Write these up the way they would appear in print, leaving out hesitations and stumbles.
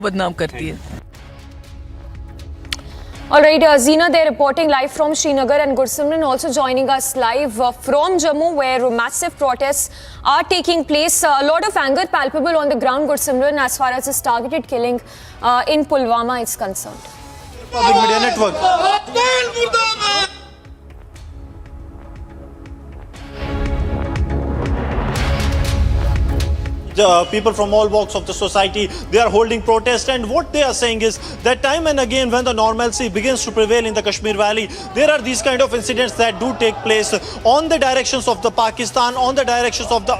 बदनाम करती है। All right, Zina, they're reporting live from Srinagar, and Gursimran also joining us live from Jammu, where massive protests are taking place. A lot of anger palpable on the ground, Gursimran, as far as this targeted killing in Pulwama is concerned. Public Media Network. People from all walks of the society, they are holding protest, and what they are saying is that time and again when the normalcy begins to prevail in the Kashmir Valley, there are these kind of incidents that do take place on the directions of the Pakistan, on the directions of the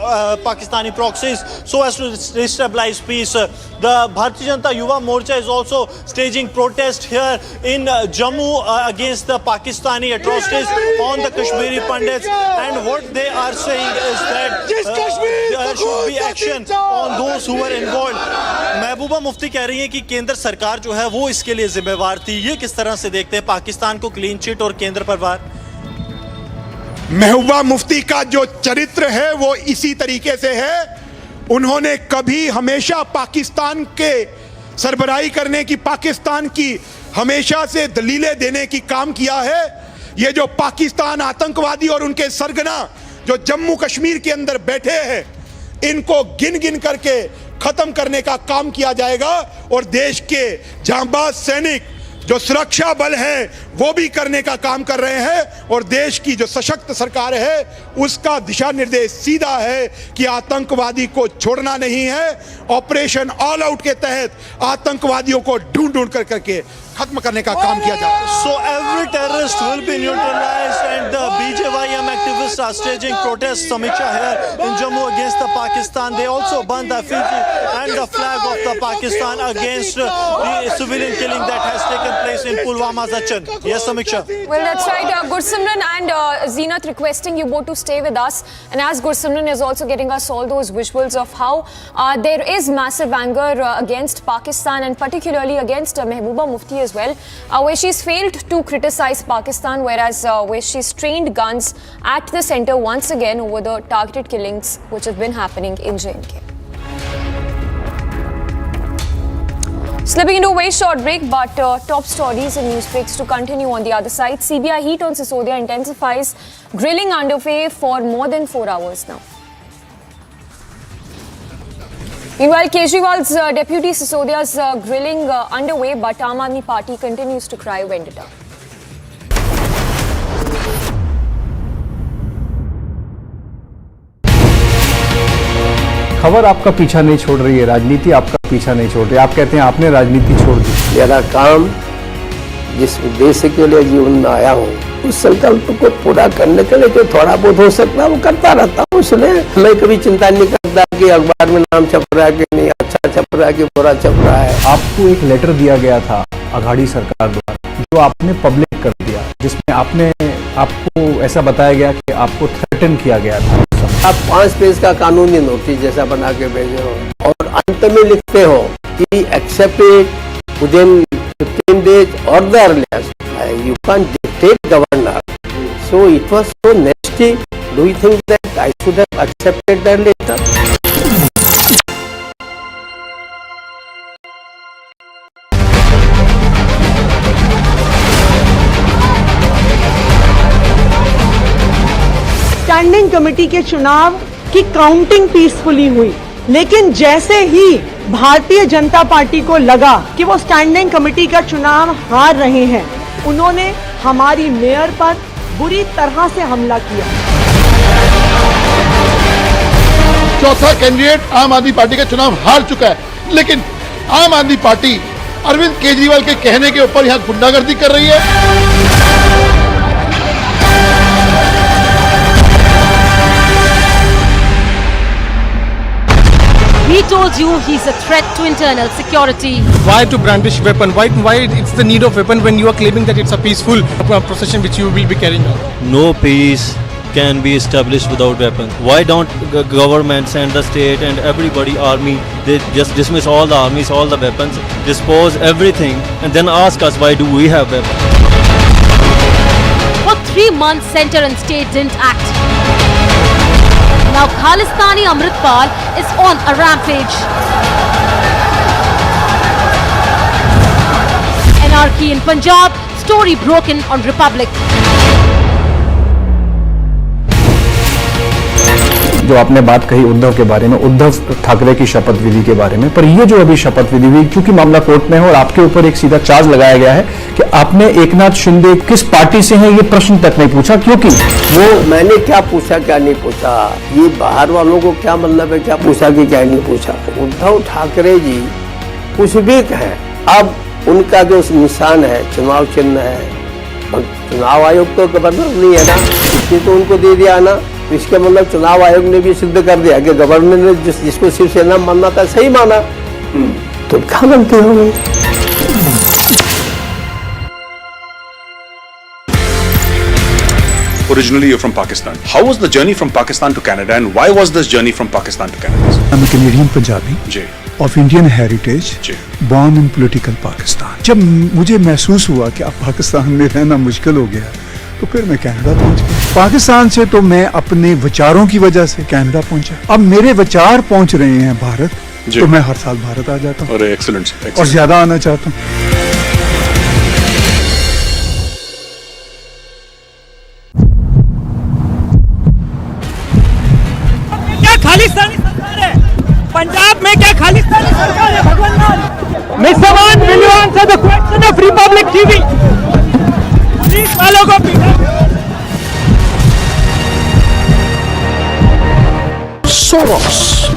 Pakistani proxies, so as to destabilize peace. The Bharatiya Janata Yuva Morcha is also staging protest here in Jammu against the Pakistani atrocities on the Kashmiri Pandits, and what they are saying is that there should be action on those who were involved. Mehbooba Mufti कह रही हैं कि केंद्र सरकार जो है वो इसके लिए जिम्मेवार थी। ये किस तरह से देखते हैं पाकिस्तान को क्लीन चिट और केंद्र पर वार? महबूबा मुफ्ती का जो चरित्र है वो इसी तरीके से है। उन्होंने कभी हमेशा पाकिस्तान के सरबराही करने की, पाकिस्तान की हमेशा से दलीलें देने की काम किया है। ये जो पाकिस्तान आतंकवादी और उनके सरगना जो जम्मू कश्मीर के अंदर बैठे हैं, इनको गिन गिन करके खत्म करने का काम किया जाएगा, और देश के जांबाज सैनिक जो सुरक्षा बल है वो भी करने का काम कर रहे हैं, और देश की जो सशक्त सरकार है उसका दिशा निर्देश सीधा है कि आतंकवादी को छोड़ना नहीं है। ऑपरेशन ऑल आउट के तहत आतंकवादियों को ढूंढ ढूंढ कर करके खत्म करने का काम किया जाए। So every terrorist will be neutralized, and the BJYM activists are staging protests, Samiksha, here in Jammu against the Pakistan. They also burned the effigy and the flag of the Pakistan against the civilian killing that has taken place in Pulwama, Zachan. Yes, Samiksha. Well, that's right. Gursimran and Zeenat requesting you both to stay with us. And as Gursimran is also getting us all those visuals of how there is massive anger against Pakistan, and particularly against Mahbooba Mufti as well, where she's failed to criticize Pakistan, whereas where she's trained guns at the center once again over the targeted killings which have been happening in J&K. Slipping into a very short break, but top stories and news breaks to continue on the other side. CBI heat on Sisodia intensifies, grilling underway for more than 4 hours now. Meanwhile, Kejriwal's deputy Sisodia's grilling underway, but Aam Aadmi Party continues to cry vendetta. खबर आपका पीछा नहीं छोड़ रही है, राजनीति आपका पीछा नहीं छोड़ रही है। आप कहते हैं आपने राजनीति छोड़ दी। मेरा काम जिस उद्देश्य के लिए जीवन में आया हूँ, उस संकल्प को पूरा करने के लिए जो थोड़ा बहुत हो सकता है वो करता रहता हूँ। इसलिए मैं कभी चिंता नहीं करता कि अखबार में नाम छप रहा है कि नहीं, अच्छा छप रहा है कि बुरा छप रहा है। आपको एक लेटर दिया गया था अघाड़ी सरकार द्वारा, जो आपने पब्लिक कर दिया, जिसमें आपको ऐसा बताया गया कि आपको थ्रेटन किया गया था। आप 5 पेज का कानूनी नोटिस जैसा बना के भेजे हो, और अंत में लिखते हो कि accept it within 15 days or the earliest. You can't dictate governor. So it was so nasty. Do you think that I should have accepted that later? Standing committee के चुनाव की काउंटिंग पीसफुली हुई, लेकिन जैसे ही भारतीय जनता पार्टी को लगा कि वो स्टैंडिंग कमेटी का चुनाव हार रहे हैं, उन्होंने हमारी मेयर पर बुरी तरह से हमला किया। चौथा कैंडिडेट आम आदमी पार्टी का चुनाव हार चुका है, लेकिन आम आदमी पार्टी अरविंद केजरीवाल के कहने के ऊपर यहाँ गुंडागर्दी कर रही है। He told you he's a threat to internal security. Why to brandish weapon? Why it's the need of weapon when you are claiming that it's a peaceful procession which you will be carrying out? No peace can be established without weapons. Why don't government send the state and everybody army? They just dismiss all the armies, all the weapons, dispose everything, and then ask us why do we have weapons? For 3 months, center and state didn't act. Now Khalistani Amritpal is on a rampage. anarchy in Punjab, story broken on Republic. जो आपने बात कही उद्धव के बारे में, उद्धव ठाकरे की शपथ विधि के बारे में, पर ये जो अभी शपथ विधि हुई, क्योंकि मामला कोर्ट में है और आपके ऊपर एक सीधा चार्ज लगाया गया है कि आपने एकनाथ शिंदे किस पार्टी से हैं ये प्रश्न तक नहीं पूछा, क्योंकि वो मैंने क्या पूछा क्या नहीं पूछा, ये बाहर वालों को क्या मतलब है क्या पूछा कि क्या नहीं पूछा। उद्धव ठाकरे जी कुछ भी कहें, अब उनका जो निशान है चुनाव चिन्ह है, और चुनाव आयोग तो गवर्नर नहीं है ना, इसने तो उनको दे दिया ना, इसके मतलब चुनाव आयोग ने भी सिद्ध कर दिया कि गवर्नर ने जिसको शिवसेना मानना था सही माना, तो क्या गलती हो गई। Originally you're from Pakistan. How was the journey from Pakistan to Canada and why was this journey from Pakistan to Canada? I'm a Canadian Punjabi ji of Indian heritage, ji born in political Pakistan. जब मुझे महसूस हुआ कि अब पाकिस्तान में रहना मुश्किल हो गया तो फिर मैं कनाडा पहुंच गया। पाकिस्तान से तो मैं अपने विचारों की वजह से कनाडा पहुंचा, अब मेरे विचार पहुंच रहे हैं भारत, तो मैं हर साल भारत आ जाता हूँ। अरे एक्सीलेंट और ज्यादा आना चाहता हूँ। खालिस्तानी सरकार है पंजाब में, क्या खालिस्तानी सरकार है भगवान। Mister one, will you answer the question of Republic TV? Police वालों को Soros,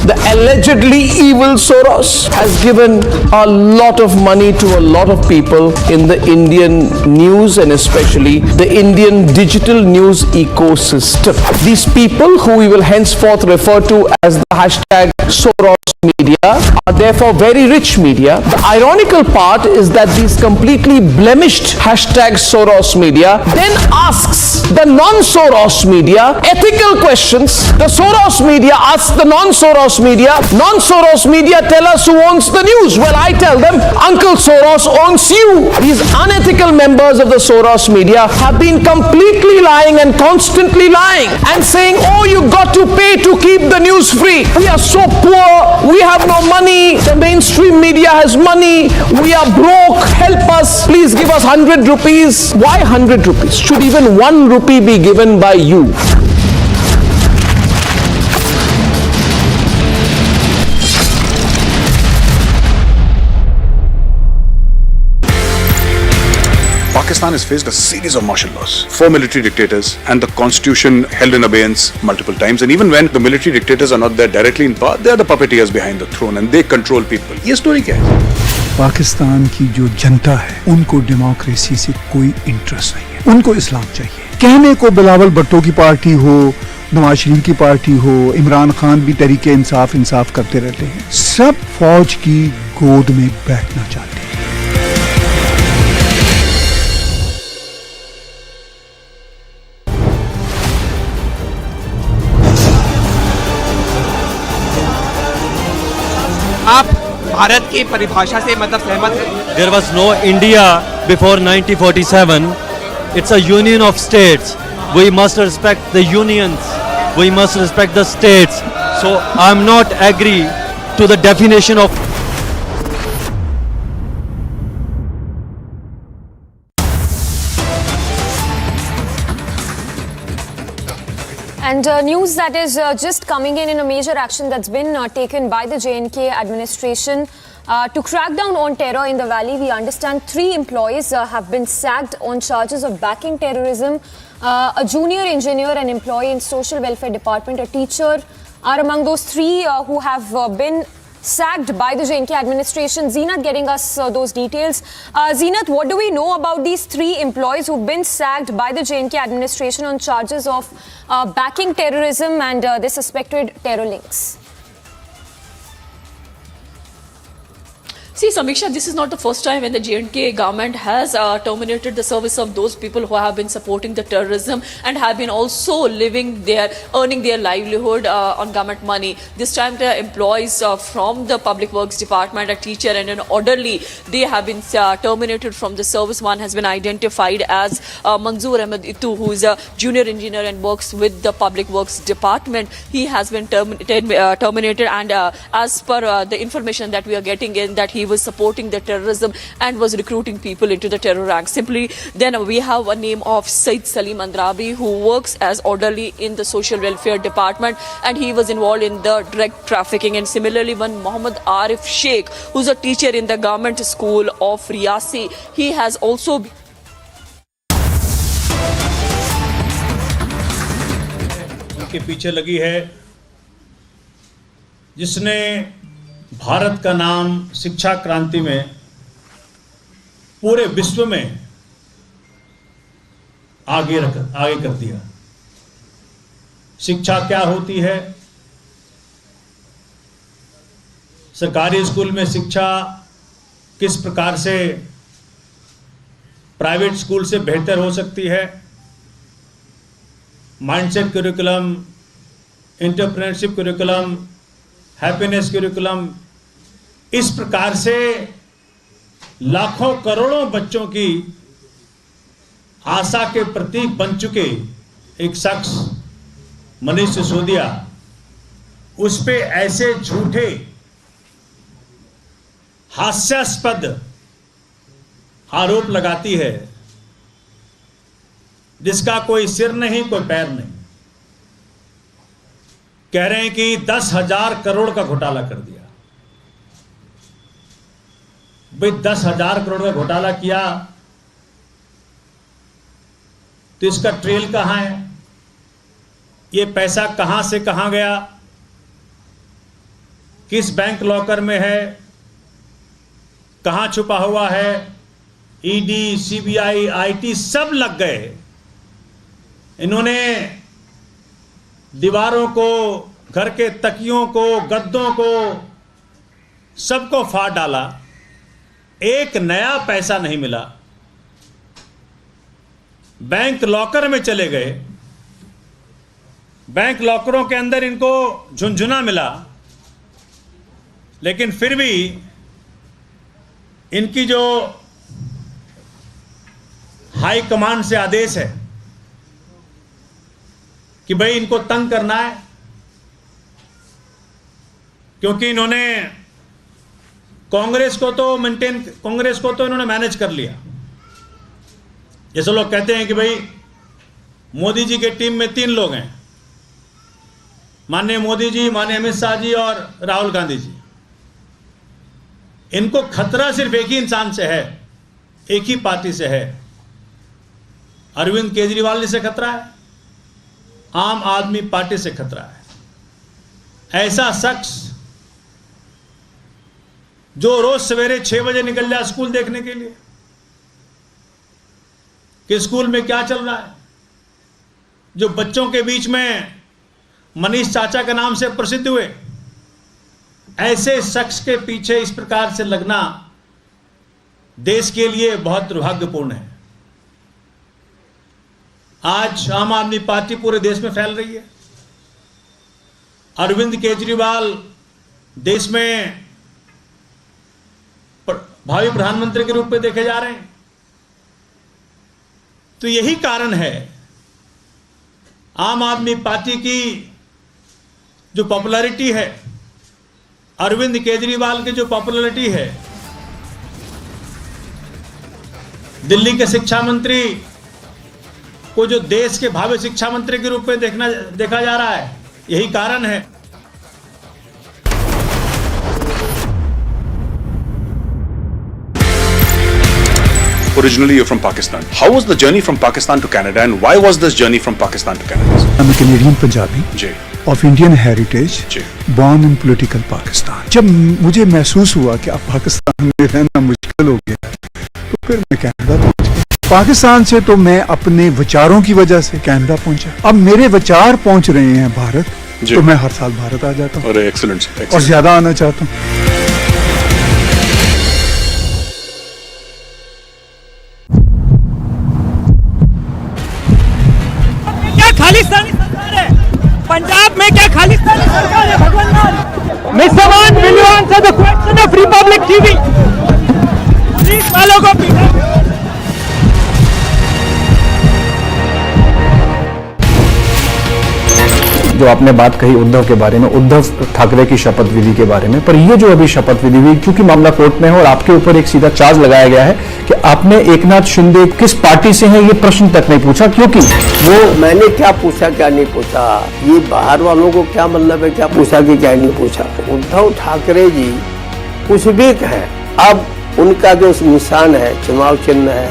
the allegedly evil Soros, has given a lot of money to a lot of people in the Indian news and especially the Indian digital news ecosystem. These people, who we will henceforth refer to as the hashtag Soros media, are therefore very rich media. The ironical part is that these completely blemished hashtag Soros media then asks the non-Soros media ethical questions. The Soros media asks the non-Soros media, non-Soros media tell us who owns the news. Well, I tell them, Uncle Soros owns you. These unethical members of the Soros media have been completely lying and constantly lying and saying, oh, you got to pay to keep the news free. We are so poor, we have no money, the mainstream media has money, we are broke, help us, please give us 100 rupees. Why 100 rupees? Should even 1 rupee be given by you? Pakistan has faced a series of martial laws, 4 military dictators, and the constitution held in abeyance multiple times. And even when the military dictators are not there directly in power, they are the puppeteers behind the throne and they control people. ये story क्या है? पाकिस्तान की जो जनता है उनको democracy से कोई interest नहीं है, उनको इस्लाम चाहिए। कहने को बिलावल भुट्टो की पार्टी हो, नवाज शरीफ की पार्टी हो, इमरान खान भी तरीके इंसाफ करते रहते हैं, सब फौज की गोद में बैठना चाहते हैं। आप भारत की परिभाषा से मतलब सहमत हैं? There was no India before 1947. It's a union of states. We must respect the unions. We must respect the states. So I'm not agree to the definition of. And news that is just coming in a major action that's been taken by the J&K administration to crack down on terror in the valley. We understand 3 employees have been sacked on charges of backing terrorism. A junior engineer, an employee in social welfare department, a teacher are among those 3 who have been sacked by the J&K administration. Zeenat getting us those details. Zeenat, what do we know about these 3 employees who've been sacked by the J&K administration on charges of backing terrorism and the suspected terror links? See, Samiksha, this is not the first time when the J&K government has terminated the service of those people who have been supporting the terrorism and have been also living there, earning their livelihood on government money. This time the employees from the Public Works Department, a teacher and an orderly, they have been terminated from the service. One has been identified as Manzoor Ahmed Ittu, who is a junior engineer and works with the Public Works Department. He has been terminated and as per the information that we are getting in, that he was supporting the terrorism and was recruiting people into the terror ranks. Simply, then we have a name of Said Salim Andrabi, who works as orderly in the social welfare department, and he was involved in the drug trafficking. And similarly, one Muhammad Arif Sheikh, who's a teacher in the government school of Riyasi, he has also के पीछे लगी है, जिसने भारत का नाम शिक्षा क्रांति में पूरे विश्व में आगे कर दिया। शिक्षा क्या होती है? सरकारी स्कूल में शिक्षा किस प्रकार से प्राइवेट स्कूल से बेहतर हो सकती है? Mindset curriculum, entrepreneurship curriculum, happiness curriculum, इस प्रकार से लाखों करोड़ों बच्चों की आशा के प्रतीक बन चुके एक शख्स मनीष सिसोदिया, उस पे ऐसे झूठे हास्यास्पद आरोप लगाती है जिसका कोई सिर नहीं, कोई पैर नहीं। कह रहे हैं कि 10,000 करोड़ का घोटाला कर दिया। भाई 10,000 करोड़ का घोटाला किया तो इसका ट्रेल कहां है? ये पैसा कहां से कहां गया? किस बैंक लॉकर में है? कहां छुपा हुआ है? ईडी, सीबीआई, आईटी सब लग गए। इन्होंने दीवारों को, घर के तकियों को, गद्दों को, सबको फाड़ डाला। एक नया पैसा नहीं मिला। बैंक लॉकर में चले गए, बैंक लॉकरों के अंदर इनको झुनझुना मिला, लेकिन फिर भी इनकी जो हाई कमांड से आदेश है कि भाई इनको तंग करना है, क्योंकि इन्होंने कांग्रेस को तो इन्होंने मैनेज कर लिया। जैसे लोग कहते हैं कि भाई मोदी जी के टीम में 3 लोग हैं, माननीय मोदी जी, माननीय अमित शाह जी और राहुल गांधी जी। इनको खतरा सिर्फ एक ही इंसान से है, एक ही पार्टी से है। अरविंद केजरीवाल जी से खतरा है, आम आदमी पार्टी से खतरा है। ऐसा शख्स जो रोज सवेरे 6 बजे निकल जाए स्कूल देखने के लिए कि स्कूल में क्या चल रहा है, जो बच्चों के बीच में मनीष चाचा के नाम से प्रसिद्ध हुए, ऐसे शख्स के पीछे इस प्रकार से लगना देश के लिए बहुत दुर्भाग्यपूर्ण है। आज आम आदमी पार्टी पूरे देश में फैल रही है। अरविंद केजरीवाल देश में भावी प्रधानमंत्री के रूप में देखे जा रहे हैं। तो यही कारण है आम आदमी पार्टी की जो पॉपुलैरिटी है, अरविंद केजरीवाल की जो पॉपुलैरिटी है, दिल्ली के शिक्षा मंत्री को जो देश के भावी शिक्षा मंत्री के रूप में देखा जा रहा है, यही कारण है। Originally you're from Pakistan. How was the journey from Pakistan to Canada, and why was this journey from Pakistan to Canada? I'm a Canadian Punjabi of Indian heritage, born in political Pakistan. जब मुझे महसूस हुआ कि अब पाकिस्तान में रहना मुश्किल हो गया, तो फिर मैं कनाडा पहुंच गया। पाकिस्तान से तो मैं अपने विचारों की वजह से कनाडा पहुंचा। अब मेरे विचार पहुंच रहे हैं भारत, तो मैं हर साल भारत आ जाता हूँ। अरे एक्सीलेंट, और ज्यादा आना चाहता हूँ। खालिस्तानी सरकार है पंजाब में, क्या खालिस्तानी सरकार है? भगवान mister one, will you answer the question of Republic TV? Police वालों को पीछे जो आपने बात कही उद्धव के बारे में, उद्धव ठाकरे की शपथ विधि के बारे में, पर ये जो अभी शपथ विधि हुई, क्योंकि मामला कोर्ट में है और आपके ऊपर एक सीधा चार्ज लगाया गया है कि आपने एकनाथ शिंदे किस पार्टी से हैं ये प्रश्न तक नहीं पूछा, क्योंकि वो मैंने क्या पूछा क्या नहीं पूछा, ये बाहर वालों को क्या मतलब है क्या पूछा कि क्या नहीं पूछा। उद्धव ठाकरे जी कुछ भी कहें, अब उनका जो निशान है चुनाव चिन्ह है,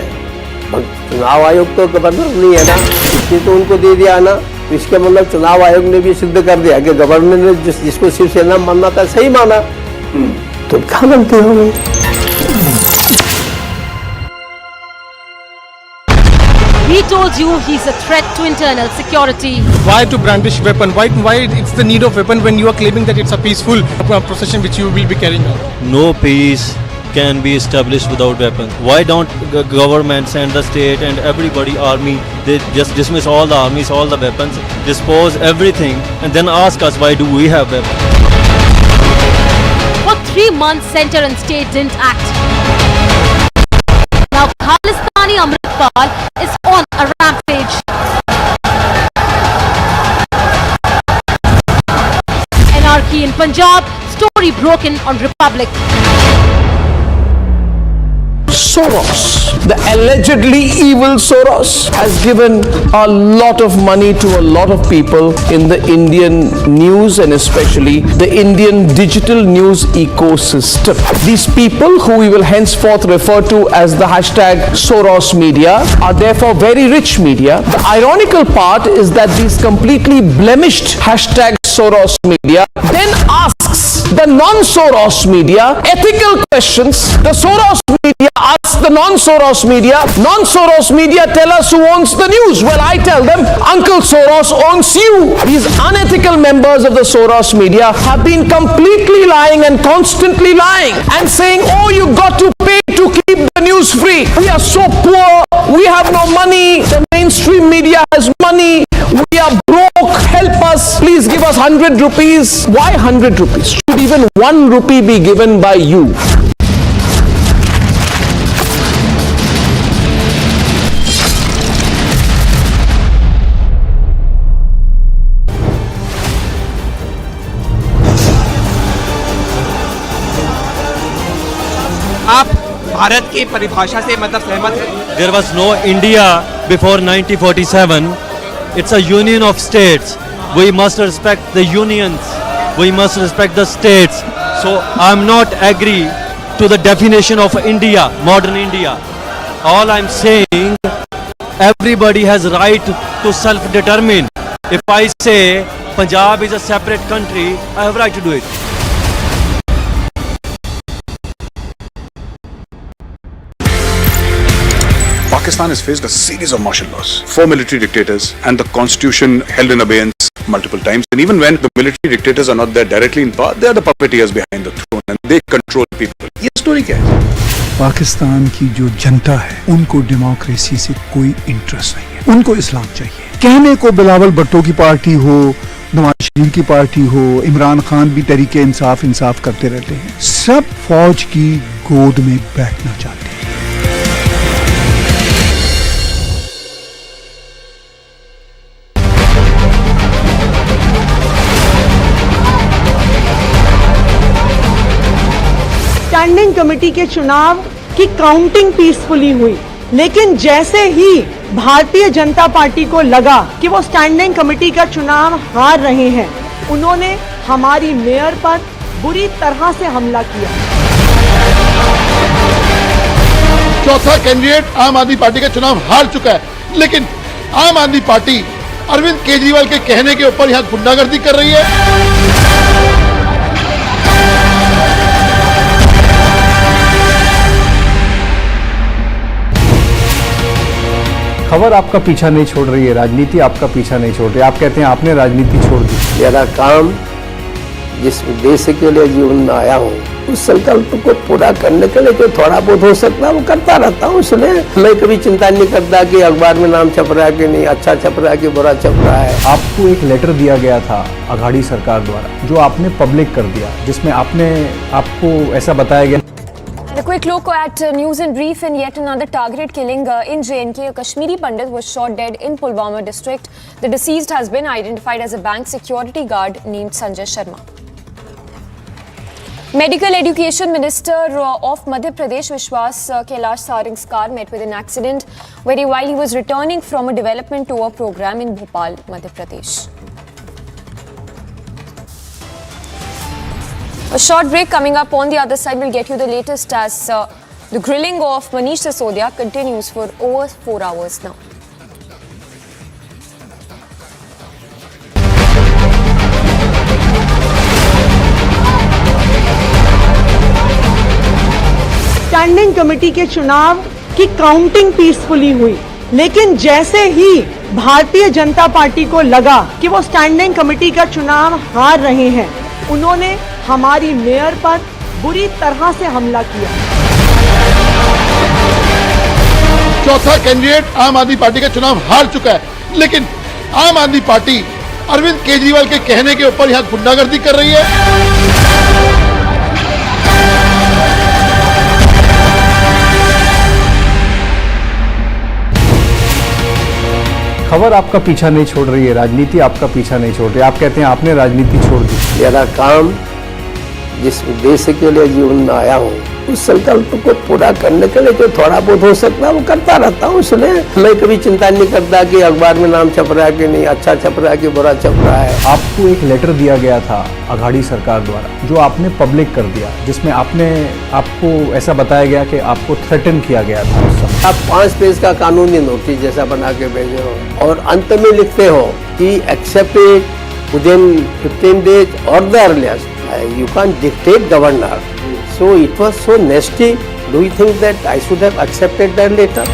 चुनाव आयोग तो गवर्नर नहीं है ना, इसने तो उनको दे दिया ना, तो इसके मतलब चुनाव आयोग ने भी सिद्ध कर दिया कि गवर्नर ने जिसको शिवसेना मानना था सही माना, तो क्या गलती हो गई। He told you he's a threat to internal security. Why to brandish weapon? Why it's the need of weapon when you are claiming that it's a peaceful procession which you will be carrying out? No peace can be established without weapons. Why don't government send the state and everybody army, they just dismiss all the armies, all the weapons, dispose everything and then ask us why do we have weapons. For 3 months, center and state didn't act. Now Khalistani Amritpal is on a rampage. Anarchy in Punjab, story broken on Republic. Soros, the allegedly evil Soros, has given a lot of money to a lot of people in the Indian news and especially the Indian digital news ecosystem. These people, who we will henceforth refer to as the hashtag Soros media, are therefore very rich media. The ironical part is that these completely blemished hashtag Soros media then asks the non-Soros media ethical questions. The Soros media asks the non-Soros media, non-Soros media tell us who owns the news. Well, I tell them, Uncle Soros owns you. These unethical members of the Soros media have been completely lying and constantly lying and saying, oh, you got to pay to keep the news free. We are so poor, we have no money, the mainstream media has money, we are broke, help us, please give us 100 rupees. Why 100 rupees? Should even 1 rupee be given by you? आप भारत की परिभाषा से मतलब सहमत हैं? There was no India before 1947. It's a union of states. We must respect the unions. We must respect the states. So I'm not agree to the definition of India, modern India. All I'm saying, everybody has right to self-determine. If I say Punjab is a separate country, I have right to do it. Pakistan has faced a series of martial laws, 4 military dictators, and the constitution held in abeyance multiple times. And even when the military dictators are not there directly in power, they are the puppeteers behind the throne and they control people. ये story क्या है? पाकिस्तान की जो जनता है उनको democracy से कोई interest नहीं है, उनको इस्लाम चाहिए। कहने को बिलावल भुट्टो की पार्टी हो, नवाज शरीफ की पार्टी हो, इमरान खान भी तरीके इंसाफ करते रहते हैं, सब फौज की गोद में बैठना चाहते हैं। स्टैंडिंग कमेटी के चुनाव की काउंटिंग पीसफुली हुई, लेकिन जैसे ही भारतीय जनता पार्टी को लगा कि वो स्टैंडिंग कमेटी का चुनाव हार रहे हैं, उन्होंने हमारी मेयर पर बुरी तरह से हमला किया। चौथा कैंडिडेट आम आदमी पार्टी का चुनाव हार चुका है, लेकिन आम आदमी पार्टी अरविंद केजरीवाल के कहने के ऊपर यहां गुंडागर्दी कर रही है। खबर आपका पीछा नहीं छोड़ रही है, राजनीति आपका पीछा नहीं छोड़ रही है। आप कहते हैं आपने राजनीति छोड़ दी। मेरा काम जिस उद्देश्य के लिए जीवन में आया हूँ, उस संकल्प को पूरा करने के लिए जो थोड़ा बहुत हो सकता है वो करता रहता हूँ। इसलिए मैं कभी चिंता नहीं करता कि अखबार में नाम छप रहा है कि नहीं, अच्छा छप रहा है कि बुरा छप रहा है। आपको एक लेटर दिया गया था अघाड़ी सरकार द्वारा, जो आपने पब्लिक कर दिया, जिसमें आपको ऐसा बताया गया। And a quick look at news in brief in yet another targeted killing in J&K. A Kashmiri Pandit was shot dead in Pulwama district. The deceased has been identified as a bank security guard named Sanjay Sharma. Medical Education Minister of Madhya Pradesh, Vishwas Kailash Saring's car met with an accident while he was returning from a development tour program in Bhopal, Madhya Pradesh. A short break coming up. On the other side, we'll get you the latest as the grilling of Manish Sisodia continues for over 4 hours now. Standing committee के चुनाव की counting peacefully हुई, लेकिन जैसे ही Bharatiya Janata party को लगा कि वो स्टैंडिंग कमेटी का चुनाव हार रहे हैं, उन्होंने हमारी मेयर पर बुरी तरह से हमला किया। चौथा कैंडिडेट आम आदमी पार्टी का चुनाव हार चुका है, लेकिन आम आदमी पार्टी अरविंद केजरीवाल के कहने के ऊपर यहाँ गुंडागर्दी कर रही है। खबर आपका पीछा नहीं छोड़ रही है, राजनीति आपका पीछा नहीं छोड़ रही है। आप कहते हैं आपने राजनीति छोड़ दी। मेरा काम जिस उद्देश्य के लिए जीवन में आया हूँ, उस संकल्प को पूरा करने के लिए जो थोड़ा बहुत हो सकता है वो करता रहता हूँ। इसलिए मैं कभी चिंता नहीं करता कि अखबार में नाम छप रहा है कि नहीं, अच्छा छप रहा है कि बुरा छप रहा है। आपको एक लेटर दिया गया था अघाड़ी सरकार द्वारा, जो आपने पब्लिक कर दिया, जिसमें आपको ऐसा बताया गया कि आपको थ्रेटन किया गया था उस समय। आप 5 पेज का कानूनी नोटिस जैसा बना के भेजे हो और अंत में लिखते हो कि एक्सेप्ट इट विदिन 15 days और the earliest. You can't dictate governor. So it was so nasty. Do you think that I should have accepted that letter?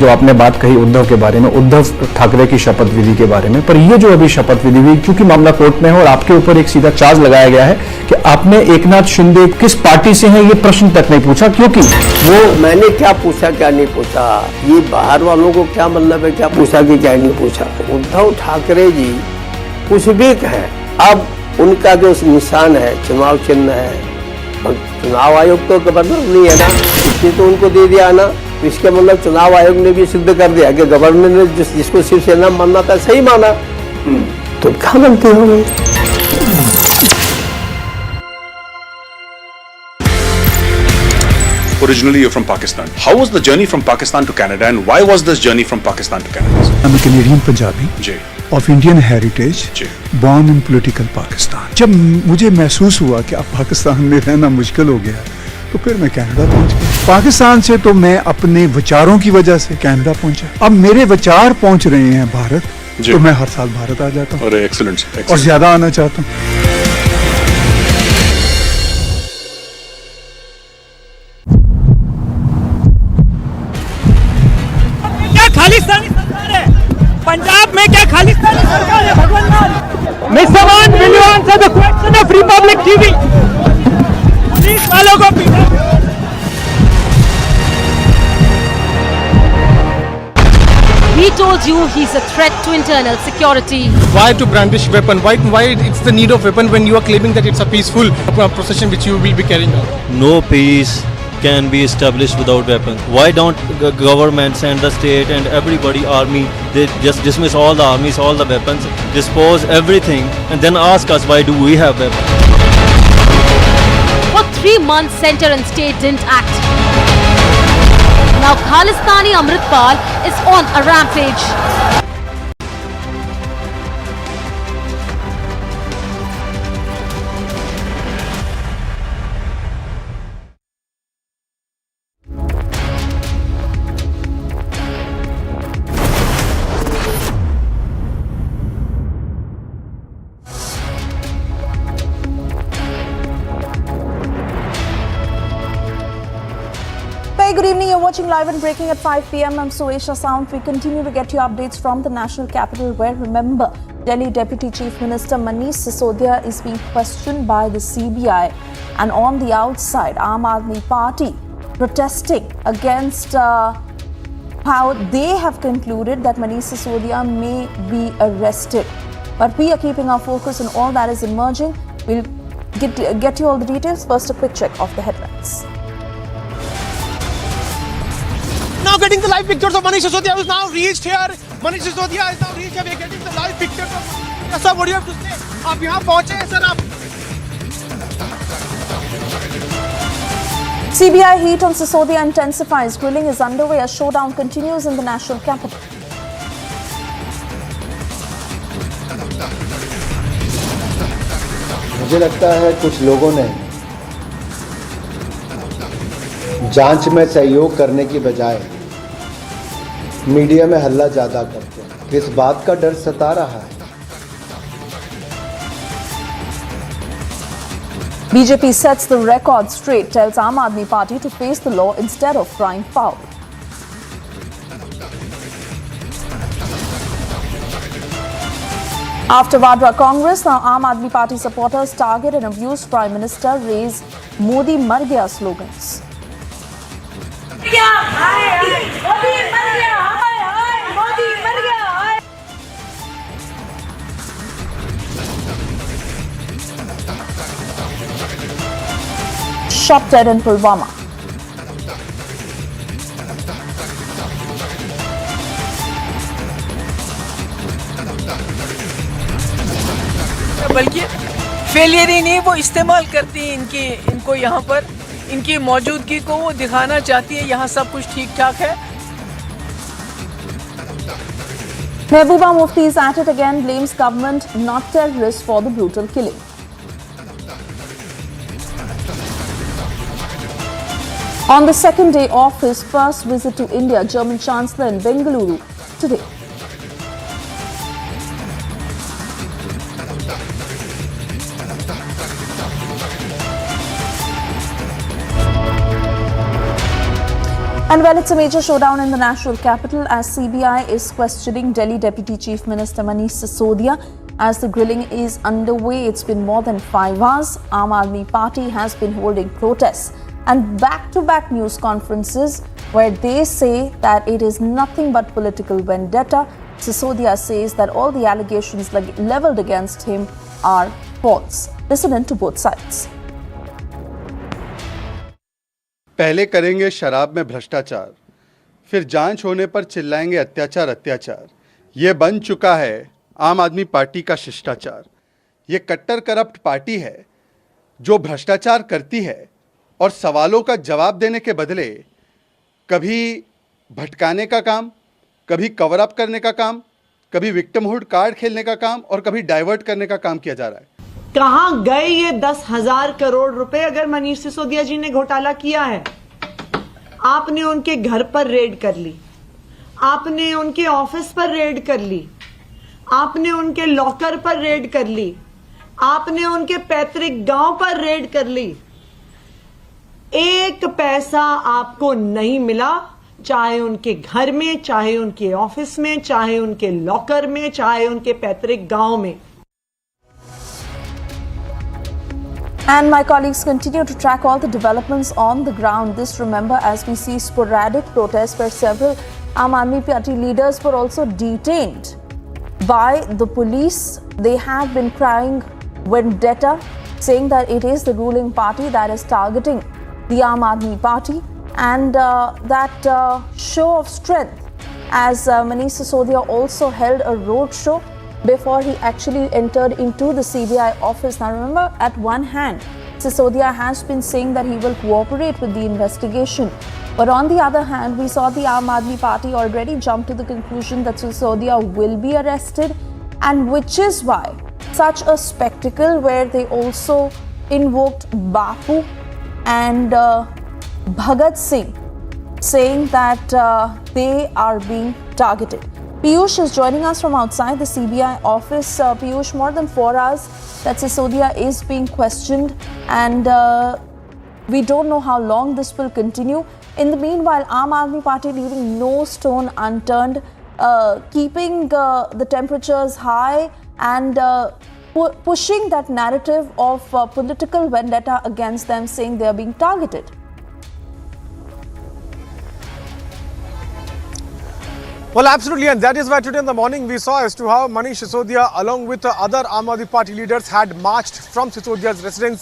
जो आपने बात कही उद्धव के बारे में, उद्धव ठाकरे की शपथ विधि के बारे में, पर ये जो अभी शपथ विधि हुई, क्योंकि मामला कोर्ट में है और आपके ऊपर एक सीधा चार्ज लगाया गया है कि आपने एकनाथ शिंदे किस पार्टी से हैं ये प्रश्न तक नहीं पूछा, क्योंकि वो मैंने क्या पूछा क्या नहीं पूछा, ये बाहर वालों को क्या मतलब है क्या पूछा कि क्या नहीं पूछा। उद्धव ठाकरे जी कुछ भी कहें, अब उनका जो निशान है चुनाव चिन्ह है, चुनाव आयोग तो गवर्नर नहीं है ना, इसलिए तो उनको दे दिया ना। इसके मतलब चुनाव आयोग ने भी सिद्ध कर दिया कि गवर्नर ने जिसको शिवसेना मानना था सही माना, तो क्या बनते हो। Originally, you're from Pakistan. How was the journey from Pakistan to Canada, and why was this journey from Pakistan to Canada? I'm a Canadian Punjabi of Indian heritage, born in political Pakistan. जब मुझे महसूस हुआ कि अब पाकिस्तान में रहना मुश्किल हो गया, तो फिर मैं कनाडा पहुंच गया। पाकिस्तान से तो मैं अपने विचारों की वजह से कनाडा पहुंचा। अब मेरे विचार पहुंच रहे हैं भारत, तो मैं हर साल भारत आ जाता हूँ और ज्यादा आना चाहता हूँ। खालिस्तानी सरकार है पंजाब में, क्या खालिस्तानी सरकार है भगवान। Mister one, will you answer the question of Republic TV? Police वालों को पीटा। He told you he's a threat to internal security. Why to brandish weapon? Why it's the need of weapon when you are claiming that it's a peaceful procession which you will be carrying out? No peace can be established without weapons. Why don't government send the state and everybody army, they just dismiss all the armies, all the weapons, dispose everything and then ask us why do we have weapons? For 3 months, center and state didn't act. Now Khalistani Amritpal is on a rampage. Good evening, you're watching live and breaking at 5 p.m. I'm Suesha Sound. We continue to get you updates from the national capital where, remember, Delhi Deputy Chief Minister Manish Sisodia is being questioned by the CBI, and on the outside, Aam Aadmi Party protesting against how they have concluded that Manish Sisodia may be arrested. But we are keeping our focus on all that is emerging. We'll get you all the details. First, a quick check of the headlines. Now getting the live pictures of Manish Sisodia, who's now reached here. Manish Sisodia has now reached here. We are getting the live pictures of Manish Sisodia. Sir, what do you have to say? आप यहाँ पहुँचे हैं sir आप? CBI heat on Sisodia intensifies. Grilling is underway as showdown continues in the national capital. मुझे लगता है कुछ लोगों ने जांच में सहयोग करने की बजाय मीडिया में हल्ला ज्यादा करते हैं। किस बात का डर सता रहा है? BJP sets the record straight, tells Aam Aadmi Party to face the law instead of crying foul. After Vadra Congress, now Aam Aadmi Party supporters target and abuse Prime Minister, raise Modi Mar Gaya slogans. Shot dead in Pulwama. बल्कि failure ही नहीं, वो इस्तेमाल करती है इनको यहाँ पर, इनकी मौजूदगी को वो दिखाना चाहती है यहाँ सब कुछ ठीक ठाक है। Mehbooba Mufti is at it again, blames government, not terrorists, for the brutal killing. On the second day of his first visit to India, German Chancellor in Bengaluru today. And well, it's a major showdown in the national capital as CBI is questioning Delhi Deputy Chief Minister Manish Sisodia as the grilling is underway. It's been more than 5 hours. Aam Aadmi Party has been holding protests and back-to-back news conferences where they say that it is nothing but political vendetta. Sisodia says that all the allegations leveled against him are false. Listen in to both sides. पहले करेंगे शराब में भ्रष्टाचार, फिर जांच होने पर चिल्लाएंगे अत्याचार अत्याचार। ये बन चुका है आम आदमी पार्टी का शिष्टाचार। ये कट्टर करप्ट पार्टी है जो भ्रष्टाचार करती है और सवालों का जवाब देने के बदले कभी भटकाने का काम, कभी कवर अप करने का काम, कभी विक्टिमहुड कार्ड खेलने का काम और कभी डाइवर्ट करने का काम किया जा रहा है। कहां गए ये 10,000 करोड़ रुपए? अगर मनीष सिसोदिया जी ने घोटाला किया है, आपने उनके घर पर रेड कर ली, आपने उनके ऑफिस पर रेड कर ली, आपने उनके लॉकर पर रेड कर ली, आपने उनके पैतृक गांव पर रेड कर ली। एक पैसा आपको नहीं मिला, चाहे उनके घर में, चाहे उनके ऑफिस में, चाहे उनके लॉकर में, चाहे उनके पैतृक गांव में। And my colleagues continue to track all the developments on the ground. This, remember, as we see sporadic protests where several Aam Aadmi Party leaders were also detained by the police. They have been crying vendetta, saying that it is the ruling party that is targeting the Aam Aadmi Party, and that show of strength as Manish Sisodia also held a road show before he actually entered into the CBI office. Now remember, at one hand, Sisodia has been saying that he will cooperate with the investigation. But on the other hand, we saw the Aam Aadmi Party already jump to the conclusion that Sisodia will be arrested, and which is why such a spectacle where they also invoked Bapu and Bhagat Singh, saying that they are being targeted. Piyush is joining us from outside the CBI office. Piyush, more than 4 hours that Sisodia is being questioned, and we don't know how long this will continue. In the meanwhile, Aam Aadmi Party leaving no stone unturned, keeping the temperatures high and pushing that narrative of political vendetta against them, saying they are being targeted. Well, absolutely, and that is why today in the morning we saw as to how Manish Sisodia along with other Aam Aadmi Party leaders had marched from Sisodia's residence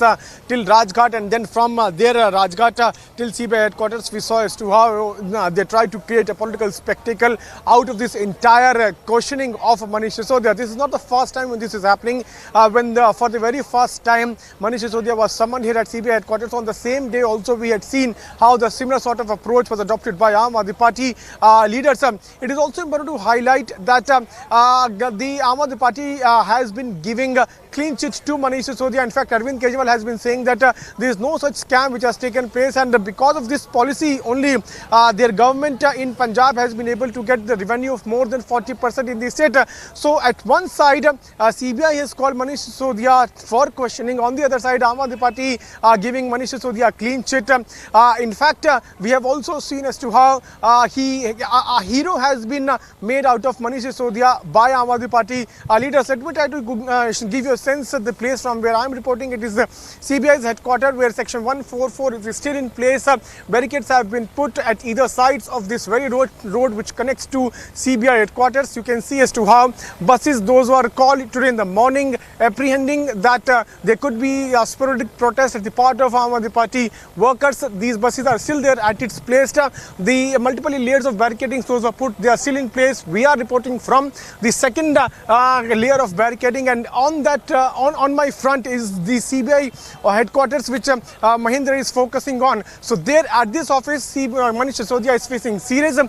till Rajghat, and then from their Rajghat till CBI headquarters. We saw as to how they tried to create a political spectacle out of this entire questioning of Manish Sisodia. This is not the first time when this is happening. For the very first time Manish Sisodia was summoned here at CBI headquarters, on the same day also we had seen how the similar sort of approach was adopted by Aam Aadmi Party leaders. It is also important to highlight that the Aam Aadmi Party has been giving clean chits to Manish Sisodia. In fact, Arvind Kejriwal has been saying that there is no such scam which has taken place, and because of this policy only their government in Punjab has been able to get the revenue of more than 40% in the state. So at one side CBI has called Manish Sisodia for questioning, on the other side Aam Aadmi Party giving Manish Sisodia a clean chit. In fact, we have also seen as to how a hero has been made out of Manish Sisodia by Aam Aadmi Party leaders. Let me try to give you a sense of the place from where I am reporting. It is the CBI's headquarters, where section 144 is still in place. Barricades have been put at either sides of this very road which connects to CBI headquarters. You can see as to how buses, those who are called today in the morning, apprehending that there could be a sporadic protest at the part of Aam Aadmi Party workers. These buses are still there at its place. The multiple layers of barricading, those are put, they are still in place. We are reporting from the second layer of barricading, and on that on my front is the CBI headquarters, which Mahendra is focusing on. So there at this office, Manish Sisodia is facing serious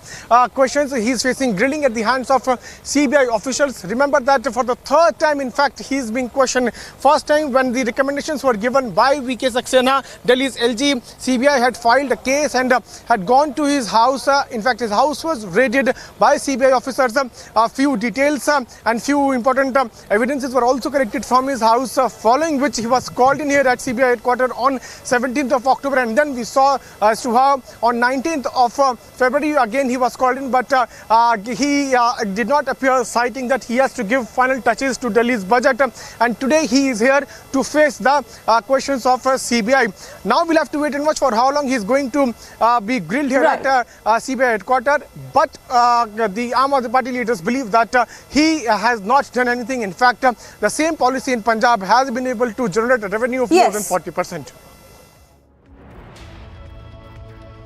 questions. He is facing grilling at the hands of CBI officials. Remember that for the third time, in fact, he is being questioned. First time when the recommendations were given by VK Saxena, Delhi's LG, CBI had filed a case and had gone to his house. In fact, his house was raided by CBI officers. A few details and few important evidences were also collected from his house, following which he was called in here at CBI headquarters on 17th of October, and then we saw as to how on 19th of February again he was called in, but he did not appear, citing that he has to give final touches to Delhi's budget, and today he is here to face the questions of CBI. Now we'll have to wait and watch for how long he is going to be grilled here at CBI headquarters, but the Aam Aadmi Party leaders believe that he has not done anything. In fact, the same policy in Punjab has been able to generate a revenue of more than 40%.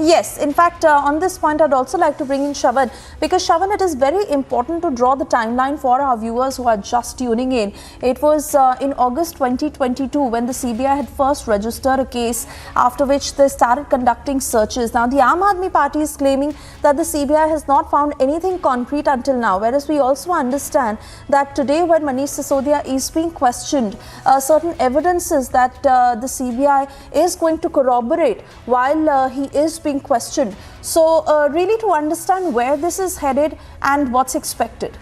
Yes, in fact, on this point, I'd also like to bring in Shravan, because Shravan, it is very important to draw the timeline for our viewers who are just tuning in. It was in August 2022 when the CBI had first registered a case, after which they started conducting searches. Now, the Aam Aadmi Party is claiming that the CBI has not found anything concrete until now, whereas we also understand that today when Manish Sisodia is being questioned, certain evidences that the CBI is going to corroborate while he is being questioned. So really to understand where this is headed and what's expected.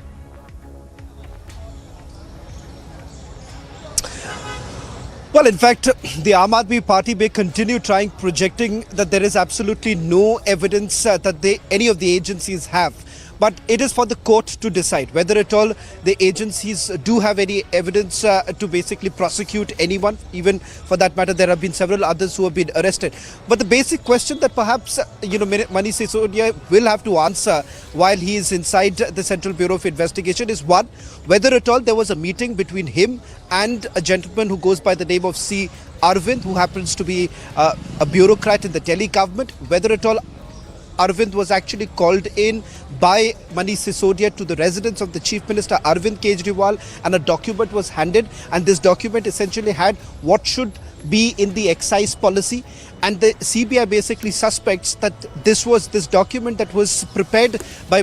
Well, in fact, the Aam Aadmi Party may continue projecting that there is absolutely no evidence that any of the agencies have. But it is for the court to decide whether at all the agencies do have any evidence to basically prosecute anyone. Even for that matter, there have been several others who have been arrested. But the basic question that perhaps Manish Sisodia will have to answer while he is inside the Central Bureau of Investigation is, one, whether at all there was a meeting between him and a gentleman who goes by the name of C. Arvind, who happens to be a bureaucrat in the Delhi government, whether at all Arvind was actually called in by Manish Sisodia to the residence of the Chief Minister Arvind Kejriwal, and a document was handed, and this document essentially had what should be in the excise policy, and the CBI basically suspects that this document that was prepared by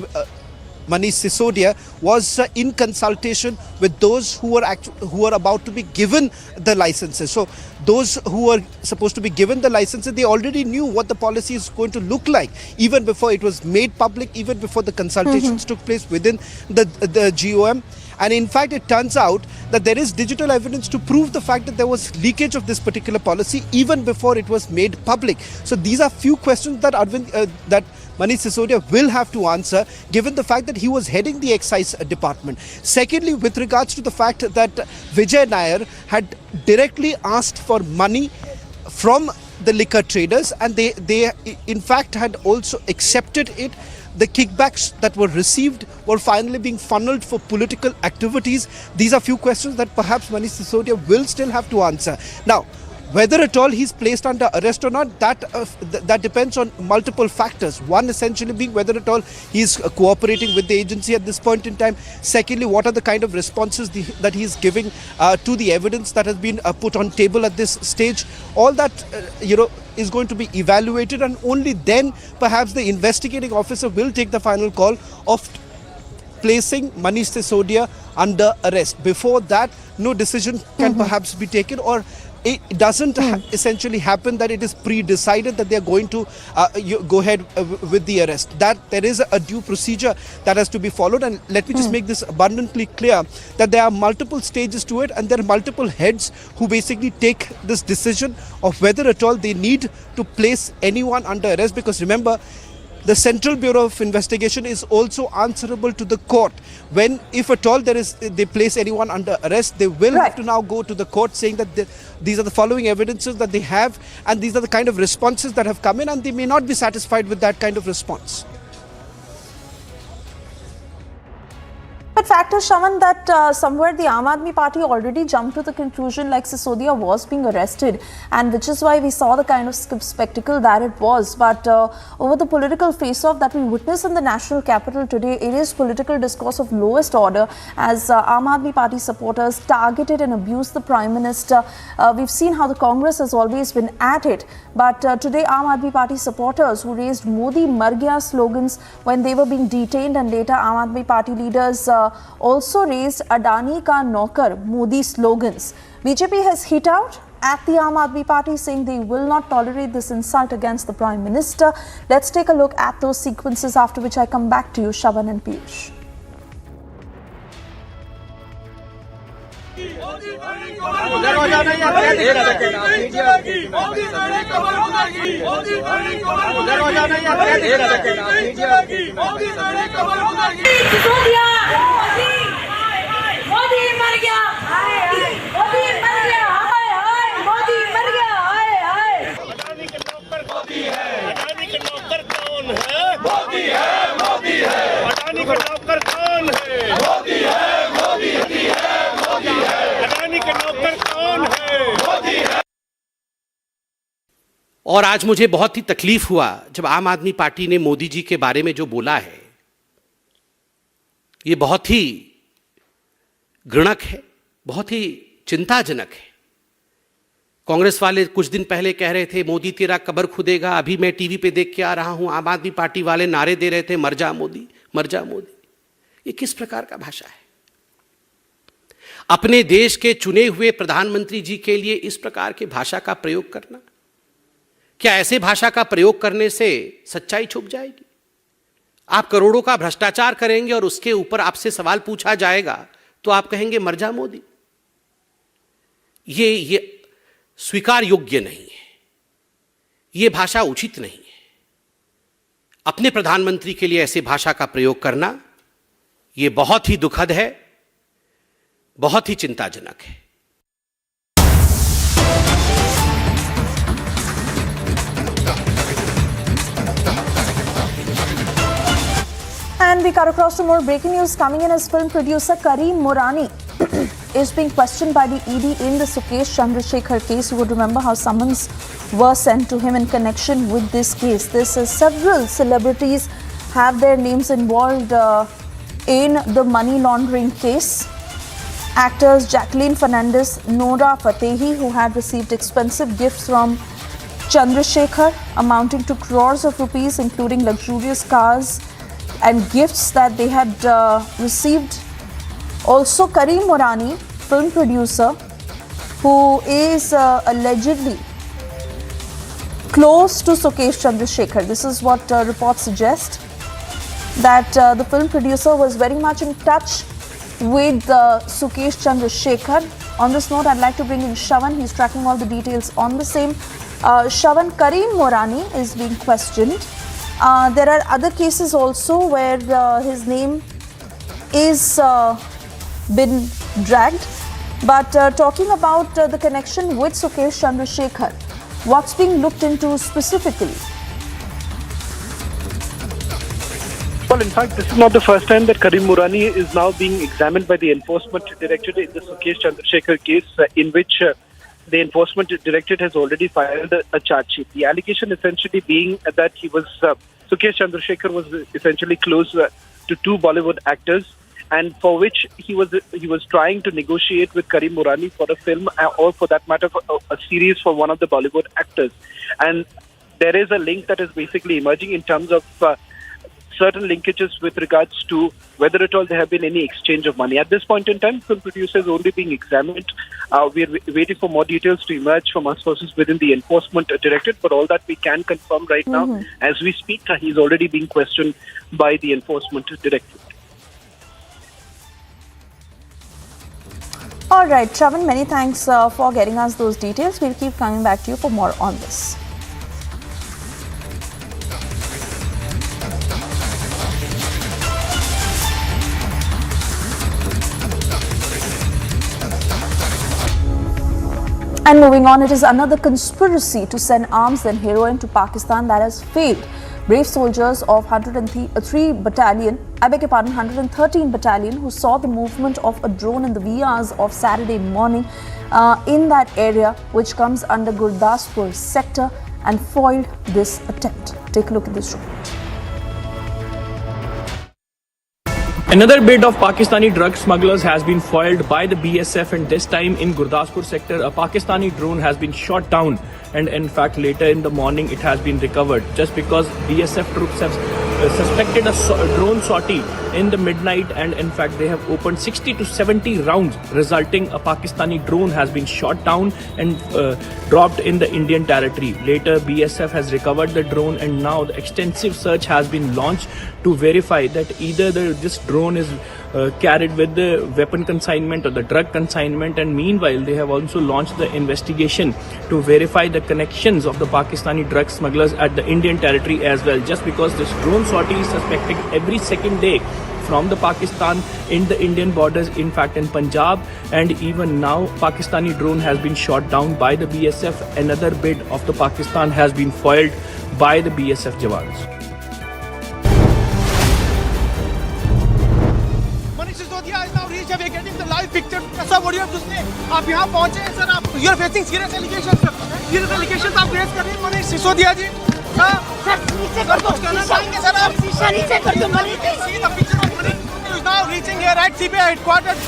Manish Sisodia was in consultation with those who were about to be given the licenses. So those who were supposed to be given the licenses, they already knew what the policy is going to look like, even before it was made public, even before the consultations took place within the GOM. And in fact, it turns out that there is digital evidence to prove the fact that there was leakage of this particular policy even before it was made public. So these are few questions that that Manish Sisodia will have to answer, given the fact that he was heading the excise department. Secondly, with regards to the fact that Vijay Nair had directly asked for money from the liquor traders, and they in fact had also accepted it. the kickbacks that were received were finally being funneled for political activities? These are few questions that perhaps Manish Sisodia will still have to answer. Now, whether at all he's placed under arrest or not, that depends on multiple factors. One essentially being whether at all he's cooperating with the agency at this point in time. Secondly, what are the kind of responses that he's giving to the evidence that has been put on table at this stage. All that is going to be evaluated, and only then perhaps the investigating officer will take the final call of placing Manish Sisodia under arrest. Before that, no decision can perhaps be taken, or it doesn't essentially happen that it is pre-decided that they are going to go ahead with the arrest. That there is a due procedure that has to be followed, and let me just make this abundantly clear that there are multiple stages to it, and there are multiple heads who basically take this decision of whether at all they need to place anyone under arrest, because remember, the Central Bureau of Investigation is also answerable to the court. When, if at all they place anyone under arrest, they will have to now go to the court saying that these are the following evidences that they have, and these are the kind of responses that have come in, and they may not be satisfied with that kind of response. But fact is, Shravan, that somewhere the Aam Aadmi Party already jumped to the conclusion like Sisodia was being arrested, and which is why we saw the kind of spectacle that it was. But over the political face-off that we witness in the national capital today, it is political discourse of lowest order as Aam Aadmi Party supporters targeted and abused the Prime Minister. We've seen how the Congress has always been at it, but today Aam Aadmi Party supporters who raised Modi Mar Gaya slogans when they were being detained, and later Aam Aadmi Party leaders also raised Adani Ka Naukar Modi slogans. BJP has hit out at the Aam Aadmi Party, saying they will not tolerate this insult against the Prime Minister. Let's take a look at those sequences, after which I come back to you, Shravan and Piyush. और आज मुझे बहुत ही तकलीफ हुआ जब आम Aadmi party ने मोदी जी के बारे में जो बोला है, ये बहुत ही घृणक है, बहुत ही चिंताजनक है। कांग्रेस वाले कुछ दिन पहले कह रहे थे मोदी तेरा कब्र खुदेगा, अभी मैं टीवी पे देख के आ रहा हूं आम आदमी पार्टी वाले नारे दे रहे थे मर जा मोदी, मर जा मोदी। ये किस प्रकार का भाषा है? अपने देश के चुने हुए प्रधानमंत्री जी के लिए इस प्रकार के भाषा का प्रयोग करना, क्या ऐसे भाषा का प्रयोग करने से सच्चाई छुप जाएगी? आप करोड़ों का भ्रष्टाचार करेंगे और उसके ऊपर आपसे सवाल पूछा जाएगा तो आप कहेंगे मर जा मोदी। ये स्वीकार योग्य नहीं है, ये भाषा उचित नहीं है। अपने प्रधानमंत्री के लिए ऐसे भाषा का प्रयोग करना ये बहुत ही दुखद है, बहुत ही चिंताजनक है। And we cut across to more breaking news coming in as film producer Kareem Morani is being questioned by the ED in the Sukesh Chandrasekhar case. You would remember how summons were sent to him in connection with this case. Several celebrities have their names involved in the money laundering case. Actors Jacqueline Fernandez, Nora Fatehi, who had received expensive gifts from Chandrasekhar amounting to crores of rupees, including luxurious cars and gifts that they had received. Also Kareem Morani, film producer, who is allegedly close to Sukesh Chandrasekhar. This is what reports suggest, that the film producer was very much in touch with Sukesh Chandrasekhar. On this note, I'd like to bring in Shravan. He's tracking all the details on the same. Shravan, Kareem Morani is being questioned. There are other cases also where his name is been dragged. But talking about the connection with Sukesh Chandrasekhar, what's being looked into specifically? Well, in fact, this is not the first time that Karim Murani is now being examined by the Enforcement Directorate in the Sukesh Chandrasekhar case, in which the Enforcement Directorate has already filed a charge sheet. The allegation essentially being that Sukesh Chandrasekhar was essentially close to two Bollywood actors, and for which he was trying to negotiate with Karim Murani for a film, or for that matter, for a series for one of the Bollywood actors. And there is a link that is basically emerging in terms of certain linkages with regards to whether at all there have been any exchange of money. At this point in time, film producers only being examined. We are waiting for more details to emerge from our sources within the Enforcement Directorate, but all that we can confirm right now, as we speak, he's already being questioned by the Enforcement Directorate. All right, Shravan, many thanks for getting us those details. We'll keep coming back to you for more on this. And moving on, it is another conspiracy to send arms and heroin to Pakistan that has failed. Brave soldiers of 103 Battalion, 113 Battalion, who saw the movement of a drone in the wee hours of Saturday morning in that area, which comes under Gurdaspur sector, and foiled this attempt. Take a look at this report. Another bid of Pakistani drug smugglers has been foiled by the BSF, and this time in Gurdaspur sector, a Pakistani drone has been shot down, and in fact later in the morning it has been recovered, just because BSF troops have suspected a drone sortie in the midnight, and in fact they have opened 60 to 70 rounds, resulting a Pakistani drone has been shot down and dropped in the Indian territory. Later BSF has recovered the drone, and now the extensive search has been launched to verify that either this drone is carried with the weapon consignment or the drug consignment, and meanwhile they have also launched the investigation to verify the connections of the Pakistani drug smugglers at the Indian territory as well, just because this drone sortie is suspected every second day from the Pakistan in the Indian borders, in fact in Punjab, and even now Pakistani drone has been shot down by the BSF. Another bid of the Pakistan has been foiled by the BSF jawans. Manish Sisodia is now reached. We are getting the live picture. Sir, what do you have to say? आप यहाँ पहुँचे हैं sir. आप you are facing serious allegations sir. Serious allegations आप raise कर रहे हैं मनीष सिसोदिया जी. Sir नीचे कर दो. कहना चाहेंगे सर आप. शीशा नीचे कर दो Manish. See the picture of Manish Sisodia is now reaching here at CBI headquarters.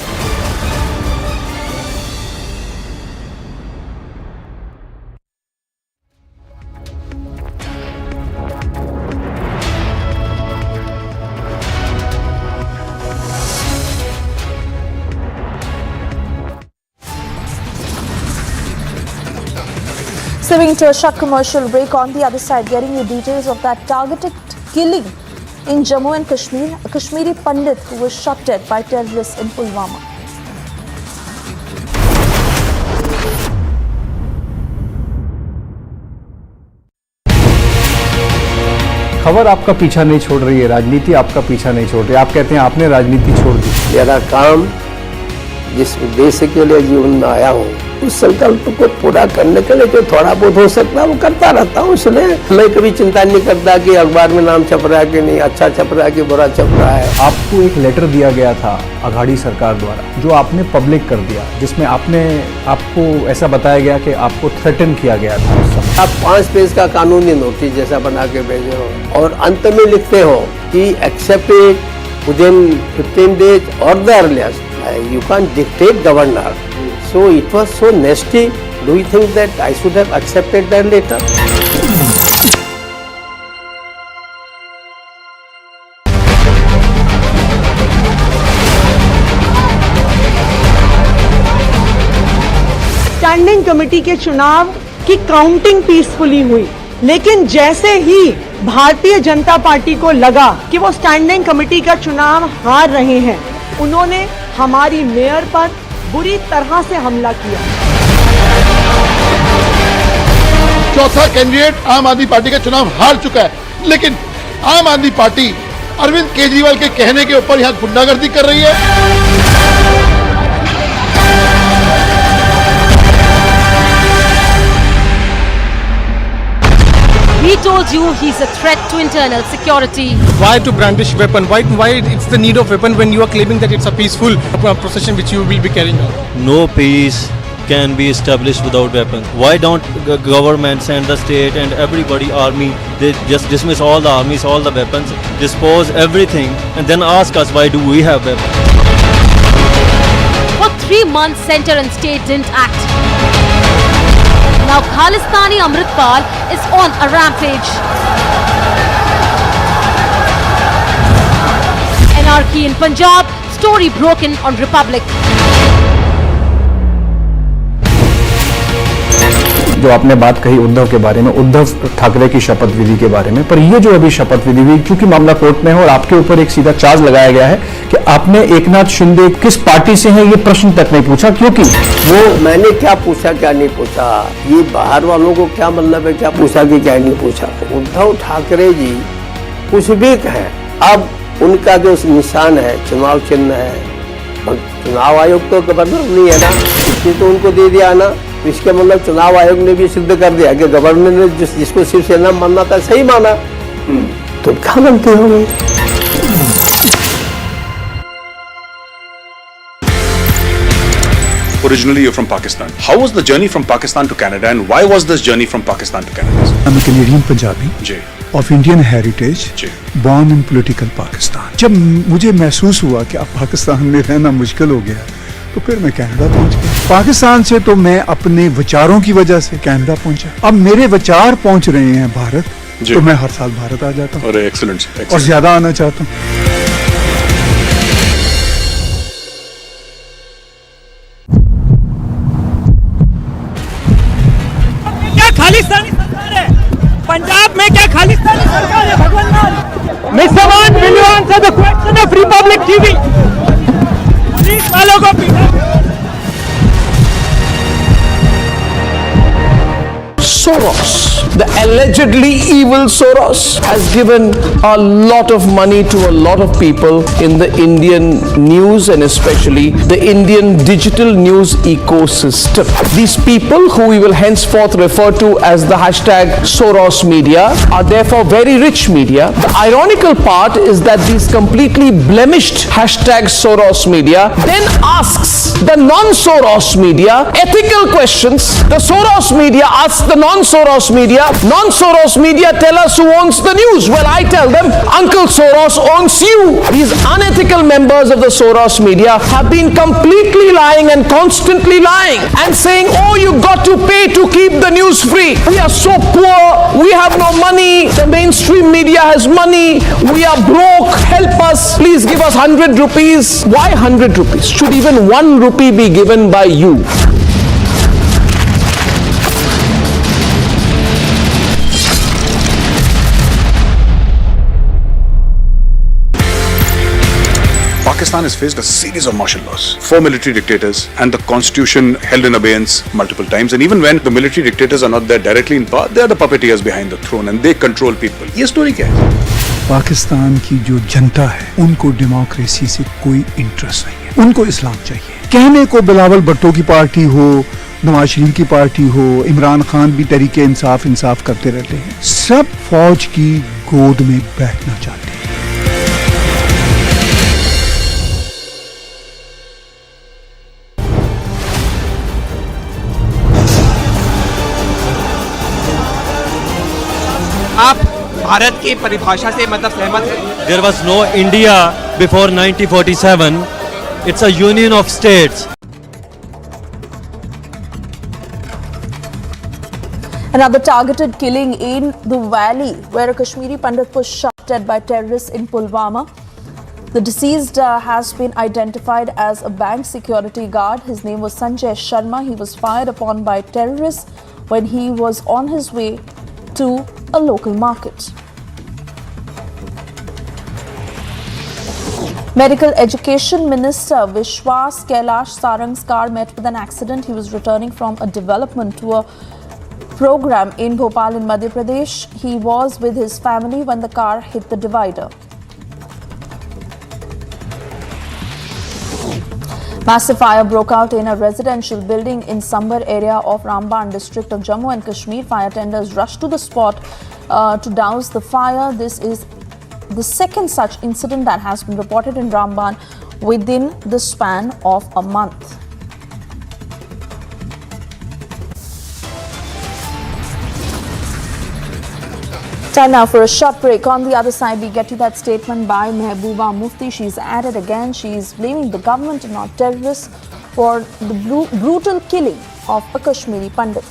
Swinging to a short commercial break. On the other side, getting you details of that targeted killing in Jammu and Kashmir, a Kashmiri Pandit who was shot dead by terrorists in Pulwama. खबर आपका पीछा नहीं छोड़ रही है, राजनीति आपका पीछा नहीं छोड़ रही है। आप कहते हैं आपने राजनीति छोड़ दी। मेरा काम जिस उद्देश्य के लिए जीवन में आया हूँ, उस संकल्प को पूरा करने के लिए जो थोड़ा बहुत हो सकता है वो करता रहता हूँ। इसलिए मैं कभी चिंता नहीं करता कि अखबार में नाम छप रहा है कि नहीं, अच्छा छप रहा है कि बुरा छप रहा है। आपको एक लेटर दिया गया था अघाड़ी सरकार द्वारा, जो आपने पब्लिक कर दिया, जिसमें आपको ऐसा बताया गया कि आपको थ्रेटन किया गया था उस समय। आप 5 पेज का कानूनी नोटिस जैसा बना के भेजे हो और अंत में लिखते हो कि accept it within 15 days or the earliest. You can't dictate governor. So it was so nasty. Do you think that I should have accepted that letter? Standing committee के चुनाव की काउंटिंग पीसफुली हुई, लेकिन जैसे ही भारतीय जनता पार्टी को लगा कि वो स्टैंडिंग कमेटी का चुनाव हार रहे हैं, उन्होंने हमारी मेयर पर बुरी तरह से हमला किया। चौथा कैंडिडेट आम आदमी पार्टी का चुनाव हार चुका है, लेकिन आम आदमी पार्टी अरविंद केजरीवाल के कहने के ऊपर यहाँ गुंडागर्दी कर रही है। He told told you he's a threat to internal security. Why to brandish weapon? Why it's the need of weapon when you are claiming that it's a peaceful procession which you will be carrying out? No peace can be established without weapons. Why don't governments and the state and everybody, army, they just dismiss all the armies, all the weapons, dispose everything, and then ask us why do we have weapons? For 3 months, center and state didn't act. Now Khalistani Amritpal is on a rampage. Anarchy in Punjab, story broken on Republic. जो आपने बात कही उद्धव के बारे में, उद्धव ठाकरे की शपथ विधि के बारे में, पर ये जो अभी शपथ विधि हुई, क्योंकि मामला कोर्ट में है और आपके ऊपर एक सीधा चार्ज लगाया गया है कि आपने एकनाथ शिंदे किस पार्टी से हैं ये प्रश्न तक नहीं पूछा, क्योंकि वो मैंने क्या पूछा क्या नहीं पूछा, ये बाहर वालों को क्या मतलब है क्या पूछा कि क्या नहीं पूछा। उद्धव ठाकरे जी कुछ भी कहें, अब उनका जो निशान है चुनाव चिन्ह है, चुनाव आयोग तो गवर्नर नहीं है ना, इसने तो उनको दे दिया ना, इसके मतलब चुनाव आयोग ने भी सिद्ध कर दिया कि गवर्नर ने जिसको शिवसेना मानना था सही माना, तो क्या गलती हो गई। Originally you're from Pakistan. How was the journey from Pakistan to Canada and why was this journey from Pakistan to Canada? I'm a Canadian Punjabi of Indian heritage, born in political Pakistan. जब मुझे महसूस हुआ कि अब पाकिस्तान में रहना मुश्किल हो गया तो फिर मैं कनाडा पहुंच गया। पाकिस्तान से तो मैं अपने विचारों की वजह से कनाडा पहुंचा, अब मेरे विचार पहुंच रहे हैं भारत, तो मैं हर साल भारत आ जाता हूँ और ज्यादा आना चाहता हूँ। खालिस्तानी सरकार है पंजाब में, क्या खालिस्तानी सरकार है भगवान? Mister one, will you answer the question of Republic TV? Police वालों को पीटा। Soros, the allegedly evil Soros, has given a lot of money to a lot of people in the Indian news and especially the Indian digital news ecosystem. These people, who we will henceforth refer to as the hashtag Soros media, are therefore very rich media. The ironical part is that these completely blemished hashtag Soros media then asks the non-Soros media ethical questions. The Soros media asks the non-Soros media, non-Soros media tell us who owns the news. Well, I tell them, Uncle Soros owns you. These unethical members of the Soros media have been completely lying and constantly lying and saying, oh, you got to pay to keep the news free. We are so poor, we have no money, the mainstream media has money, we are broke, help us, please give us 100 rupees. Why 100 rupees? Should even 1 rupee be given by you? Pakistan has faced a series of martial laws, 4 military dictators, and the constitution held in abeyance multiple times. And even when the military dictators are not there directly in power, they are the puppeteers behind the throne and they control people. ये story क्या है? पाकिस्तान की जो जनता है उनको democracy से कोई interest नहीं है, उनको इस्लाम चाहिए। कहने को बिलावल भुट्टो की पार्टी हो, नवाज शरीफ की पार्टी हो, इमरान खान भी तरीके इंसाफ करते रहते हैं, सब फौज की गोद में बैठना चाहते हैं। आप भारत की परिभाषा से मतलब सहमत हैं? There was no India before 1947. It's a union of states. Another targeted killing in the valley where a Kashmiri Pandit was shot dead by terrorists in Pulwama. The deceased has been identified as a bank security guard. His name was Sanjay Sharma. He was fired upon by terrorists when he was on his way to a local market. Medical Education Minister Vishwas Kailash Sarang's car met with an accident. He was returning from a development tour program in Bhopal in Madhya Pradesh. He was with his family when the car hit the divider. Massive fire broke out in a residential building in Sambar area of Ramban district of Jammu and Kashmir. Fire tenders rushed to the spot to douse the fire. This is the second such incident that has been reported in Ramban within the span of a month. Time now for a short break. On the other side, we get to that statement by Mehbooba Mufti. She's at it again. She's blaming the government and not terrorists for the brutal killing of a Kashmiri Pandit.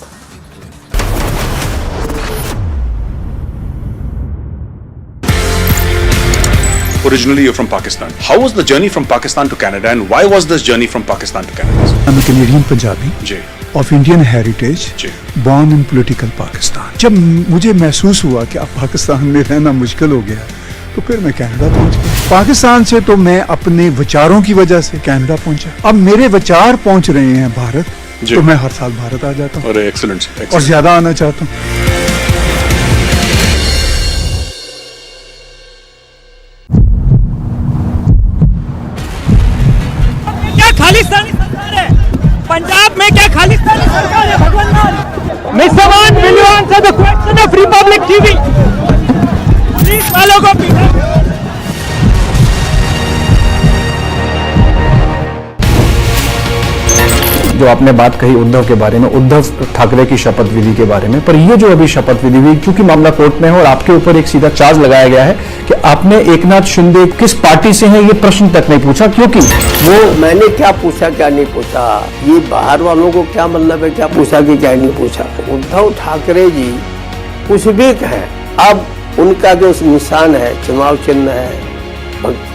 Originally, you're from Pakistan. How was the journey from Pakistan to Canada, and why was this journey from Pakistan to Canada? I'm a Canadian Punjabi of Indian heritage, born in political Pakistan. जब मुझे महसूस हुआ कि अब पाकिस्तान में रहना मुश्किल हो गया, तो फिर मैं कनाडा पहुंच गया। पाकिस्तान से तो मैं अपने विचारों की वजह से कनाडा पहुंचा। अब मेरे विचार पहुंच रहे हैं भारत, तो मैं हर साल भारत आ जाता हूँ। एक्सीलेंट। और ज्यादा आना चाहता हूँ। खालिस्तानी सरकार है पंजाब में, क्या खालिस्तानी सरकार है भगवान? Mr. Man, will you answer the question of Republic TV? Police वालों को पीटा। जो आपने बात कही उद्धव के बारे में, उद्धव ठाकरे की शपथ विधि के बारे में, पर ये जो अभी शपथ विधि हुई, क्योंकि मामला कोर्ट में है और आपके ऊपर एक सीधा चार्ज लगाया गया है कि आपने एकनाथ शिंदे किस पार्टी से हैं ये प्रश्न तक नहीं पूछा, क्योंकि वो मैंने क्या पूछा क्या नहीं पूछा, ये बाहर वालों को क्या मतलब है क्या पूछा कि क्या नहीं पूछा। उद्धव ठाकरे जी कुछ भी कहें, अब उनका जो निशान है चुनाव चिन्ह है,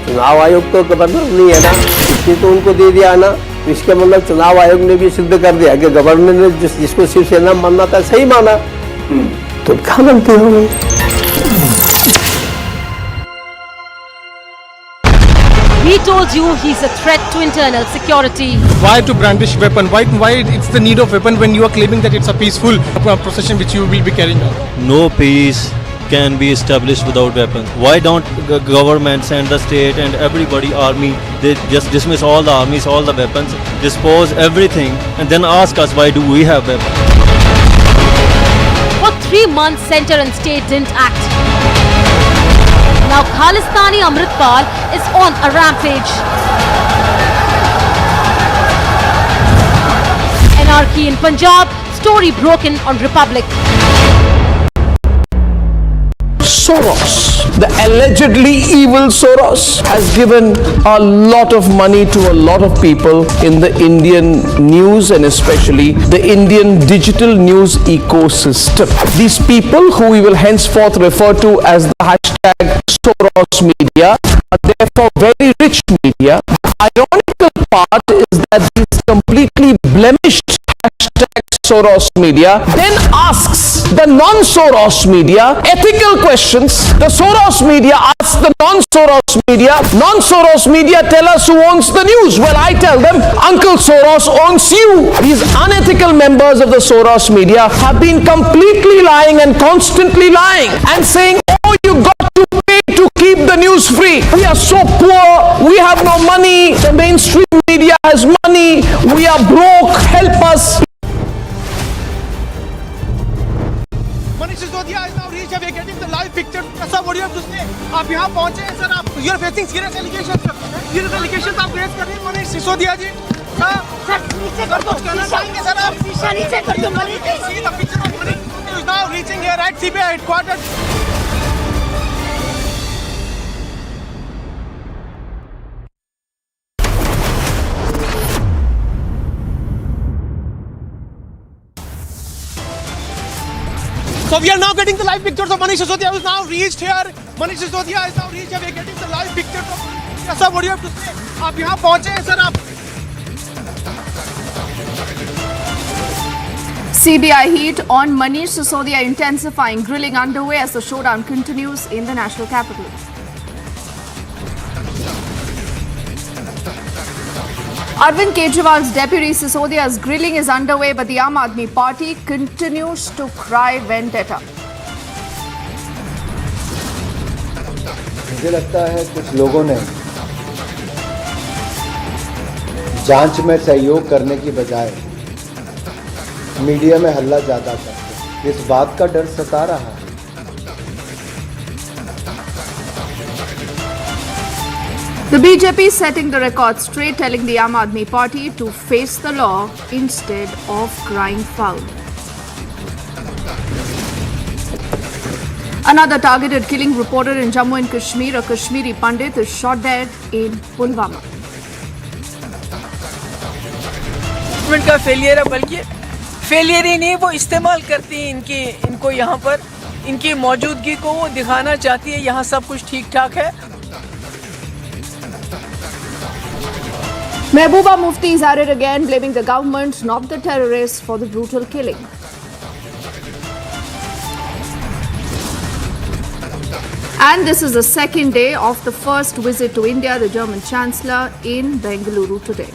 चुनाव आयोग तो गवर्नर नहीं है ना, इसलिए तो उनको दे दिया ना। इसके मतलब चुनाव आयोग ने भी सिद्ध कर दिया कि गवर्नर ने जिसको शिवसेना मानना था सही माना, तो क्या बनते हो? He told you he's a threat to internal security. Why to brandish weapon? Why it's the need of weapon when you are claiming that it's a peaceful procession which you will be carrying out? No peace can be established without weapons. Why don't governments and the state and everybody, army, they just dismiss all the armies, all the weapons, dispose everything, and then ask us why do we have weapons? For 3 months, center and state didn't act. Now Khalistani Amritpal is on a rampage. Anarchy in Punjab, story broken on Republic. Soros, the allegedly evil Soros, has given a lot of money to a lot of people in the Indian news and especially the Indian digital news ecosystem. These people, who we will henceforth refer to as the hashtag Soros media, are therefore very rich media. The ironical part is that these completely blemished hashtag Soros media then asks the non-Soros media ethical questions. The Soros media asks the non-Soros media tell us who owns the news. Well, I tell them Uncle Soros owns you. These unethical members of the Soros media have been completely lying and constantly lying and saying, oh, you got to pay to keep the news free. We are so poor, we have no money, the mainstream media has money, we are broke, help us. Manish Sisodia is now reached. We are getting the live picture. Sir, what do you have to say? आप यहाँ पहुँचे हैं sir, आप you are facing serious allegations. Serious allegations आप face कर रहे हैं मनीष सिसोदिया जी. Sir नीचे कर दो. कहना चाहेंगे सर आप. नीचे कर दो Manish. See the picture of Manish is now reaching here at CBI headquarters. So we are now getting the live pictures of Manish Sisodia, who is now reached here. Manish Sisodia is now reached here. We are getting the live pictures of Manish Sisodia. Sir, what do you have to say? आप यहाँ पहुँचे हैं sir, आप. CBI heat on Manish Sisodia intensifying, grilling underway as the showdown continues in the national capital. Arvind Kejriwal's deputy Sisodia's grilling is underway, but the Aam Aadmi Party continues to cry vendetta. मुझे लगता है कुछ लोगों ने जांच में सहयोग करने की बजाय मीडिया में हल्ला ज़्यादा करते हैं। इस बात का डर सता रहा है The BJP setting the record straight, telling the Aam Aadmi Party to face the law instead of crying foul. Another targeted killing reported in Jammu and Kashmir. A Kashmiri Pandit is shot dead in Pulwama. Government का failure है, बल्कि failure ही नहीं, वो इस्तेमाल करती है इनको यहाँ पर, इनकी मौजूदगी को वो दिखाना चाहती है यहाँ सब कुछ ठीक ठाक है. Mehbooba Mufti is at it again, blaming the government, not the terrorists, for the brutal killing. And this is the second day of the first visit to India, the German Chancellor in Bengaluru today.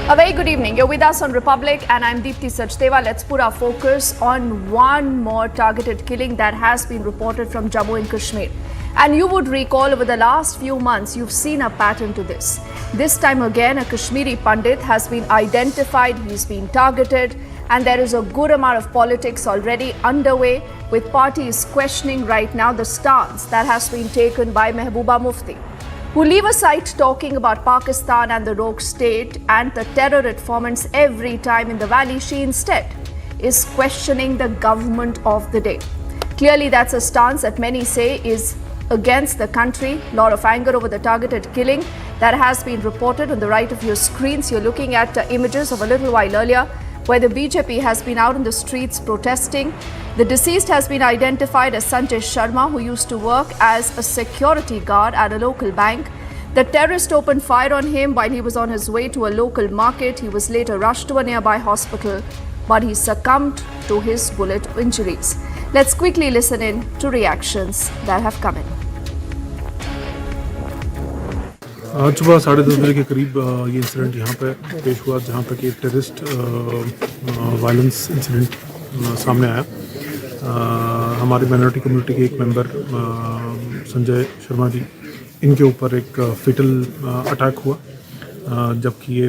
A very good evening. You're with us on Republic and I'm Deepthi Sachdeva. Let's put our focus on one more targeted killing that has been reported from Jammu and Kashmir. And you would recall over the last few months, you've seen a pattern to this. This time again, a Kashmiri Pandit has been identified, he's been targeted, and there is a good amount of politics already underway, with parties questioning right now the stance that has been taken by Mehbooba Mufti, who leave aside talking about Pakistan and the rogue state and the terror it foments every time in the valley. She instead is questioning the government of the day. Clearly, that's a stance that many say is against the country. A lot of anger over the targeted killing that has been reported on the right of your screens. You're looking at images of a little while earlier where the BJP has been out in the streets protesting. The deceased has been identified as Sanjay Sharma, who used to work as a security guard at a local bank. The terrorist opened fire on him while he was on his way to a local market. He was later rushed to a nearby hospital, but he succumbed to his bullet injuries. Let's quickly listen in to reactions that have come in. आज सुबह 10:30 बजे के करीब ये incident यहाँ पे पेश हुआ, जहाँ पे कि टेररिस्ट वायलेंस इंसिडेंट सामने आया. हमारी माइनॉरिटी कम्युनिटी के एक मेंबर संजय शर्मा जी, इनके ऊपर एक फेटल अटैक हुआ जबकि ये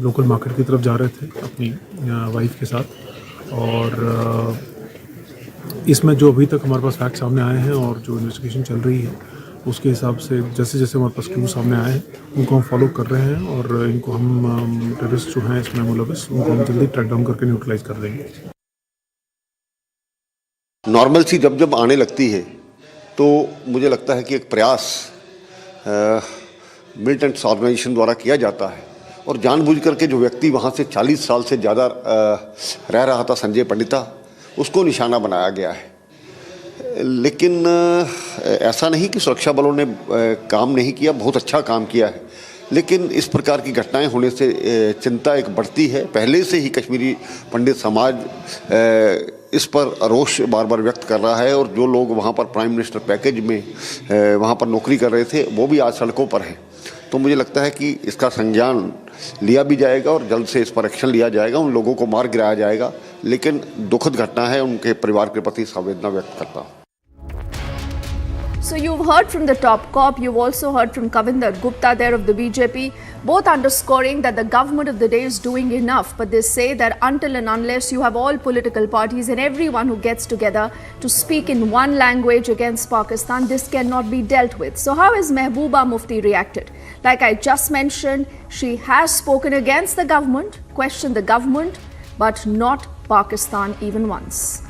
लोकल मार्केट की तरफ जा रहे थे अपनी वाइफ के साथ. और इसमें जो अभी तक हमारे पास फैक्ट सामने आए हैं और जो इन्वेस्टिगेशन चल रही है उसके हिसाब से जैसे जैसे हमारे पास क्लू सामने आए हैं उनको हम फॉलो कर रहे हैं और इनको हम टेररिस्ट जो हैं इसमें मुलविस, उनको हम जल्दी ट्रैक डाउन करके न्यूट्रलाइज कर देंगे. नॉर्मलसी जब जब आने लगती है तो मुझे लगता है कि एक प्रयास मिलिटेंट्स ऑर्गेनाइजेशन द्वारा किया जाता है और जानबूझ करके जो व्यक्ति वहाँ से 40 साल से ज़्यादा रह रहा था, संजय पंडिता, उसको निशाना बनाया गया है. लेकिन ऐसा नहीं कि सुरक्षा बलों ने काम नहीं किया, बहुत अच्छा काम किया है. लेकिन इस प्रकार की घटनाएं होने से चिंता एक बढ़ती है. पहले से ही कश्मीरी पंडित समाज इस पर रोष बार बार व्यक्त कर रहा है और जो लोग वहाँ पर प्राइम मिनिस्टर पैकेज में वहाँ पर नौकरी कर रहे थे वो भी आज सड़कों पर हैं. तो मुझे लगता है कि इसका संज्ञान लिया भी जाएगा और जल्द से इस पर एक्शन लिया जाएगा, उन लोगों को मार गिराया जाएगा. लेकिन दुखद घटना है, उनके परिवार के प्रति संवेदना व्यक्त करता हूँ. So you've heard from the top cop, you've also heard from Kavinder Gupta there of the BJP, both underscoring that the government of the day is doing enough. But they say that until and unless you have all political parties and everyone who gets together to speak in one language against Pakistan, this cannot be dealt with. So how has Mehbooba Mufti reacted? Like I just mentioned, she has spoken against the government, questioned the government, but not Pakistan even once.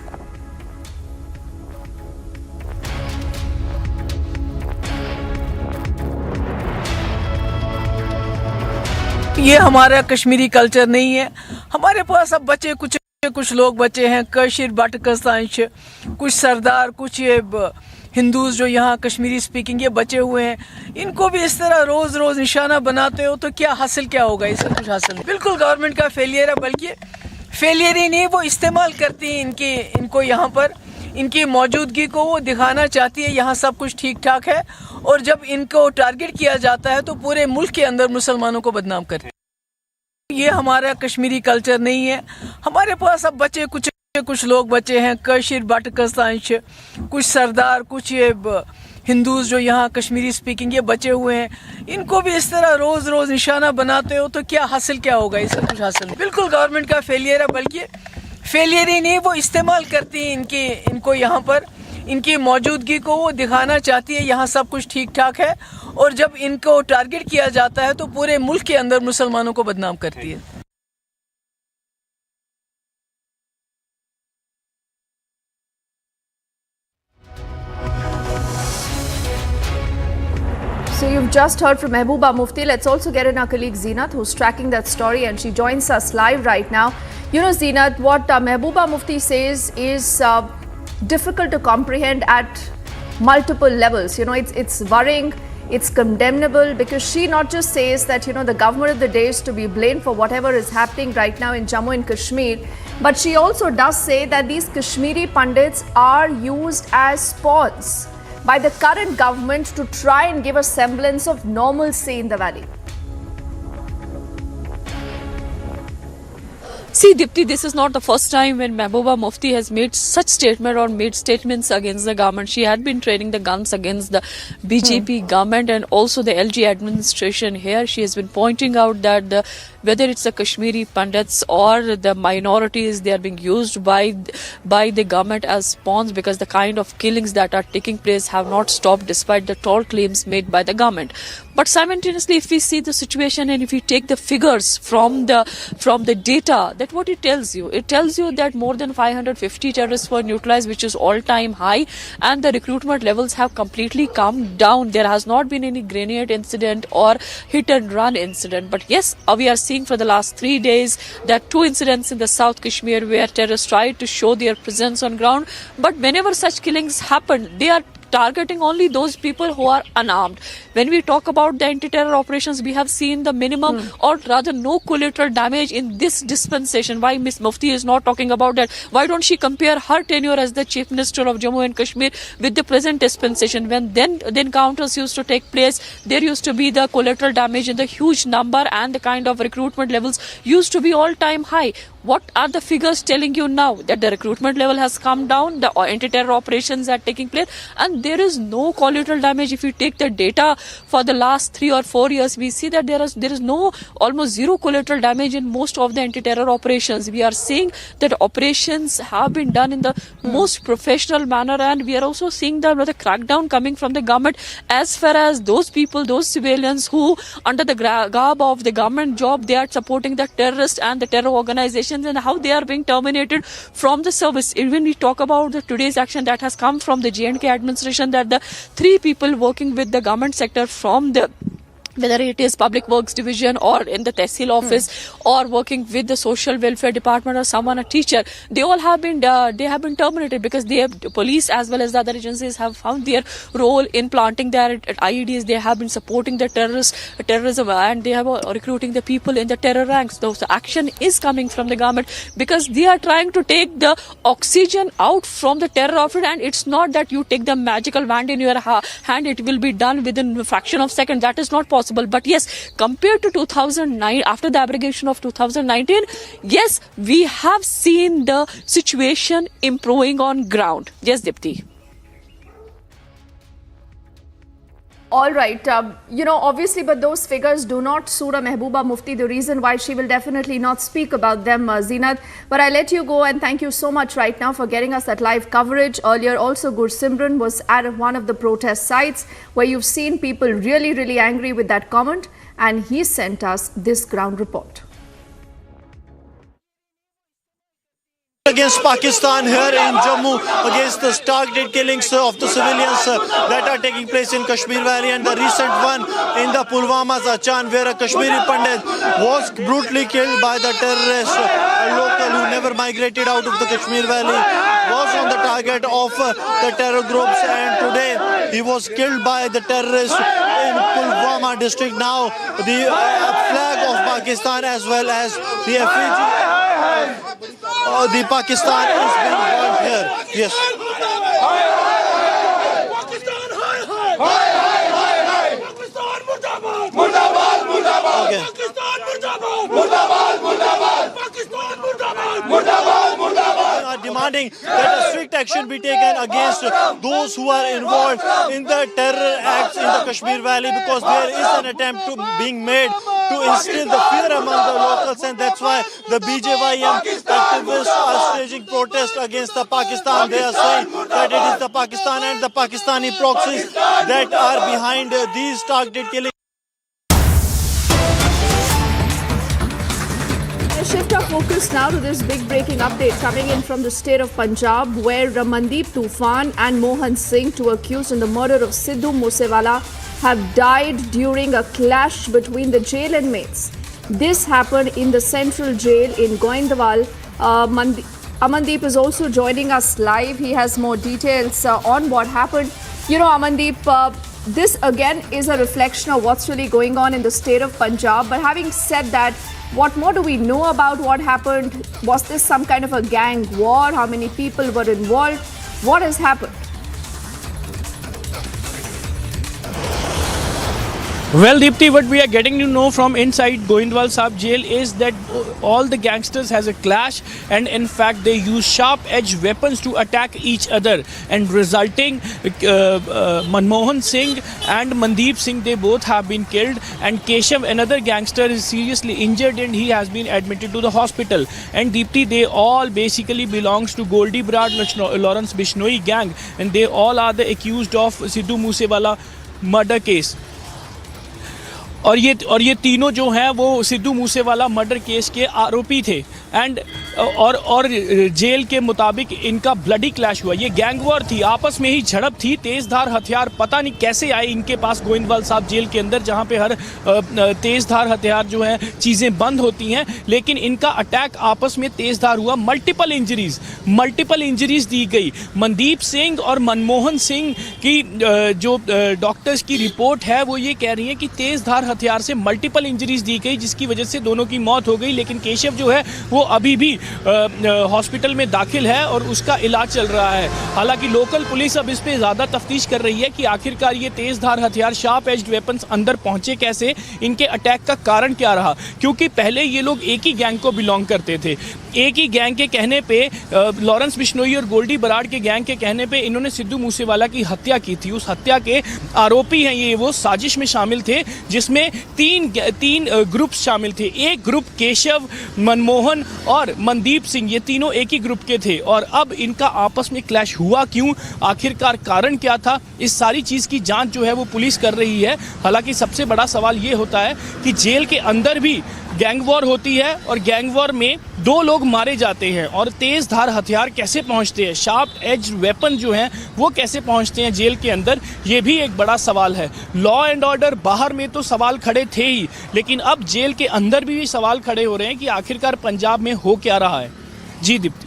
ये हमारा Kashmiri culture नहीं है. हमारे पास अब बचे कुछ लोग बचे हैं, कशीर बाटकस्तांश, कुछ सरदार, कुछ ये हिंदूज जो यहाँ कश्मीरी स्पीकिंग ये बचे हुए हैं. इनको भी इस तरह रोज रोज निशाना बनाते हो तो क्या हासिल क्या होगा? इससे कुछ हासिल नहीं. बिल्कुल गवर्नमेंट का फेलियर है, बल्कि फेलियर ही नहीं, वो इस्तेमाल करती है इनको यहाँ पर, इनकी मौजूदगी को वो दिखाना चाहती है यहाँ सब कुछ ठीक ठाक है. और जब इनको टारगेट किया जाता है तो पूरे मुल्क के अंदर मुसलमानों को बदनाम करते हैं. ये हमारा कश्मीरी कल्चर नहीं है. हमारे पास अब बचे कुछ लोग बचे हैं, कशीर बटकस्तांश, कुछ सरदार, कुछ ये हिंदूज जो यहाँ कश्मीरी स्पीकिंग ये बचे हुए हैं, इनको भी इस तरह रोज रोज निशाना बनाते हो तो क्या हासिल क्या होगा? इससे कुछ हासिल नहीं। बिल्कुल गवर्नमेंट का फेलियर है, बल्कि फेलियर ही नहीं, वो इस्तेमाल करती है इनको यहाँ पर, इनकी मौजूदगी को वो दिखाना चाहती है यहाँ सब कुछ ठीक ठाक है, और जब इनको टारगेट किया जाता है तो पूरे मुल्क के अंदर मुसलमानों को बदनाम करती है। So you've just heard from Mehbooba Mufti. Let's also get in our colleague Zeenat, who's tracking that story, and she joins us live right now. You know, Zeenat, what Mehbooba Mufti says is difficult to comprehend at multiple levels. You know, it's worrying, it's condemnable, because she not just says that, you know, the government of the day is to be blamed for whatever is happening right now in Jammu and Kashmir, but she also does say that these Kashmiri Pandits are used as pawns by the current government to try and give a semblance of normalcy in the valley. See, Dipti, this is not the first time when Mehbooba Mufti has made such statement or made statements against the government. She had been training the guns against the BJP government and also the LG administration here. She has been pointing out that whether it's the Kashmiri Pandits or the minorities, they are being used by the government as pawns, because the kind of killings that are taking place have not stopped despite the tall claims made by the government. But simultaneously, if we see the situation and if we take the figures from the data, that what it tells you that more than 550 terrorists were neutralized, which is all-time high, and the recruitment levels have completely come down. There has not been any grenade incident or hit-and-run incident. But yes, we are seeing for the last 3 days that 2 incidents in the South Kashmir where terrorists tried to show their presence on ground. But whenever such killings happen, they are targeting only those people who are unarmed. When we talk about the anti-terror operations, we have seen the minimum or rather no collateral damage in this dispensation. Why Miss Mufti is not talking about that? Why don't she compare her tenure as the Chief Minister of Jammu and Kashmir with the present dispensation? When then the encounters used to take place, there used to be the collateral damage in the huge number, and the kind of recruitment levels used to be all-time high. What are the figures telling you now? That the recruitment level has come down, the anti-terror operations are taking place, and there is no collateral damage. If you take the data for the last 3 or 4 years, we see that there is no, almost zero collateral damage in most of the anti-terror operations. We are seeing that operations have been done in the most professional manner, and we are also seeing the crackdown coming from the government as far as those people, those civilians who under the garb of the government job, they are supporting the terrorists and the terror organizations, and how they are being terminated from the service. Even we talk about the today's action that has come from the J&K administration, that the 3 people working with the government sector from the, whether it is Public Works Division or in the Tehsil office or working with the Social Welfare Department or someone, a teacher, they all have been terminated because they have, police as well as the other agencies have found their role in planting their IEDs. They have been supporting the terrorism, and they have recruiting the people in the terror ranks. So action is coming from the government because they are trying to take the oxygen out from the terror of it, and it's not that you take the magical wand in your hand, it will be done within a fraction of a second. That is not possible. But yes, compared to 2009, after the abrogation of 2019, yes, we have seen the situation improving on ground. Yes, Dipti. All right, you know, obviously, but those figures do not suit a Mehbooba Mufti, the reason why she will definitely not speak about them, Zeenat. But I let you go, and thank you so much right now for getting us that live coverage. Earlier, also, Gursimran was at one of the protest sites where you've seen people really, really angry with that comment, and he sent us this ground report. Against Pakistan here in Jammu, against the targeted killings of the civilians that are taking place in Kashmir Valley, and the recent one in the Pulwama Zachan, where a Kashmiri Pandit was brutally killed by the terrorists. A local who never migrated out of the Kashmir Valley was on the target of the terror groups, and today he was killed by the terrorists in Pulwama district. Now the flag of Pakistan as well as the effigy the Pakistan is being burnt here. Yes. Okay. demanding that a strict action be taken against those who are involved in the terror acts in the Kashmir Valley, because there is an attempt being made to instill the fear among the locals, and that's why the BJYM activists are staging protest against the Pakistan. They are saying that it is the Pakistan and the Pakistani proxies that are behind these targeted killings. Shift our focus now to this big breaking update coming in from the state of Punjab, where Ramandeep Tufan and Mohan Singh, two accused in the murder of Sidhu Moosewala, have died during a clash between the jail inmates. This happened in the central jail in Goindwal. Amandeep is also joining us live. He has more details on what happened. You know, Amandeep, this again is a reflection of what's really going on in the state of Punjab. But having said that, what more do we know about what happened? Was this some kind of a gang war? How many people were involved? What has happened? Well, Deepti, what we are getting to know from inside Goindwal Sahib jail is that all the gangsters has a clash, and in fact they use sharp-edged weapons to attack each other, and resulting Manmohan Singh and Mandeep Singh, they both have been killed, and Keshav, another gangster, is seriously injured and he has been admitted to the hospital. And Deepti, they all basically belongs to Goldie Brad, Lawrence Bishnoi gang, and they all are the accused of Sidhu Moosewala murder case. और ये तीनों जो हैं वो Sidhu Moosewala murder case के आरोपी थे, and और जेल के मुताबिक इनका ब्लडी क्लैश हुआ. ये गैंग वॉर थी, आपस में ही झड़प थी. तेज़धार हथियार पता नहीं कैसे आए इनके पास गोइंदवाल साहब जेल के अंदर, जहां पे हर तेज़धार हथियार जो हैं चीज़ें बंद होती हैं, लेकिन इनका अटैक आपस में तेज़धार हुआ. मल्टीपल इंजरीज दी गई. मनदीप सिंह और मनमोहन सिंह की जो डॉक्टर्स की रिपोर्ट है वो ये कह रही है कि तेज़धार हथियार से मल्टीपल इंजरीज दी गई, जिसकी वजह से दोनों की मौत हो गई. लेकिन केशव जो है वो अभी भी हॉस्पिटल में दाखिल है और उसका इलाज चल रहा है. हालांकि लोकल पुलिस अब इस पे ज़्यादा तफ्तीश कर रही है कि आखिरकार ये तेज़धार हथियार, शार्प एज्ड वेपन्स अंदर पहुंचे कैसे, इनके अटैक का कारण क्या रहा. क्योंकि पहले ये लोग एक ही गैंग को बिलोंग करते थे. एक ही गैंग के कहने पे, लॉरेंस बिश्नोई और गोल्डी बराड़ के गैंग के कहने पे इन्होंने सिद्धू मूसेवाला की हत्या की थी. उस हत्या के आरोपी हैं ये, वो साजिश में शामिल थे, जिसमें तीन ग्रुप्स शामिल थे. एक ग्रुप केशव, मनमोहन और मनदीप सिंह, ये तीनों एक ही ग्रुप के थे. और अब इनका आपस में क्लैश हुआ क्यों, आखिरकार कारण क्या था, इस सारी चीज़ की जांच जो है वो पुलिस कर रही है. हालांकि सबसे बड़ा सवाल ये होता है कि जेल के अंदर भी गैंग वॉर होती है और गैंग वॉर में 2 लोग मारे जाते हैं, और तेज़ धार हथियार कैसे पहुंचते हैं, शार्प एज वेपन जो हैं वो कैसे पहुंचते हैं जेल के अंदर, ये भी एक बड़ा सवाल है. लॉ एंड ऑर्डर बाहर में तो सवाल खड़े थे ही, लेकिन अब जेल के अंदर भी सवाल खड़े हो रहे हैं कि आखिरकार पंजाब में हो क्या रहा है. जी Deepti.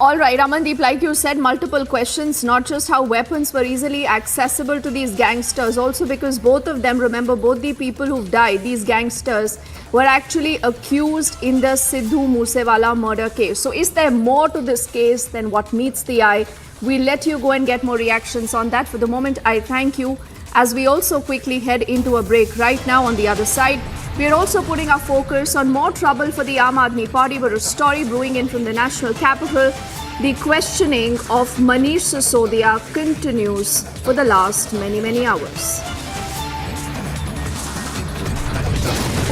All right, Amandeep, like you said, multiple questions, not just how weapons were easily accessible to these gangsters, also because both of them, remember, both the people who've died, these gangsters, were actually accused in the Sidhu Moosewala murder case. So is there more to this case than what meets the eye? We'll let you go and get more reactions on that. For the moment, I thank you. As we also quickly head into a break right now on the other side, we are also putting our focus on more trouble for the Aam Aadmi Party, where a story brewing in from the national capital. The questioning of Manish Sisodia continues for the last many hours.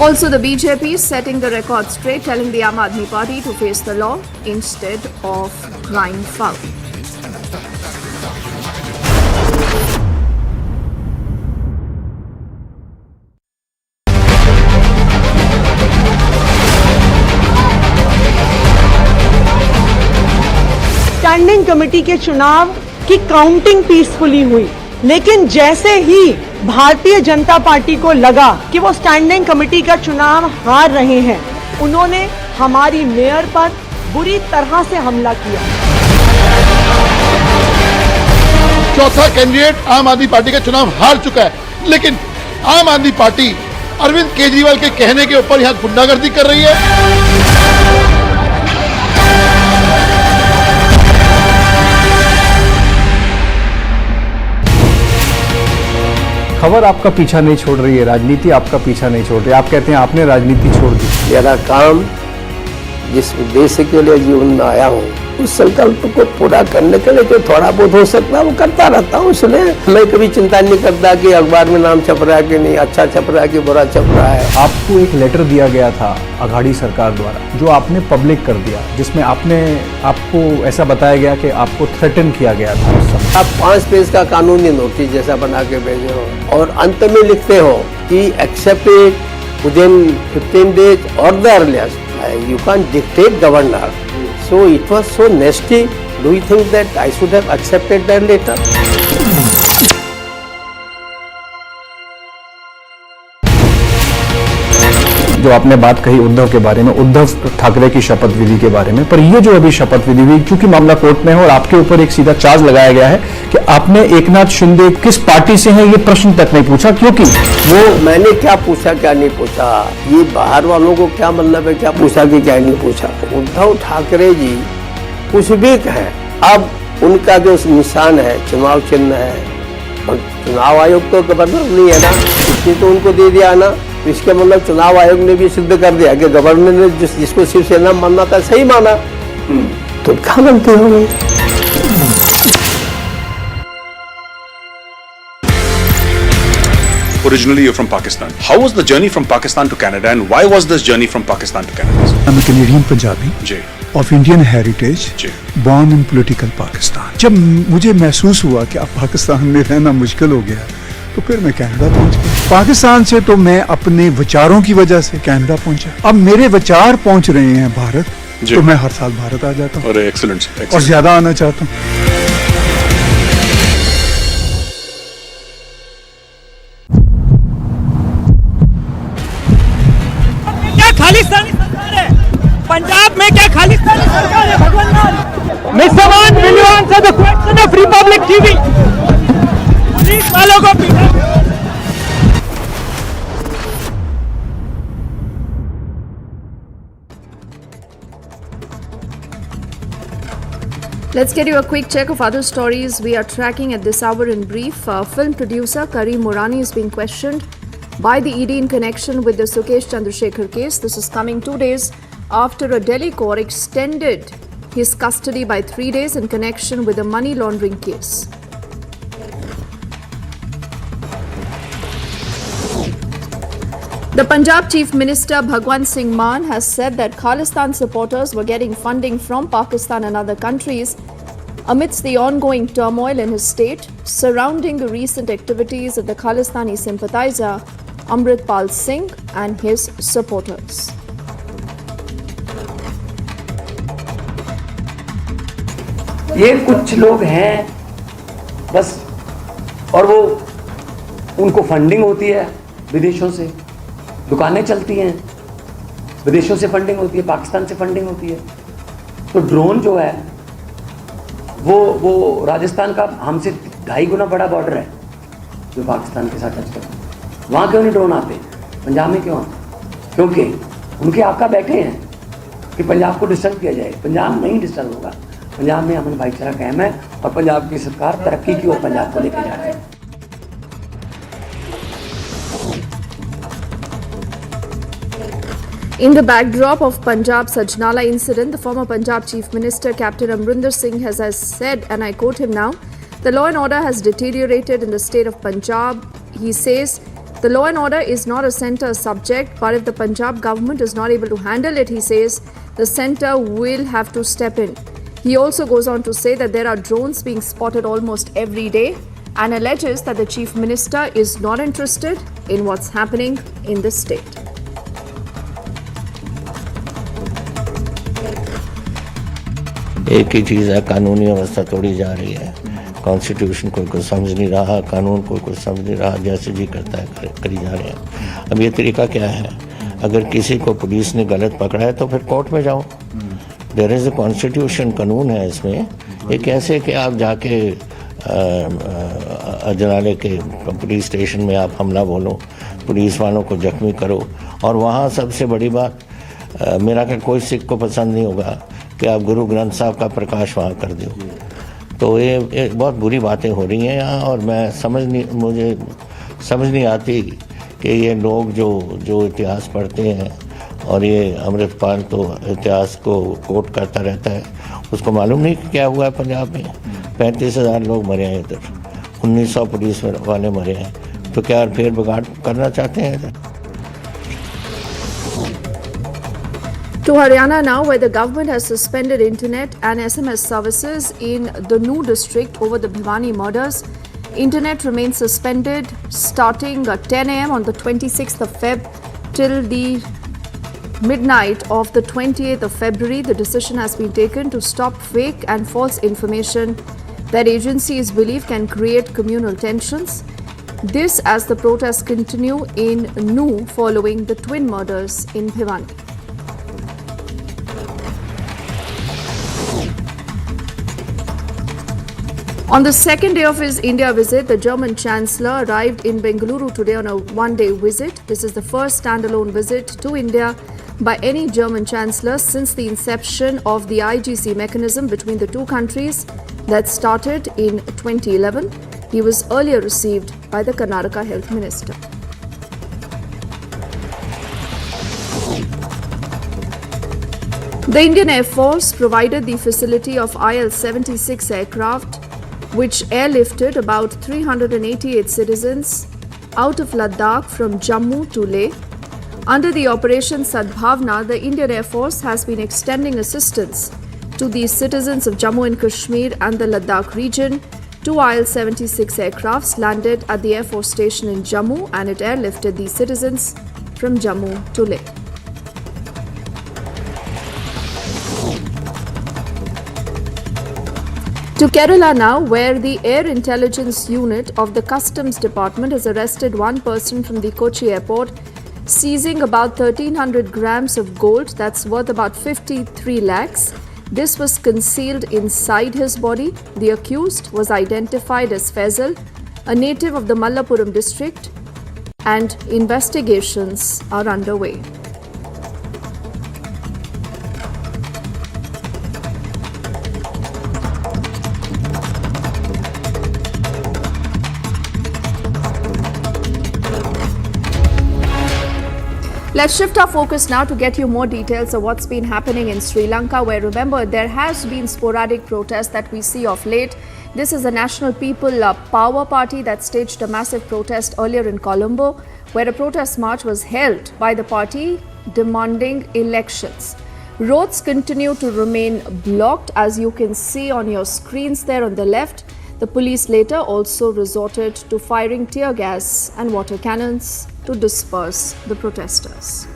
Also, the BJP is setting the record straight, telling the Aam Aadmi Party to face the law instead of crying foul. Standing committee के चुनाव की counting peacefully हुई, लेकिन जैसे ही Bharatiya Janata party को लगा कि वो स्टैंडिंग कमेटी का चुनाव हार रहे हैं, उन्होंने हमारी मेयर पर बुरी तरह से हमला किया. चौथा कैंडिडेट आम आदमी पार्टी का चुनाव हार चुका है, लेकिन आम आदमी पार्टी अरविंद केजरीवाल के कहने के ऊपर यहां गुंडागर्दी कर रही है. खबर आपका पीछा नहीं छोड़ रही है, राजनीति आपका पीछा नहीं छोड़ रही है. आप कहते हैं आपने राजनीति छोड़ दी. मेरा काम जिस उद्देश्य के लिए जीवन में आया हूँ उस संकल्प को पूरा करने के लिए जो थोड़ा बहुत हो सकता है वो करता रहता हूँ। इसलिए मैं कभी चिंता नहीं करता कि अखबार में नाम छप रहा है कि नहीं, अच्छा छप रहा है कि बुरा छप रहा है। आपको एक लेटर दिया गया था अघाड़ी सरकार द्वारा जो आपने पब्लिक कर दिया, जिसमें आपको ऐसा बताया गया कि आपको थ्रेटन किया गया था उस समय। आप 5 पेज का कानूनी नोटिस जैसा बना के भेजे हो और अंत में लिखते हो कि एक्सेप्ट इट विदिन 15 days और the earliest, you can dictate governor. So it was so nasty. Do you think that I should have accepted that letter? जो आपने बात कही उद्धव के बारे में, उद्धव ठाकरे की शपथ विधि के बारे में, पर ये जो अभी शपथ विधि हुई, क्योंकि मामला कोर्ट में है और आपके ऊपर एक सीधा चार्ज लगाया गया है कि आपने एकनाथ शिंदे किस पार्टी से हैं ये प्रश्न तक नहीं पूछा, क्योंकि वो मैंने क्या पूछा क्या नहीं पूछा, ये बाहर वालों को क्या मतलब है क्या पूछा कि क्या नहीं पूछा। उद्धव ठाकरे जी कुछ भी कहें, अब उनका जो निशान है चुनाव चिन्ह है, और चुनाव आयोग तो गवर्नर नहीं है ना, इसने तो उनको दे दिया ना, इसके मतलब चुनाव आयोग ने भी सिद्ध कर दिया कि गवर्नर ने जिसको शिवसेना मानना था सही माना, तो क्या गलती हो गई। Originally you're from Pakistan. How was the journey from Pakistan to Canada and why was this journey from Pakistan to Canada? I'm a Canadian Punjabi of Indian heritage, born in political Pakistan. जब मुझे महसूस हुआ कि अब पाकिस्तान में रहना मुश्किल हो गया तो फिर मैं कनाडा पहुंच गया। पाकिस्तान से तो मैं अपने विचारों की वजह से कनाडा पहुंचा। अब मेरे विचार पहुंच रहे हैं भारत, तो मैं हर साल भारत आ जाता हूँ और ज्यादा आना चाहता हूँ। खालिस्तानी सरकार है पंजाब में, क्या खालिस्तानी सरकार है भगवान। Mister one, will you answer the question of Republic TV? Police वालों को पीटा। Let's get you a quick check of other stories we are tracking at this hour in brief. Film producer Karim Morani is being questioned by the ED in connection with the Sukesh Chandrasekhar case. This is coming 2 days after a Delhi court extended his custody by 3 days in connection with a money laundering case. The Punjab Chief Minister Bhagwant Singh Mann has said that Khalistan supporters were getting funding from Pakistan and other countries amidst the ongoing turmoil in his state surrounding the recent activities of the Khalistani sympathizer Amritpal Singh and his supporters. ये कुछ लोग हैं बस, और वो उनको funding होती है विदेशों से, दुकानें चलती हैं विदेशों से फंडिंग होती है, पाकिस्तान से फंडिंग होती है। तो ड्रोन जो है वो राजस्थान का हमसे 2.5 गुना बड़ा बॉर्डर है जो पाकिस्तान के साथ टच करता है। वहाँ क्यों नहीं ड्रोन आते, पंजाब में क्यों आते? क्योंकि उनके आका बैठे हैं कि पंजाब को डिस्टर्ब किया जाए। पंजाब नहीं डिस्टर्ब होगा, पंजाब में अमन भाईचारा कायम है और पंजाब की सरकार तरक्की की ओर पंजाब को लेकर जा रही है। In the backdrop of Punjab's Sajnala incident, the former Punjab Chief Minister Captain Amrinder Singh has said, and I quote him now, "The law and order has deteriorated in the state of Punjab." He says, "The law and order is not a centre subject, but if the Punjab government is not able to handle it," he says, "the centre will have to step in." He also goes on to say that there are drones being spotted almost every day and alleges that the Chief Minister is not interested in what's happening in the state. एक ही चीज़ है, कानूनी व्यवस्था तोड़ी जा रही है, constitution कोई कुछ समझ नहीं रहा, कानून कोई कुछ समझ नहीं रहा, जैसे जी करता है करी जा रहे हैं। अब ये तरीका क्या है, अगर किसी को पुलिस ने गलत पकड़ा है तो फिर कोर्ट में जाओ, देयर इज़ अ कॉन्स्टिट्यूशन, कानून है इसमें। ये कैसे कि आप जाके अजनाले के पुलिस स्टेशन में आप हमला बोलो, पुलिस वालों को जख्मी करो, और वहाँ सबसे बड़ी बात, मेरा क्या कोई सिख को पसंद नहीं होगा कि आप गुरु ग्रंथ साहब का प्रकाश वहाँ कर दो। तो ये बहुत बुरी बातें हो रही हैं यहाँ, और मुझे समझ नहीं आती कि ये लोग जो इतिहास पढ़ते हैं और ये अमृतपाल तो इतिहास को कोट करता रहता है, उसको मालूम नहीं कि क्या हुआ है पंजाब में। 35,000 लोग मरे हैं इधर, 1900 पुलिस वाले मरे हैं, तो क्या फिर बिगाड़ करना चाहते हैं इधर? To Haryana now, where the government has suspended internet and SMS services in the New district over the Bhiwani murders. Internet remains suspended starting at 10 a.m. on the 26th of Feb till the midnight of the 28th of February. The decision has been taken to stop fake and false information that agencies believe can create communal tensions. This as the protests continue in New following the twin murders in Bhiwani. On the second day of his India visit, the German Chancellor arrived in Bengaluru today on a one-day visit. This is the first standalone visit to India by any German Chancellor since the inception of the IGC mechanism between the two countries that started in 2011. He was earlier received by the Karnataka Health Minister. The Indian Air Force provided the facility of IL-76 aircraft which airlifted about 388 citizens out of Ladakh from Jammu to Leh. Under the Operation Sadbhavna, the Indian Air Force has been extending assistance to the citizens of Jammu and Kashmir and the Ladakh region. Two IL-76 aircrafts landed at the Air Force Station in Jammu and it airlifted the citizens from Jammu to Leh. To Kerala now, where the Air Intelligence Unit of the Customs Department has arrested one person from the Kochi airport, seizing about 1,300 grams of gold that's worth about 53 lakhs. This was concealed inside his body. The accused was identified as Faisal, a native of the Mallapuram district, and investigations are underway. Let's shift our focus now to get you more details of what's been happening in Sri Lanka, where remember there has been sporadic protests that we see of late. This is the National People Power Party that staged a massive protest earlier in Colombo, where a protest march was held by the party demanding elections. Roads continue to remain blocked, as you can see on your screens there on the left. The police later also resorted to firing tear gas and water cannons to disperse the protesters.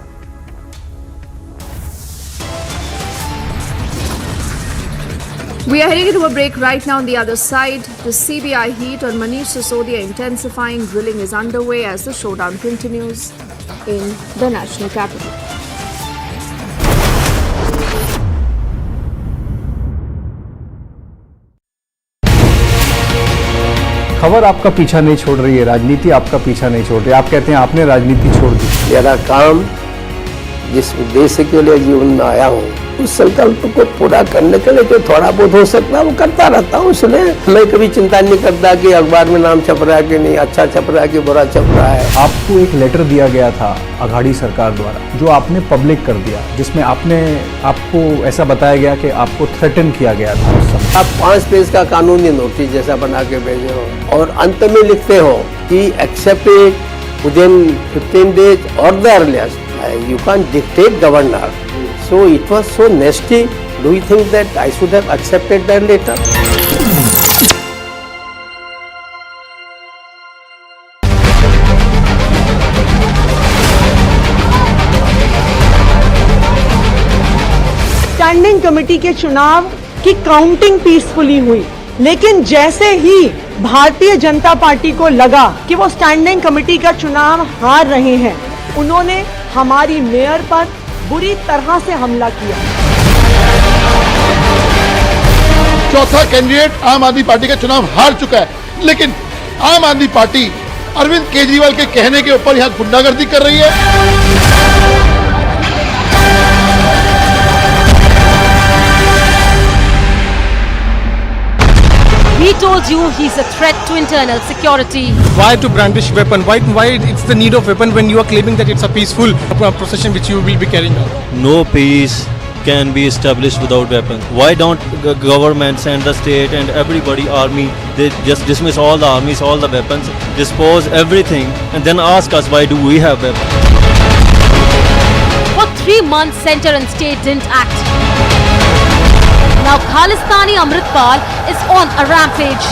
We are heading into a break right now. On the other side, the CBI heat on Manish Sisodia intensifying. Drilling is underway as the showdown continues in the national capital. खबर आपका पीछा नहीं छोड़ रही है, राजनीति आपका पीछा नहीं छोड़ रही है। आप कहते हैं आपने राजनीति छोड़ दी। मेरा काम जिस उद्देश्य के लिए जीवन में आया हूँ, उस संकल्प को पूरा करने के लिए जो थोड़ा बहुत हो सकता है वो करता रहता हूँ। इसलिए मैं कभी चिंता नहीं करता कि अखबार में नाम छप रहा है कि नहीं, अच्छा छप रहा है कि बुरा छप रहा है। आपको एक लेटर दिया गया था अघाड़ी सरकार द्वारा, जो आपने पब्लिक कर दिया, जिसमें आपको ऐसा बताया गया कि आपको थ्रेटन किया गया था उस समय। आप 5 पेज का कानूनी नोटिस जैसा बना के भेजे हो और अंत में लिखते हो कि accept it within 15 days or the earliest. You can't dictate governor. So it was so nasty. Do you think that I should have accepted that letter? Standing committee के चुनाव की काउंटिंग पीसफुली हुई, लेकिन जैसे ही भारतीय जनता पार्टी को लगा कि वो स्टैंडिंग कमेटी का चुनाव हार रहे हैं, उन्होंने हमारी मेयर पर बुरी तरह से हमला किया। चौथा कैंडिडेट आम आदमी पार्टी का चुनाव हार चुका है, लेकिन आम आदमी पार्टी अरविंद केजरीवाल के कहने के ऊपर यहाँ गुंडागर्दी कर रही है। We told you he's a threat to internal security? Why to brandish weapon? Why it's the need of weapon when you are claiming that it's a peaceful procession which you will be carrying out? No peace can be established without weapons. Why don't governments and the state and everybody, army, they just dismiss all the armies, all the weapons, dispose everything, and then ask us why do we have weapons? For 3 months, center and state didn't act. Now Khalistani Amritpal is on a rampage.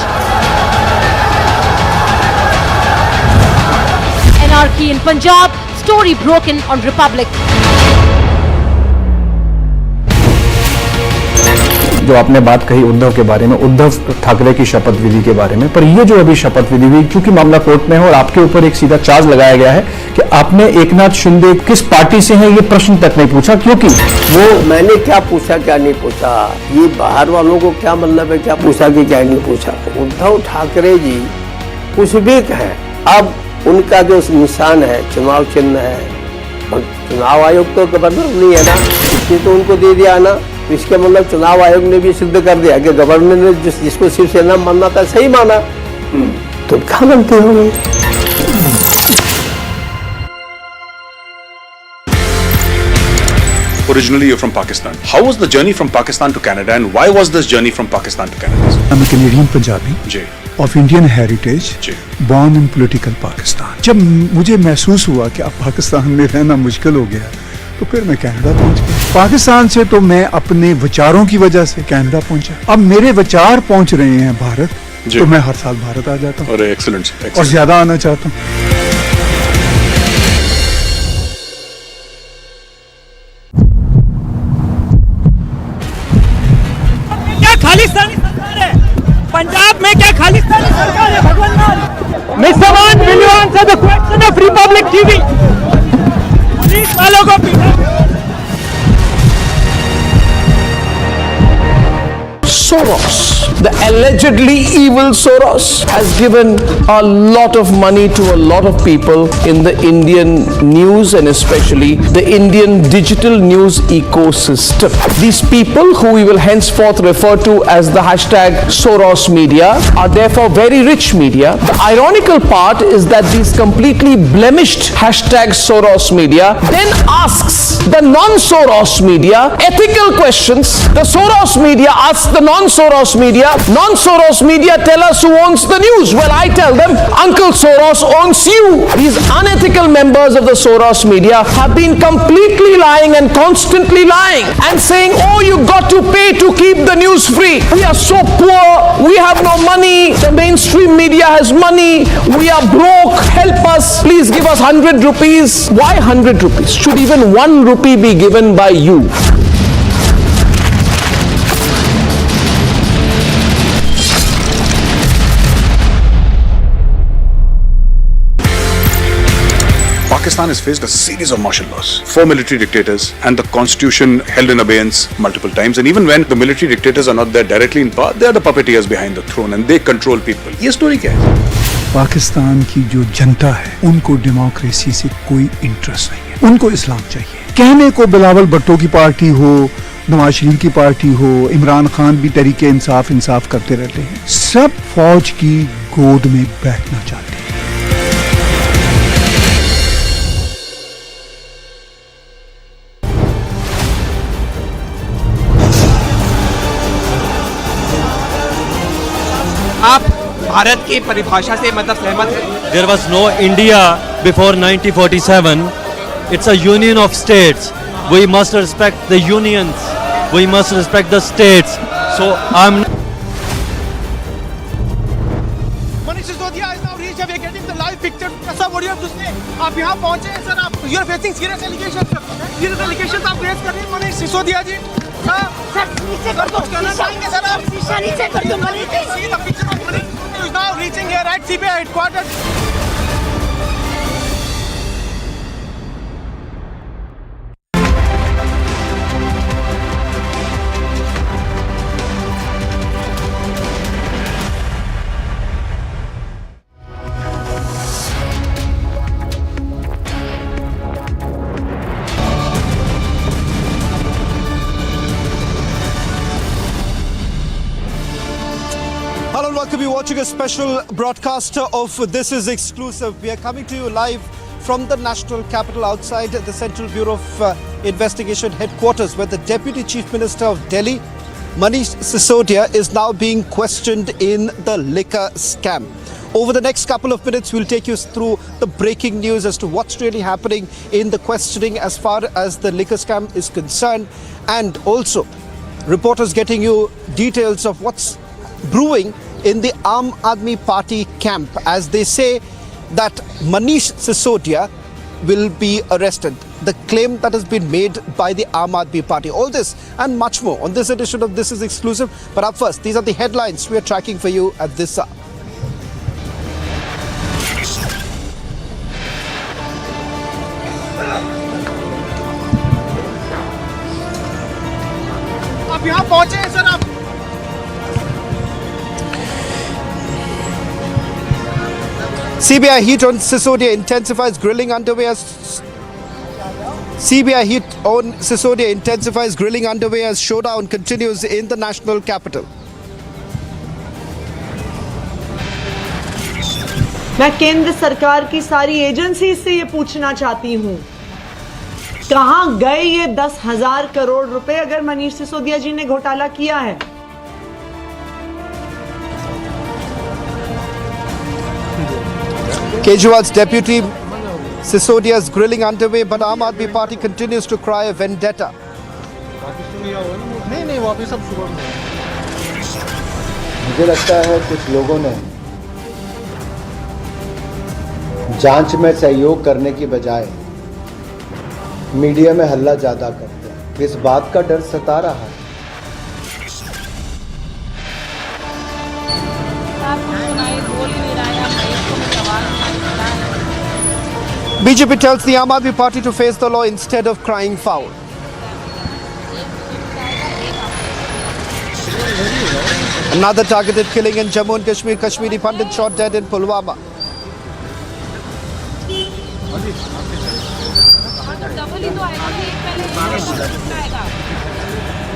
Anarchy in Punjab, story broken on Republic. जो आपने बात कही उद्धव के बारे में, उद्धव ठाकरे की शपथ विधि के बारे में, पर ये जो अभी शपथ विधि हुई, क्योंकि मामला कोर्ट में है और आपके ऊपर एक सीधा चार्ज लगाया गया है कि आपने एकनाथ शिंदे किस पार्टी से हैं ये प्रश्न तक नहीं पूछा, क्योंकि वो मैंने क्या पूछा क्या नहीं पूछा, ये बाहर वालों को क्या मतलब है क्या पूछा कि क्या नहीं पूछा। उद्धव ठाकरे जी कुछ भी कहें, अब उनका जो निशान है चुनाव चिन्ह है, चुनाव आयोग तो गवर्नर नहीं है ना, इसने तो उनको दे दिया ना, इसके मतलब चुनाव आयोग ने भी सिद्ध कर दिया कि गवर्नर ने जिसको शिवसेना मानना था सही माना, तो क्या गलती हो गई। Originally you're from Pakistan. How was the journey from Pakistan to Canada and why was this journey from Pakistan to Canada? I'm a Canadian Punjabi of Indian heritage, born in political Pakistan. जब मुझे महसूस हुआ कि अब पाकिस्तान में रहना मुश्किल हो गया तो फिर मैं कनाडा पहुंच गया। पाकिस्तान से तो मैं अपने विचारों की वजह से कनाडा पहुंचा। अब मेरे विचार पहुंच रहे हैं भारत, तो मैं हर साल भारत आ जाता हूँ। एक्सीलेंट। और ज्यादा आना चाहता हूँ। क्या खालिस्तानी सरकार है? पंजाब में क्या खालिस्तानी सरकार है? भगवान mister one, will you answer the question of Republic TV? Police वालों को पीटा। Soros, the allegedly evil Soros, has given a lot of money to a lot of people in the Indian news and especially the Indian digital news ecosystem. These people, who we will henceforth refer to as the hashtag Soros media, are therefore very rich media. The ironical part is that these completely blemished hashtag Soros media then asks the non-Soros media ethical questions. The Soros media asks the non-Soros media, non-Soros media tell us who owns the news. Well, I tell them, Uncle Soros owns you. These unethical members of the Soros media have been completely lying and constantly lying and saying, oh, you got to pay to keep the news free. We are so poor, we have no money, the mainstream media has money, we are broke, help us, please give us 100 rupees. Why 100 rupees? Should even 1 rupee be given by you? Pakistan has faced a series of martial laws, 4 military dictators, and the constitution held in abeyance multiple times. And even when the military dictators are not there directly in power, they are the puppeteers behind the throne and they control people. ये story क्या है? पाकिस्तान की जो जनता है उनको democracy से कोई interest नहीं है, उनको इस्लाम चाहिए। कहने को बिलावल भुट्टो की पार्टी हो, नवाज शरीफ की पार्टी हो, इमरान खान भी तरीके इंसाफ करते रहते हैं, सब फौज की गोद में बैठना चाहते हैं। आप भारत की परिभाषा से मतलब सहमत हैं? There was no India before 1947. It's a union of states. We must respect the unions. We must respect the states. So I'm. Manish Sisodia is now reached. We are getting the live picture. Sir, what do you have to say? आप यहाँ पहुँचे हैं sir, आप you are facing serious allegations. Serious allegations आप face कर रहे हैं मनीष सिसोदिया जी। Sir नीचे कर दो, कहना चाहेंगे सर आप? नीचे कर दो Manish. See the picture of Manish is now reaching here at CBI headquarters. welcome you watching a special broadcast of This Is Exclusive. We are coming to you live from the National Capital outside the Central Bureau of Investigation headquarters, where the Deputy Chief Minister of Delhi, Manish Sisodia, is now being questioned in the liquor scam. Over the next couple of minutes, we'll take you through the breaking news as to what's really happening in the questioning as far as the liquor scam is concerned, and also reporters getting you details of what's brewing in the Aam Aadmi Party camp, as they say that Manish Sisodia will be arrested. The claim that has been made by the Aam Aadmi Party. All this and much more on this edition of This Is Exclusive. But up first, these are the headlines we are tracking for you at this hour. आप यहाँ पहुँचे हैं sir आप? CBI heat on Sisodia intensifies, grilling underway as CBI heat on Sisodia intensifies, grilling underway as showdown continues in the national capital. मैं केंद्र सरकार की सारी एजेंसी से ये पूछना चाहती हूं, कहां गए ये 10,000 करोड़ रुपए अगर मनीष सिसोदिया जी ने घोटाला किया है? Kejriwal's deputy Sisodia's grilling underway, but Aam Aadmi Party continues to cry a vendetta. मुझे लगता है कुछ लोगों ने जांच में सहयोग करने की बजाय मीडिया में हल्ला ज्यादा करते हैं। इस बात का डर सता रहा है। BJP tells the Aam Aadmi Party to face the law instead of crying foul. Another targeted killing in Jammu and Kashmir. Kashmiri Pandit shot dead in Pulwama.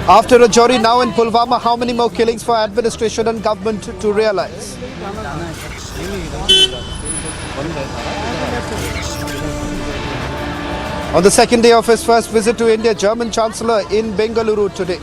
After a jury now in Pulwama, how many more killings for administration and government to realize? On the second day of his first visit to India, German Chancellor in Bengaluru today.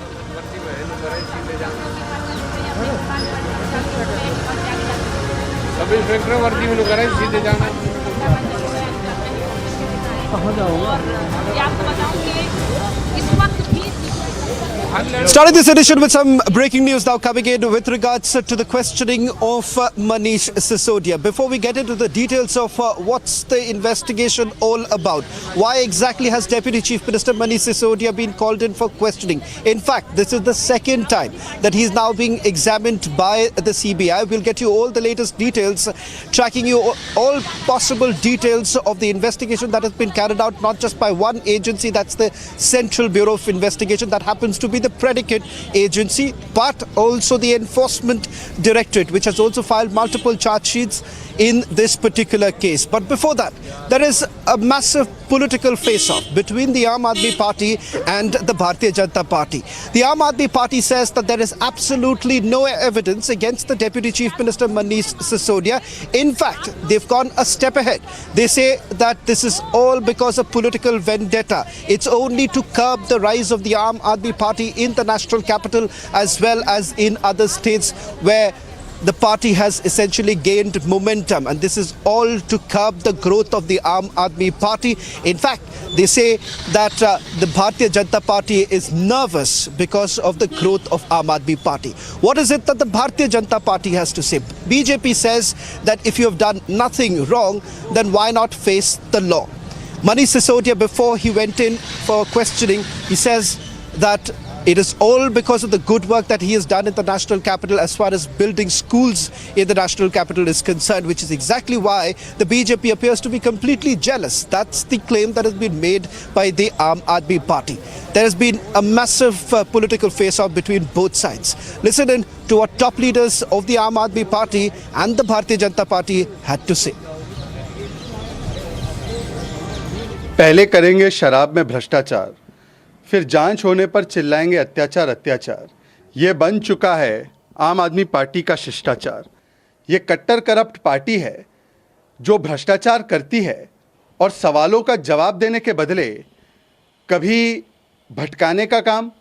Starting this edition with some breaking news now coming in with regards to the questioning of Manish Sisodia. Before we get into the details of what's the investigation all about, why exactly has Deputy Chief Minister Manish Sisodia been called in for questioning? In fact, this is the second time that he's now being examined by the CBI. We'll get you all the latest details, tracking you all possible details of the investigation that has been carried out not just by one agency, that's the Central Bureau of Investigation, that happens to be the predicate agency, but also the Enforcement Directorate, which has also filed multiple charge sheets in this particular case. But before that, there is a massive political face-off between the Aam Aadmi Party and the Bharatiya Janata Party. The Aam Aadmi Party says that there is absolutely no evidence against the Deputy Chief Minister Manish Sisodia. In fact, they've gone a step ahead. They say that this is all because of political vendetta. It's only to curb the rise of the Aam Aadmi Party in the national capital as well as in other states where the party has essentially gained momentum, and this is all to curb the growth of the Aam Aadmi Party. In fact, they say that the Bharatiya Janata Party is nervous because of the growth of Aam Aadmi Party. What is it that the Bharatiya Janata Party has to say? BJP says that if you have done nothing wrong, then why not face the law? Manish Sisodia, before he went in for questioning, he says that it is all because of the good work that he has done in the national capital as far as building schools in the national capital is concerned, which is exactly why the BJP appears to be completely jealous. That's the claim that has been made by the Aam Aadmi Party. There has been a massive political face-off between both sides. Listen in to what top leaders of the Aam Aadmi Party and the Bharatiya Janata Party had to say. पहले करेंगे शराब में भ्रष्टाचार, फिर जांच होने पर चिल्लाएंगे अत्याचार अत्याचार। ये बन चुका है आम आदमी पार्टी का शिष्टाचार। ये कट्टर करप्ट पार्टी है जो भ्रष्टाचार करती है और सवालों का जवाब देने के बदले कभी भटकाने का काम,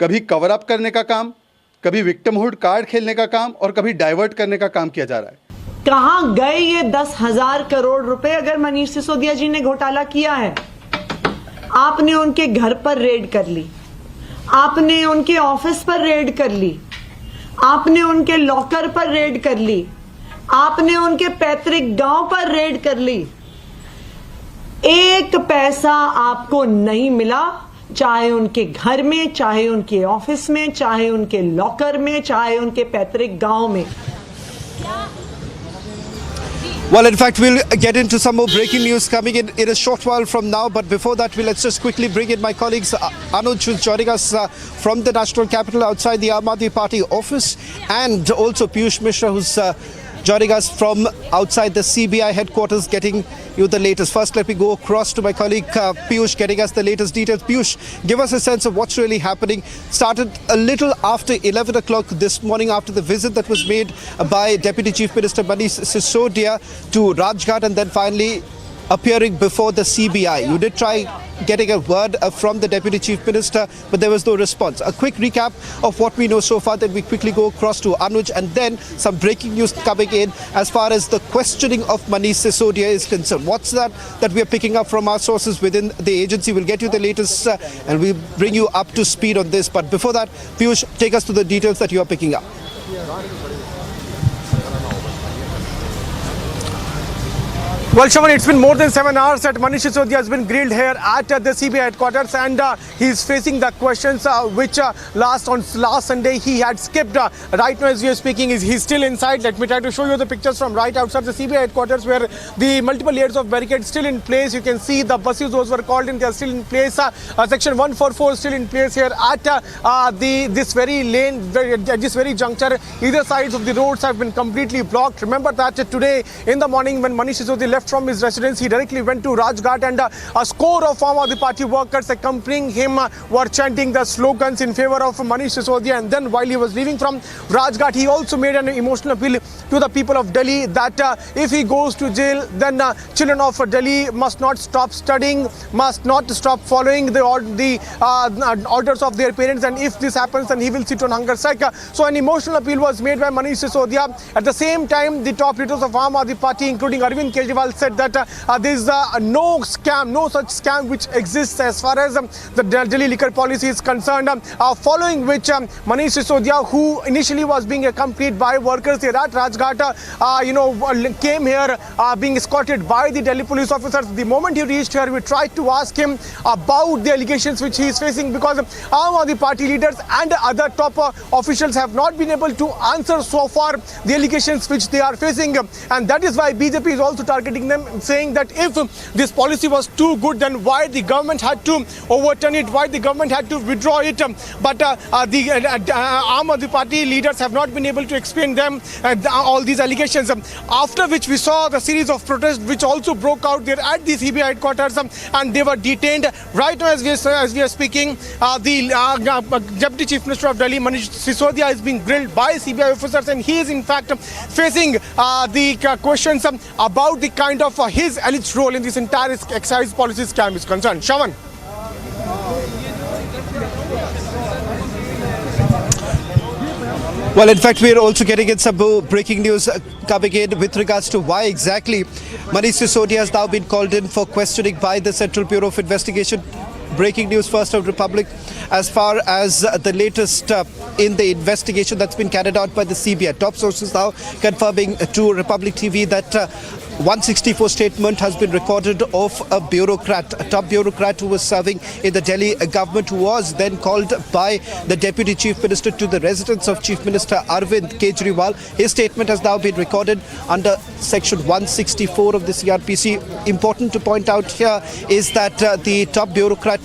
कभी कवर अप करने का काम, कभी विक्टिमहुड कार्ड खेलने का काम और कभी डाइवर्ट करने का काम किया जा रहा है। कहां गए ये 10,000 करोड़ रुपए अगर मनीष सिसोदिया जी ने घोटाला किया है? आपने उनके घर पर रेड कर ली, आपने उनके ऑफिस पर रेड कर ली, आपने उनके लॉकर पर रेड कर ली, आपने उनके पैतृक गांव पर रेड कर ली। एक पैसा आपको नहीं मिला, चाहे उनके घर में, चाहे उनके ऑफिस में, चाहे उनके लॉकर में, चाहे उनके पैतृक गांव में। Well, in fact, we'll get into some more breaking news coming in a short while from now. But before that, let's just quickly bring in my colleagues Anuj, who's joining us from the national capital outside the Aam Aadmi Party office, and also Piyush Mishra, who's joining us from outside the CBI headquarters, getting you the latest. First, let me go across to my colleague Piyush, getting us the latest details. Piyush, give us a sense of what's really happening. Started a little after 11 o'clock this morning after the visit that was made by Deputy Chief Minister Manish Sisodia to Rajghat, and then finally appearing before the CBI. You did try getting a word from the Deputy Chief Minister, but there was no response. A quick recap of what we know so far, then we quickly go across to Anuj, and then some breaking news coming in as far as the questioning of Manish Sisodia is concerned. What's that we are picking up from our sources within the agency? We'll get you the latest and we'll bring you up to speed on this. But before that, Piyush, take us to the details that you are picking up. Well, Shaman, it's been more than 7 hours that Manish Sisodia has been grilled here at the CBI headquarters, and he's facing the questions which last Sunday he had skipped. Right now, as we are speaking, he's still inside. Let me try to show you the pictures from right outside the CBI headquarters, where the multiple layers of barricades still in place. You can see the buses, those were called in, they are still in place. Section 144 is still in place here at this very juncture. Either sides of the roads have been completely blocked. Remember that today in the morning when Manish Sisodia left from his residence, he directly went to Rajghat, and a score of Aam Aadmi Party workers accompanying him were chanting the slogans in favor of Manish Sisodia. And then while he was leaving from Rajghat, he also made an emotional appeal to the people of Delhi that if he goes to jail, then children of Delhi must not stop studying, must not stop following the orders of their parents, and if this happens, then he will sit on hunger strike. So an emotional appeal was made by Manish Sisodia. At the same time, the top leaders of Aam Aadmi Party, including Arvind Kejriwal, said that there is no such scam which exists as far as the Delhi liquor policy is concerned, following which Manish Sisodia, who initially was being accompanied by workers here at Rajghat, came here being escorted by the Delhi police officers. The moment he reached here, we tried to ask him about the allegations which he is facing, because Aam Aadmi Party leaders and other top officials have not been able to answer so far the allegations which they are facing, and that is why BJP is also targeting them, saying that if this policy was too good, then why the government had to overturn it, why the government had to withdraw it. But the Aam Aadmi Party leaders have not been able to explain them all these allegations. After which we saw the series of protests which also broke out there at the CBI headquarters, and they were detained. Right now, as we are speaking, the Deputy Chief Minister of Delhi, Manish Sisodia, is being grilled by CBI officers, and he is in fact facing the questions about the kind of his alleged role in this entire excise policy scam is concerned. Shaman. Well, in fact, we are also getting in some breaking news coming in with regards to why exactly Manish Sisodia has now been called in for questioning by the Central Bureau of Investigation. Breaking news first of Republic as far as the latest in the investigation that's been carried out by the CBI. Top sources now confirming to Republic TV that 164 statement has been recorded of a bureaucrat, a top bureaucrat who was serving in the Delhi government, who was then called by the Deputy Chief Minister to the residence of Chief Minister Arvind Kejriwal. His statement has now been recorded under Section 164 of the CRPC. Important to point out here is that the top bureaucrat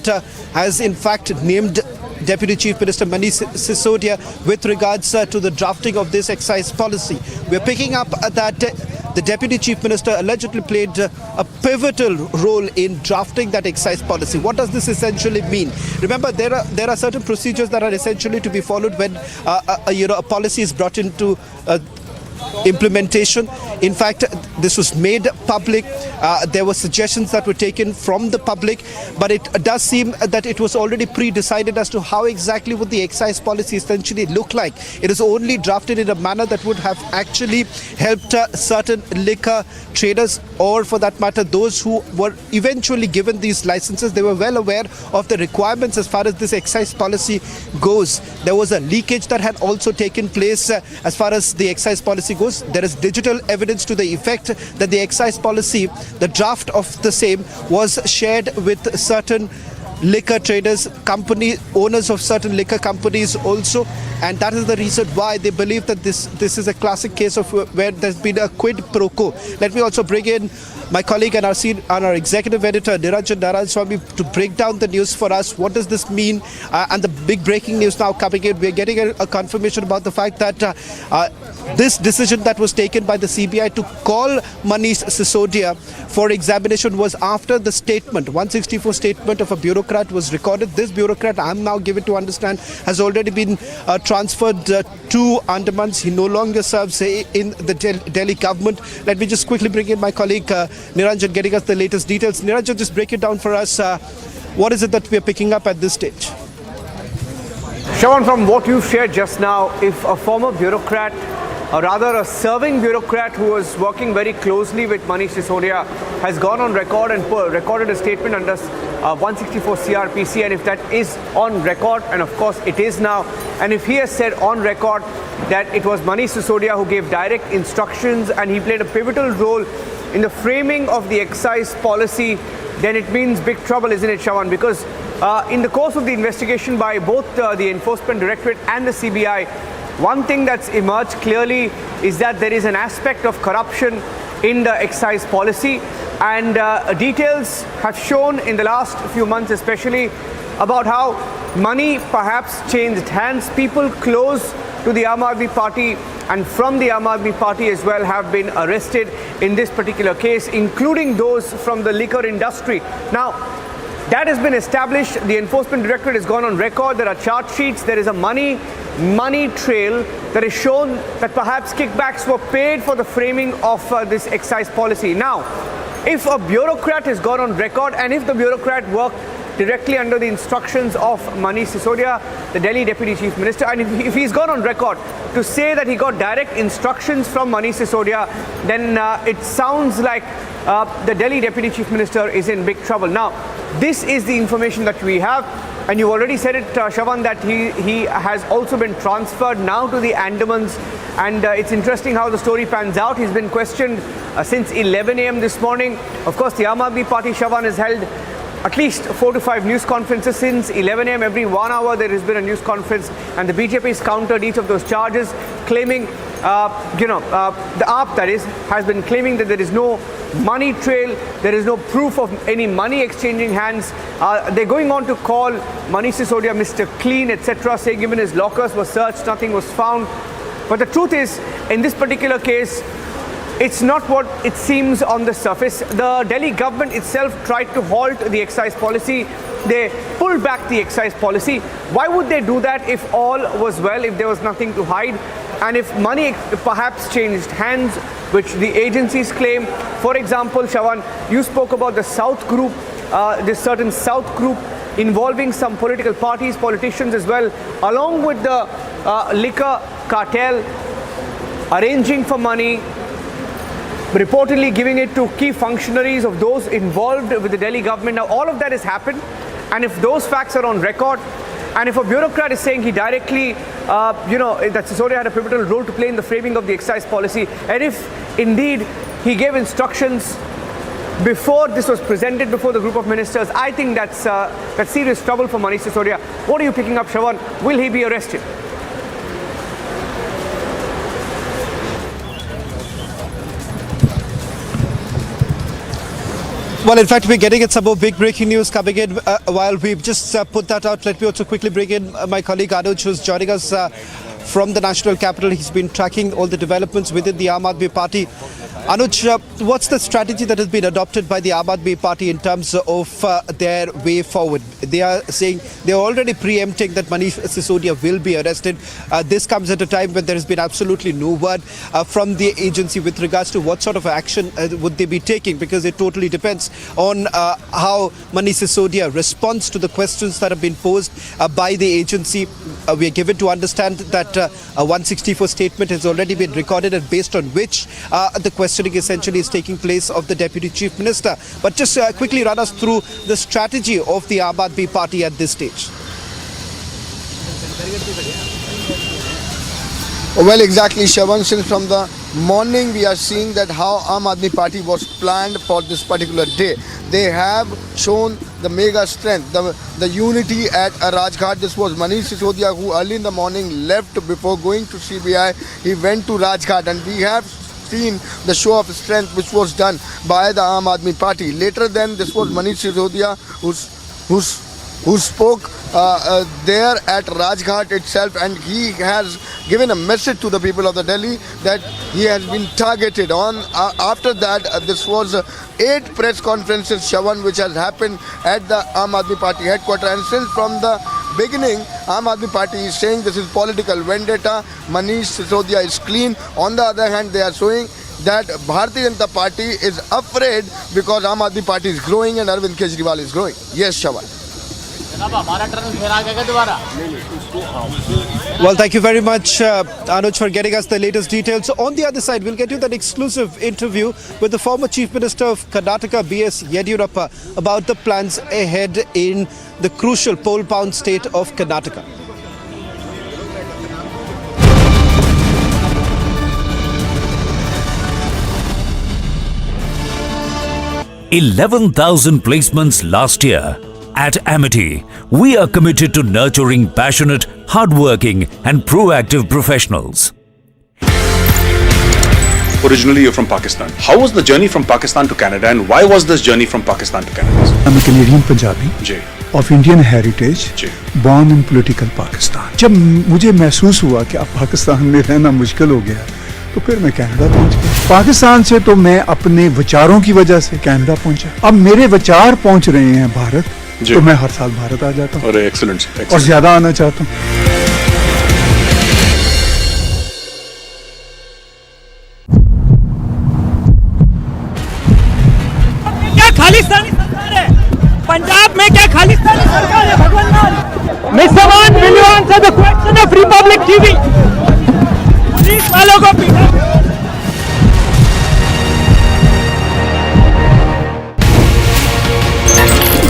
has in fact named Deputy Chief Minister Manish Sisodia with regards to the drafting of this excise policy. We are picking up that the Deputy Chief Minister allegedly played a pivotal role in drafting that excise policy. What does this essentially mean? Remember, there are certain procedures that are essentially to be followed when a policy is brought into implementation. In fact, this was made public. There were suggestions that were taken from the public, but it does seem that it was already pre-decided as to how exactly would the excise policy essentially look like. It is only drafted in a manner that would have actually helped certain liquor traders, or for that matter those who were eventually given these licenses. They were well aware of the requirements as far as this excise policy goes. There was a leakage that had also taken place as far as the excise policy goes. There is digital evidence to the effect that the excise policy, the draft of the same, was shared with certain liquor traders, company owners of certain liquor companies also, and that is the reason why they believe that this is a classic case of where there's been a quid pro quo. Let me also bring in my colleague and our executive editor Niranjan Narayanaswamy to break down the news for us. What does this mean? And the big breaking news now coming in. We're getting a confirmation about the fact that this decision that was taken by the CBI to call Manish Sisodia for examination was after the statement, 164 statement of a bureaucrat was recorded. This bureaucrat, I'm now given to understand, has already been transferred to Andamans. He no longer serves in the Delhi government. Let me just quickly bring in my colleague Niranjan, getting us the latest details. Niranjan, just break it down for us. What is it that we are picking up at this stage? Shravan, from what you shared just now, if a former bureaucrat, or rather a serving bureaucrat who was working very closely with Manish Sisodia, has gone on record and recorded a statement under 164 CRPC, and if that is on record, and of course it is now, and if he has said on record that it was Manish Sisodia who gave direct instructions and he played a pivotal role in the framing of the excise policy, then it means big trouble, isn't it, Shravan? Because in the course of the investigation by both the Enforcement Directorate and the CBI, one thing that's emerged clearly is that there is an aspect of corruption in the excise policy, and details have shown in the last few months especially about how money perhaps changed hands. People close to the Aam Aadmi Party and from the Aam Aadmi Party as well have been arrested in this particular case, including those from the liquor industry. Now, that has been established. The Enforcement Directorate has gone on record. There are chart sheets. There is a money trail that is shown that perhaps kickbacks were paid for the framing of this excise policy. Now, if a bureaucrat has gone on record, and if the bureaucrat worked directly under the instructions of Manish Sisodia, the Delhi Deputy Chief Minister, and if he's gone on record to say that he got direct instructions from Manish Sisodia, then it sounds like the Delhi Deputy Chief Minister is in big trouble. Now, this is the information that we have, and you already said it, Shravan, that he has also been transferred now to the Andamans, and it's interesting how the story pans out. He's been questioned since 11 a.m. this morning. Of course, the Aam Aadmi Party, Shravan, has held at least 4 to 5 news conferences since 11 a.m. Every 1 hour there has been a news conference, and the BJP has countered each of those charges, claiming, the AAP, that is, has been claiming that there is no money trail, there is no proof of any money exchanging hands. They're going on to call Manish Sisodia Mr. Clean, etc., saying even his lockers were searched, nothing was found. But the truth is, in this particular case, it's not what it seems on the surface. The Delhi government itself tried to halt the excise policy. They pulled back the excise policy. Why would they do that if all was well, if there was nothing to hide, and if money perhaps changed hands, which the agencies claim? For example, Shravan, you spoke about the South group, this certain South group involving some political parties, politicians as well, along with the liquor cartel, arranging for money, reportedly giving it to key functionaries of those involved with the Delhi government. Now, all of that has happened, and if those facts are on record, and if a bureaucrat is saying he directly, that Sisodia had a pivotal role to play in the framing of the excise policy, and if indeed he gave instructions before this was presented before the group of ministers, I think that's serious trouble for Manish Sisodia. What are you picking up, Shravan? Will he be arrested? Well, in fact, we're getting some more big breaking news coming in. While we've just put that out, let me also quickly bring in my colleague Anuj, who's joining us from the national capital. He's been tracking all the developments within the Aam Aadmi Party. Anuj, what's the strategy that has been adopted by the Aam Aadmi Party in terms of their way forward? They are saying they are already preempting that Manish Sisodia will be arrested. This comes at a time when there has been absolutely no word from the agency with regards to what sort of action would they be taking, because it totally depends on how Manish Sisodia responds to the questions that have been posed by the agency. We are given to understand that a 164 statement has already been recorded, and based on which the questioning essentially is taking place of the Deputy Chief Minister. But just quickly run us through the strategy of the Aam Aadmi Party at this stage. Well, exactly, Shravan. Since from the morning we are seeing that how Aam Aadmi Party was planned for this particular day. They have shown the mega strength, the unity at Rajghat. This was Manish Sisodia, who early in the morning left before going to CBI. He went to Rajghat, and we have seen the show of strength which was done by the Aam Aadmi Party. Later then, this was Manish Sisodia who spoke there at Rajghat itself, and he has given a message to the people of the Delhi that he has been targeted on. After that, this was 8 press conferences, Shravan, which has happened at the Aam Aadmi Party headquarters, and since from the beginning, Aam Aadmi Party is saying this is political vendetta. Manish Sisodia is clean. On the other hand, they are showing that Bharatiya Janata Party is afraid because Aam Aadmi Party is growing and Arvind Kejriwal is growing. Yes, Shravan. Well, thank you very much, Anuj, for getting us the latest details. On the other side, we'll get you that exclusive interview with the former Chief Minister of Karnataka, B.S. Yediyurappa, about the plans ahead in the crucial poll-bound state of Karnataka. 11,000 placements last year. At Amity, we are committed to nurturing passionate, hardworking and proactive professionals. Originally, you're from Pakistan. How was the journey from Pakistan to Canada, and why was this journey from Pakistan to Canada? I'm a Canadian Punjabi of Indian heritage, born in political Pakistan. जब मुझे महसूस हुआ कि अब पाकिस्तान में रहना मुश्किल हो गया, तो फिर मैं कनाडा पहुंच गया। पाकिस्तान से तो मैं अपने विचारों की वजह से कनाडा पहुंचा। अब मेरे विचार पहुंच रहे हैं भारत, तो मैं हर साल भारत आ जाता हूँ। एक्सीलेंट। और ज्यादा आना चाहता हूँ। क्या खालिस्तानी सरकार है? पंजाब में क्या खालिस्तानी सरकार है? भगवान Mr. Man, will you answer the question of Republic TV? Police वालों को पीटा।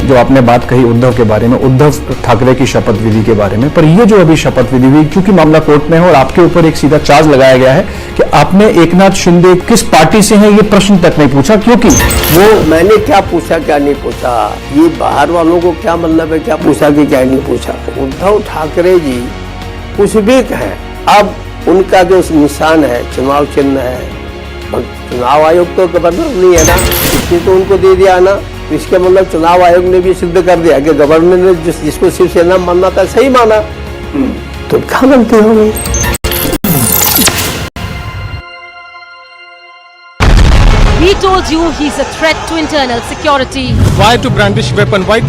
जो आपने बात कही उद्धव के बारे में, उद्धव ठाकरे की शपथ विधि के बारे में, पर ये जो अभी शपथ विधि हुई, क्योंकि मामला कोर्ट में है और आपके ऊपर एक सीधा चार्ज लगाया गया है कि आपने एकनाथ शिंदे किस पार्टी से हैं ये प्रश्न तक नहीं पूछा, क्योंकि वो मैंने क्या पूछा क्या नहीं पूछा, ये बाहर वालों को क्या मतलब है क्या पूछा कि क्या नहीं पूछा। उद्धव ठाकरे जी कुछ भी कहें, अब उनका जो निशान है चुनाव चिन्ह है, चुनाव आयोग तो गवर्नर नहीं है ना, इसने तो उनको दे दिया ना, इसके मतलब चुनाव आयोग ने भी सिद्ध कर दिया कि गवर्नर ने जिसको शिवसेना मानना था सही माना, तो क्या गलती हो गई। He told you he's a threat to internal security. Why to brandish weapon? Why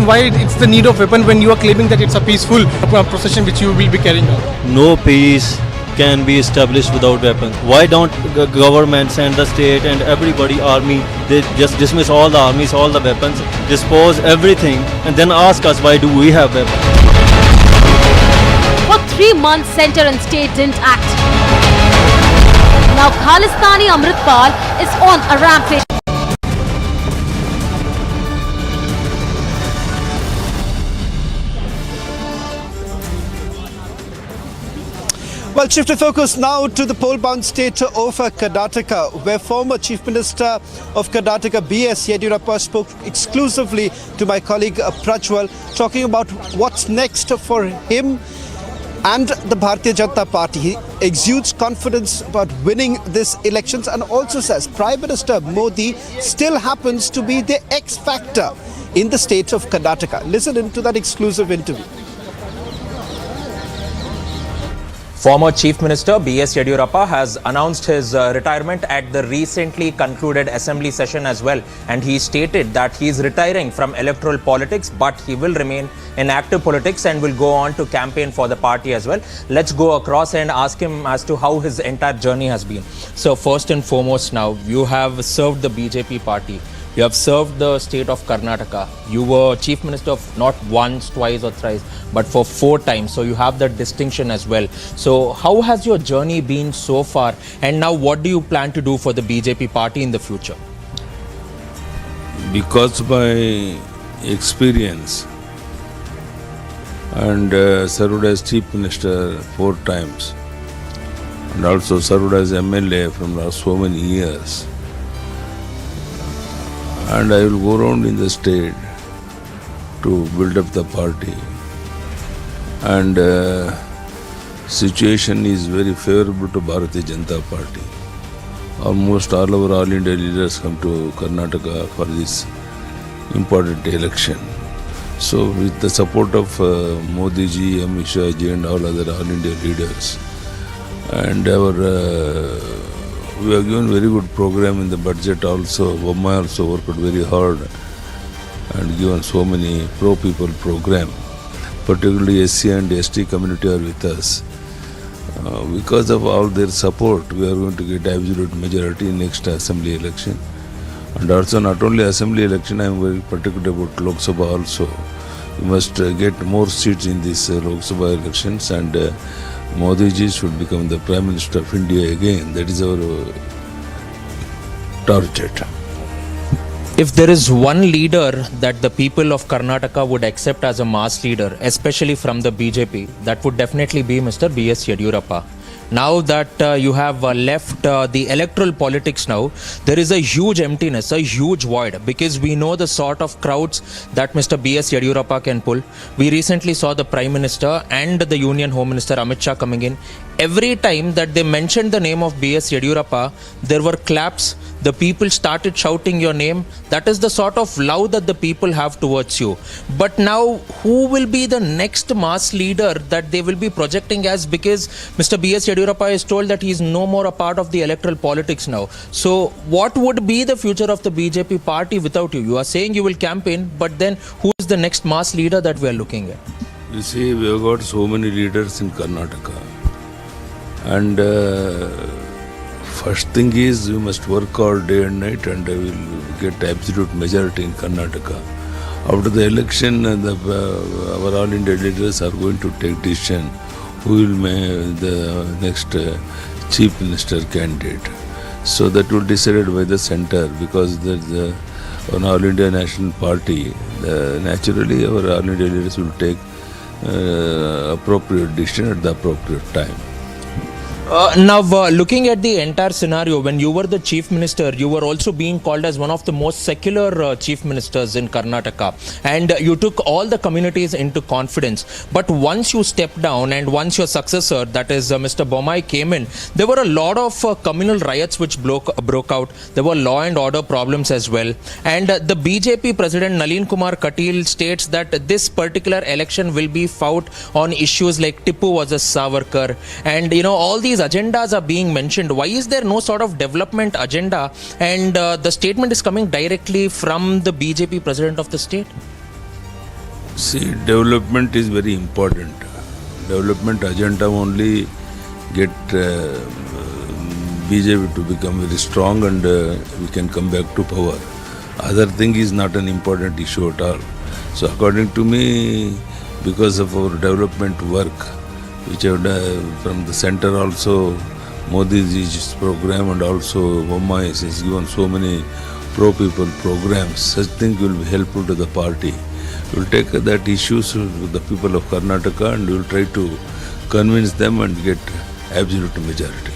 it's the need of weapon when you are claiming that it's a peaceful procession which you will be carrying out? No peace can be established without weapons. Why don't governments and the state and everybody, army, they just dismiss all the armies, all the weapons, dispose everything, and then ask us why do we have weapons? For 3 months, center and state didn't act. Now Khalistani Amritpal is on a rampage. Well, shift the focus now to the poll-bound state of Karnataka, where former Chief Minister of Karnataka, B.S. Yediyurappa, spoke exclusively to my colleague Prajwal, talking about what's next for him and the Bharatiya Janata Party. He exudes confidence about winning these elections and also says Prime Minister Modi still happens to be the X factor in the state of Karnataka. Listen in to that exclusive interview. Former Chief Minister B.S. Yediyurappa has announced his retirement at the recently concluded assembly session as well, and he stated that he is retiring from electoral politics, but he will remain in active politics and will go on to campaign for the party as well. Let's go across and ask him as to how his entire journey has been. So first and foremost, now you have served the BJP party. You have served the state of Karnataka. You were Chief Minister of not once, twice or thrice, but for 4 times. So you have that distinction as well. So how has your journey been so far? And now what do you plan to do for the BJP party in the future? Because of my experience and served as Chief Minister 4 times and also served as MLA from last so many years, and I will go around in the state to build up the party, and situation is very favorable to Bharatiya Janata Party. Almost all our All India leaders come to Karnataka for this important election. So with the support of Modi ji, Amit Shah ji and all other All India leaders, and we have given very good program in the budget also. Pulwama also worked very hard and given so many pro-people program. Particularly SC and ST community are with us. Because of all their support, we are going to get absolute majority in next assembly election. And also not only assembly election, I am very particular about Lok Sabha also. We must get more seats in these Lok Sabha elections, and Modi ji should become the Prime Minister of India again. That is our target. If there is one leader that the people of Karnataka would accept as a mass leader, especially from the BJP, that would definitely be Mr. B.S. Yediyurappa. Now that you have left the electoral politics now, there is a huge emptiness, a huge void, because we know the sort of crowds that Mr. B.S. Yediyurappa can pull. We recently saw the Prime Minister and the Union Home Minister Amit Shah coming in. Every time that they mentioned the name of B.S. Yediyurappa, there were claps. The people started shouting your name. That is the sort of love that the people have towards you. But now, who will be the next mass leader that they will be projecting as? Because Mr. B.S. Yediyurappa is told that he is no more a part of the electoral politics now. So, what would be the future of the BJP party without you? You are saying you will campaign, but then who is the next mass leader that we are looking at? You see, we have got so many leaders in Karnataka. And first thing is, we must work all day and night, and we will get absolute majority in Karnataka. After the election, our All India leaders are going to take decision who will be the next Chief Minister candidate. So that will be decided by the centre, because there is an All India National Party. Naturally, our All India leaders will take appropriate decision at the appropriate time. Now, looking at the entire scenario, when you were the Chief Minister, you were also being called as one of the most secular Chief Ministers in Karnataka. And you took all the communities into confidence. But once you stepped down and once your successor, that is Mr. Bommai, came in, there were a lot of communal riots which broke out. There were law and order problems as well. And the BJP President Nalin Kumar Katil states that this particular election will be fought on issues like Tippu versus Savarkar. And, you know, all these agendas are being mentioned. Why is there no sort of development agenda? And the statement is coming directly from the BJP president of the state. See, development is very important. Development agenda only get BJP to become very strong, and we can come back to power. Other thing is not an important issue at all. So according to me, because of our development work, which have done from the center also, Modi's program, and also Pulwama has given so many pro-people programs, such things will be helpful to the party. We will take that issues with the people of Karnataka, and we will try to convince them and get absolute majority.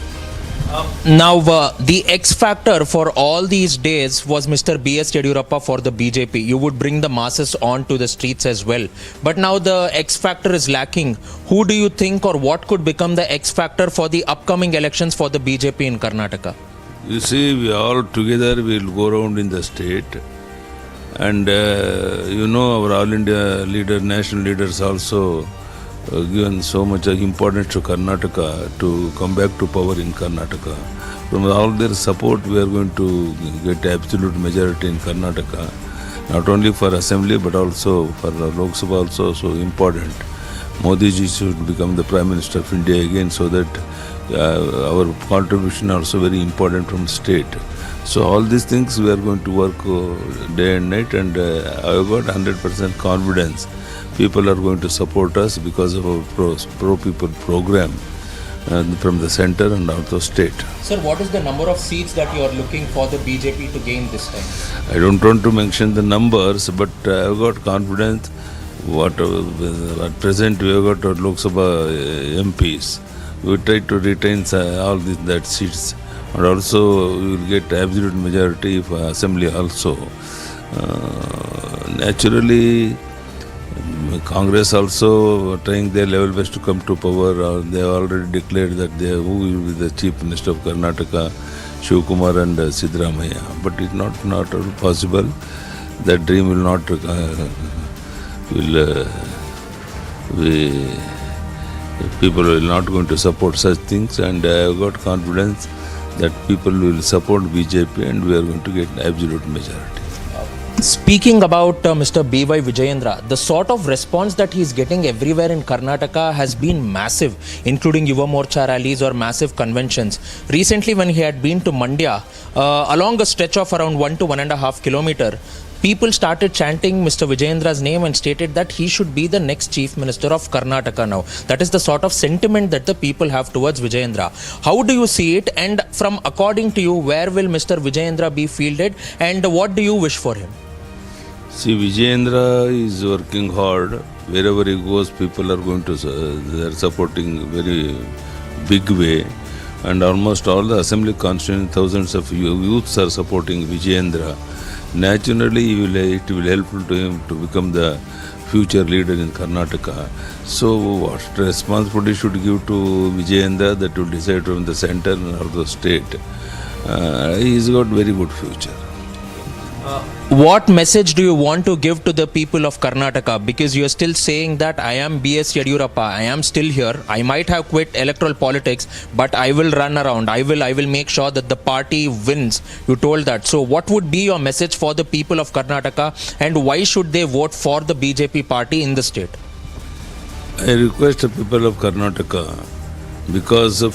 Now, the X factor for all these days was Mr. B.S. Yediyurappa for the BJP. You would bring the masses onto the streets as well. But now the X factor is lacking. Who do you think, or what could become the X factor for the upcoming elections for the BJP in Karnataka? You see, we all together will go around in the state. And you know, our All India leader, national leaders also given so much importance to Karnataka to come back to power in Karnataka. From all their support, we are going to get absolute majority in Karnataka, not only for assembly but also for Lok Sabha also so important. Modi ji should become the Prime Minister of India again, so that our contribution also very important from state. So all these things we are going to work day and night, and I have got 100% confidence. People are going to support us because of our pro-people program from the center and also state. Sir, what is the number of seats that you are looking for the BJP to gain this time? I don't want to mention the numbers, but I have got confidence. At present we have got Lok Sabha MPs. We try to retain all that seats, and also we will get absolute majority for assembly also. Naturally, Congress also trying their level best to come to power. They have already declared that who will be the Chief Minister of Karnataka, Shiv Kumar and Siddaramaiah. But it's not possible. That dream will not people will not going to support such things, and I have got confidence that people will support BJP and we are going to get absolute majority. Speaking about Mr. B.Y. Vijayendra, the sort of response that he is getting everywhere in Karnataka has been massive, including Yuva Morcha rallies or massive conventions. Recently, when he had been to Mandya, along a stretch of around 1 to 1.5 kilometers, people started chanting Mr. Vijayendra's name and stated that he should be the next Chief Minister of Karnataka now. That is the sort of sentiment that the people have towards Vijayendra. How do you see it? And from according to you, where will Mr. Vijayendra be fielded, and what do you wish for him? See, Vijayendra is working hard. Wherever he goes, people are going to, they are supporting very big way. And almost all the assembly constituents, thousands of youths are supporting Vijayendra. Naturally, it will help to him to become the future leader in Karnataka. So, what responsibility should give to Vijayendra, that will decide from the center and also state. He's got very good future. What message do you want to give to the people of Karnataka? Because you are still saying that I am B.S. Yadurappa, I am still here. I might have quit electoral politics, but I will run around. I will make sure that the party wins. You told that. So what would be your message for the people of Karnataka, and why should they vote for the BJP party in the state? I request the people of Karnataka, because of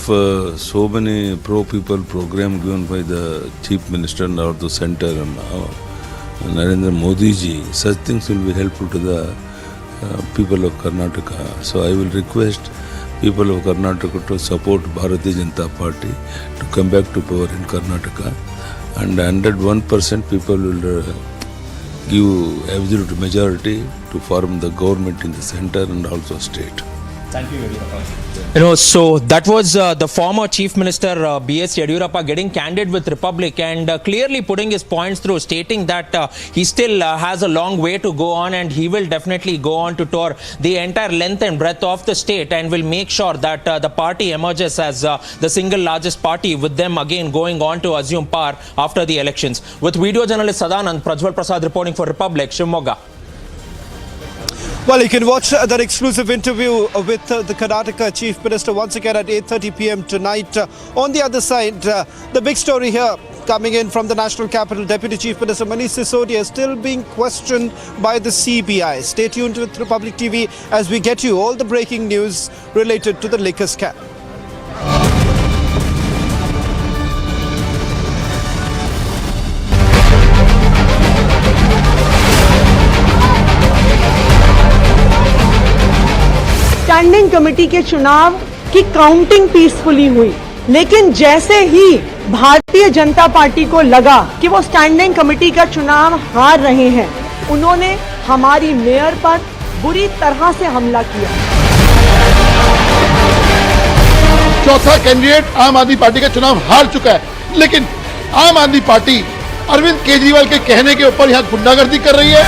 so many pro-people program given by the Chief Minister and the center Narendra Modi ji, such things will be helpful to the people of Karnataka. So I will request people of Karnataka to support Bharatiya Janata Party to come back to power in Karnataka, and 101% people will give absolute majority to form the government in the center and also state. Thank you, Yadurappa. So that was the former Chief Minister B.S. Yadurappa getting candid with Republic and clearly putting his points through, stating that he still has a long way to go on, and he will definitely go on to tour the entire length and breadth of the state, and will make sure that the party emerges as the single largest party, with them again going on to assume power after the elections. With video journalist Sadanand, Prajwal Prasad reporting for Republic, Shivamogga. Well, you can watch that exclusive interview with the Karnataka Chief Minister once again at 8:30 p.m. tonight. On the other side, the big story here coming in from the National Capital, Deputy Chief Minister Manish Sisodia is still being questioned by the CBI. Stay tuned with Republic TV as we get you all the breaking news related to the liquor scam. Standing committee के चुनाव की counting peacefully हुई, लेकिन जैसे ही Bharatiya Janata party को लगा कि वो स्टैंडिंग कमेटी का चुनाव हार रहे हैं, उन्होंने हमारी मेयर पर बुरी तरह से हमला किया। चौथा कैंडिडेट आम आदमी पार्टी का चुनाव हार चुका है, लेकिन आम आदमी पार्टी अरविंद केजरीवाल के कहने के ऊपर यहां गुंडागर्दी कर रही है।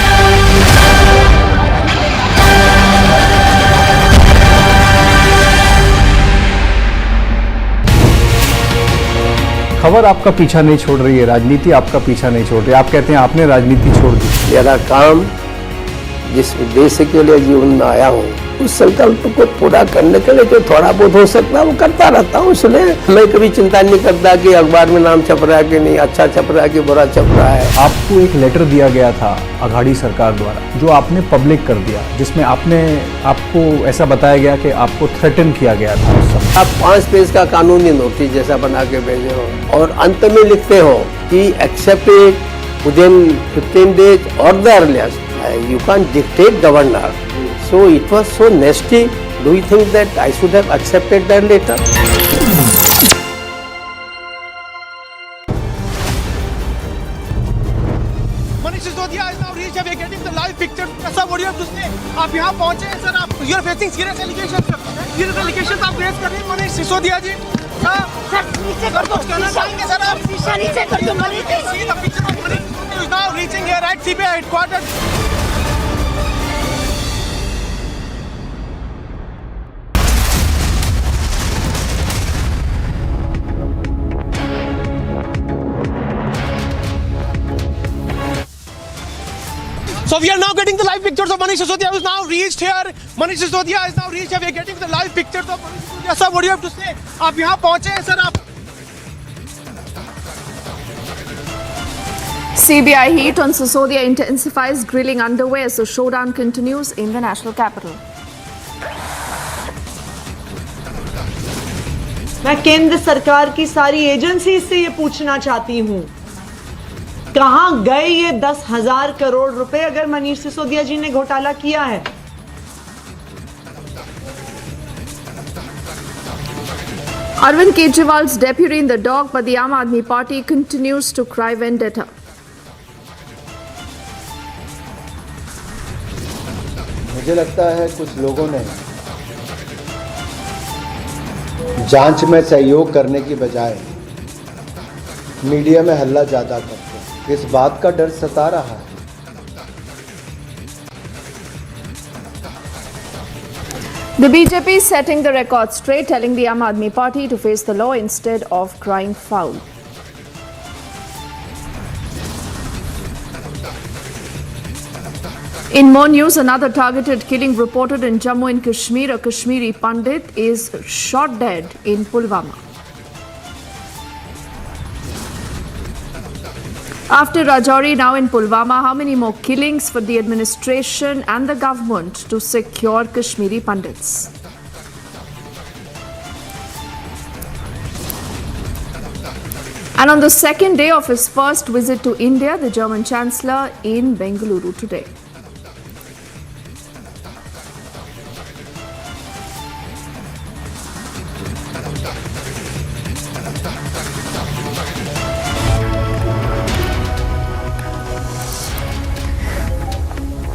खबर आपका पीछा नहीं छोड़ रही है, राजनीति आपका पीछा नहीं छोड़ रही है। आप कहते हैं आपने राजनीति छोड़ दी। मेरा काम जिस उद्देश्य के लिए जीवन में आया हूँ, उस संकल्प को पूरा करने के लिए जो थोड़ा बहुत हो सकता है वो करता रहता हूँ। इसलिए मैं कभी चिंता नहीं करता कि अखबार में नाम छप रहा है कि नहीं, अच्छा छप रहा है कि बुरा छप रहा है। आपको एक लेटर दिया गया था अघाड़ी सरकार द्वारा जो आपने पब्लिक कर दिया, जिसमें आपको ऐसा बताया गया कि आपको थ्रेटन किया गया था उस समय। आप 5 पेज का कानूनी नोटिस जैसा बना के भेजे हो और अंत में लिखते हो कि accept it within 15 days or the earliest. You can't dictate governor. So it was so nasty. Do you think that I should have accepted that letter? Manish Sisodia is now reached. We are getting the live picture. Sir, what do you have to say? आप यहाँ पहुँचे हैं sir, आप you are facing serious allegations. Serious allegations आप face कर रहे हैं मनीष सिसोदिया जी। Sir नीचे कर दो, सर आप नीचे कर दो Manish. is now reaching here at CBI headquarters. So we are now getting the live pictures of Manish Sisodia who is now reached here. Manish Sisodia is now reached here. We are getting the live pictures of Manish Sisodia. Sir, what do you have to say? आप यहाँ पहुँचे हैं sir, आप CBI heat on Sisodia intensifies, grilling underway as the showdown continues in the national capital. मैं केंद्र सरकार की सारी एजेंसी से ये पूछना चाहती हूं, कहां गए ये 10,000 करोड़ रुपए अगर मनीष सिसोदिया जी ने घोटाला किया है? Arvind Kejriwal's deputy in the dock, but the Aam Aadmi Party continues to cry vendetta. मुझे लगता है कुछ लोगों ने जांच में सहयोग करने की बजाय मीडिया में हल्ला ज्यादा करते, इस बात का डर सता रहा है। The BJP is setting the record straight, telling the Aam Aadmi Party to face the law instead of crying foul. In more news, another targeted killing reported in Jammu and Kashmir. A Kashmiri Pandit is shot dead in Pulwama. After Rajouri, now in Pulwama, how many more killings for the administration and the government to secure Kashmiri Pandits? And on the second day of his first visit to India, the German Chancellor in Bengaluru today.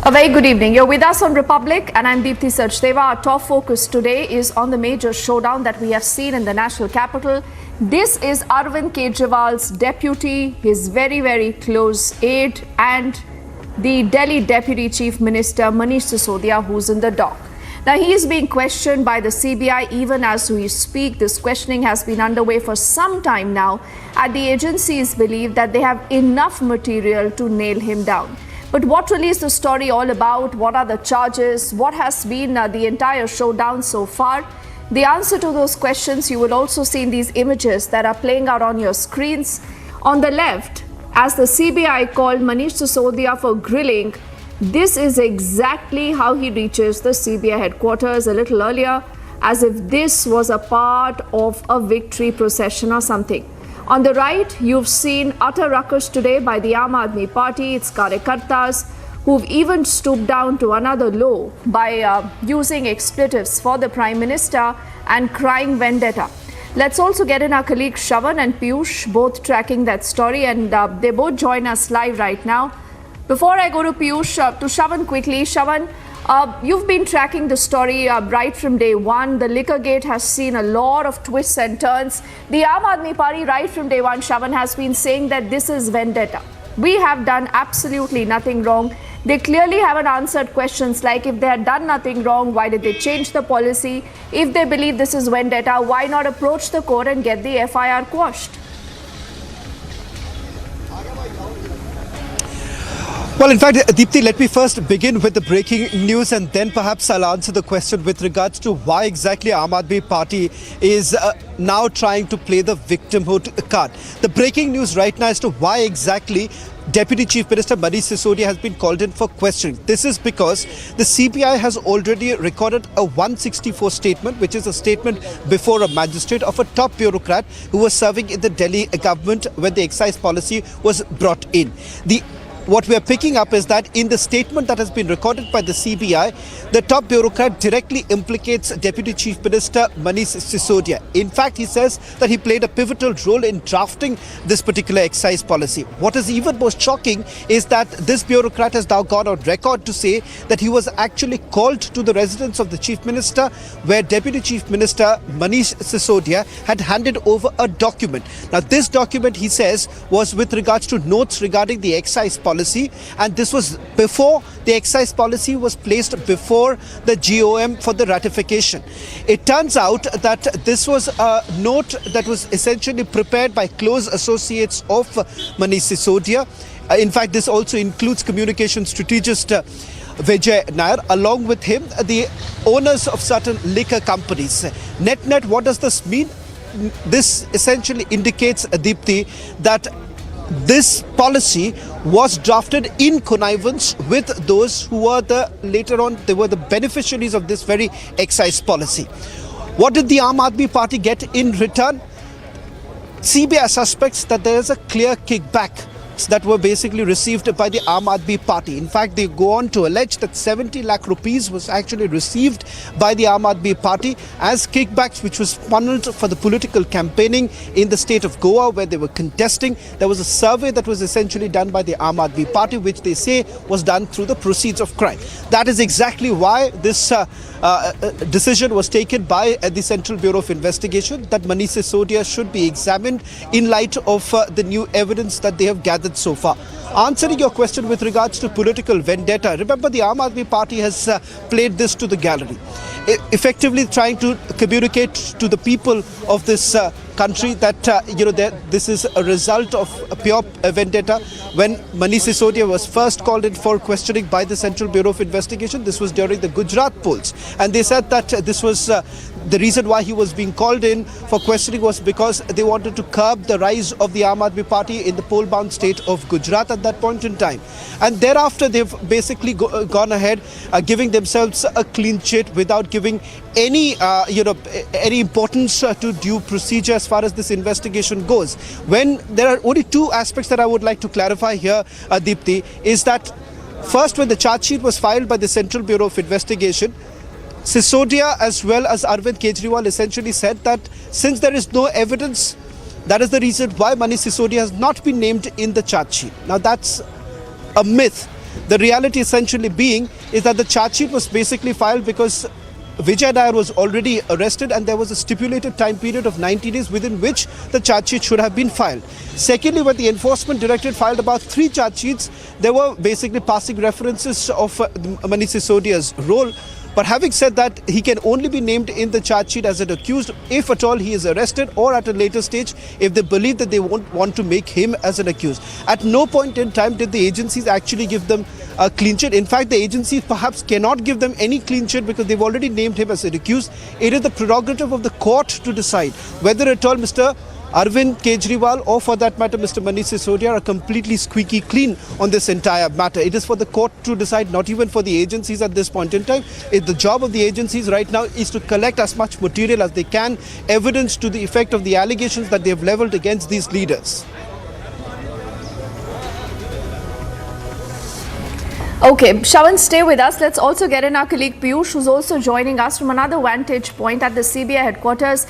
A very good evening. You're with us on Republic and I'm Deepthi Sachdeva. Our top focus today is on the major showdown that we have seen in the national capital. This is Arvind Kejriwal's deputy, his very, very close aide, and the Delhi Deputy Chief Minister Manish Sisodia, who's in the dock. Now, he is being questioned by the CBI even as we speak. This questioning has been underway for some time now, and the agencies believe that they have enough material to nail him down. But what really is the story all about? What are the charges? What has been the entire showdown so far? The answer to those questions you will also see in these images that are playing out on your screens. On the left, as the CBI called Manish Sisodia for grilling, this is exactly how he reaches the CBI headquarters a little earlier, as if this was a part of a victory procession or something. On the right, you've seen utter ruckus today by the Aam Aadmi Party, its Karyakartas, who've even stooped down to another low by using expletives for the Prime Minister and crying vendetta. Let's also get in our colleague Shravan and Piyush, both tracking that story, and they both join us live right now. Before I go to Piyush, to Shravan quickly. Shravan, you've been tracking the story right from day one. The liquor gate has seen a lot of twists and turns. The Aam Aadmi Party right from day one, Shravan, has been saying that this is vendetta. We have done absolutely nothing wrong. They clearly haven't answered questions like if they had done nothing wrong, why did they change the policy? If they believe this is vendetta, why not approach the court and get the FIR quashed? Well, in fact, Deepthi, let me first begin with the breaking news and then perhaps I'll answer the question with regards to why exactly Aam Aadmi Party is now trying to play the victimhood card. The breaking news right now as to why exactly Deputy Chief Minister Manish Sisodia has been called in for questioning. This is because the CBI has already recorded a 164 statement, which is a statement before a magistrate of a top bureaucrat who was serving in the Delhi government when the excise policy was brought in. What we are picking up is that in the statement that has been recorded by the CBI, the top bureaucrat directly implicates Deputy Chief Minister Manish Sisodia. In fact, he says that he played a pivotal role in drafting this particular excise policy. What is even more shocking is that this bureaucrat has now gone on record to say that he was actually called to the residence of the Chief Minister, where Deputy Chief Minister Manish Sisodia had handed over a document. Now, this document, he says, was with regards to notes regarding the excise policy. And this was before the excise policy was placed before the GOM for the ratification. It turns out that this was a note that was essentially prepared by close associates of Manish Sisodia. In fact, this also includes communication strategist Vijay Nair, along with him the owners of certain liquor companies. Net, what does this mean? This essentially indicates, Deepthi, that this policy was drafted in connivance with those who were later on the beneficiaries of this very excise policy. What did the Aam Aadmi Party get in return? CBI suspects that there is a clear kickback that were basically received by the Aam Aadmi Party. In fact, they go on to allege that 70 lakh rupees was actually received by the Aam Aadmi Party as kickbacks, which was funneled for the political campaigning in the state of Goa, where they were contesting. There was a survey that was essentially done by the Aam Aadmi Party, which they say was done through the proceeds of crime. That is exactly why this decision was taken by the Central Bureau of Investigation, that Manish Sisodia should be examined in light of the new evidence that they have gathered so far. Answering your question with regards to political vendetta, remember the Aam Aadmi Party has played this to the gallery, effectively trying to communicate to the people of this country that this is a result of a pure vendetta. When Manish Sisodia was first called in for questioning by the Central Bureau of Investigation, this was during the Gujarat polls, and they said that this was the reason why he was being called in for questioning was because they wanted to curb the rise of the Aam Aadmi Party in the poll-bound state of Gujarat at that point in time. And thereafter, they've basically gone ahead giving themselves a clean sheet without giving any importance to due procedure as far as this investigation goes. When there are only two aspects that I would like to clarify here, Deepthi, is that first, when the charge sheet was filed by the Central Bureau of Investigation, Sisodia as well as Arvind Kejriwal essentially said that since there is no evidence, that is the reason why Manish Sisodia has not been named in the charge sheet. Now, that's a myth. The reality essentially being is that the charge sheet was basically filed because Vijay Nair was already arrested and there was a stipulated time period of 90 days within which the charge sheet should have been filed. Secondly, when the Enforcement Directorate filed about 3 charge sheets, there were basically passing references of Manish Sisodia's role. But having said that, he can only be named in the charge sheet as an accused if at all he is arrested, or at a later stage if they believe that they won't want to make him as an accused. At no point in time did the agencies actually give them a clean sheet. In fact, the agencies perhaps cannot give them any clean sheet because they've already named him as an accused. It is the prerogative of the court to decide whether at all Mr. Arvind Kejriwal or for that matter Mr. Manish Sisodia are completely squeaky clean on this entire matter. It is for the court to decide, not even for the agencies at this point in time. The job of the agencies right now is to collect as much material as they can, evidence to the effect of the allegations that they have levelled against these leaders. Okay, Shravan, stay with us. Let's also get in our colleague Piyush, who's also joining us from another vantage point at the CBI headquarters.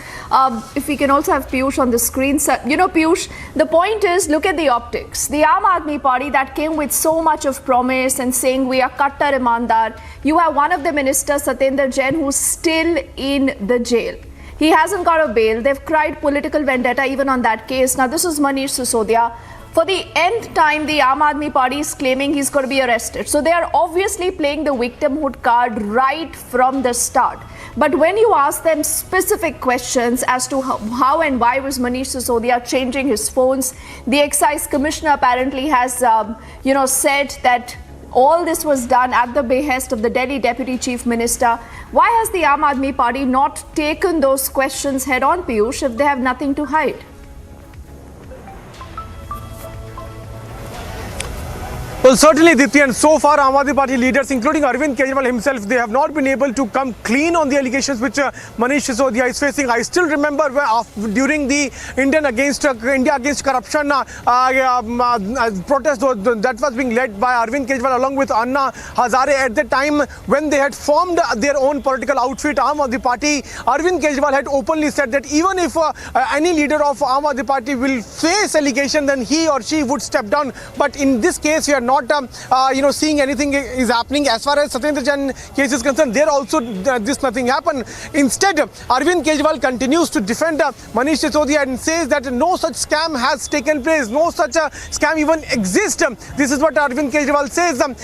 If we can also have Piyush on the screen. So, Piyush, the point is, look at the optics. The Aam Aadmi Party that came with so much of promise and saying we are Kattar Imandar. You have one of the ministers, Satyendra Jain, who's still in the jail. He hasn't got a bail. They've cried political vendetta even on that case. Now, this is Manish Sisodia. For the nth time, the Aam Aadmi Party is claiming he's going to be arrested. So they are obviously playing the victimhood card right from the start. But when you ask them specific questions as to how and why was Manish Sisodia changing his phones, the excise commissioner apparently has, said that all this was done at the behest of the Delhi Deputy Chief Minister. Why has the Aam Aadmi Party not taken those questions head on, Piyush, if they have nothing to hide? Well, certainly, Dipti, and so far Aam Aadmi Party leaders, including Arvind Kejriwal himself, they have not been able to come clean on the allegations which Manish Sisodia is facing. I still remember during the India against corruption protest that was being led by Arvind Kejriwal along with Anna Hazare. At the time when they had formed their own political outfit, Aam Aadmi Party, Arvind Kejriwal had openly said that even if any leader of Aam Aadmi Party will face allegation, then he or she would step down. But in this case, we are not seeing anything is happening. As far as Satyendra Jain case is concerned, there also this nothing happened. Instead, Arvind Kejriwal continues to defend Manish Sisodia and says that no such scam has taken place, no such scam even exists. This is what Arvind Kejriwal says. Aam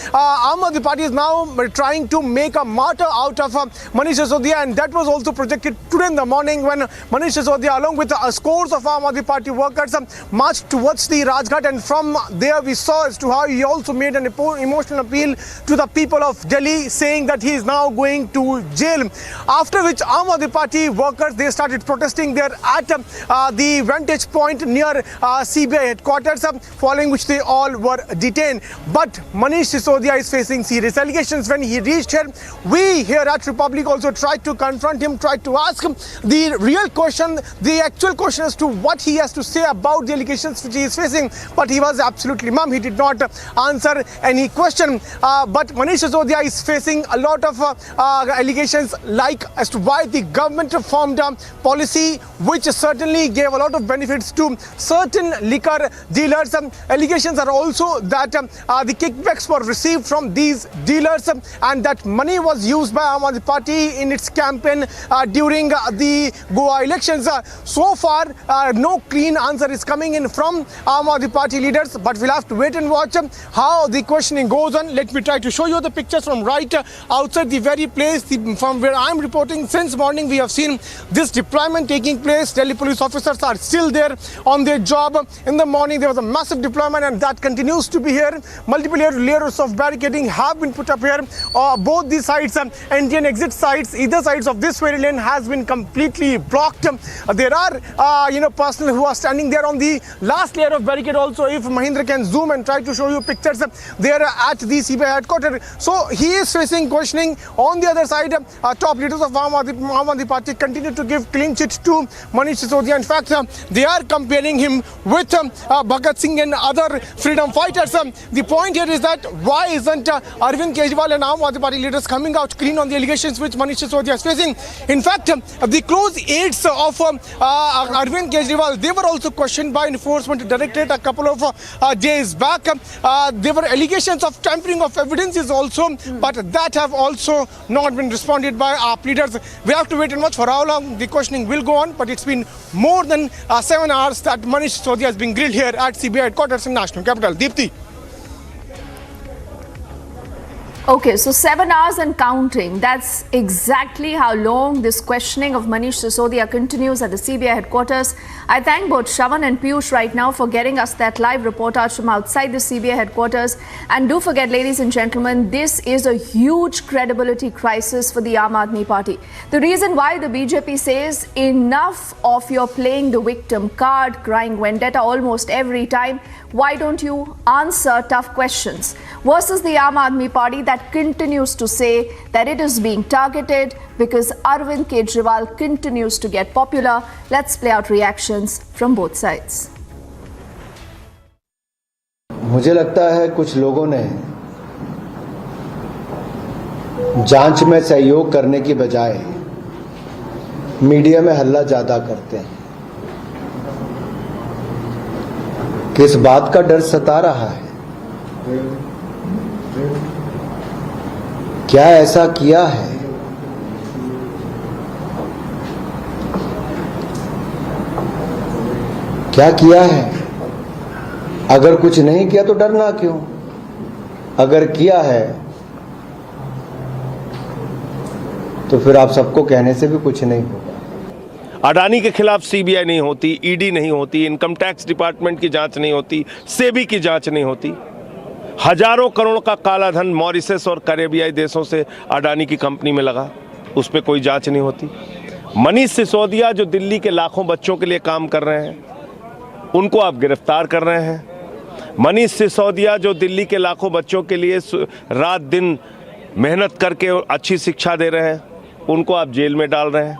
Aadmi Party is now trying to make a martyr out of Manish Sisodia, and that was also projected today in the morning when Manish Sisodia along with scores of Aam Aadmi Party workers marched towards the Rajghat, and from there we saw as to how he also made an emotional appeal to the people of Delhi, saying that he is now going to jail. After which Aam Aadmi Party workers, they started protesting there at the vantage point near CBI headquarters, following which they all were detained. But Manish Sisodia is facing serious allegations. When he reached here, we here at Republic also tried to confront him, tried to ask him the real question, the actual question as to what he has to say about the allegations which he is facing. But he was absolutely mum. He did not answer any question. But Manish Sisodia is facing a lot of allegations, like as to why the government formed a policy which certainly gave a lot of benefits to certain liquor dealers. Allegations are also that the kickbacks were received from these dealers and that money was used by Aam Aadmi Party in its campaign during the Goa elections. So far, no clean answer is coming in from Aam Aadmi Party leaders, but we'll have to wait and watch how the questioning goes on. Let me try to show you the pictures from right outside the very place from where I'm reporting. Since morning, we have seen this deployment taking place. Delhi police officers are still there on their job. In the morning, there was a massive deployment, and that continues to be here. Multiple layers of barricading have been put up here. Both the sides, entry and exit sides, either sides of this very lane has been completely blocked. There are, personnel who are standing there on the last layer of barricade also. If Mahindra can zoom and try to show you pictures there at the CBI headquarters. So he is facing questioning. On the other side, top leaders of Aam Aadmi Party continue to give clean chit to Manish Sisodia. In fact, they are comparing him with Bhagat Singh and other freedom fighters. The point here is that why isn't Arvind Kejriwal and Aam Aadmi Party leaders coming out clean on the allegations which Manish Sisodia is facing? In fact, the close aides of Arvind Kejriwal, they were also questioned by Enforcement Directorate a couple of days back. There were allegations of tampering of evidences also, but that have also not been responded by our leaders. We have to wait and watch for how long the questioning will go on, but it's been more than 7 hours that Manish Sisodia has been grilled here at CBI headquarters in National Capital. Deepti. Okay, so 7 hours and counting. That's exactly how long this questioning of Manish Sisodia continues at the CBI headquarters. I thank both Shravan and Piyush right now for getting us that live reportage from outside the CBI headquarters. And do forget, ladies and gentlemen, this is a huge credibility crisis for the Aam Aadmi Party. The reason why the BJP says enough of your playing the victim card, crying vendetta almost every time. Why don't you answer tough questions? Versus the Aam Aadmi Party that continues to say that it is being targeted because Arvind Kejriwal continues to get popular. Let's play out reactions from both sides. मुझे लगता है कुछ लोगों ने जांच में सहयोग करने की बजाय मीडिया में हल्ला ज्यादा करते हैं। किस बात का डर सता रहा है? क्या ऐसा किया है क्या किया है अगर कुछ नहीं किया तो डरना क्यों? अगर किया है तो फिर आप सबको कहने से भी कुछ नहीं होगा। अडानी के खिलाफ सीबीआई नहीं होती, ईडी नहीं होती, इनकम टैक्स डिपार्टमेंट की जांच नहीं होती, सेबी की जांच नहीं होती। हजारों करोड़ का काला धन मॉरिशस और कैरेबियाई देशों से अडानी की कंपनी में लगा, उस पर कोई जांच नहीं होती। मनीष सिसोदिया जो दिल्ली के लाखों बच्चों के लिए काम कर रहे हैं, उनको आप गिरफ्तार कर रहे हैं। मनीष सिसोदिया जो दिल्ली के लाखों बच्चों के लिए रात दिन मेहनत करके अच्छी शिक्षा दे रहे हैं, उनको आप जेल में डाल रहे हैं।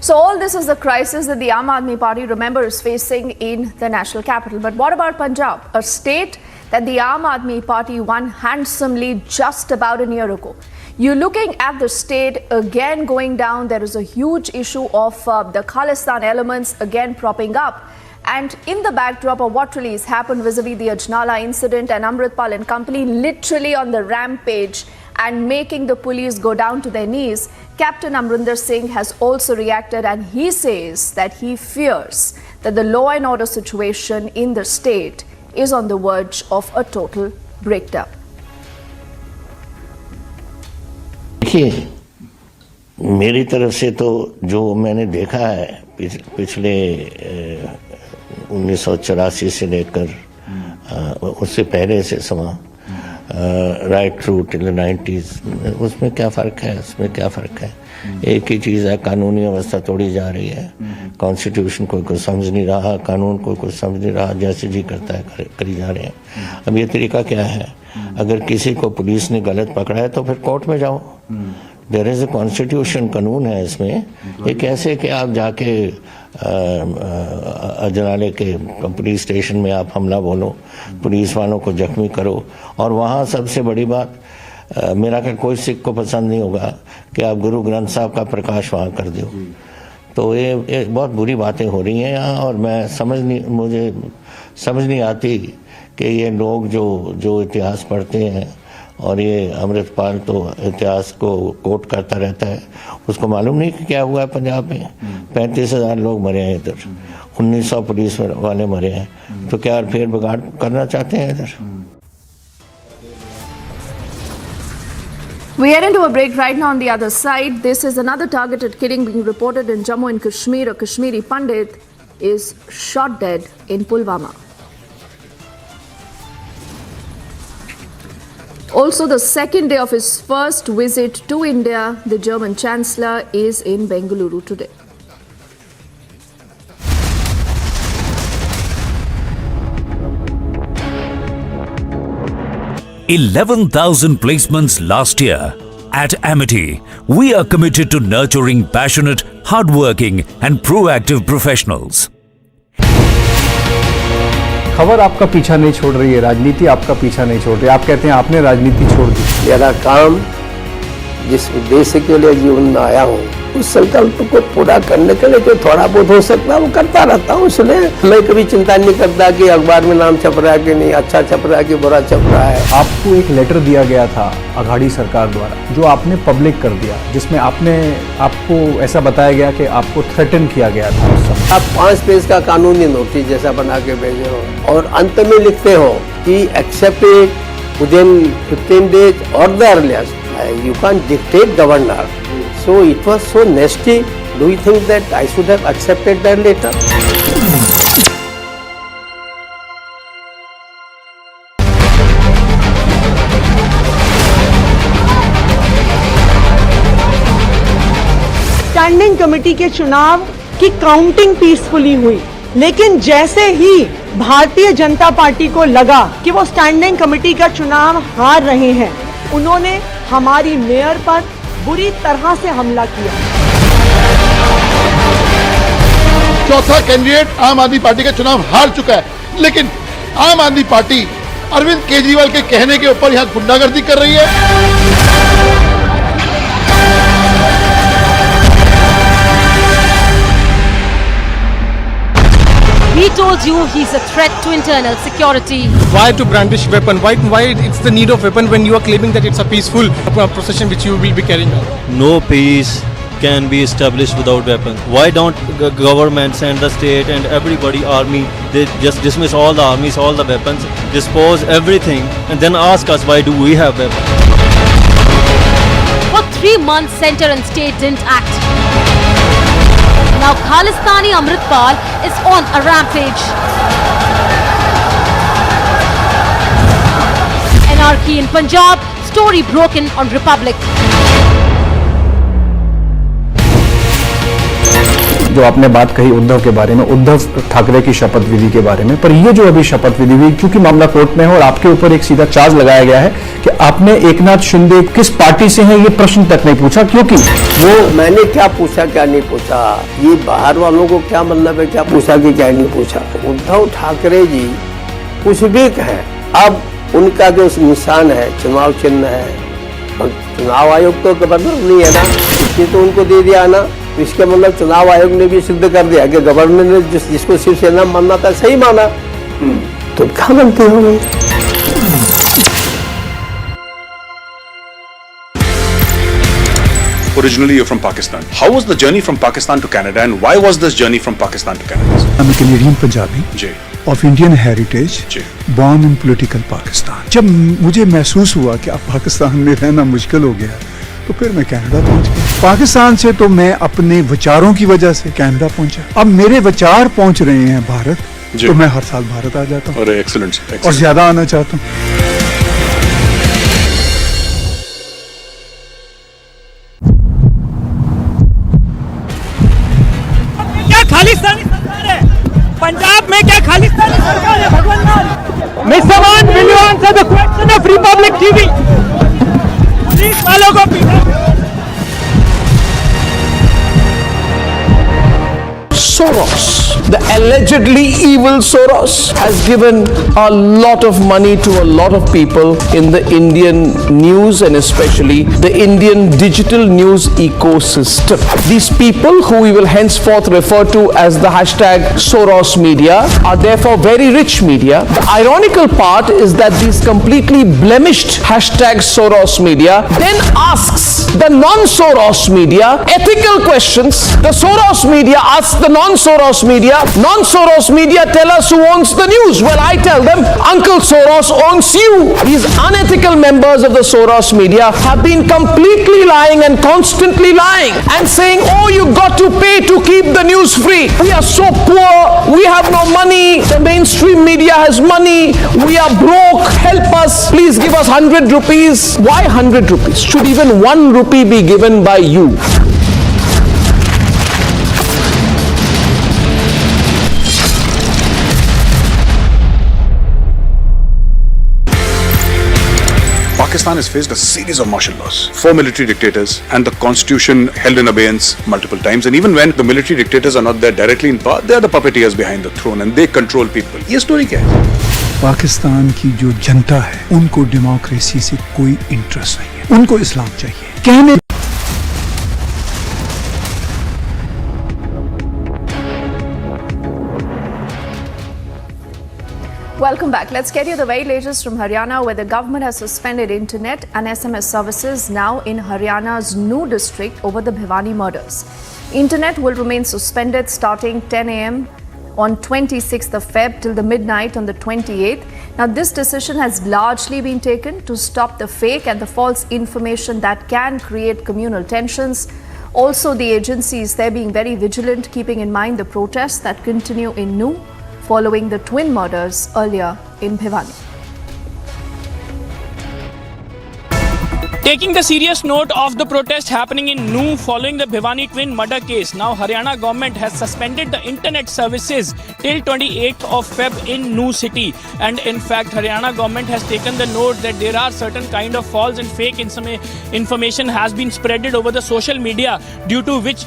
So all this is the crisis that the Aam Aadmi Party, remember, is facing in the national capital. But what about Punjab, a state that the Aam Aadmi Party won handsomely just about a year ago? You're looking at the state again going down. There is a huge issue of the Khalistan elements again propping up. And in the backdrop of what really has happened vis-a-vis the Ajnala incident and Amritpal and company literally on the rampage and making the police go down to their knees, Captain Amrinder Singh has also reacted, and he says that he fears that the law and order situation in the state is on the verge of a total breakdown. देखिए, मेरी तरफ से तो जो मैंने देखा है पिछले 1984 से लेकर उससे पहले से समा राइट थ्रू टिल 90s, उसमें क्या फ़र्क है? उसमें क्या फ़र्क है? एक ही चीज़ है, कानूनी व्यवस्था तोड़ी जा रही है, कॉन्स्टिट्यूशन कोई समझ नहीं रहा, कानून कोई समझ नहीं रहा, जैसे जी करता है करी जा रहे हैं। अब ये तरीका क्या है? अगर किसी को पुलिस ने गलत पकड़ा है तो फिर कोर्ट में जाओ। देयर इज़ अ कॉन्स्टिट्यूशन, कानून है इसमें। ये कैसे कि आप जाके अजनाले के पुलिस स्टेशन में आप हमला बोलो, पुलिस वालों को जख्मी करो, और वहाँ सबसे बड़ी बात, मेरा ख्याल कोई सिख को पसंद नहीं होगा कि आप गुरु ग्रंथ साहब का प्रकाश वहाँ कर दो। तो ये बहुत बुरी बातें हो रही हैं यहाँ, और मुझे समझ नहीं आती कि ये लोग जो इतिहास पढ़ते हैं, और ये अमृतपाल तो इतिहास को कोट करता रहता है, उसको मालूम नहीं कि क्या हुआ है पंजाब में। 35,000 लोग मरे हैं इधर, 1900 पुलिस वाले मरे हैं, तो क्या फिर बिगाड़ करना चाहते हैं इधर? We are into a break right now. On the other side, this is another targeted killing being reported in Jammu and Kashmir. A Kashmiri Pandit is shot dead in Pulwama. Also, the second day of his first visit to India, the German Chancellor is in Bengaluru today. $11,000 placements last year. At Amity, we are committed to nurturing passionate, hardworking and proactive professionals. खबर आपका पीछा नहीं छोड़ रही है, राजनीति आपका पीछा नहीं छोड़ रही है। आप कहते हैं आपने राजनीति छोड़ दी। मेरा काम जिस उद्देश्य के लिए जीवन में आया हूँ, उस संकल्प को पूरा करने के लिए जो थोड़ा बहुत हो सकता है वो करता रहता हूँ। इसलिए मैं कभी चिंता नहीं करता कि अखबार में नाम छप रहा है कि नहीं, अच्छा छप रहा है कि बुरा छप रहा है। आपको एक लेटर दिया गया था अघाड़ी सरकार द्वारा, जो आपने पब्लिक कर दिया, जिसमें आपको ऐसा बताया गया कि आपको थ्रेटन किया गया था उस समय। आप 5 पेज का कानूनी नोटिस जैसा बना के भेजे हो, और अंत में लिखते हो कि एक्सेप्ट इट विदिन 15 days और the earliest, you can't dictate governor. So it was so nasty. Do you think that I should have accepted that letter? Standing committee के चुनाव की काउंटिंग पीसफुली हुई, लेकिन जैसे ही भारतीय जनता पार्टी को लगा कि वो स्टैंडिंग कमेटी का चुनाव हार रहे हैं, उन्होंने हमारी मेयर पर बुरी तरह से हमला किया। चौथा कैंडिडेट आम आदमी पार्टी का चुनाव हार चुका है, लेकिन आम आदमी पार्टी अरविंद केजरीवाल के कहने के ऊपर यहाँ गुंडागर्दी कर रही है। He told you he's a threat to internal security. Why to brandish weapon? Why it's the need of weapon when you are claiming that it's a peaceful procession which you will be carrying out? No peace, can be established without weapons. Why don't governments and the state and everybody, army, they just dismiss all the armies, all the weapons, dispose everything, and then ask us why do we have weapons? For 3 months, center and state didn't act. Now Khalistani Amritpal is on a rampage. Anarchy in Punjab, story broken on Republic. जो आपने बात कही उद्धव के बारे में, उद्धव ठाकरे की शपथ विधि के बारे में, पर ये जो अभी शपथ विधि हुई, क्योंकि मामला कोर्ट में है और आपके ऊपर एक सीधा चार्ज लगाया गया है कि आपने एकनाथ शिंदे किस पार्टी से हैं ये प्रश्न तक नहीं पूछा, क्योंकि वो मैंने क्या पूछा क्या नहीं पूछा, ये बाहर वालों को क्या मतलब है क्या पूछा कि क्या नहीं पूछा। उद्धव ठाकरे जी कुछ भी कहें, अब उनका जो निशान है चुनाव चिन्ह है, और चुनाव आयोग तो गवर्नर नहीं है ना, इसलिए तो उनको दे दिया ना। इसके मतलब चुनाव आयोग ने भी सिद्ध कर दिया कि गवर्नर ने जिसको शिवसेना मानना था सही माना, तो क्या गलती हो गई। Originally you're from Pakistan. How was the journey from Pakistan to Canada and why was this journey from Pakistan to Canada? I'm a Canadian Punjabi of Indian heritage, born in political Pakistan. जब मुझे महसूस हुआ कि अब पाकिस्तान में रहना मुश्किल हो गया तो फिर मैं कनाडा पहुंच गया। पाकिस्तान से तो मैं अपने विचारों की वजह से कनाडा पहुंचा। अब मेरे विचार पहुंच रहे हैं भारत, तो मैं हर साल भारत आ जाता हूँ और ज्यादा आना चाहता हूँ। क्या खालिस्तानी सरकार है पंजाब में? क्या खालिस्तानी सरकार है? भगवान mister one, will you answer the question of Republic TV? Police वालों को Soros, the allegedly evil Soros, has given a lot of money to a lot of people in the Indian news and especially the Indian digital news ecosystem. These people, who we will henceforth refer to as the hashtag Soros media, are therefore very rich media. The ironical part is that these completely blemished hashtag Soros media then asks the non-Soros media ethical questions. The Soros media asks the non-Soros media, non-Soros media tell us who owns the news. Well, I tell them, Uncle Soros owns you. These unethical members of the Soros media have been completely lying and constantly lying and saying, oh, you got to pay to keep the news free. We are so poor, we have no money, the mainstream media has money, we are broke, help us, please give us 100 rupees. Why 100 rupees? Should even 1 rupee be given by you? Pakistan has faced a series of martial laws, 4 military dictators, and the constitution held in abeyance multiple times. And even when the military dictators are not there directly in power, they are the puppeteers behind the throne and they control people. ये story क्या है? पाकिस्तान की जो जनता है उनको democracy से कोई interest नहीं है, उनको इस्लाम चाहिए। कहने Welcome back. Let's get you the very latest from Haryana, where the government has suspended internet and SMS services now in Haryana's New district over the Bhiwani murders. Internet will remain suspended starting 10 a.m. on 26th of Feb till the midnight on the 28th. Now, this decision has largely been taken to stop the fake and the false information that can create communal tensions. Also, the agencies, they're being very vigilant, keeping in mind the protests that continue in New following the twin murders earlier in Bhiwani. Taking the serious note of the protest happening in New following the Bhiwani twin murder case, now Haryana government has suspended the internet services till 28th of Feb in New city. And in fact, Haryana government has taken the note that there are certain kind of false and fake information has been spreaded over the social media, due to which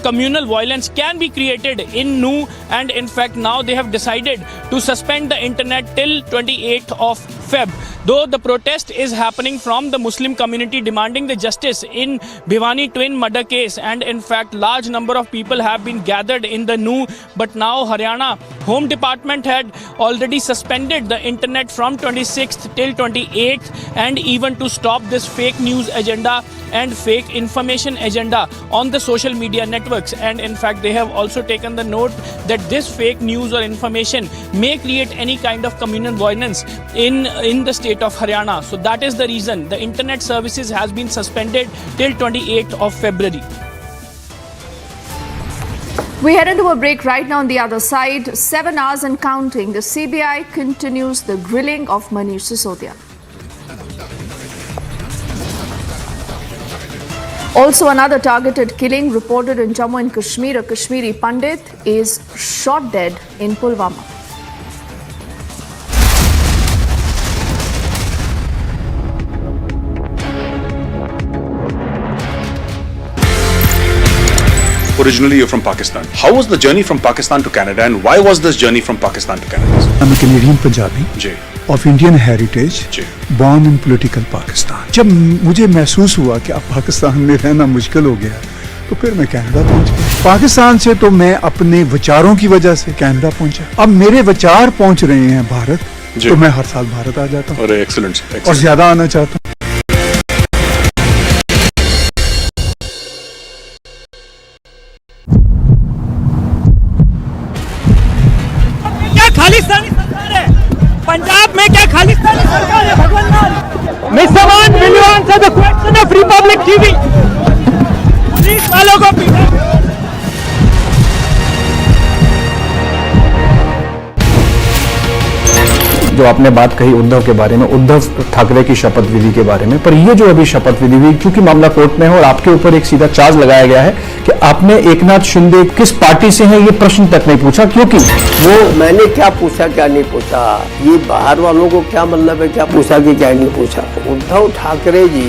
communal violence can be created in New. And in fact, now they have decided to suspend the internet till 28th of Feb. Though the protest is happening from the Muslim community demanding the justice in Bhiwani twin murder case, and in fact large number of people have been gathered in the New, but now Haryana Home Department had already suspended the internet from 26th till 28th, and even to stop this fake news agenda and fake information agenda on the social media networks. And in fact, they have also taken the note that this fake news or information may create any kind of communal violence in the state of Haryana. So that is the reason the internet services has been suspended till 28th of February. We head into a break right now. On the other side, 7 hours and counting, the CBI continues the grilling of Manish Sisodia. Also, another targeted killing reported in Jammu and Kashmir. A Kashmiri Pandit is shot dead in Pulwama. Originally, you're from Pakistan. How was the journey from Pakistan to Canada, and why was this journey from Pakistan to Canada? I'm a Canadian Punjabi of Indian heritage, born in political Pakistan. जब मुझे महसूस हुआ कि अब पाकिस्तान में रहना मुश्किल हो गया, तो फिर मैं कनाडा पहुंच गया। पाकिस्तान से तो मैं अपने विचारों की वजह से कनाडा पहुंचा। अब मेरे विचार पहुंच रहे हैं भारत, तो मैं हर साल भारत आ जाता हूँ। अरे एक्सीलेंट, और ज्यादा आना चाहता हूँ। खालिस्तानी सरकार है पंजाब में, क्या खालिस्तानी सरकार है भगवान? Mr. Man, will you answer the question of Republic TV? Police वालों को पीटा। जो आपने बात कही उद्धव के बारे में, उद्धव ठाकरे की शपथ विधि के बारे में, पर ये जो अभी शपथ विधि हुई, क्योंकि मामला कोर्ट में है और आपके ऊपर एक सीधा चार्ज लगाया गया है कि आपने एकनाथ शिंदे किस पार्टी से हैं ये प्रश्न तक नहीं पूछा, क्योंकि वो मैंने क्या पूछा क्या नहीं पूछा, ये बाहर वालों को क्या मतलब है क्या पूछा कि क्या नहीं पूछा। उद्धव ठाकरे जी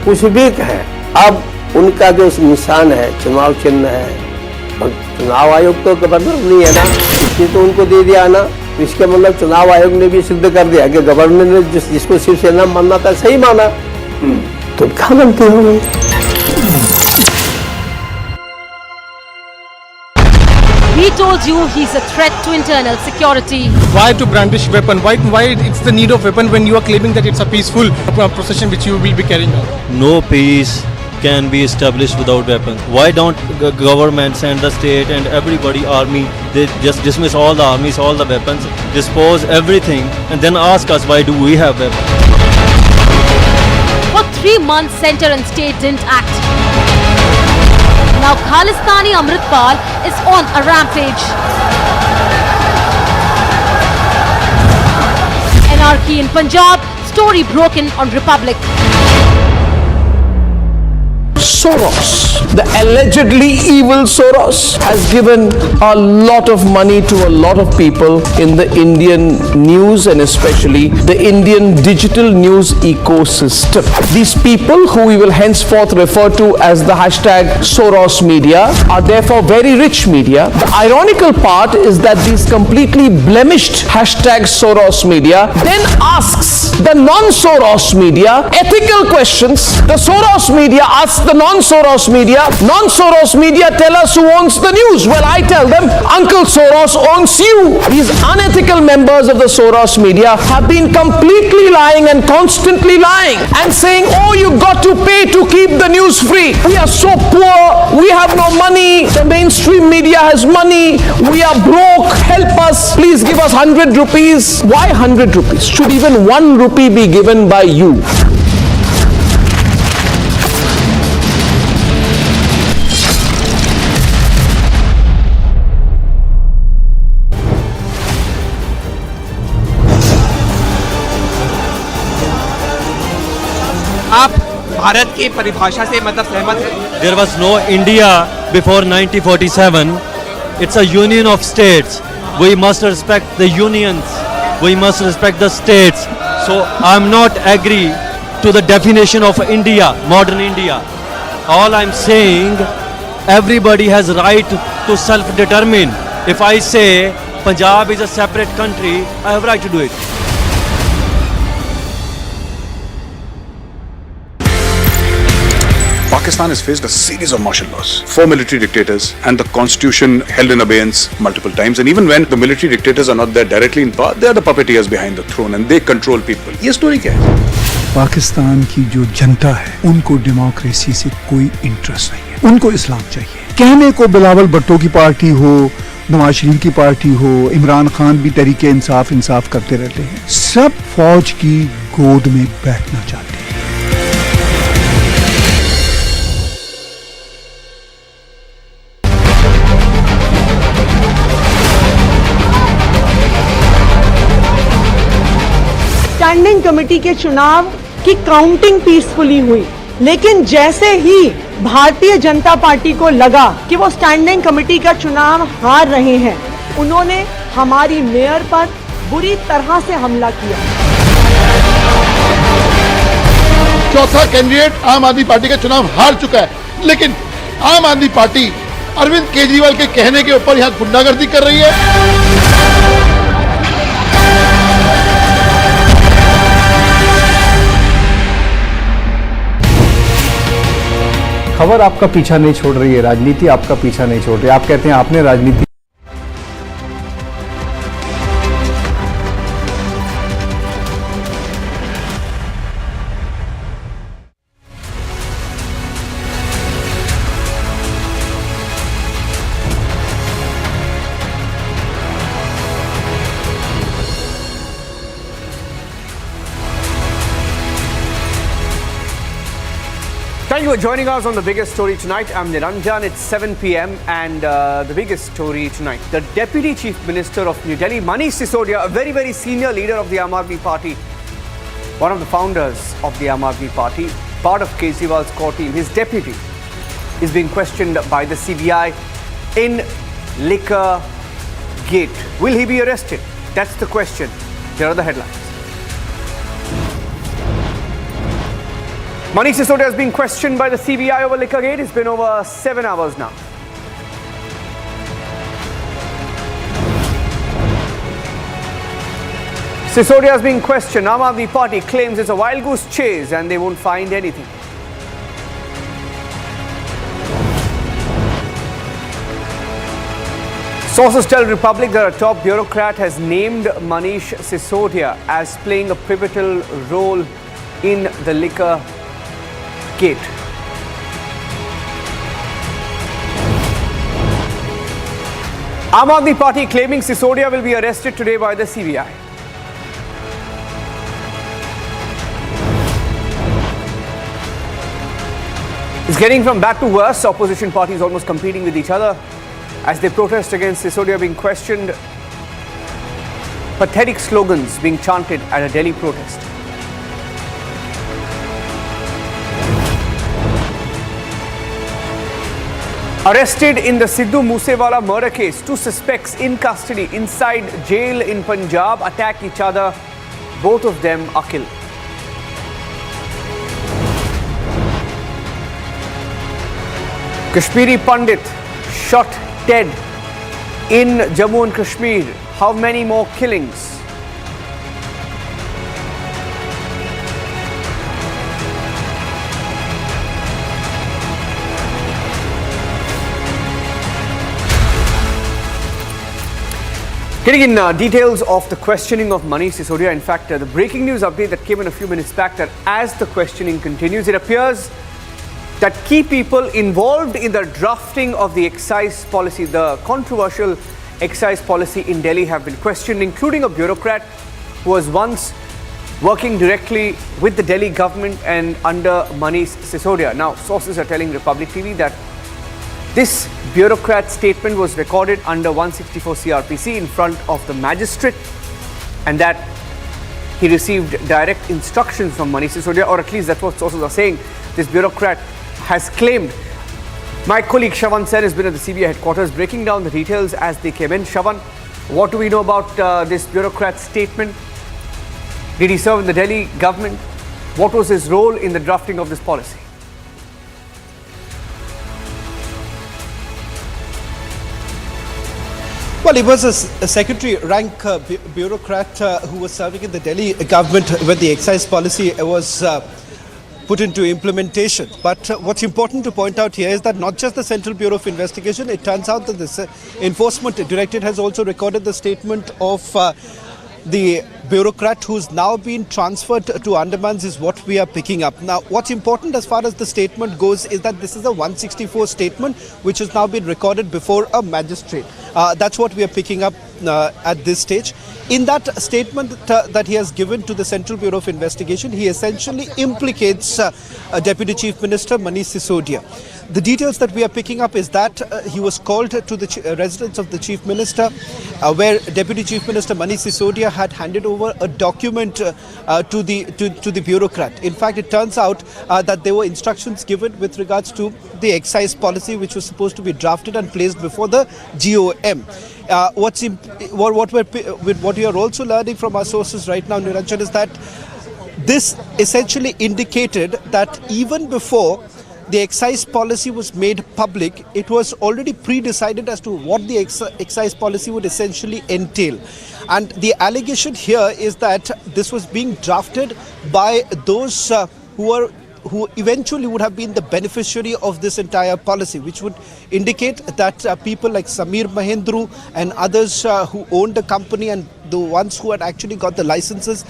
कुछ भी कहें, अब उनका जो निशान है चुनाव चिन्ह है, चुनाव आयोग तो गवर्नर नहीं है ना, इसने तो उनको दे दिया ना, इसके मतलब चुनाव आयोग ने भी सिद्ध कर दिया कि गवर्नर ने जिसको शिवसेना मानना था सही माना, तो क्या बनती हो गई। He told you he's a threat to internal security. Why to brandish weapon? Why it's the need of weapon when you are claiming that it's a peaceful procession which you will be carrying out? No peace can be established without weapons. Why don't government send the state and everybody army, they just dismiss all the armies, all the weapons, dispose everything and then ask us why do we have weapons? For 3 months, center and state didn't act. Now Khalistani Amritpal is on a rampage. Anarchy in Punjab, story broken on Republic. Soros, the allegedly evil Soros, has given a lot of money to a lot of people in the Indian news and especially the Indian digital news ecosystem. These people, who we will henceforth refer to as the hashtag Soros media, are therefore very rich media. The ironical part is that these completely blemished hashtag Soros media then asks the non-Soros media ethical questions. The Soros media asks the non-Soros media tell us who owns the news. Well, I tell them Uncle Soros owns you. These unethical members of the Soros media have been completely lying and constantly lying and saying, oh, you got to pay to keep the news free. We are so poor, we have no money, the mainstream media has money, we are broke, help us, please give us 100 rupees. Why 100 rupees? Should even 1 rupee be given by you? आप भारत की परिभाषा से मतलब सहमत हैं? There was no India before 1947. It's a union of states. We must respect the unions. We must respect the states. So I'm not agree to the definition of India, modern India. All I'm saying, everybody has right to self-determine. If I say Punjab is a separate country, I have right to do it. Pakistan has faced a series of martial laws, 4 military dictators, and the constitution held in abeyance multiple times. And even when the military dictators are not there directly in power, they are the puppeteers behind the throne and they control people. ये story क्या है? पाकिस्तान की जो जनता है उनको democracy से कोई interest नहीं है, उनको इस्लाम चाहिए। कहने को बिलावल भुट्टो की पार्टी हो, नवाज शरीफ की पार्टी हो, इमरान खान भी तरीके इंसाफ करते रहते हैं, सब फौज की गोद में बैठना चाहते हैं। स्टैंडिंग कमेटी के चुनाव की काउंटिंग पीसफुली हुई, लेकिन जैसे ही भारतीय जनता पार्टी को लगा कि वो स्टैंडिंग कमेटी का चुनाव हार रहे हैं, उन्होंने हमारी मेयर पर बुरी तरह से हमला किया। चौथा कैंडिडेट आम आदमी पार्टी का चुनाव हार चुका है, लेकिन आम आदमी पार्टी अरविंद केजरीवाल के कहने के ऊपर यहां गुंडागर्दी कर रही है। खबर आपका पीछा नहीं छोड़ रही है, राजनीति आपका पीछा नहीं छोड़ रही है। आप कहते हैं आपने राजनीति Thank you for joining us on the biggest story tonight. I'm Niranjan. It's 7 p.m. and the biggest story tonight. The Deputy Chief Minister of New Delhi, Manish Sisodia, a very, very senior leader of the Aam Aadmi Party, one of the founders of the Aam Aadmi Party, part of Kejriwal's core team, his deputy, is being questioned by the CBI in liquor gate. Will he be arrested? That's the question. Here are the headlines. Manish Sisodia is being questioned by the CBI over liquor gate. It's been over 7 hours now. Sisodia is being questioned. Aam Aadmi Party claims it's a wild goose chase and they won't find anything. Sources tell Republic that a top bureaucrat has named Manish Sisodia as playing a pivotal role in the liquor gate. Aam Aadmi Party claiming Sisodia will be arrested today by the CBI. It's getting from bad to worse. Opposition parties almost competing with each other as they protest against Sisodia being questioned. Pathetic slogans being chanted at a Delhi protest. Arrested in the Sidhu Moosewala murder case, 2 suspects in custody inside jail in Punjab attack each other. Both of them are killed. Kashmiri Pandit shot dead in Jammu and Kashmir. How many more killings? Getting in details of the questioning of Manish Sisodia. In fact, the breaking news update that came in a few minutes back, that as the questioning continues, it appears that key people involved in the drafting of the excise policy, the controversial excise policy in Delhi, have been questioned, including a bureaucrat who was once working directly with the Delhi government and under Manish Sisodia. Now, sources are telling Republic TV that this bureaucrat statement was recorded under 164 CRPC in front of the magistrate, and that he received direct instructions from Manish Sisodia, or at least that's what sources are saying. This bureaucrat has claimed. My colleague Shavan Sen has been at the CBI headquarters breaking down the details as they came in. Shavan, what do we know about this bureaucrat's statement? Did he serve in the Delhi government? What was his role in the drafting of this policy? Well, he was a secretary rank bureaucrat who was serving in the Delhi government when the excise policy was put into implementation. But what's important to point out here is that not just the Central Bureau of Investigation, it turns out that the Enforcement Directorate has also recorded the statement of the bureaucrat who's now been transferred to Andamans is what we are picking up. Now, what's important as far as the statement goes is that this is a 164 statement which has now been recorded before a magistrate. That's what we are picking up at this stage. In that statement that he has given to the Central Bureau of Investigation, he essentially implicates Deputy Chief Minister Manish Sisodia. The details that we are picking up is that he was called to the residence of the Chief Minister, where Deputy Chief Minister Manish Sisodia had handed over a document to the bureaucrat. In fact, it turns out that there were instructions given with regards to the excise policy, which was supposed to be drafted and placed before the GOM. What we are also learning from our sources right now, Niranjan, is that this essentially indicated that even before the excise policy was made public, it was already pre-decided as to what the excise policy would essentially entail. And the allegation here is that this was being drafted by those who eventually would have been the beneficiary of this entire policy, which would indicate that people like Samir Mahendru and others who owned the company and the ones who had actually got the licenses,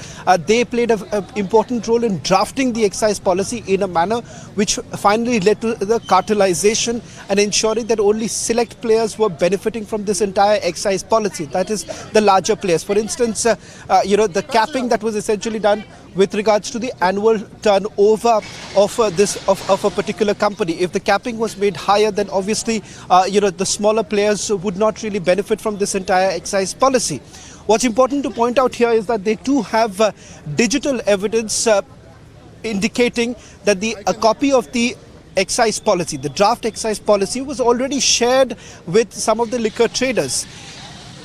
they played an important role in drafting the excise policy in a manner which finally led to the cartelization and ensuring that only select players were benefiting from this entire excise policy. That is the larger players. For instance, the capping that was essentially done with regards to the annual turnover of a particular company. If the capping was made higher, then obviously the smaller players would not really benefit from this entire excise policy. What's important to point out here is that they too have digital evidence indicating that a copy of the excise policy, the draft excise policy, was already shared with some of the liquor traders,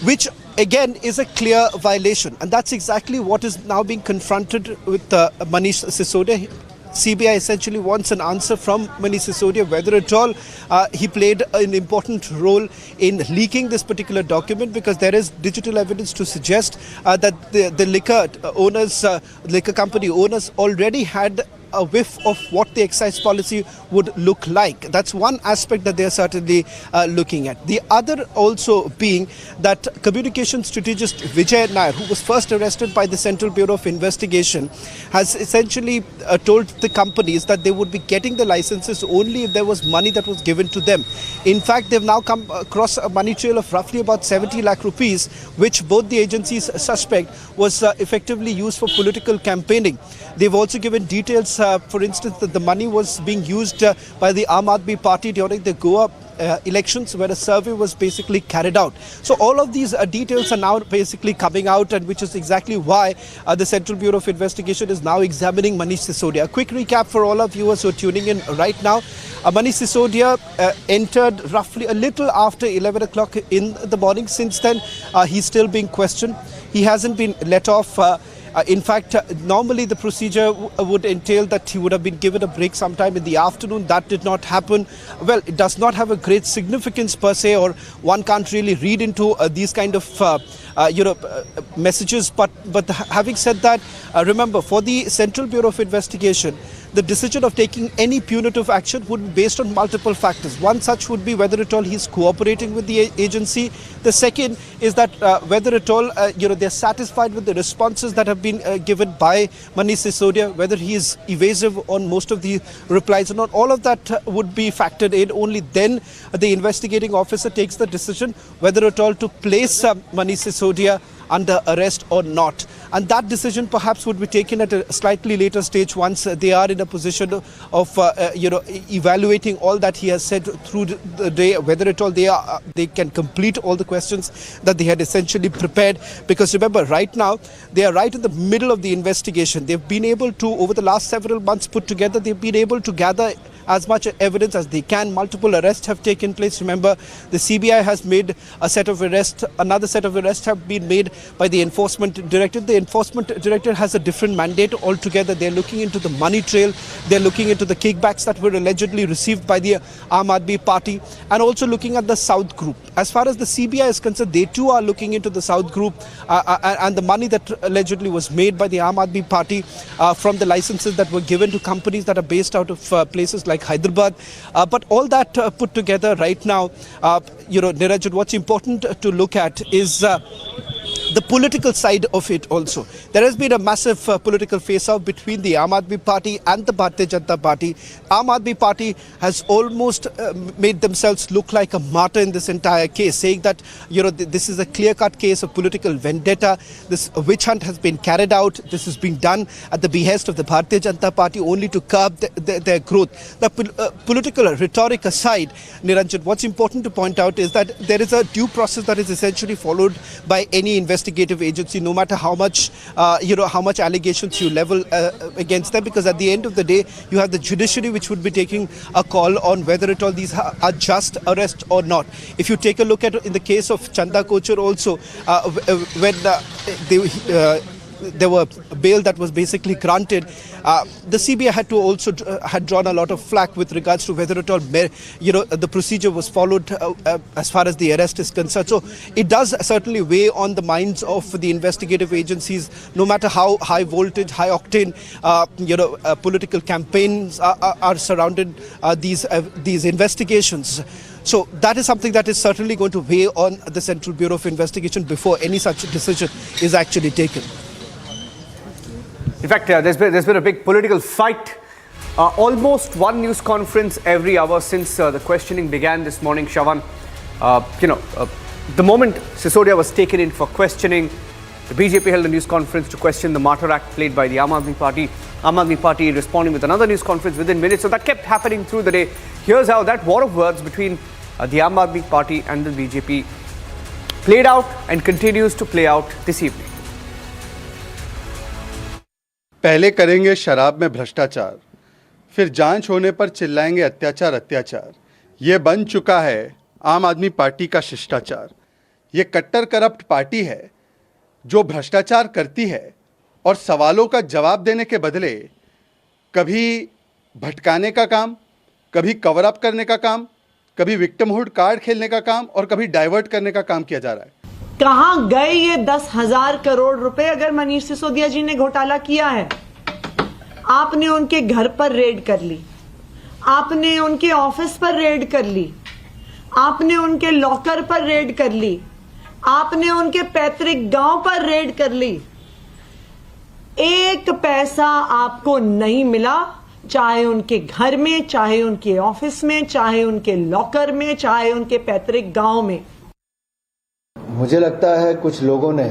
which again is a clear violation. And that's exactly what is now being confronted with Manish Sisodia. CBI essentially wants an answer from Manish Sisodia whether at all he played an important role in leaking this particular document, because there is digital evidence to suggest that the liquor company owners already had a whiff of what the excise policy would look like. That's one aspect that they are certainly looking at. The other also being that communication strategist Vijay Nair, who was first arrested by the Central Bureau of Investigation, has essentially told the companies that they would be getting the licenses only if there was money that was given to them. In fact, they've now come across a money trail of roughly about 70 lakh rupees, which both the agencies suspect was effectively used for political campaigning. They've also given details, for instance, that the money was being used by the Aam Aadmi Party during the Goa elections, where a survey was basically carried out. So all of these details are now basically coming out, and which is exactly why the Central Bureau of Investigation is now examining Manish Sisodia. A quick recap for all our viewers who are tuning in right now. Manish Sisodia entered roughly a little after 11 o'clock in the morning. Since then, he's still being questioned. He hasn't been let off. In fact, normally the procedure would entail that he would have been given a break sometime in the afternoon. That did not happen. Well, it does not have a great significance per se, or one can't really read into these kind of messages. But having said that, remember, for the Central Bureau of Investigation, the decision of taking any punitive action would be based on multiple factors. One such would be whether at all he's cooperating with the agency. The second is that whether at all they're satisfied with the responses that have been given by Manish Sisodia, whether he is evasive on most of the replies or not. All of that would be factored in. Only then the investigating officer takes the decision whether at all to place Manish Sisodia under arrest or not. And that decision perhaps would be taken at a slightly later stage, once they are in a position of evaluating all that he has said through the day, whether at all they can complete all the questions that they had essentially prepared. Because remember, right now they are right in the middle of the investigation. They've been able to, over the last several months put together, they've been able to gather as much evidence as they can. Multiple arrests have taken place. Remember, the CBI has made a set of arrests. Another set of arrests have been made by the Enforcement Directorate. The Enforcement Directorate has a different mandate altogether. They're looking into the money trail. They're looking into the kickbacks that were allegedly received by the Aam Aadmi Party, and also looking at the South Group. As far as the CBI is concerned, they too are looking into the South Group and the money that allegedly was made by the Aam Aadmi Party from the licenses that were given to companies that are based out of places like Hyderabad. But all that put together right now, Niranjan, what's important to look at is the political side of it also. There has been a massive political face-off between the Aam Aadmi Party and the Bharatiya Janata Party. Aam Aadmi Party has almost made themselves look like a martyr in this entire case, saying that this is a clear-cut case of political vendetta. This witch hunt has been carried out. This has been done at the behest of the Bharatiya Janata Party only to curb their growth. The political rhetoric aside, Niranjan, what's important to point out is that there is a due process that is essentially followed by any investigative agency, no matter how much allegations you level against them, because at the end of the day, you have the judiciary which would be taking a call on whether at all these are just arrests or not. If you take a look at in the case of Chanda Kochar also, when there were bail that was basically granted, the CBI had drawn a lot of flack with regards to whether at all the procedure was followed as far as the arrest is concerned. So it does certainly weigh on the minds of the investigative agencies, no matter how high voltage, high octane political campaigns are surrounded these investigations. So that is something that is certainly going to weigh on the Central Bureau of Investigation before any such decision is actually taken. In fact, there's been a big political fight. Almost one news conference every hour since the questioning began this morning, Shawan. The moment Sisodia was taken in for questioning, the BJP held a news conference to question the Martyr Act played by the Aam Aadmi Party. Aam Aadmi Party responding with another news conference within minutes. So that kept happening through the day. Here's how that war of words between the Aam Aadmi Party and the BJP played out and continues to play out this evening. पहले करेंगे शराब में भ्रष्टाचार, फिर जांच होने पर चिल्लाएंगे अत्याचार अत्याचार। ये बन चुका है आम आदमी पार्टी का शिष्टाचार। ये कट्टर करप्ट पार्टी है जो भ्रष्टाचार करती है और सवालों का जवाब देने के बदले कभी भटकाने का काम, कभी कवर अप करने का काम, कभी विक्टिमहुड कार्ड खेलने का काम और कभी डाइवर्ट करने का काम किया जा रहा है। कहां गए ये 10,000 करोड़ रुपए? अगर मनीष सिसोदिया जी ने घोटाला किया है, आपने उनके घर पर रेड कर ली, आपने उनके ऑफिस पर रेड कर ली, आपने उनके लॉकर पर रेड कर ली, आपने उनके पैतृक गांव पर रेड कर ली। एक पैसा आपको नहीं मिला, चाहे उनके घर में, चाहे उनके ऑफिस में, चाहे उनके लॉकर में, चाहे उनके पैतृक गांव में। मुझे लगता है कुछ लोगों ने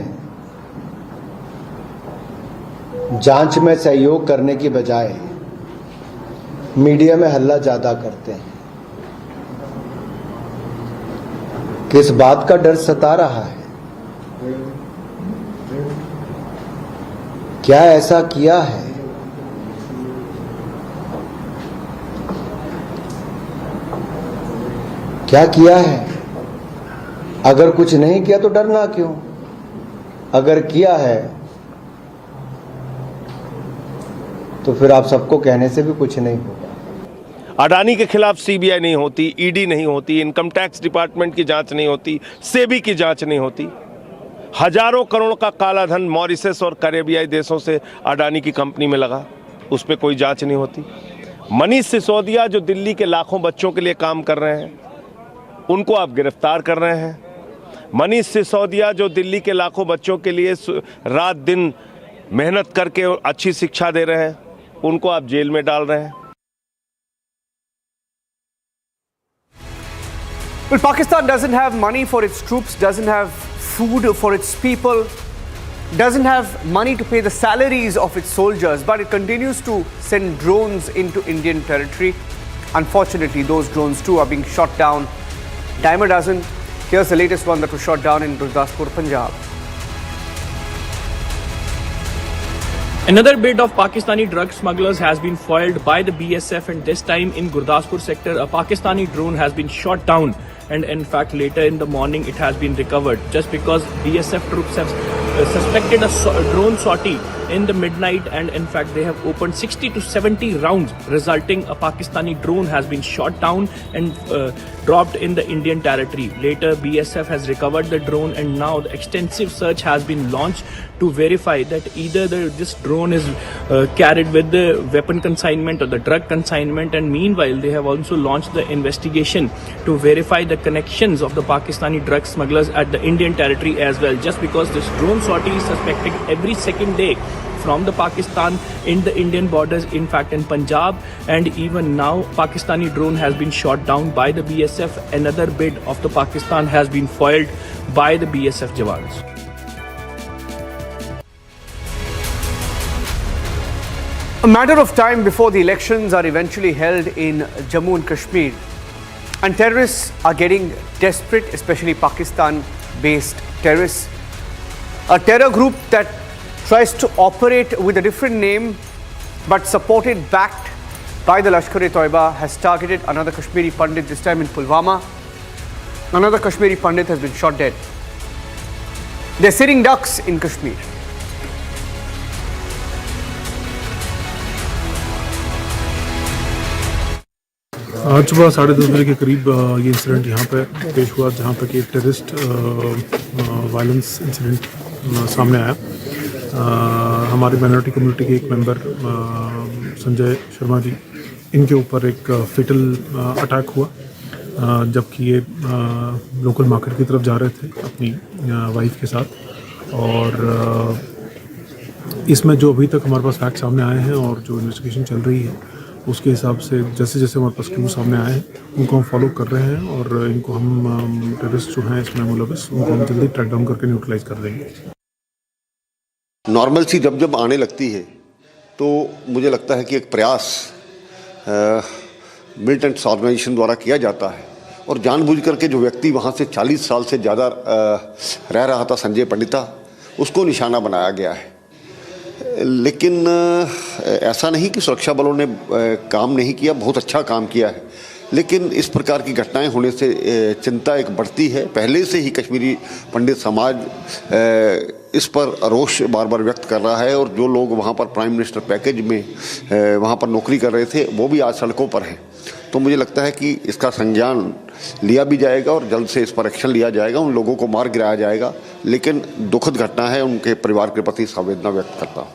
जांच में सहयोग करने की बजाय मीडिया में हल्ला ज्यादा करते हैं। किस बात का डर सता रहा है? क्या ऐसा किया है? क्या किया है? अगर कुछ नहीं किया तो डरना क्यों? अगर किया है तो फिर आप सबको कहने से भी कुछ नहीं होगा। अडानी के खिलाफ सीबीआई नहीं होती, ईडी नहीं होती, इनकम टैक्स डिपार्टमेंट की जांच नहीं होती, सेबी की जांच नहीं होती। हजारों करोड़ का काला धन मॉरिशस और कैरेबियाई देशों से अडानी की कंपनी में लगा, उस पर कोई जांच नहीं होती। मनीष सिसोदिया जो दिल्ली के लाखों बच्चों के लिए काम कर रहे हैं, उनको आप गिरफ्तार कर रहे हैं। मनीष सिसोदिया जो दिल्ली के लाखों बच्चों के लिए रात दिन मेहनत करके अच्छी शिक्षा दे रहे हैं, उनको आप जेल में डाल रहे हैं। Well, Pakistan doesn't have money for its troops, doesn't have food for its people, doesn't have money to pay the salaries of its soldiers, but it continues to send drones into Indian territory. Unfortunately, those drones too are being shot down dime a dozen. Here's the latest one that was shot down in Gurdaspur, Punjab. Another bid of Pakistani drug smugglers has been foiled by the BSF, and this time in Gurdaspur sector, a Pakistani drone has been shot down, and in fact later in the morning it has been recovered just because BSF troops have suspected a drone sortie in the midnight, and in fact they have opened 60 to 70 rounds, resulting a Pakistani drone has been shot down and dropped in the Indian territory. Later BSF has recovered the drone, and now the extensive search has been launched to verify that either this drone is carried with the weapon consignment or the drug consignment, and meanwhile they have also launched the investigation to verify the connections of the Pakistani drug smugglers at the Indian territory as well, just because this drone sortie is suspected every second day from the Pakistan in the Indian borders, in fact in Punjab, and even now Pakistani drone has been shot down by the BSF. Another bid of the Pakistan has been foiled by the BSF jawans. A matter of time before the elections are eventually held in Jammu and Kashmir, and terrorists are getting desperate, especially Pakistan-based terrorists. A terror group that tries to operate with a different name but supported, backed by the Lashkar-e-Toiba, has targeted another Kashmiri Pandit, this time in Pulwama. Another Kashmiri Pandit has been shot dead. They're sitting ducks in Kashmir. आज सुबह 10:30 बजे के करीब ये incident यहाँ पे पेश हुआ, जहाँ पे कि एक टेररिस्ट वायलेंस इंसिडेंट सामने आया। हमारी माइनॉरिटी कम्युनिटी के एक मेंबर संजय शर्मा जी, इनके ऊपर एक फेटल अटैक हुआ, जबकि ये लोकल मार्केट की तरफ जा रहे थे अपनी वाइफ के साथ। और इसमें जो अभी तक हमारे पास फैक्ट सामने आए हैं और जो इन्वेस्टिगेशन चल रही है उसके हिसाब से जैसे जैसे हमारे पास क्लू सामने आए हैं उनको हम फॉलो कर रहे हैं, और इनको हम टेररिस्ट जो हैं इसमें मुलविस, उनको हम जल्दी ट्रैक डाउन करके न्यूट्रलाइज कर देंगे। नॉर्मल सी जब आने लगती है तो मुझे लगता है कि एक प्रयास मिलिटेंट्स ऑर्गेनाइजेशन द्वारा किया जाता है, और जानबूझ करके जो व्यक्ति वहाँ से 40 साल से ज़्यादा रह रहा था, संजय पंडिता, उसको निशाना बनाया गया है। लेकिन ऐसा नहीं कि सुरक्षा बलों ने काम नहीं किया, बहुत अच्छा काम किया है, लेकिन इस प्रकार की घटनाएं होने से चिंता एक बढ़ती है। पहले से ही कश्मीरी पंडित समाज इस पर रोष बार बार व्यक्त कर रहा है, और जो लोग वहाँ पर प्राइम मिनिस्टर पैकेज में वहाँ पर नौकरी कर रहे थे वो भी आज सड़कों पर हैं। तो मुझे लगता है कि इसका संज्ञान लिया भी जाएगा और जल्द से इस पर एक्शन लिया जाएगा, उन लोगों को मार गिराया जाएगा। लेकिन दुखद घटना है, उनके परिवार के प्रति संवेदना व्यक्त करता हूँ।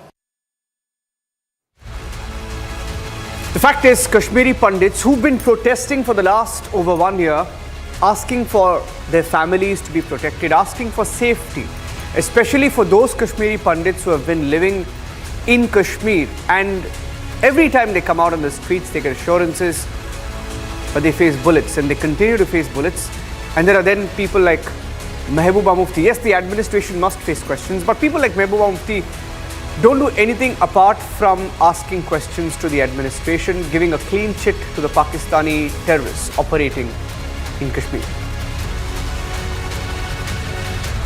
The fact is, Kashmiri Pandits who've been protesting for the last over 1 year, asking for their families to be protected, asking for safety, especially for those Kashmiri Pandits who have been living in Kashmir, and every time they come out on the streets they get assurances, but they face bullets, and they continue to face bullets. And there are then people like Mehbooba Mufti. Yes, the administration must face questions, but people like Mehbooba Mufti don't do anything apart from asking questions to the administration, giving a clean chit to the Pakistani terrorists operating in Kashmir.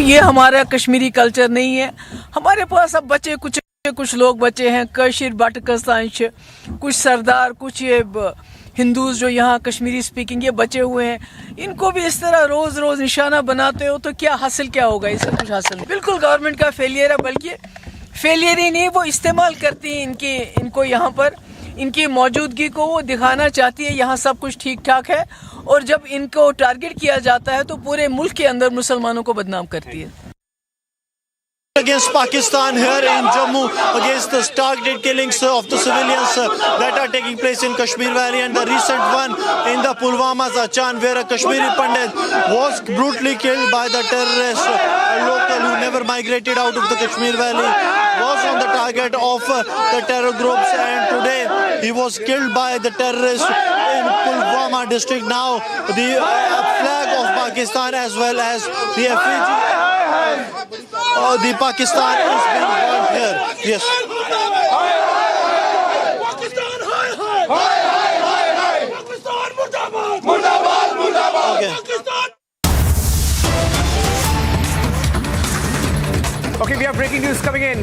ये हमारा Kashmiri culture नहीं है। हमारे पास अब बचे कुछ लोग बचे हैं, कशीर बाटकस्तान, कुछ सरदार, कुछ ये हिंदूज जो यहाँ कश्मीरी स्पीकिंग ये बचे हुए हैं। इनको भी इस तरह रोज रोज निशाना बनाते हो तो क्या हासिल क्या होगा? इससे कुछ हासिल नहीं। बिल्कुल गवर्नमेंट का फेलियर है, बल्कि फेलियर ही नहीं, वो इस्तेमाल करती है इनको यहाँ पर, इनकी मौजूदगी को वो दिखाना चाहती है यहाँ सब कुछ ठीक ठाक है, और जब इनको टारगेट किया जाता है तो पूरे मुल्क के अंदर मुसलमानों को बदनाम करती है। Against Pakistan here in Jammu, against the targeted killings of the civilians that are taking place in Kashmir Valley, and the recent one in the Pulwama Zachan, where a Kashmiri Pandit was brutally killed by the terrorists. A local who never migrated out of the Kashmir Valley was on the target of the terror groups, and today he was killed by the terrorists in Pulwama district. Now the flag of Pakistan as well as the effigy the Pakistan is being burnt here. Yes. Okay, we have breaking news coming in.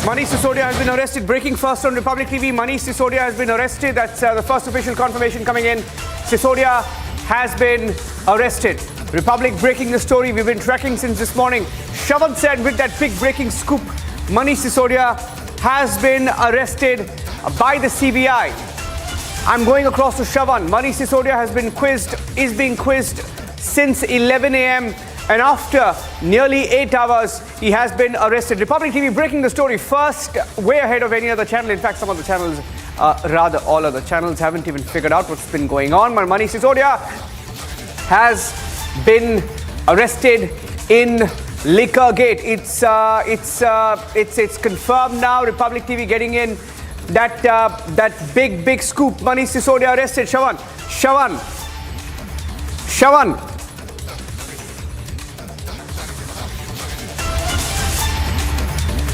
Manish Sisodia has been arrested. Breaking first on Republic TV. Manish Sisodia has been arrested. That's the first official confirmation coming in. Sisodia has been arrested. Republic breaking the story we've been tracking since this morning. Shravan said with that big breaking scoop, Manish Sisodia has been arrested by the CBI. I'm going across to Shravan. Manish Sisodia is being quizzed since 11 a.m. and after nearly 8 hours, he has been arrested. Republic TV breaking the story first, way ahead of any other channel. In fact, some of the channels, rather all other channels, haven't even figured out what's been going on. But Manish Sisodia has been arrested in Liquor Gate. It's confirmed now. Republic TV getting in that big scoop. Manish Sisodia arrested. Shravan.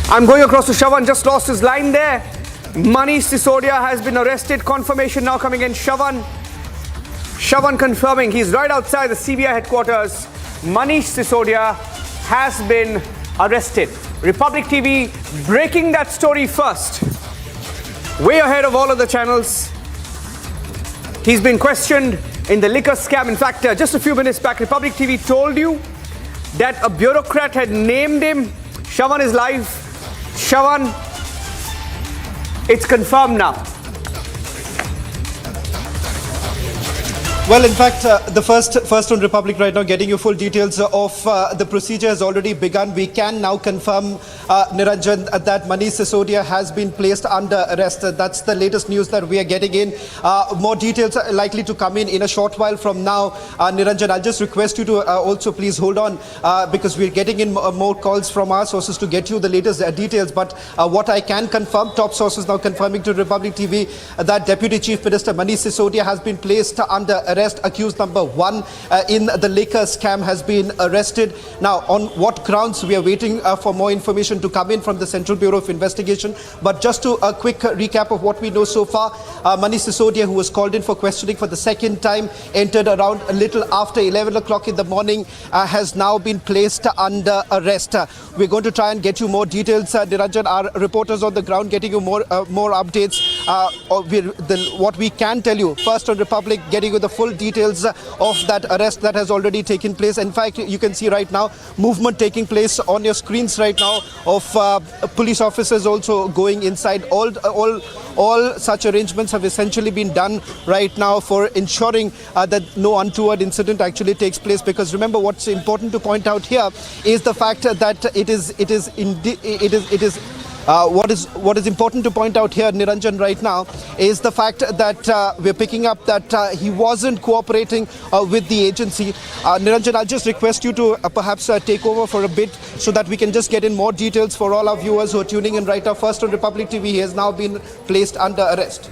I'm going across to Shravan, just lost his line there. Manish Sisodia has been arrested. Confirmation now coming in. Shravan confirming he's right outside the CBI headquarters. Manish Sisodia has been arrested. Republic TV breaking that story first, way ahead of all other channels. He's been questioned in the liquor scam. In fact, just a few minutes back, Republic TV told you that a bureaucrat had named him. Shravan is live. Shravan, it's confirmed now. Well, in fact, the first on Republic right now, getting you full details of the procedure has already begun. We can now confirm, Niranjan, that Manish Sisodia has been placed under arrest. That's the latest news that we are getting in. More details are likely to come in a short while from now. Niranjan, I'll just request you to also please hold on because we're getting in more calls from our sources to get you the latest details. But what I can confirm, top sources now confirming to Republic TV that Deputy Chief Minister Manish Sisodia has been placed under arrest. Accused number 1 in the liquor scam has been arrested. Now, on what grounds, we are waiting for more information to come in from the Central Bureau of Investigation. But just to a quick recap of what we know so far, Manish Sisodia, who was called in for questioning for the second time, entered around a little after 11 o'clock in the morning, has now been placed under arrest. We're going to try and get you more details. Niranjan, our reporters on the ground getting you more updates. What we can tell you, first on Republic, getting you the full details of that arrest that has already taken place. In fact, you can see right now movement taking place on your screens right now of police officers also going inside. All such arrangements have essentially been done right now for ensuring that no untoward incident actually takes place. Because remember, what's important to point out here is the fact that what is important to point out here, Niranjan, right now is the fact that we're picking up that he wasn't cooperating with the agency. Niranjan, I'll just request you to perhaps take over for a bit so that we can just get in more details for all our viewers who are tuning in right now. First on Republic TV, he has now been placed under arrest.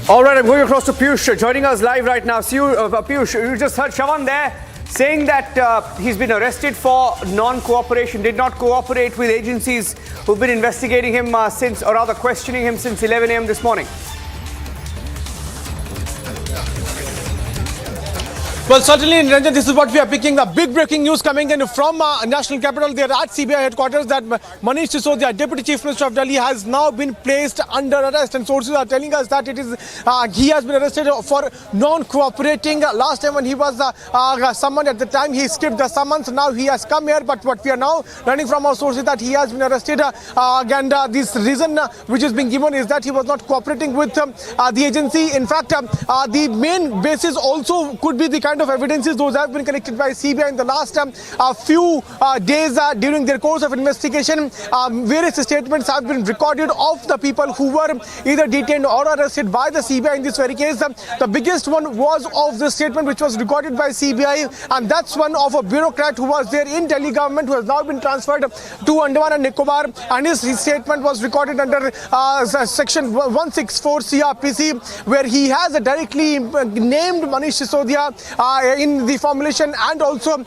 All right, I'm going across to Piyush, joining us live right now. See you, Piyush, you just heard Shravan there saying that he's been arrested for non-cooperation, did not cooperate with agencies who've been investigating him since, or rather questioning him since 11 a.m. this morning. Well, certainly, Niranjan, this is what we are picking. The big breaking news coming in from National Capital. They are at CBI headquarters that Manish Sisodia, Deputy Chief Minister of Delhi, has now been placed under arrest. And sources are telling us that it is he has been arrested for non-cooperating. Last time when he was summoned, at the time he skipped the summons. Now he has come here. But what we are now learning from our sources that he has been arrested. And this reason which is being given is that he was not cooperating with the agency. In fact, the main basis also could be the kind of evidences those have been collected by CBI in the last few days during their course of investigation. Various statements have been recorded of the people who were either detained or arrested by the CBI in this very case. The biggest one was of the statement which was recorded by CBI, and that's one of a bureaucrat who was there in Delhi government, who has now been transferred to Andaman and Nicobar, and his statement was recorded under section 164 CRPC, where he has directly named Manish Sisodia in the formulation and also,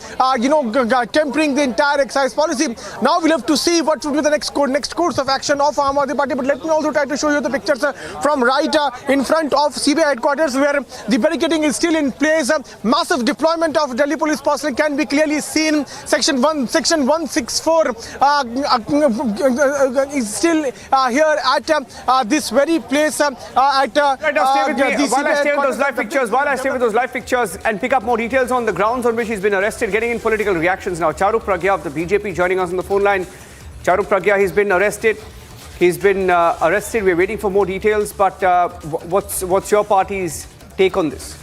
tempering the entire excise policy. Now we'll have to see what will be the next course of action of Aam Aadmi Party. But let me also try to show you the pictures from right in front of CBI headquarters, where the barricading is still in place. Massive deployment of Delhi police personnel can be clearly seen. Section 164 is still here at this very place While I stay with those live pictures and pick up more details on the grounds on which he's been arrested, getting in political reactions now. Charuk Pragya of the BJP joining us on the phone line. Charuk Pragya, he's been arrested. We're waiting for more details, but what's your party's take on this?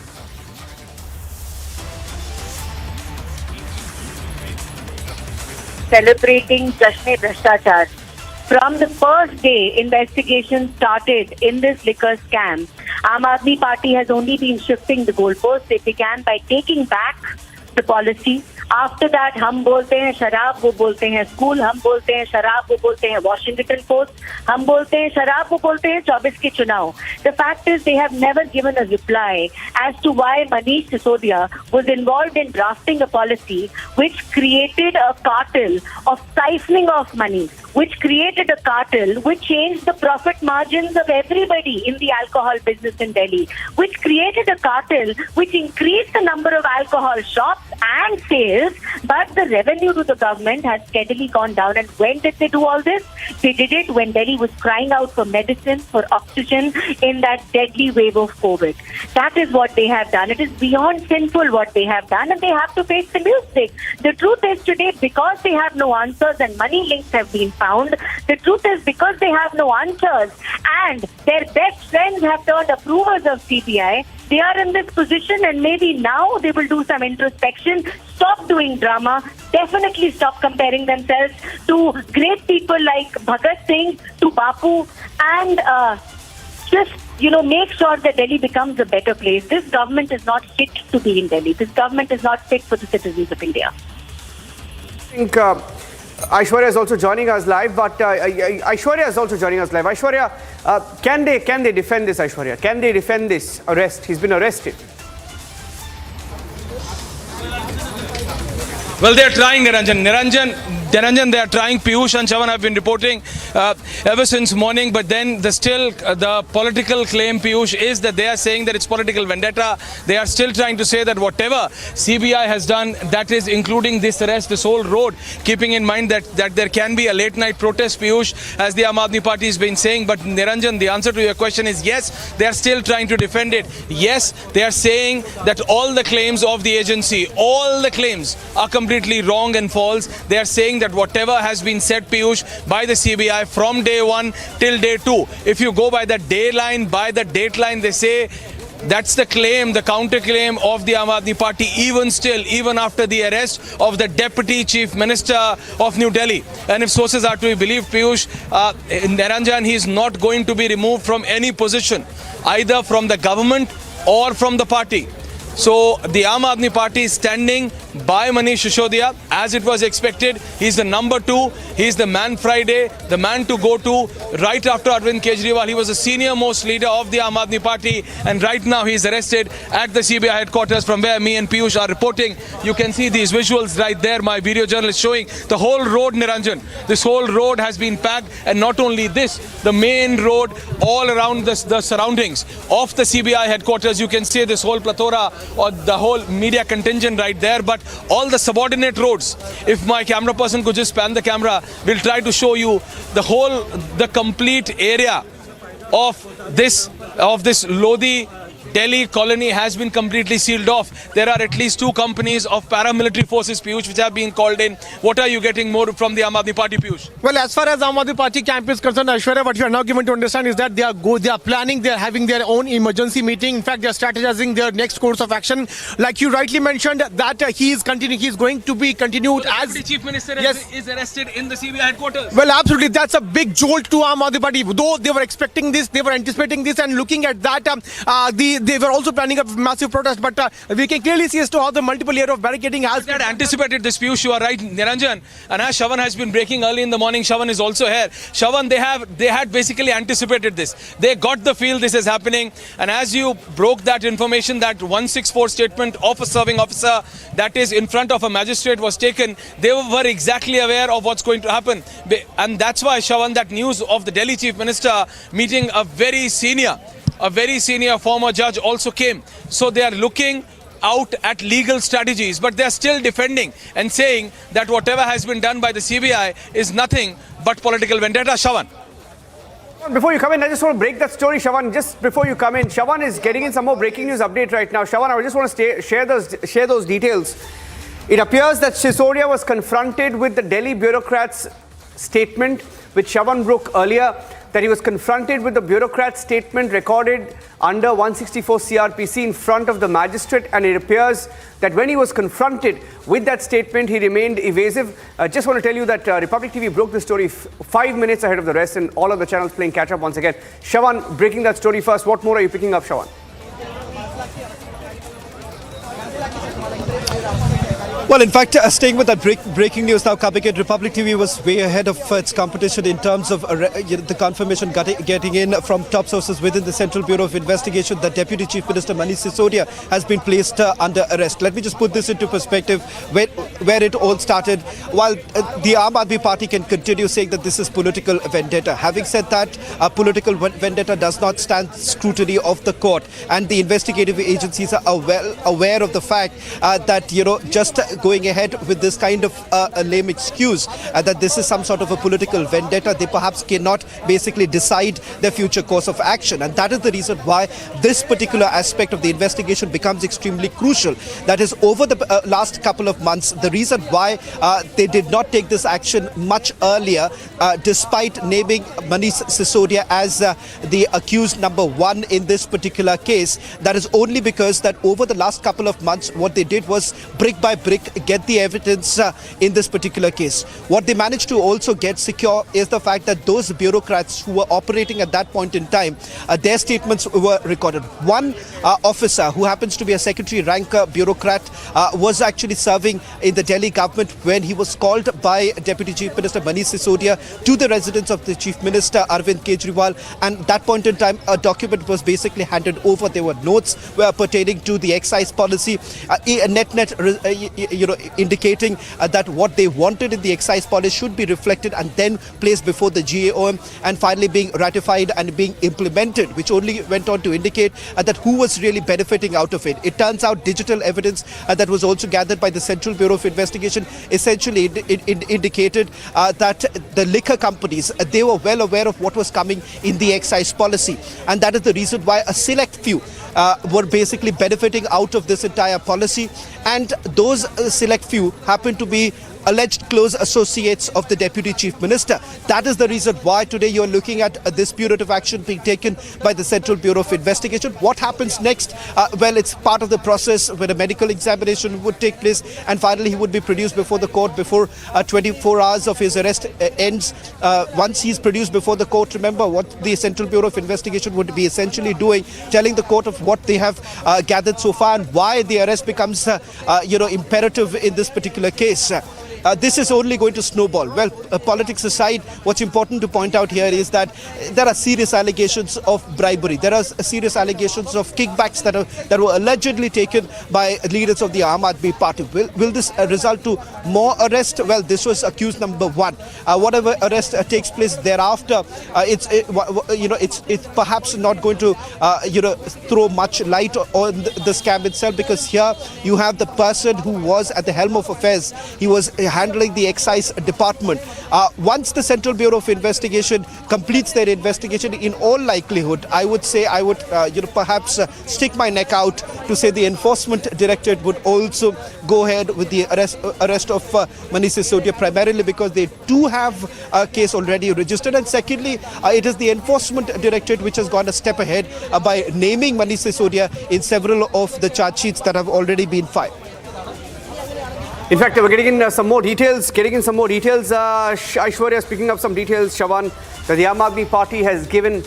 Celebrating Kashmiri Pandit. From the first day investigation started in this liquor scam, Aam Aadmi Party has only been shifting the goalposts. They began by taking back the policy. After that, हम बोलते हैं शराब, वो बोलते हैं school, हम बोलते हैं शराब, वो बोलते हैं वॉशिंगटन पोस्ट, हम बोलते हैं शराब, वो बोलते हैं 24 के चुनाव. The fact is they have never given a reply as to why Manish Sisodia was involved in drafting a policy which created a cartel of siphoning of money, which created a cartel which changed the profit margins of everybody in the alcohol business in Delhi, which created a cartel which increased the number of alcohol shops and sales, but the revenue to the government has steadily gone down. And when did they do all this? They did it when Delhi was crying out for medicine, for oxygen in that deadly wave of COVID. That is what they have done. It is beyond sinful what they have done, and they have to face the music. The truth is today, because they have no answers and money links have been found, the truth is because they have no answers and their best friends have turned approvers of CBI, they are in this position, and maybe now they will do some introspection, stop doing drama, definitely stop comparing themselves to great people like Bhagat Singh, to Bapu, and just, make sure that Delhi becomes a better place. This government is not fit to be in Delhi. This government is not fit for the citizens of India. I think Aishwarya is also joining us live, but Aishwarya, can they defend this, Aishwarya? Can they defend this arrest? He's been arrested. Well, they are trying, Niranjan, they are trying. Piyush and Chavan have been reporting ever since morning, but then the political claim, Piyush, is that they are saying that it's political vendetta. They are still trying to say that whatever CBI has done, that is including this arrest, this whole road, keeping in mind that there can be a late night protest, Piyush, as the Aam Aadmi Party has been saying. But Niranjan, the answer to your question is yes, they are still trying to defend it. Yes, they are saying that all the claims of the agency, all the claims are completely wrong and false. They are saying that whatever has been said, Piyush, by the CBI from day 1 till day 2, if you go by the dateline, by the dateline, they say that's the claim, the counter-claim of the Aam Aadmi Party, even after the arrest of the Deputy Chief Minister of New Delhi. And if sources are to be believed, Piyush, Niranjan, he is not going to be removed from any position, either from the government or from the party. So the Aam Aadmi Party is standing by Manish Sisodia as it was expected. He's the number 2. He's the man Friday, the man to go to right after Arvind Kejriwal. He was the senior most leader of the Aam Aadmi Party, and right now he's arrested at the CBI headquarters, from where me and Piyush are reporting. You can see these visuals right there. My video journalist showing the whole road, Niranjan. This whole road has been packed, and not only this, the main road all around the surroundings of the CBI headquarters. You can see this whole plethora or the whole media contingent right there, but all the subordinate roads. If my camera person could just pan the camera, we'll try to show you the complete area of this Lodi Delhi colony has been completely sealed off. There are at least 2 companies of paramilitary forces, Piyush, which have been called in. What are you getting more from the Aam Aadmi Party, Piyush? Well, as far as Aam Aadmi Party camp is concerned, Aishwarya, what you are now given to understand is that they are planning, they are having their own emergency meeting. In fact, they are strategizing their next course of action. Like you rightly mentioned, that he is going to be continued so as... the Chief Minister is arrested in the CBI headquarters. Well, absolutely. That's a big jolt to Aam Aadmi Party. Though they were expecting this, they were anticipating this, and looking at that, they were also planning a massive protest, but we can clearly see as to how the multiple layer of barricading has been anticipated this, Piyush. You are right, Niranjan. And as Shravan has been breaking early in the morning, Shravan is also here. Shravan, they had basically anticipated this. They got the feel this is happening. And as you broke that information, that 164 statement of a serving officer that is in front of a magistrate was taken, they were exactly aware of what's going to happen. And that's why, Shravan, that news of the Delhi Chief Minister meeting a very senior former judge also came. So they are looking out at legal strategies, but they are still defending and saying that whatever has been done by the CBI is nothing but political vendetta. Shravan. Before you come in, I just want to break that story, Shravan. Just before you come in, Shravan is getting in some more breaking news update right now. Shravan, I just want to share those details. It appears that Sisodia was confronted with the Delhi bureaucrats' statement, which Shravan broke earlier, that he was confronted with the bureaucrat's statement recorded under 164 CRPC in front of the magistrate, and it appears that when he was confronted with that statement, he remained evasive. Just want to tell you that Republic TV broke the story 5 minutes ahead of the rest, and all of the channels playing catch up once again. Shravan, breaking that story first. What more are you picking up, Shravan? Well, in fact, staying with that breaking news now coming in, Republic TV was way ahead of its competition in terms of the confirmation getting in from top sources within the Central Bureau of Investigation that Deputy Chief Minister Manish Sisodia has been placed under arrest. Let me just put this into perspective where it all started. While the Aam Aadmi Party can continue saying that this is political vendetta, having said that, political vendetta does not stand scrutiny of the court, and the investigative agencies are well aware of the fact that, just going ahead with this kind of a lame excuse that this is some sort of a political vendetta, they perhaps cannot basically decide their future course of action. And that is the reason why this particular aspect of the investigation becomes extremely crucial. That is, over the last couple of months, the reason why they did not take this action much earlier, despite naming Manish Sisodia as the accused number one in this particular case, that is only because that over the last couple of months, what they did was brick by brick get the evidence in this particular case. What they managed to also get secure is the fact that those bureaucrats who were operating at that point in time, their statements were recorded. One officer who happens to be a secretary rank bureaucrat was actually serving in the Delhi government when he was called by Deputy Chief Minister Manish Sisodia to the residence of the Chief Minister Arvind Kejriwal, and at that point in time a document was basically handed over. There were notes pertaining to the excise policy, indicating that what they wanted in the excise policy should be reflected and then placed before the GAOM and finally being ratified and being implemented, which only went on to indicate that who was really benefiting out of it. It turns out digital evidence that was also gathered by the Central Bureau of Investigation essentially indicated that the liquor companies, they were well aware of what was coming in the excise policy, and that is the reason why a select few were basically benefiting out of this entire policy, and those select few happen to be alleged close associates of the Deputy Chief Minister. That is the reason why today you're looking at this punitive action being taken by the Central Bureau of Investigation. What happens next? Well, it's part of the process where a medical examination would take place, and finally he would be produced before the court before 24 hours of his arrest ends. Once he's produced before the court, remember what the Central Bureau of Investigation would be essentially doing, telling the court of what they have gathered so far and why the arrest becomes imperative in this particular case. This is only going to snowball. Well, politics aside, what's important to point out here is that there are serious allegations of bribery. There are serious allegations of kickbacks that were allegedly taken by leaders of the Aam Aadmi Party. Will this result to more arrest? Well, this was accused number one. Whatever arrest takes place thereafter, it's perhaps not going to throw much light on the scam itself, because here you have the person who was at the helm of affairs. He was handling the excise department. Once the Central Bureau of Investigation completes their investigation, in all likelihood, I would perhaps stick my neck out to say the Enforcement Directorate would also go ahead with the arrest of Manish Sisodia, primarily because they do have a case already registered, and secondly, it is the Enforcement Directorate which has gone a step ahead by naming Manish Sisodia in several of the charge sheets that have already been filed. In fact, we're getting in some more details. Aishwarya is picking up some details, Shravan, that the Aam Aadmi Party has given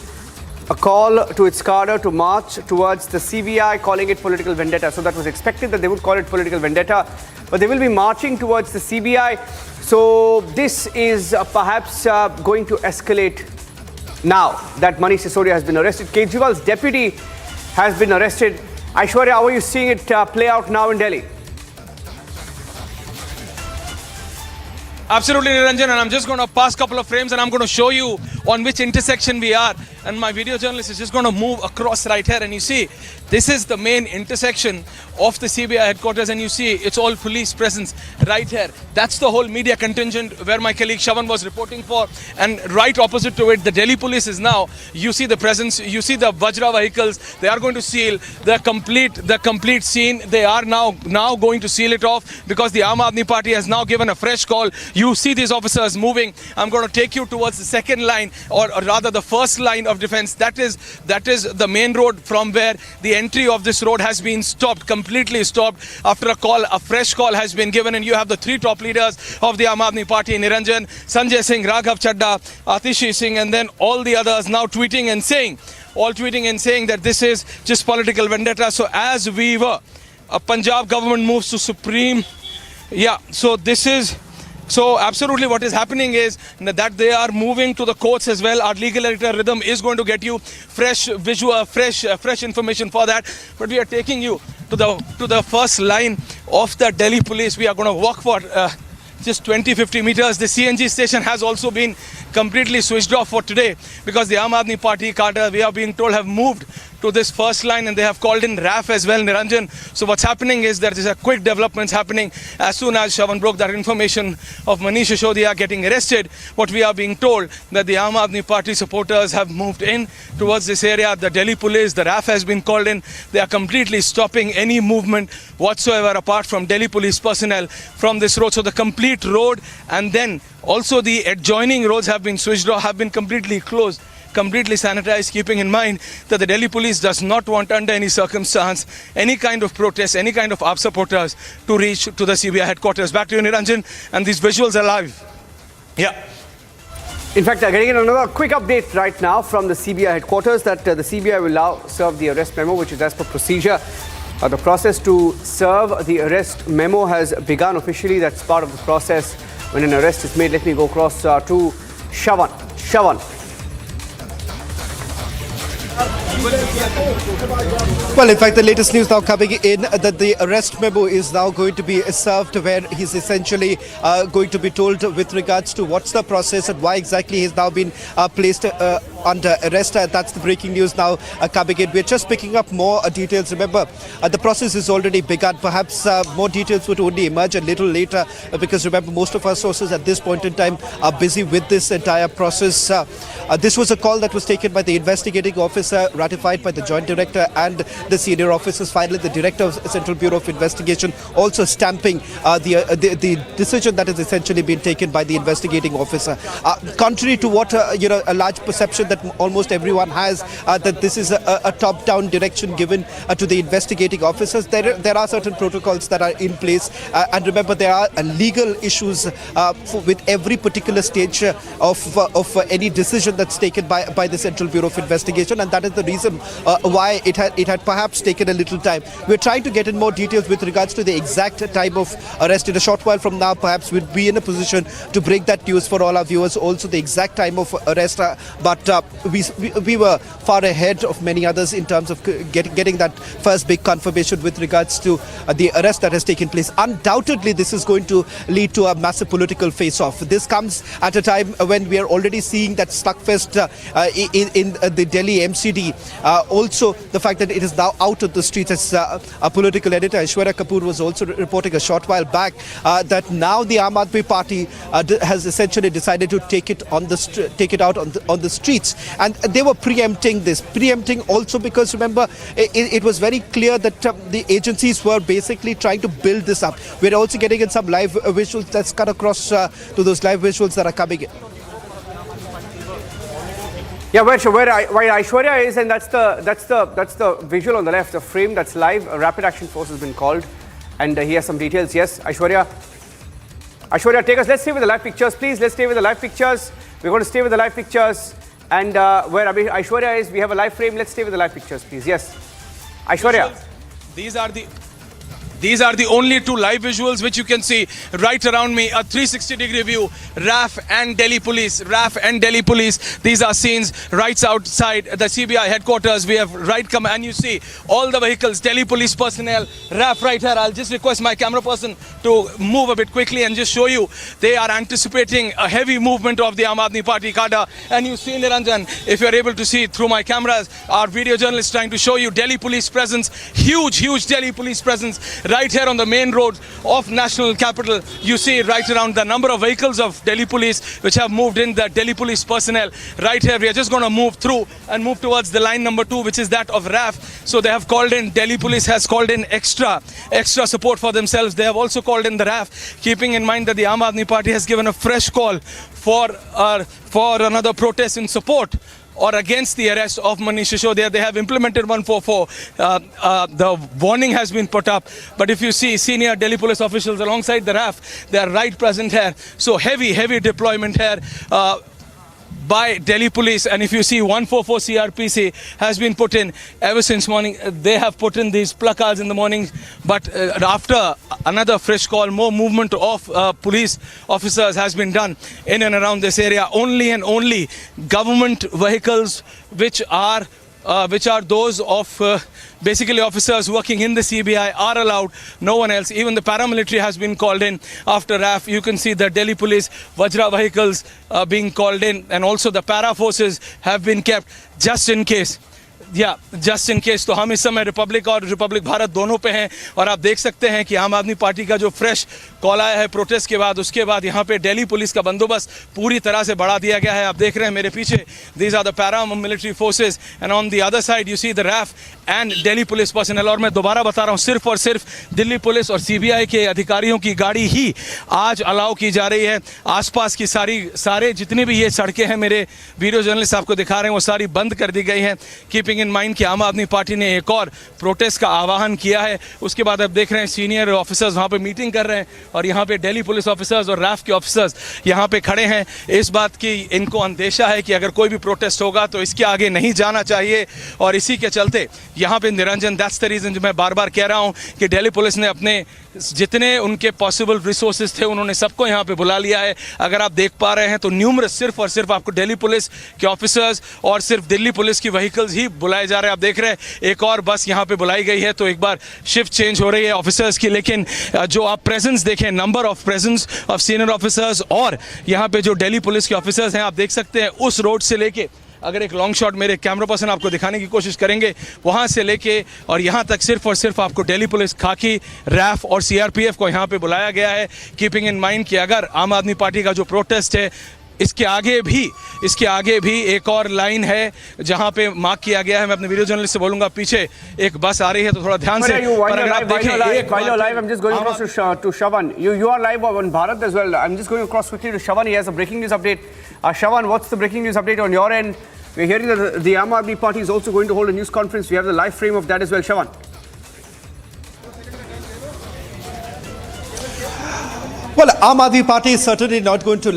a call to its cadre to march towards the CBI, calling it political vendetta. So that was expected that they would call it political vendetta, but they will be marching towards the CBI. So this is perhaps going to escalate now that Manish Sisodia has been arrested. Kejriwal's deputy has been arrested. Aishwarya, how are you seeing it play out now in Delhi? Absolutely, Niranjan, and I'm just going to pass a couple of frames and I'm going to show you on which intersection we are. And my video journalist is just going to move across right here, and you see this is the main intersection of the CBI headquarters, and you see it's all police presence right here. That's the whole media contingent where my colleague Shavan was reporting for, and right opposite to it the Delhi police is now. You see the presence, you see the Vajra vehicles. They are going to seal the complete scene. They are now going to seal it off because the Aam Aadmi Party has now given a fresh call. You see these officers moving. I'm going to take you towards the second line, or rather the first line of defense. That is the main road from where the entry of this road has been stopped, completely stopped after a fresh call has been given. And you have the three top leaders of the Aam Aadmi Party, Niranjan, Sanjay Singh, Raghav Chadda, Atishi Singh, and then all the others now tweeting and saying that this is just political vendetta. So as a Punjab government moves to supreme, So absolutely what is happening is that they are moving to the courts as well. Our legal editor Rhythm is going to get you fresh visual, fresh information for that. But we are taking you to the first line of the Delhi police. We are going to walk for just 20-50 meters. The CNG station has also been completely switched off for today because the Aam Aadmi Party cadre, we are being told, have moved to this first line, and they have called in RAF as well, Niranjan. So what's happening is there is a quick developments happening as soon as Shavan broke that information of Manish Sisodia getting arrested. What we are being told that the Aam Aadmi Party supporters have moved in towards this area. The Delhi police, the RAF has been called in. They are completely stopping any movement whatsoever apart from Delhi police personnel from this road. So the complete road and then also the adjoining roads have been switched off, have been completely closed, completely sanitized, keeping in mind that the Delhi police does not want under any circumstance any kind of protest, any kind of AAP supporters to reach to the CBI headquarters. Back to you, Niranjan, and these visuals are live. Yeah. In fact, getting another quick update right now from the CBI headquarters that the CBI will now serve the arrest memo, which is as per procedure. The process to serve the arrest memo has begun officially. That's part of the process when an arrest is made. Let me go across to Shavan. Shavan. Well, in fact, the latest news now coming in that the arrest memo is now going to be served, where he's essentially going to be told with regards to what's the process and why exactly he's now been placed under arrest. That's the breaking news now coming in. We're just picking up more details. Remember, the process is already begun. Perhaps more details would only emerge a little later because remember, most of our sources at this point in time are busy with this entire process. This was a call that was taken by the investigating officer, ratified by the Joint Director and the senior officers. Finally, the Director of Central Bureau of Investigation also stamping the decision that has essentially been taken by the investigating officer. Contrary to what a large perception that almost everyone has, that this is a top-down direction given to the investigating officers, there are certain protocols that are in place, and remember there are legal issues with every particular stage of any decision that's taken by the Central Bureau of Investigation, and that is the reason why it had perhaps taken a little time. We're trying to get in more details with regards to the exact time of arrest. In a short while from now, perhaps we'll be in a position to break that news for all our viewers, also the exact time of arrest, but we were far ahead of many others in terms of getting that first big confirmation with regards to the arrest that has taken place. Undoubtedly, this is going to lead to a massive political face-off. This comes at a time when we are already seeing that slugfest in the Delhi MCD. Also, the fact that it is now out of the streets. As a political editor, Aishwarya Kapoor, was also reporting a short while back that now the Aam Aadmi Party has essentially decided to take it out on the streets, and they were preempting also because remember it was very clear that the agencies were basically trying to build this up. We're also getting in some live visuals. Let's cut across to those live visuals that are coming in. Yeah, where Aishwarya is, and that's the visual on the left, the frame that's live. A rapid action force has been called, and he has some details. Yes, Aishwarya, take us. Let's stay with the live pictures, please. Let's stay with the live pictures. We're going to stay with the live pictures. And where Aishwarya is, we have a live frame. Let's stay with the live pictures, please. Yes, Aishwarya. These are the only two live visuals which you can see right around me. A 360-degree view. RAF and Delhi Police. RAF and Delhi Police. These are scenes right outside the CBI headquarters. We have and you see all the vehicles, Delhi Police personnel, RAF right here. I'll just request my camera person to move a bit quickly and just show you. They are anticipating a heavy movement of the Aam Aadmi Party cadre. And you see, Niranjan, if you're able to see through my cameras, our video journalist trying to show you Delhi Police presence. Huge Delhi Police presence. Right here on the main road of national capital, you see right around the number of vehicles of Delhi Police which have moved in, the Delhi Police personnel. Right here, we are just going to move through and move towards the line number 2, which is that of RAF. So they have called in, Delhi Police has called in extra support for themselves. They have also called in the RAF, keeping in mind that the Aam Aadmi Party has given a fresh call for another protest in support or against the arrest of Manish Sisodia. They have implemented 144. The warning has been put up. But if you see senior Delhi police officials alongside the RAF, they are right present here. So heavy deployment here by Delhi Police. And if you see 144 CRPC has been put in ever since morning. They have put in these placards in the morning. But after another fresh call, more movement of police officers has been done in and around this area. Only and only government vehicles which are those of basically officers working in the CBI are allowed. No one else. Even the paramilitary has been called in after RAF. You can see the Delhi Police Vajra vehicles being called in, and also the para forces have been kept just in case. Just in case. तो हम इस समय Republic और Republic Bharat दोनों पे हैं और आप देख सकते हैं कि आम आदमी पार्टी का जो फ्रेश कॉल आया है प्रोटेस्ट के बाद, उसके बाद यहाँ पे दिल्ली पुलिस का बंदोबस्त पूरी तरह से बढ़ा दिया गया है. आप देख रहे हैं मेरे पीछे, these are the paramilitary forces and on the other side you see the RAF and Delhi police personnel. और मैं दोबारा बता रहा हूँ, सिर्फ और सिर्फ दिल्ली पुलिस और सीबीआई के अधिकारियों की गाड़ी ही आज अलाउ की जा रही है. आसपास की सारे जितनी भी ये सड़कें हैं, मेरे वीडियो जर्नलिस्ट आपको दिखा रहे हैं, वो सारी बंद कर दी गई हैं. कीपिंग इन माइंड कि आम आदमी पार्टी ने एक और प्रोटेस्ट का आह्वान किया है. उसके बाद आप देख रहे हैं सीनियर ऑफिसर्स वहां पे मीटिंग कर रहे हैं और यहाँ पे दिल्ली पुलिस ऑफिसर्स और रैफ के ऑफिसर्स यहाँ पे खड़े हैं. इस बात की इनको अंदेशा है कि अगर कोई भी प्रोटेस्ट होगा तो इसके आगे नहीं जाना चाहिए. और इसी के चलते यहाँ पे निरंजन, दैट्स द रीजन जो मैं बार बार कह रहा हूँ कि दिल्ली पुलिस ने अपने जितने उनके पॉसिबल रिसोर्सेज थे उन्होंने सबको यहाँ पे बुला लिया है. अगर आप देख पा रहे हैं तो न्यूमरस सिर्फ और सिर्फ आपको दिल्ली पुलिस के ऑफिसर्स और सिर्फ दिल्ली पुलिस की व्हीकल्स ही बुलाए जा रहे हैं. आप देख रहे हैं एक और बस यहाँ पे बुलाई गई है. तो एक बार शिफ्ट चेंज हो रही है ऑफिसर्स की, लेकिन जो आप प्रेजेंस देखें, number of presence of senior officers और यहाँ पे जो दिल्ली पुलिस के ऑफिसर्स हैं, आप देख सकते हैं उस रोड से लेके, अगर एक लॉन्ग शॉट मेरे कैमरा पर्सन आपको दिखाने की कोशिश करेंगे, वहां से लेके और यहां तक सिर्फ और सिर्फ आपको दिल्ली पुलिस, खाकी, रैफ और सीआरपीएफ को यहां पे बुलाया गया है. कीपिंग इन माइंड कि अगर आम आदमी पार्टी का जो प्रोटेस्ट है इसके आगे भी एक और लाइन है जहां पे मार्क किया गया है. मैं अपने वीडियो जर्नलिस्ट से बोलूंगा, पीछे एक बस आ रही है तो थोड़ा ध्यान से. पर अगर आप देखें I'm just going across to Shravan. You are live on Bharat as well. I'm just going across quickly to Shravan. He has a breaking news update. Shravan, what's the breaking news update on your end? We're hearing that the Aam Aadmi Party is also going to hold a news conference. We have the live frame of that as well. Shravan. Well, Aam Aadmi Party is certainly not going to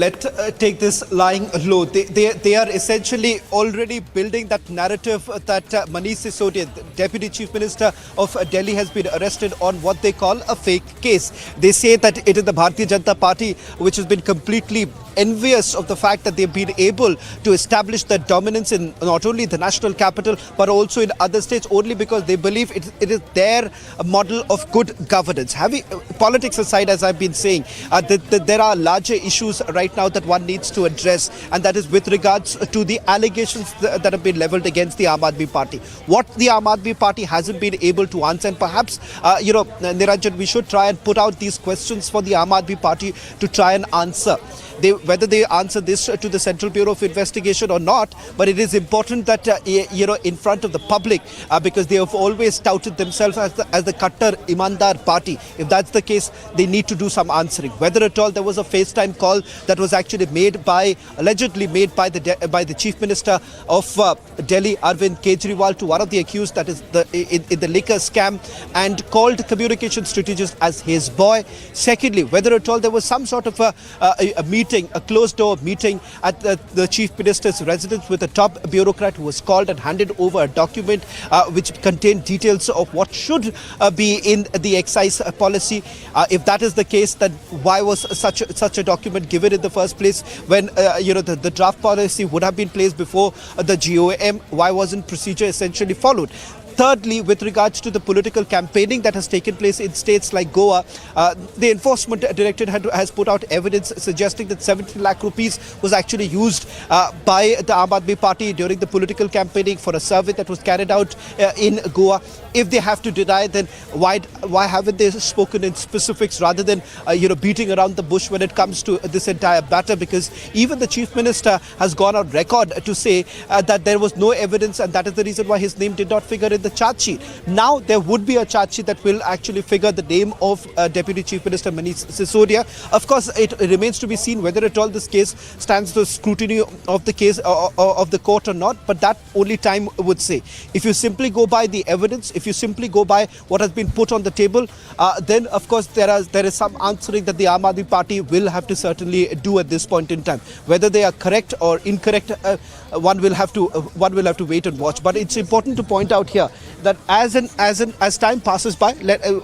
take this lying low. They are essentially already building that narrative that Manish Sisodia, the Deputy Chief Minister of Delhi, has been arrested on what they call a fake case. They say that it is the Bharatiya Janata Party which has been completely envious of the fact that they've been able to establish their dominance in not only the national capital but also in other states, only because they believe it is their model of good governance. Politics aside, as I've been saying, there are larger issues right now that one needs to address, and that is with regards to the allegations that have been leveled against the Aam Aadmi Party. What the Aam Aadmi Party hasn't been able to answer, and perhaps, Niranjan, we should try and put out these questions for the Aam Aadmi Party to try and answer. Whether they answer this to the Central Bureau of Investigation or not, but it is important that in front of the public, because they have always touted themselves as the Kattar Imandar party. If that's the case, they need to do some answering. Whether at all there was a FaceTime call that was actually allegedly made by the Chief Minister of Delhi, Arvind Kejriwal, to one of the accused, that is in the liquor scam, and called communication strategist as his boy. Secondly, whether at all there was some sort of a meeting a closed-door meeting at the Chief Minister's residence with a top bureaucrat who was called and handed over a document which contained details of what should be in the excise policy. If that is the case, then why was such a document given in the first place when the draft policy would have been placed before the GOM? Why wasn't procedure essentially followed? Thirdly, with regards to the political campaigning that has taken place in states like Goa, the Enforcement Directorate has put out evidence suggesting that 70 lakh rupees was actually used by the Aam Aadmi Party during the political campaigning for a survey that was carried out in Goa. If they have to deny, then why haven't they spoken in specifics rather than beating around the bush when it comes to this entire matter? Because even the Chief Minister has gone on record to say that there was no evidence, and that is the reason why his name did not figure in the charge sheet. Now there would be a charge sheet that will actually figure the name of Deputy Chief Minister Manish Sisodia. Of course, it remains to be seen whether at all this case stands the scrutiny of the case of the court or not, but that only time would say. If you simply go by the evidence, if you simply go by what has been put on the table, then of course there is some answering that the Aam Aadmi Party will have to certainly do at this point in time. Whether they are correct or incorrect, one will have to wait and watch. But it's important to point out here that as time passes by,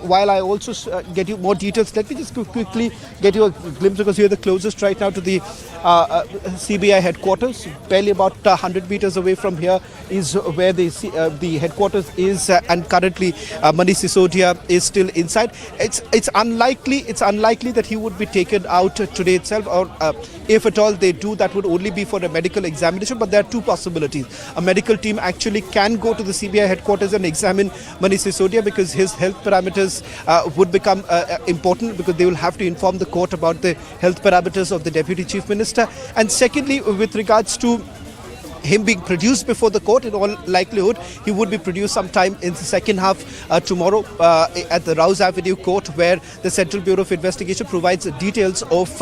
while I also get you more details, let me just quickly get you a glimpse, because you're the closest right now to the CBI headquarters. Barely about 100 meters away from here is where the headquarters is, and currently Manish Sisodia is still inside. It's unlikely that he would be taken out today itself, or if at all they do, that would only be for a medical examination. But there are two possibilities. A medical team actually can go to the CBI headquarters and examine Manish Sisodia, because his health parameters would become important, because they will have to inform the court about the health parameters of the Deputy Chief Minister. And secondly, with regards to him being produced before the court, in all likelihood he would be produced sometime in the second half tomorrow at the Rouse Avenue court, where the Central Bureau of Investigation provides details of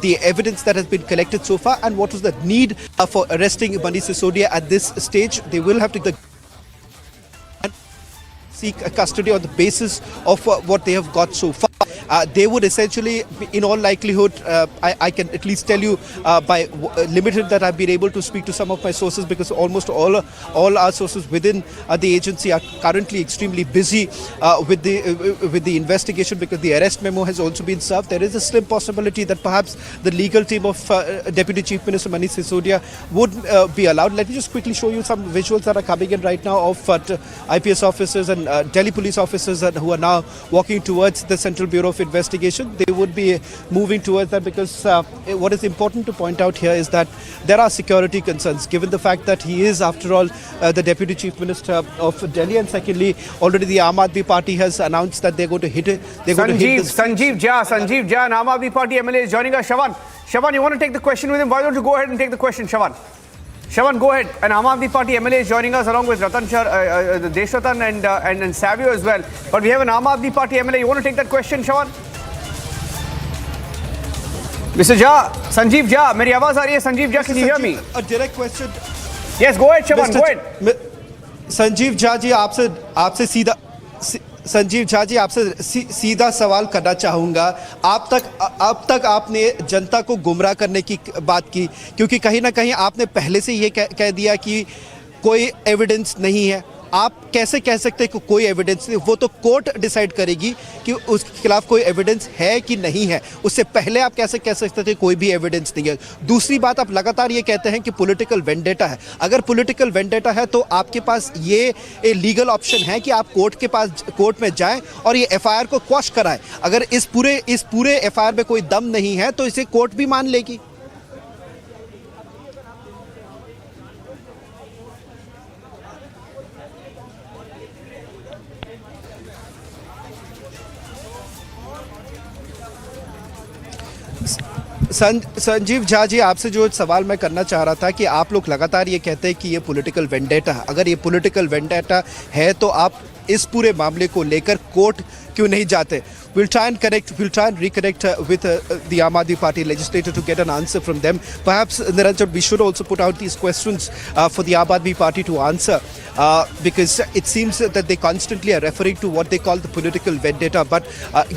the evidence that has been collected so far and what was the need for arresting Manish Sisodia at this stage. They will have to seek custody on the basis of what they have got so far. They would essentially, in all likelihood, I can at least tell you by limited that I've been able to speak to some of my sources, because almost all our sources within the agency are currently extremely busy with the investigation, because the arrest memo has also been served. There is a slim possibility that perhaps the legal team of Deputy Chief Minister Manish Sisodia would be allowed. Let me just quickly show you some visuals that are coming in right now of IPS officers and Delhi police officers who are now walking towards the Central Bureau of Investigation. They would be moving towards that, because what is important to point out here is that there are security concerns, given the fact that he is, after all, the Deputy Chief Minister of Delhi, and secondly, already the Aam Aadmi Party has announced that they're going to hit it. Sanjeev Jha, Aam Aadmi Party MLA is joining us. Shawan, you want to take the question with him? Why don't you go ahead and take the question, Shawan? Shawan, go ahead. And Aam Aadmi Party MLA is joining us, along with Deshratan and Savio as well. But we have an Aam Aadmi Party MLA. You want to take that question, Shawan? Mr. Jha, Sanjeev Jha, मेरी आवाज आ रही है? Sanjeev Jha, can you hear me? A direct question. Yes, go ahead, Shawan, go ahead. Sanjeev Jha ji, आपसे सीधा सवाल करना चाहूँगा। अब तक आपने जनता को गुमराह करने की बात की, क्योंकि कहीं ना कहीं आपने पहले से ये कह दिया कि कोई एविडेंस नहीं है। आप कैसे कह सकते हैं कि कोई एविडेंस नहीं? वो तो कोर्ट डिसाइड करेगी कि उसके खिलाफ कोई एविडेंस है कि नहीं है। उससे पहले आप कैसे कह सकते थे कोई भी एविडेंस नहीं है? दूसरी बात, आप लगातार ये कहते हैं कि पॉलिटिकल वेंडेटा है। अगर पॉलिटिकल वेंडेटा है तो आपके पास ये लीगल ऑप्शन है कि आप कोर्ट में जाएं और ये एफआईआर को क्वॉश कराएं। अगर इस पूरे एफआईआर में कोई दम नहीं है तो इसे कोर्ट भी मान लेगी। संजीव झा जी, आपसे जो सवाल मैं करना चाह रहा था कि आप लोग लगातार ये कहते हैं कि ये पॉलिटिकल वेंडेटा है। अगर ये पॉलिटिकल वेंडेटा है तो आप इस पूरे मामले को लेकर कोर्ट क्यों नहीं जाते? We'll try and reconnect with the Aam Aadmi Party legislator to get an answer from them. Perhaps, Niranjan, we should also put out these questions for the Aam Aadmi Party to answer, because it seems that they constantly are referring to what they call the political vendetta, but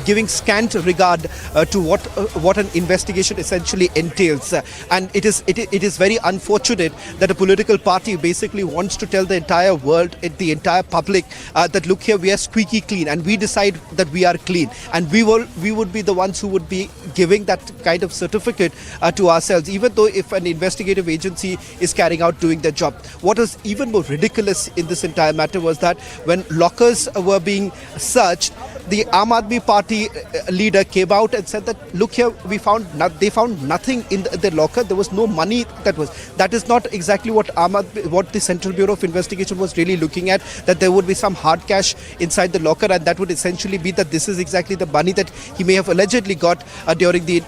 giving scant regard to what an investigation essentially entails. And it is very unfortunate that a political party basically wants to tell the entire world, the entire public, that look here, we are squeaky clean, and we decide that we are clean, and we would be the ones who would be giving that kind of certificate to ourselves, even though if an investigative agency is carrying out doing their job. What is even more ridiculous in this entire matter was that when lockers were being searched, the Aam Aadmi Party leader came out and said that, look here, they found nothing in the locker. There was no money. That is not exactly what the Central Bureau of Investigation was really looking at, that there would be some hard cash inside the locker, and that would essentially be that this is exactly the money that he may have allegedly got during the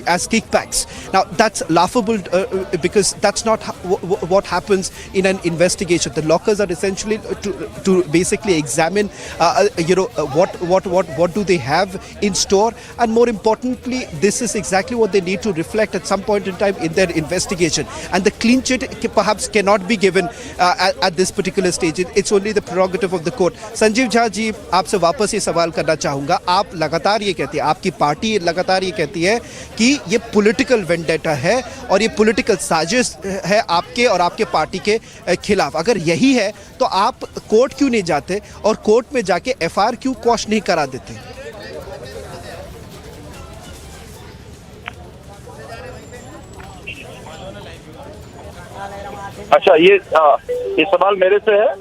as kickbacks. Now that's laughable, because that's not what happens in an investigation. The lockers are essentially to basically examine what do they have in store, and more importantly, this is exactly what they need to reflect at some point in time in their investigation. And the clean chit perhaps cannot be given at this particular stage. It's only the prerogative of the court. Sanjeev Jha ji, आपसे वापस ये सवाल करना चाहूँगा. आप लगातार ये कहती है, आपकी पार्टी लगातार ये कहती है कि ये पॉलिटिकल वेंडेटा है और ये पॉलिटिकल साजिश है आपके और आपके पार्टी के खिलाफ. अगर यही है तो आप कोर्ट क्यों नहीं जाते और कोर्ट में जाके एफआईआर क्यों क्वॉश नहीं करा देते? अच्छा, ये सवाल मेरे से है.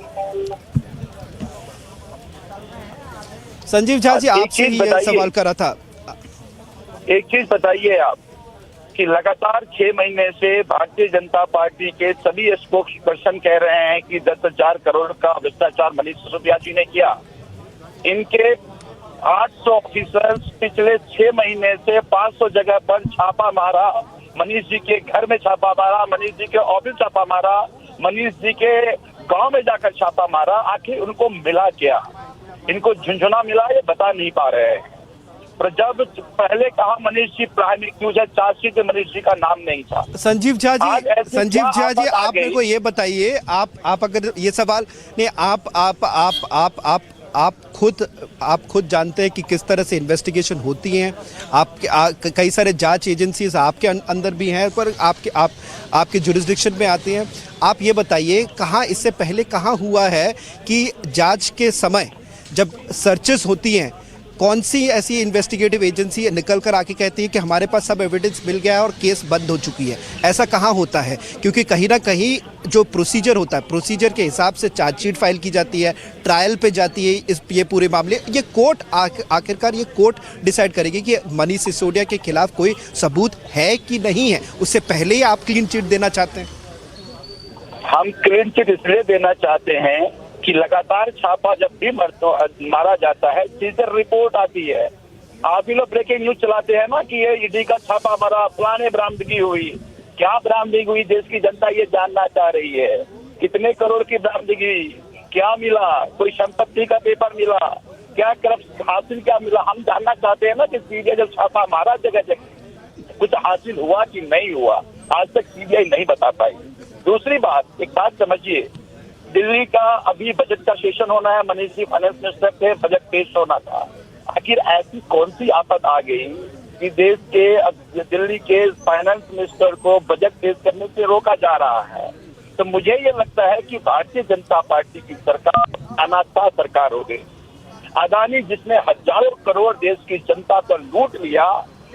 संजीव झा जी, आपसे ही ये सवाल करा था. एक चीज बताइए आप कि लगातार 6 महीने से भारतीय जनता पार्टी के सभी स्पोक्स पर्सन कह रहे हैं कि 10,000 करोड़ का भ्रष्टाचार मनीष सिसोदिया जी ने किया. इनके 800 ऑफिसर्स पिछले 6 महीने से 500 जगह पर छापा मारा. मनीष जी के घर में छापा मारा, मनीष जी के ऑफिस छापा मारा, मनीष जी के गांव में जाकर छापा मारा. आखिर उनको मिला क्या? इनको झुंझुना मिला, ये बता नहीं पा रहे हैं. पर जब पहले कहा मनीष जी प्राइमरी क्यूज है, चार्जशीट में मनीष जी का नाम नहीं था. संजीव झा जी, आप मेरे को ये बताइए, आप अगर ये सवाल नहीं, आप खुद जानते हैं कि किस तरह से इन्वेस्टिगेशन होती हैं. आपके कई सारे जांच एजेंसीज आपके अंदर भी हैं, पर आपके जुरिस्डिक्शन में आती हैं. आप ये बताइए, कहाँ इससे पहले कहाँ हुआ है कि जांच के समय जब सर्चेस होती हैं, कौन सी ऐसी इन्वेस्टिगेटिव एजेंसी निकल कर आके कहती है कि हमारे पास सब एविडेंस मिल गया है और केस बंद हो चुकी है? ऐसा कहाँ होता है? क्योंकि कहीं ना कहीं जो प्रोसीजर होता है, प्रोसीजर के हिसाब से चार्जशीट फाइल की जाती है, ट्रायल पे जाती है ये पूरे मामले. ये कोर्ट आखिरकार ये कोर्ट डिसाइड करेगी कि मनीष सिसोदिया के खिलाफ कोई सबूत है कि नहीं है. उससे पहले ही आप क्लीन चिट देना चाहते हैं? हम क्लीन चिट इसलिए देना चाहते हैं कि लगातार छापा जब भी मारा जाता है, सीजर रिपोर्ट आती है. आप ही लोग ब्रेकिंग न्यूज चलाते हैं ना कि ये ईडी का छापा मारा, फलाने बरामदगी हुई. क्या बरामदगी हुई? देश की जनता ये जानना चाह रही है. कितने करोड़ की बरामदगी, क्या मिला? कोई संपत्ति का पेपर मिला? क्या करप्शन हासिल क्या मिला? हम जानना चाहते हैं ना कि सीबीआई जब छापा मारा जगह जगह कुछ हासिल हुआ कि नहीं हुआ. आज तक सीबीआई नहीं बता पाई. दूसरी बात, एक बात समझिए, दिल्ली का अभी बजट का सेशन होना है. मनीष जी फाइनेंस मिनिस्टर थे, बजट पेश होना था. आखिर ऐसी कौन सी आफत आ गई कि देश के दिल्ली के फाइनेंस मिनिस्टर को बजट पेश करने से रोका जा रहा है? तो मुझे ये लगता है कि भारतीय जनता पार्टी की सरकार अनास्था सरकार हो गई. अदानी जिसने हजारों करोड़ देश की जनता पर लूट लिया,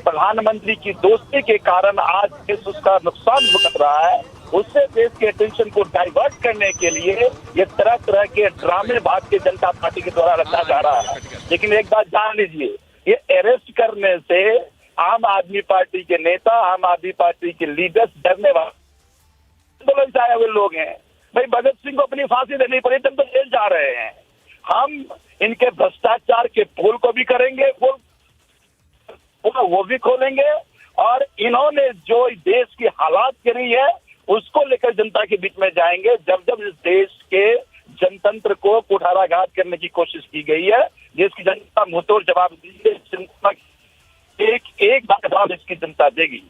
प्रधानमंत्री की दोस्ती के कारण आज देश उसका नुकसान भुगत रहा है. उससे देश के अटेंशन को डाइवर्ट करने के लिए ये तरह तरह के ड्रामे भारतीय जनता पार्टी के द्वारा रचा जा रहा है. लेकिन एक बात जान लीजिए, ये अरेस्ट करने से आम आदमी पार्टी के नेता, आम आदमी पार्टी के लीडर्स डरने वाले आंदोलन से आए हुए लोग हैं. भाई भगत सिंह को अपनी फांसी देनी पड़ी, तुम तो जेल जा रहे हैं. हम इनके भ्रष्टाचार के पोल को भी करेंगे, वो भी खोलेंगे, और इन्होंने जो देश की हालात करी है उसको लेकर जनता के बीच में जाएंगे. जब जब इस देश के जनतंत्र को कुठाराघात करने की कोशिश की गई है, देश की जनता मुंहतोड़ जवाब दीजिए। जनता एक बात जवाब इसकी जनता देगी।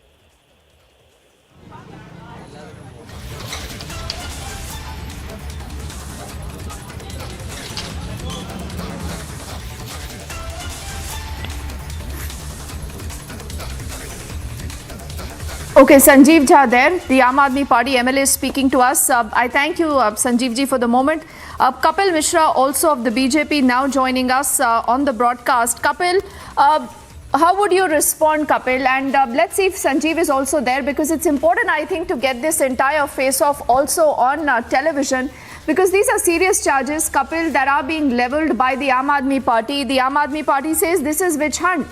Okay, Sanjeev Jha there, the Aam Aadmi Party MLA is speaking to us. I thank you, Sanjeev ji, for the moment. Kapil Mishra, also of the BJP, now joining us on the broadcast. Kapil, how would you respond, Kapil? And let's see if Sanjeev is also there, because it's important, I think, to get this entire face-off also on television, because these are serious charges, Kapil, that are being levelled by the Aam Aadmi Party. The Aam Aadmi Party says this is witch hunt.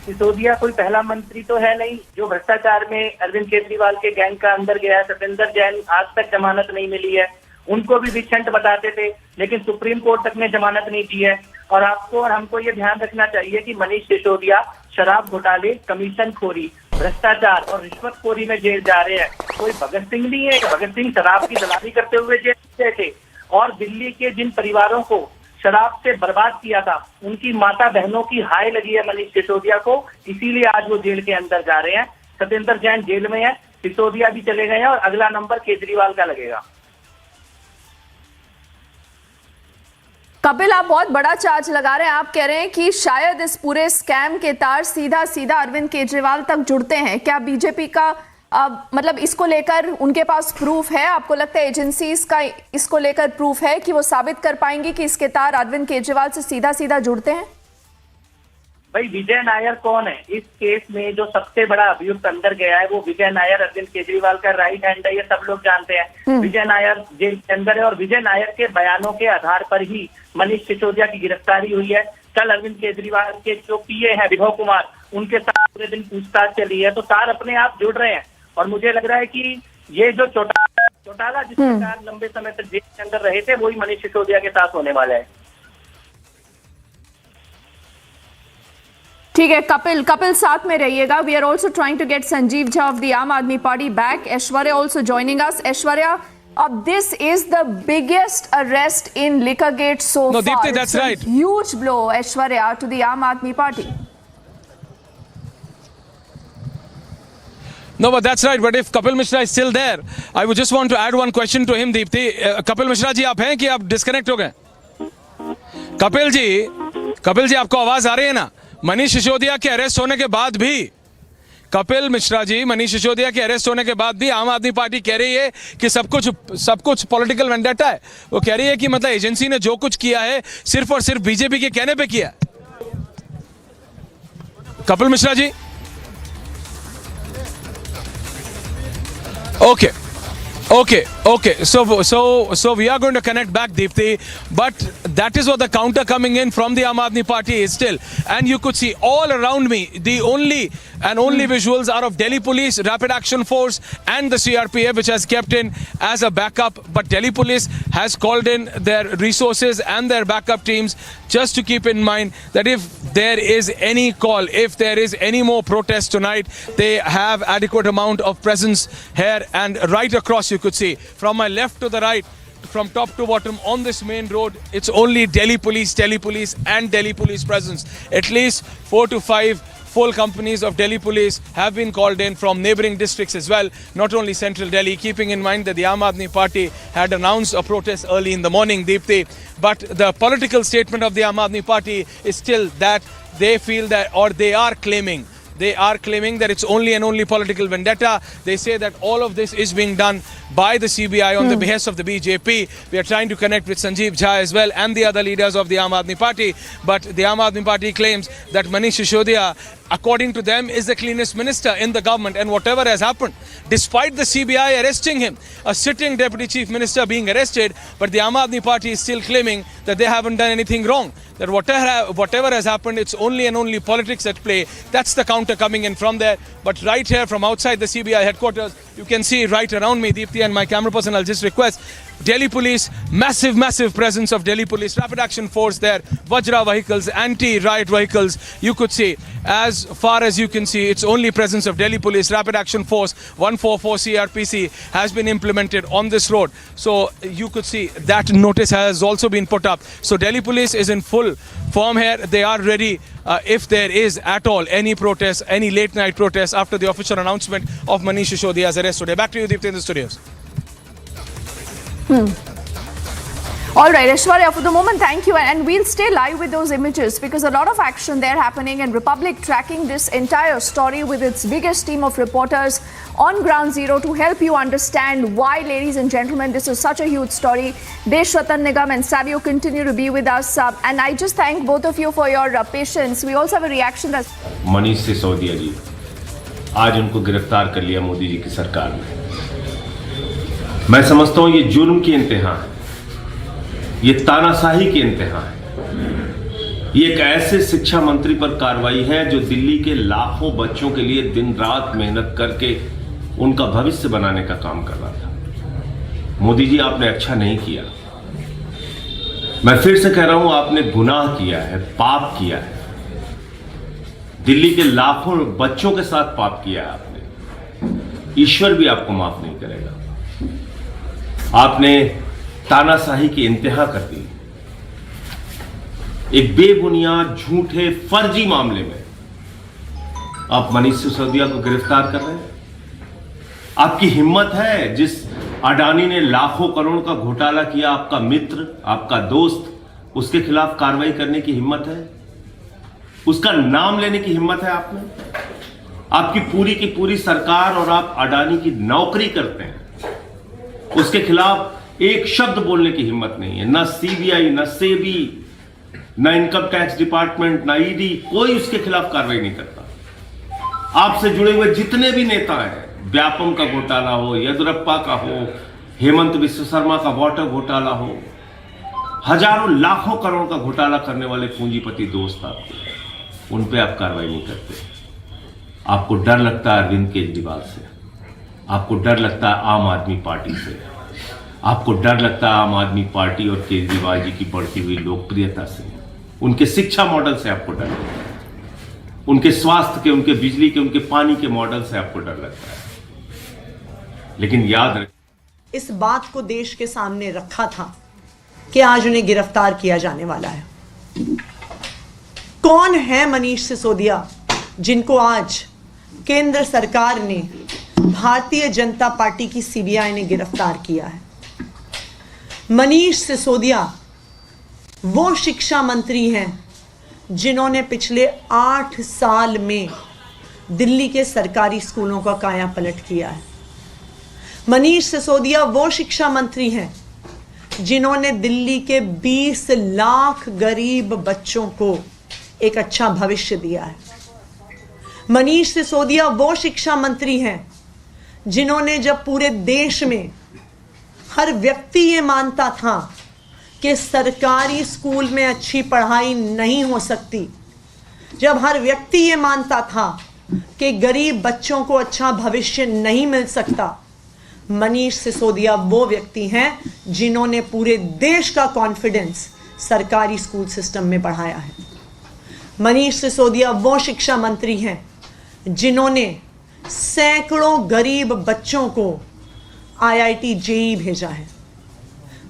Sisodia कोई पहला मंत्री तो है नहीं जो भ्रष्टाचार में अरविंद केजरीवाल के गैंग का अंदर गया है। सतेंद्र जैन आज तक जमानत नहीं मिली है, उनको भी विच हंट बताते थे, लेकिन सुप्रीम कोर्ट तक ने जमानत नहीं दी है। और आपको और हमको ये ध्यान रखना चाहिए कि मनीष सिसोदिया शराब घोटाले, कमीशन खोरी, भ्रष्टाचार और रिश्वतखोरी में जेल जा रहे हैं। कोई भगत सिंह नहीं है। भगत सिंह शराब की दलाली करते हुए जेल गए थे, और दिल्ली के जिन परिवारों को शराब से बर्बाद किया था, उनकी माता बहनों की हाय लगी है मनीष सिसोदिया को, इसीलिए आज वो जेल के अंदर जा रहे हैं। सतेंद्र जैन जेल में है, सिसोदिया भी चले गए हैं, और अगला नंबर केजरीवाल का लगेगा। कपिल, आप बहुत बड़ा चार्ज लगा रहे हैं। आप कह रहे हैं कि शायद इस पूरे स्कैम के तार सीधा सीधा अरविंद केजरीवाल तक जुड़ते हैं। क्या बीजेपी का मतलब इसको लेकर उनके पास प्रूफ है? आपको लगता है एजेंसीज का इसको लेकर प्रूफ है कि वो साबित कर पाएंगे कि इसके तार अरविंद केजरीवाल से सीधा सीधा जुड़ते हैं? भाई, विजय नायर कौन है? इस केस में जो सबसे बड़ा अभियुक्त अंदर गया है वो विजय नायर, अरविंद केजरीवाल का राइट हैंड है, ये सब लोग जानते हैं। विजय नायर जेल के अंदर है, और विजय नायर के बयानों के आधार पर ही मनीष सिसोदिया की गिरफ्तारी हुई है। कल अरविंद केजरीवाल के जो पीए हैं विभव कुमार, उनके साथ पूरे दिन पूछताछ चली है, तो तार अपने आप जुड़ रहे हैं। और मुझे लग रहा है कि ये जो चौटाला जिसके कारण लंबे समय तक जेल के अंदर रहे थे, वही मनीष सिसोदिया के साथ होने वाला है। ठीक है कपिल साथ में रहिएगा। We are also trying to get Sanjeev Jha of the Aam Aadmi party back. Aishwarya also joining us. Aishwarya, this is the biggest arrest in Liquorgate so far. No, Deepthi, that's right. Huge blow, Aishwarya, to the Aam Aadmi Party. No, but that's right. But if Kapil Mishra is still there, I would just want to add one question to him, Deepthi. Kapil Mishra जी, आप हैं कि आप disconnect हो गए? कपिल जी आपको आवाज आ रही है ना? मनीष सिसोदिया के अरेस्ट होने के बाद भी, कपिल मिश्रा जी, मनीष सिसोदिया के अरेस्ट होने के बाद भी आम आदमी पार्टी कह रही है कि सब कुछ पॉलिटिकल वेंडेटा है। वो कह रही है कि मतलब एजेंसी ने जो कुछ किया है सिर्फ और सिर्फ बीजेपी के कहने पे किया। Kapil Mishra ji, Okay. So we are going to connect back, Deepthi. But that is what the counter coming in from the Aam Aadmi Party is still. And you could see all around me, the only visuals are of Delhi Police, Rapid Action Force and the CRPF, which has kept in as a backup. But Delhi Police has called in their resources and their backup teams, just to keep in mind that if there is any call, if there is any more protest tonight, they have adequate amount of presence here and right across. You could see from my left to the right, from top to bottom on this main road, it's only Delhi Police and Delhi Police presence. At least 4 to 5 full companies of Delhi Police have been called in from neighbouring districts as well, not only central Delhi, keeping in mind that the Aam Aadmi Party had announced a protest early in the morning, Deepthi. But the political statement of the Aam Aadmi Party is still that they feel that, or they are claiming that it's only and only political vendetta. They say that all of this is being done by the CBI on the behest of the BJP. We are trying to connect with Sanjeev Jha as well and the other leaders of the Aam Aadmi Party. But the Aam Aadmi Party claims that Manish Sisodia, according to them, is the cleanest minister in the government, and whatever has happened, despite the CBI arresting him, a sitting deputy chief minister being arrested, but the Aam Aadmi Party is still claiming that they haven't done anything wrong, that whatever has happened, it's only and only politics at play. That's the counter coming in from there. But right here from outside the CBI headquarters, you can see right around me, Deepthi, and my camera person, I'll just request, Delhi Police, massive presence of Delhi Police, Rapid Action Force there, Vajra vehicles, anti-riot vehicles, you could see, as as far as you can see, it's only presence of Delhi Police Rapid Action Force 144 CRPC has been implemented on this road. So you could see that notice has also been put up. So Delhi Police is in full form here. They are ready if there is at all any protest, any late night protest after the official announcement of Manish Sisodia's arrest today. Back to you, Deepti, in the studios. All right, Aishwarya, for the moment, thank you. And we'll stay live with those images because a lot of action there happening, and Republic tracking this entire story with its biggest team of reporters on ground zero to help you understand why, ladies and gentlemen, this is such a huge story. Desh Ratan Nigam and Savio continue to be with us. And I just thank both of you for your patience. We also have a reaction. Manish Sisodia जी, आज उनको गिरफ्तार कर लिया मोदी जी की सरकार ने। मैं समझता हूँ ये जुर्म की इंतहा है, ये तानाशाही की इंतहा है। ये एक ऐसे शिक्षा मंत्री पर कार्रवाई है जो दिल्ली के लाखों बच्चों के लिए दिन रात मेहनत करके उनका भविष्य बनाने का काम कर रहा था। मोदी जी, आपने अच्छा नहीं किया। मैं फिर से कह रहा हूं, आपने गुनाह किया है, पाप किया है। दिल्ली के लाखों बच्चों के साथ पाप किया है आपने। ईश्वर भी आपको माफ नहीं करेगा। आपने तानाशाही की इंतहा कर दी। एक बेबुनियाद, झूठे, फर्जी मामले में आप मनीष सिसोदिया को गिरफ्तार कर रहे हैं। आपकी हिम्मत है, जिस अडानी ने लाखों करोड़ का घोटाला किया, आपका मित्र, आपका दोस्त, उसके खिलाफ कार्रवाई करने की हिम्मत है? उसका नाम लेने की हिम्मत है आप में? आपकी पूरी की पूरी सरकार और आप अडानी की नौकरी करते हैं, उसके खिलाफ एक शब्द बोलने की हिम्मत नहीं है। ना सीबीआई, ना सेबी, ना इनकम टैक्स डिपार्टमेंट, ना ईडी, कोई उसके खिलाफ कार्रवाई नहीं करता। आपसे जुड़े हुए जितने भी नेता हैं, व्यापम का घोटाला हो, येदियुरप्पा का हो, हेमंत विश्व शर्मा का वाटर घोटाला हो, हजारों लाखों करोड़ का घोटाला करने वाले पूंजीपति दोस्त आपके, उन पे आप कार्रवाई नहीं करते। आपको डर लगता है अरविंद केजरीवाल से, आपको डर लगता है आम आदमी पार्टी से, आपको डर लगता है आम आदमी पार्टी और केजरीवाल जी की बढ़ती हुई लोकप्रियता से, उनके शिक्षा मॉडल से आपको डर लगता है, उनके स्वास्थ्य के, उनके बिजली के, उनके पानी के मॉडल से आपको डर लगता है। लेकिन याद रखें, इस बात को देश के सामने रखा था कि आज उन्हें गिरफ्तार किया जाने वाला है। कौन है मनीष सिसोदिया जिनको आज केंद्र सरकार ने, भारतीय जनता पार्टी की सीबीआई ने गिरफ्तार किया है? मनीष सिसोदिया वो शिक्षा मंत्री हैं जिन्होंने पिछले 8 साल में दिल्ली के सरकारी स्कूलों का कायापलट किया है। मनीष सिसोदिया वो शिक्षा मंत्री हैं जिन्होंने दिल्ली के 20 लाख गरीब बच्चों को एक अच्छा भविष्य दिया है। मनीष सिसोदिया वो शिक्षा मंत्री हैं जिन्होंने, जब पूरे देश में हर व्यक्ति ये मानता था कि सरकारी स्कूल में अच्छी पढ़ाई नहीं हो सकती, जब हर व्यक्ति ये मानता था कि गरीब बच्चों को अच्छा भविष्य नहीं मिल सकता, मनीष सिसोदिया वो व्यक्ति हैं जिन्होंने पूरे देश का कॉन्फिडेंस सरकारी स्कूल सिस्टम में बढ़ाया है। मनीष सिसोदिया वो शिक्षा मंत्री हैं जिन्होंने सैकड़ों गरीब बच्चों को आईआईटी जेईई भेजा है।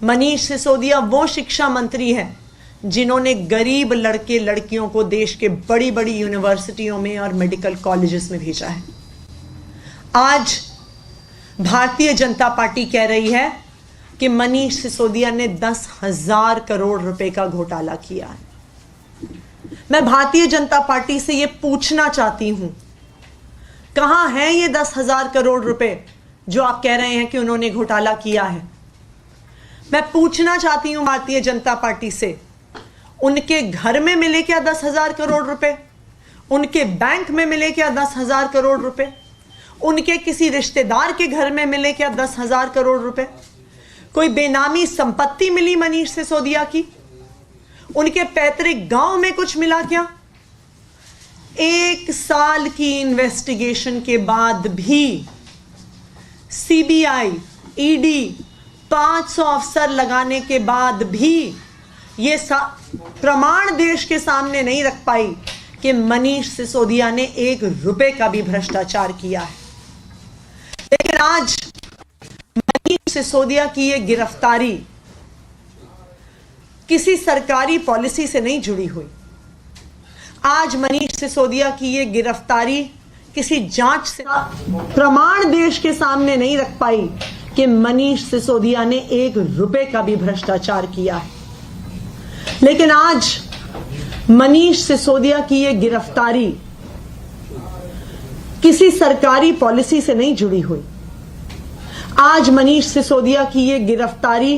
मनीष सिसोदिया वो शिक्षा मंत्री हैं जिन्होंने गरीब लड़के लड़कियों को देश के बड़ी बड़ी यूनिवर्सिटियों में और मेडिकल कॉलेजेस में भेजा है। आज भारतीय जनता पार्टी कह रही है कि मनीष सिसोदिया ने 10,000 करोड़ रुपए का घोटाला किया है। मैं भारतीय जनता पार्टी से यह पूछना चाहती हूं, कहां है ये 10,000 करोड़ रुपए जो आप कह रहे हैं कि उन्होंने घोटाला किया है? मैं पूछना चाहती हूं भारतीय जनता पार्टी से, उनके घर में मिले क्या 10,000 करोड़ रुपए? उनके बैंक में मिले क्या 10,000 करोड़ रुपए? उनके किसी रिश्तेदार के घर में मिले क्या 10,000 करोड़ रुपए? कोई बेनामी संपत्ति मिली मनीष सिसोदिया की? उनके पैतृक गांव में कुछ मिला क्या? 1 साल की इन्वेस्टिगेशन के बाद भी सीबीआई, ईडी, 500 अफसर लगाने के बाद भी ये प्रमाण देश के सामने नहीं रख पाई कि मनीष सिसोदिया ने 1 रुपए का भी भ्रष्टाचार किया है। लेकिन आज मनीष सिसोदिया की ये गिरफ्तारी किसी सरकारी पॉलिसी से नहीं जुड़ी हुई। आज मनीष सिसोदिया की ये गिरफ्तारी किसी जांच से प्रमाण देश के सामने नहीं रख पाई कि मनीष सिसोदिया ने 1 रुपए का भी भ्रष्टाचार किया है। लेकिन आज मनीष सिसोदिया की ये गिरफ्तारी किसी सरकारी पॉलिसी से नहीं जुड़ी हुई। आज मनीष सिसोदिया की ये गिरफ्तारी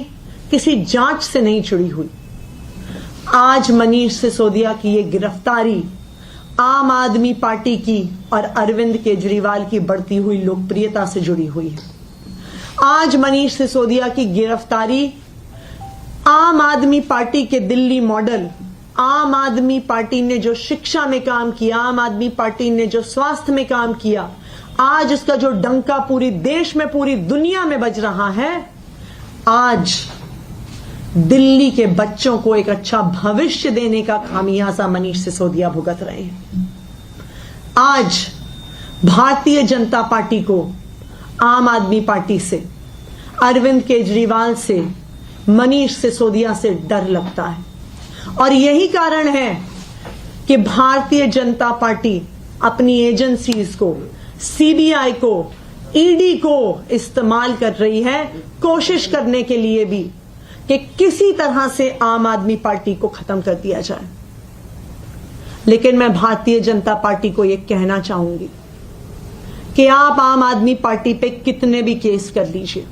किसी जांच से नहीं जुड़ी हुई। आज मनीष सिसोदिया की ये गिरफ्तारी आम आदमी पार्टी की और अरविंद केजरीवाल की बढ़ती हुई लोकप्रियता से जुड़ी हुई है। आज मनीष सिसोदिया की गिरफ्तारी आम आदमी पार्टी के दिल्ली मॉडल, आम आदमी पार्टी ने जो शिक्षा में काम किया, आम आदमी पार्टी ने जो स्वास्थ्य में काम किया, आज उसका जो डंका पूरी देश में, पूरी दुनिया में बज रहा है, आज दिल्ली के बच्चों को एक अच्छा भविष्य देने का खामियाजा मनीष सिसोदिया भुगत रहे हैं। आज भारतीय जनता पार्टी को आम आदमी पार्टी से, अरविंद केजरीवाल से, मनीष सिसोदिया से डर लगता है। और यही कारण है कि भारतीय जनता पार्टी अपनी एजेंसीज को, सीबीआई को, ईडी को इस्तेमाल कर रही है, कोशिश करने के लिए भी कि किसी तरह से आम आदमी पार्टी को खत्म कर दिया जाए। लेकिन मैं भारतीय जनता पार्टी को यह कहना चाहूंगी कि आप आम आदमी पार्टी पे कितने भी केस कर लीजिए,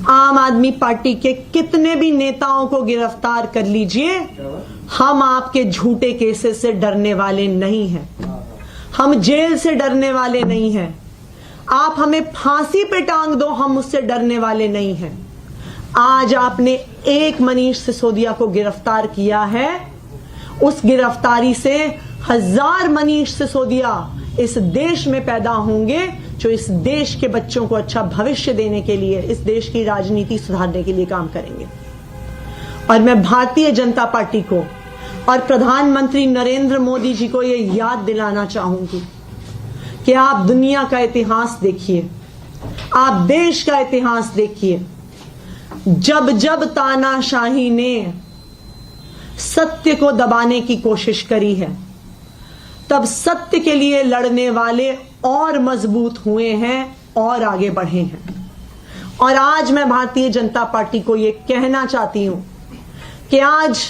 आम आदमी पार्टी के कितने भी नेताओं को गिरफ्तार कर लीजिए, हम आपके झूठे केसेस से डरने वाले नहीं हैं, हम जेल से डरने वाले नहीं हैं। आप हमें फांसी पे टांग दो, हम उससे डरने वाले नहीं हैं। आज आपने एक मनीष सिसोदिया को गिरफ्तार किया है, उस गिरफ्तारी से 1000 मनीष सिसोदिया इस देश में पैदा होंगे जो इस देश के बच्चों को अच्छा भविष्य देने के लिए, इस देश की राजनीति सुधारने के लिए काम करेंगे। और मैं भारतीय जनता पार्टी को और प्रधानमंत्री नरेंद्र मोदी जी को यह याद दिलाना चाहूंगी कि आप दुनिया का इतिहास देखिए, आप देश का इतिहास देखिए। जब जब तानाशाही ने सत्य को दबाने की कोशिश करी है, तब सत्य के लिए लड़ने वाले और मजबूत हुए हैं और आगे बढ़े हैं। और आज मैं भारतीय जनता पार्टी को यह कहना चाहती हूं कि आज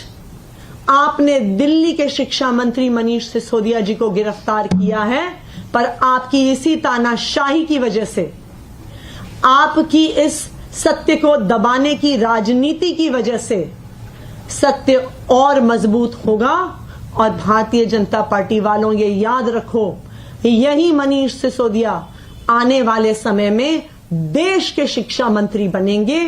आपने दिल्ली के शिक्षा मंत्री मनीष सिसोदिया जी को गिरफ्तार किया है, पर आपकी इसी तानाशाही की वजह से, आपकी इस सत्य को दबाने की राजनीति की वजह से सत्य और मजबूत होगा। और भारतीय जनता पार्टी वालों ये याद रखो, यही मनीष सिसोदिया आने वाले समय में देश के शिक्षा मंत्री बनेंगे,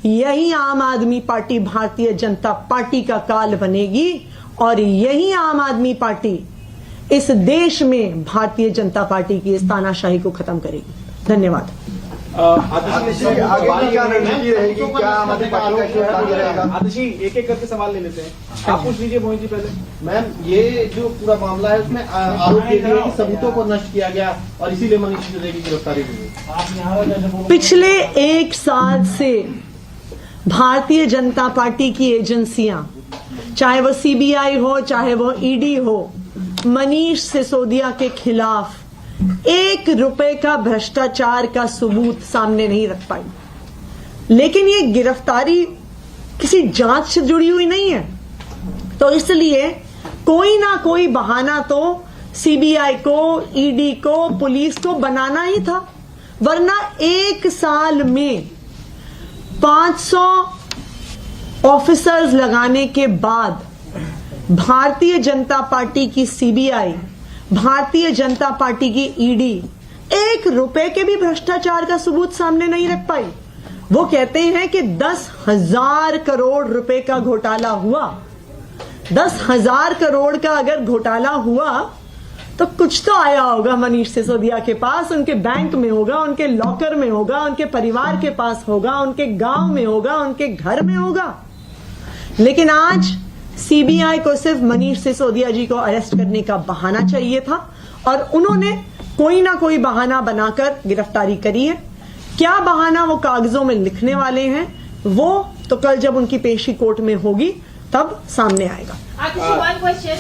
यही आम आदमी पार्टी भारतीय जनता पार्टी का काल बनेगी और यही आम आदमी पार्टी इस देश में भारतीय जनता पार्टी की इस तानाशाही को खत्म करेगी। धन्यवाद। आदर्शी एक करके सवाल ले लेते हैं। आप पूछ लीजिए मोहित जी पहले। मैम, ये जो पूरा मामला है उसमें आरोप किया गया कि सबूतों को नष्ट किया गया और इसीलिए मनीष सिसोदिया की गिरफ्तारी हुई। पिछले 1 साल से भारतीय जनता पार्टी की एजेंसियां, चाहे वो सीबीआई हो, चाहे वो ईडी हो, मनीष सिसोदिया के खिलाफ 1 रुपए का भ्रष्टाचार का सबूत सामने नहीं रख पाई। लेकिन ये गिरफ्तारी किसी जांच से जुड़ी हुई नहीं है, तो इसलिए कोई ना कोई बहाना तो सीबीआई को, ईडी को, पुलिस को बनाना ही था। वरना 1 साल में 500 ऑफिसर्स लगाने के बाद भारतीय जनता पार्टी की सीबीआई, भारतीय जनता पार्टी की ईडी 1 रुपए के भी भ्रष्टाचार का सबूत सामने नहीं रख पाई। वो कहते हैं कि 10,000 करोड़ रुपए का घोटाला हुआ। 10,000 करोड़ का अगर घोटाला हुआ तो कुछ तो आया होगा मनीष सिसोदिया के पास, उनके बैंक में होगा, उनके लॉकर में होगा, उनके परिवार के पास होगा, उनके गांव में होगा, उनके घर में होगा। लेकिन आज सीबीआई को सिर्फ मनीष सिसोदिया जी को अरेस्ट करने का बहाना चाहिए था और उन्होंने कोई ना कोई बहाना बनाकर गिरफ्तारी करी है। क्या बहाना वो कागजों में लिखने वाले हैं वो तो कल जब उनकी पेशी कोर्ट में होगी तब सामने आएगा। One question,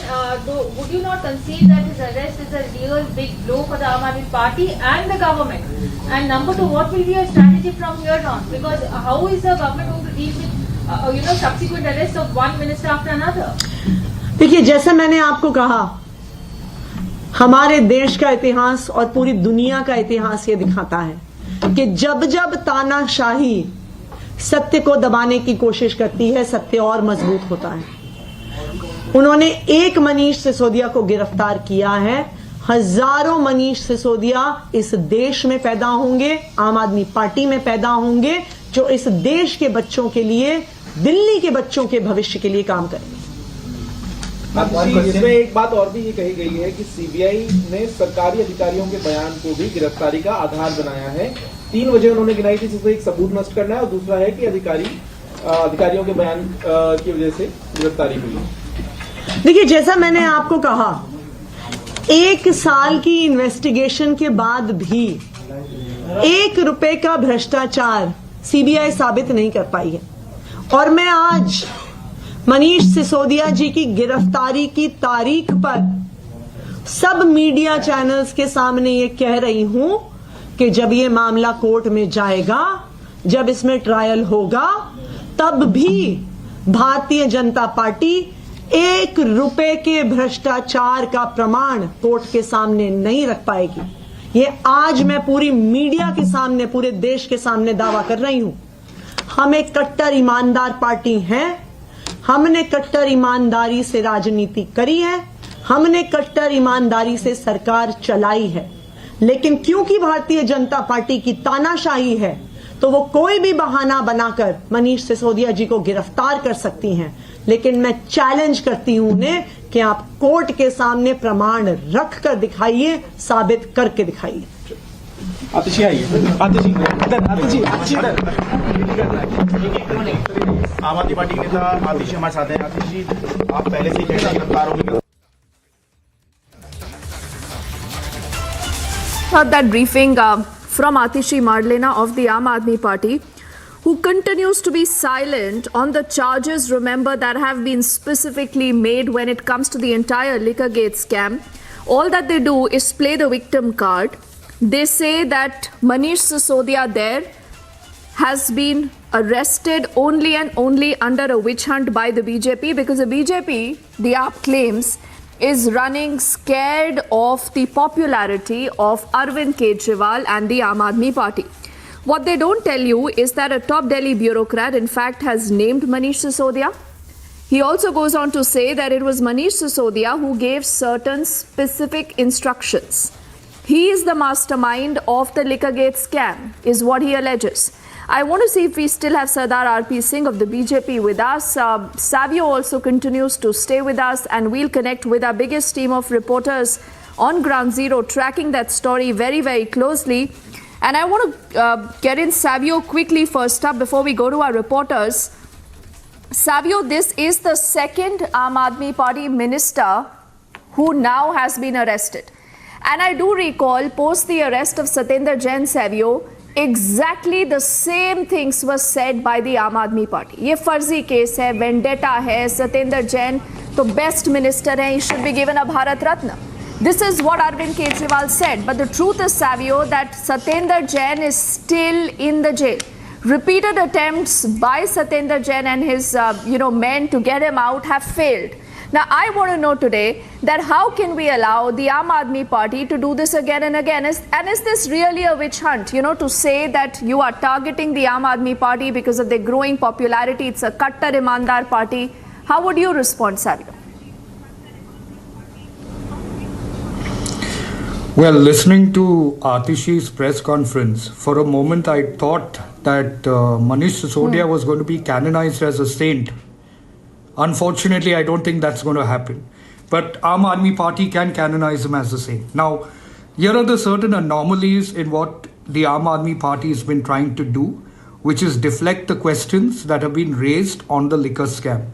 would you not concede that his arrest is a real big blow for the Aam Aadmi Party and the government? And number two, what will be your strategy from here on? Because how is the government going to deal with subsequent arrests of one minister after another? देखिए, जैसे मैंने आपको कहा, हमारे देश का इतिहास और पूरी दुनिया का इतिहास ये दिखाता है कि जब जब तानाशाही सत्य को दबाने की कोशिश करती है, सत्य और मजबूत होता है। उन्होंने एक मनीष सिसोदिया को गिरफ्तार किया है, हजारों मनीष सिसोदिया इस देश में पैदा होंगे, आम आदमी पार्टी में पैदा होंगे, जो इस देश के बच्चों के लिए, दिल्ली के बच्चों के भविष्य के लिए काम करेंगे। इसमें एक बात और भी ये कही गई है कि सीबीआई ने सरकारी अधिकारियों के बयान को भी गिरफ्तारी का आधार बनाया है। 3 वजह उन्होंने गिनाई थी, जिसमें एक सबूत नष्ट करना है और दूसरा है कि अधिकारियों के बयान की वजह से गिरफ्तारी हुई है। देखिए, जैसा मैंने आपको कहा, 1 साल की इन्वेस्टिगेशन के बाद भी 1 रुपए का भ्रष्टाचार सीबीआई साबित नहीं कर पाई है। और मैं आज मनीष सिसोदिया जी की गिरफ्तारी की तारीख पर सब मीडिया चैनल्स के सामने ये कह रही हूं कि जब ये मामला कोर्ट में जाएगा, जब इसमें ट्रायल होगा, तब भी भारतीय जनता पार्टी 1 रुपए के भ्रष्टाचार का प्रमाण कोर्ट के सामने नहीं रख पाएगी। ये आज मैं पूरी मीडिया के सामने, पूरे देश के सामने दावा कर रही हूं। हम एक कट्टर ईमानदार पार्टी हैं, हमने कट्टर ईमानदारी से राजनीति करी है, हमने कट्टर ईमानदारी से सरकार चलाई है। लेकिन क्योंकि भारतीय जनता पार्टी की तानाशाही है, तो वो कोई भी बहाना बनाकर मनीष सिसोदिया जी को गिरफ्तार कर सकती हैं। लेकिन मैं चैलेंज करती हूं उन्हें कि आप कोर्ट के सामने प्रमाण रख कर दिखाइए, साबित करके दिखाइए। आतिशी आइए, आतिशी आम आदमी पार्टी के नेता आतिशी हमारे साथ हैं। आतिशी, आप पहले से ही गिरफ्तार हो गए। That briefing from Atishi Madlena of the Aam Aadmi Party, who continues to be silent on the charges, remember, that have been specifically made when it comes to the entire Liquorgate scam. All that they do is play the victim card. They say that Manish Sisodia there has been arrested only and only under a witch hunt by the BJP, because the BJP, the AAP claims, is running scared of the popularity of Arvind Kejriwal and the Aam Aadmi Party. What they don't tell you is that a top Delhi bureaucrat, in fact, has named Manish Sisodia. He also goes on to say that it was Manish Sisodia who gave certain specific instructions. He is the mastermind of the Liquorgate scam, is what he alleges. I want to see if we still have Sardar R.P. Singh of the BJP with us. Savio also continues to stay with us, and we'll connect with our biggest team of reporters on Ground Zero, tracking that story very, very closely. And I want to get in Savio quickly first up before we go to our reporters. Savio, this is the second Aam Aadmi Party minister who now has been arrested. And I do recall, post the arrest of Satyendra Jain, Savio, exactly the same things were said by the Aam Aadmi Party. ये फर्जी case है, vendetta है, सत्येंद्र जैन तो best minister है, he should be given a Bharat Ratna. This is what Arvind Kejriwal said. But the truth is, Savio, that Satyendra Jain is still in the jail. Repeated attempts by Satyendra Jain and his men to get him out have failed. Now, I want to know today that how can we allow the Aam Aadmi Party to do this again and again? Is this really a witch hunt, to say that you are targeting the Aam Aadmi Party because of their growing popularity? It's a Kattar Imandar party. How would you respond, Savio? Well, listening to Atishi's press conference, for a moment I thought that Manish Sisodia was going to be canonized as a saint. Unfortunately, I don't think that's going to happen. But Aam Aadmi Party can canonize him as a saint. Now, here are the certain anomalies in what the Aam Aadmi Party has been trying to do, which is deflect the questions that have been raised on the liquor scam.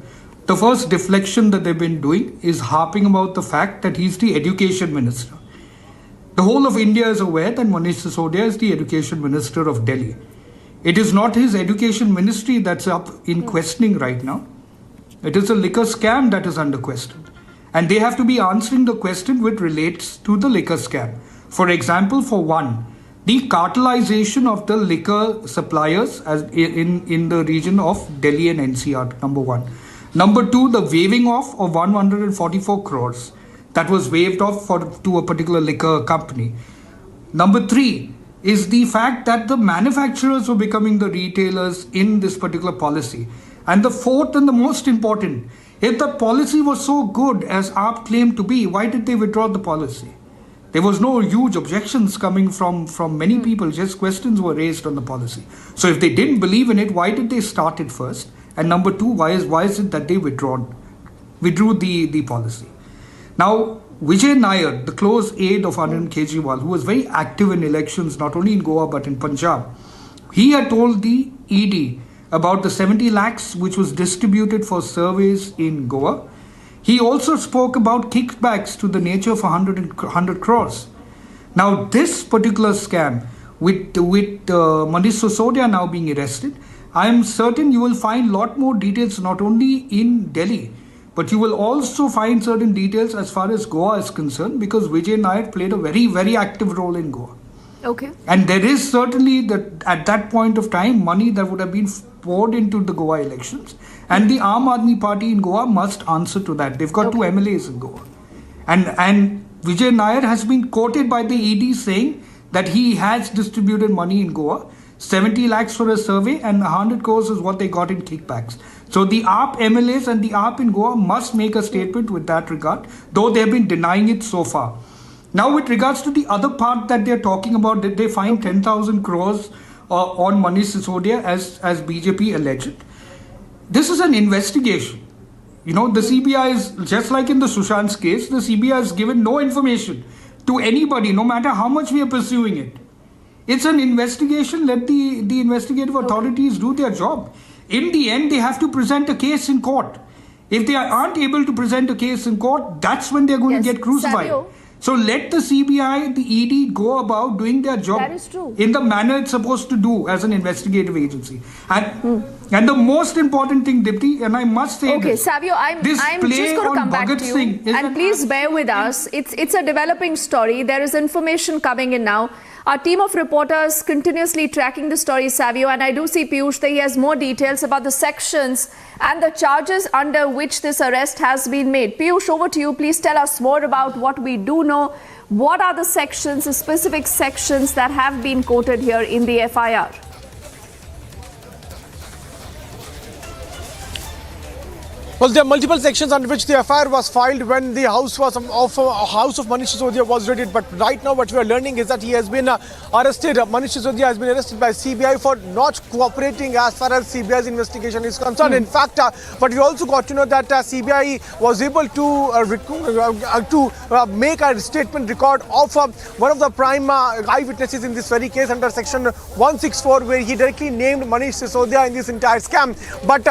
the first deflection that they've been doing is harping about the fact that he's the education minister. The whole of India is aware that Manish Sisodia is the education minister of Delhi. It is not his education ministry that's up in questioning right now. It is a liquor scam that is under question. And they have to be answering the question which relates to the liquor scam. For example, for one, the cartelization of the liquor suppliers as in the region of Delhi and NCR, number one. Number two, the waiving off of 144 crores that was waived off to a particular liquor company. Number three is the fact that the manufacturers were becoming the retailers in this particular policy. And the fourth and the most important, if the policy was so good as AAP claimed to be, why did they withdraw the policy? There was no huge objections coming from many people, just questions were raised on the policy. So if they didn't believe in it, why did they start it first? And number two, why is it that they withdrew the policy? Now, Vijay Nair, the close aide of Arvind Kejriwal, who was very active in elections, not only in Goa but in Punjab, he had told the ED about the 70 lakhs which was distributed for surveys in Goa. He also spoke about kickbacks to the nature of 100 crores. Now, this particular scam with Manish Sisodia now being arrested, I am certain you will find a lot more details not only in Delhi, but you will also find certain details as far as Goa is concerned, because Vijay Nair played a very, very active role in Goa. Okay. And there is certainly that at that point of time money that would have been poured into the Goa elections, and the Aam Aadmi Party in Goa must answer to that. They've got two MLAs in Goa, and Vijay Nair has been quoted by the ED saying that he has distributed money in Goa, 70 lakhs for a survey and 100 crores is what they got in kickbacks. So the AAP MLAs and the AAP in Goa must make a statement with that regard, though they have been denying it so far. Now, with regards to the other part that they're talking about, did they find 10,000 crores on Manish Sisodia as BJP alleged? This is an investigation. You know, the CBI is, just like in the Sushant's case, the CBI has given no information to anybody, no matter how much we are pursuing it. It's an investigation. Let the investigative authorities do their job. In the end, they have to present a case in court. If they aren't able to present a case in court, that's when they're going to get crucified. Savio. So let the CBI, the ED go about doing their job That is true. in the manner it's supposed to do as an investigative agency. And the most important thing, Dipti, and I must say okay, this, Savio, I'm just going to come back to you. And please bear with us. It's a developing story. There is information coming in now. Our team of reporters continuously tracking the story, Savio, and I do see Piyush that he has more details about the sections and the charges under which this arrest has been made. Piyush, over to you. Please tell us more about what we do know. What are the sections, the specific sections that have been quoted here in the FIR? Well, there are multiple sections under which the FIR was filed when the house of Manish Sisodia was raided. But right now what we are learning is that he has been arrested. Manish Sisodia has been arrested by CBI for not cooperating as far as CBI's investigation is concerned. In fact, but we also got to know that CBI was able to make a statement record of one of the prime eyewitnesses in this very case under section 164, where he directly named Manish Sisodia in this entire scam. But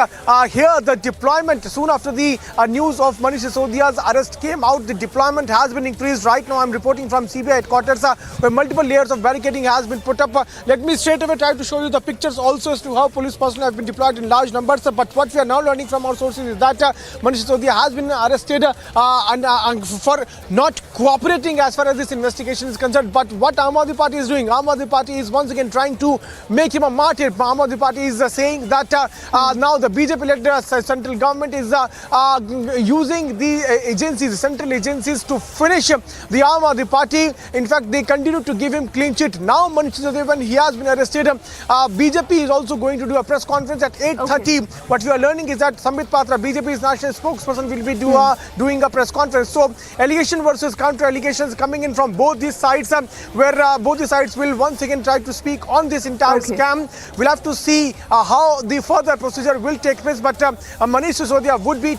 here the deployment, soon after the news of Manish Sisodia's arrest came out, the deployment has been increased. Right now I'm reporting from CBI headquarters where multiple layers of barricading has been put up. Let me straight away try to show you the pictures also as to how police personnel have been deployed in large numbers. But what we are now learning from our sources is that Manish Sisodia has been arrested for not cooperating as far as this investigation is concerned. But what Aam Aadmi Party is doing, Aam Aadmi Party is once again trying to make him a martyr. Aam Aadmi Party is saying that now the BJP-led central government is using the agencies, central agencies, to finish the Aam Aadmi Party. In fact, they continue to give him clean sheet. Now, Manish Sisodia, when he has been arrested, BJP is also going to do a press conference at 8:30. Okay. What we are learning is that Sambit Patra, BJP's national spokesperson, will be doing a press conference. So, allegation versus counter allegations coming in from both these sides, where both the sides will once again try to speak on this entire scam. We'll have to see how the further procedure will take place. But Manish Sisodia would be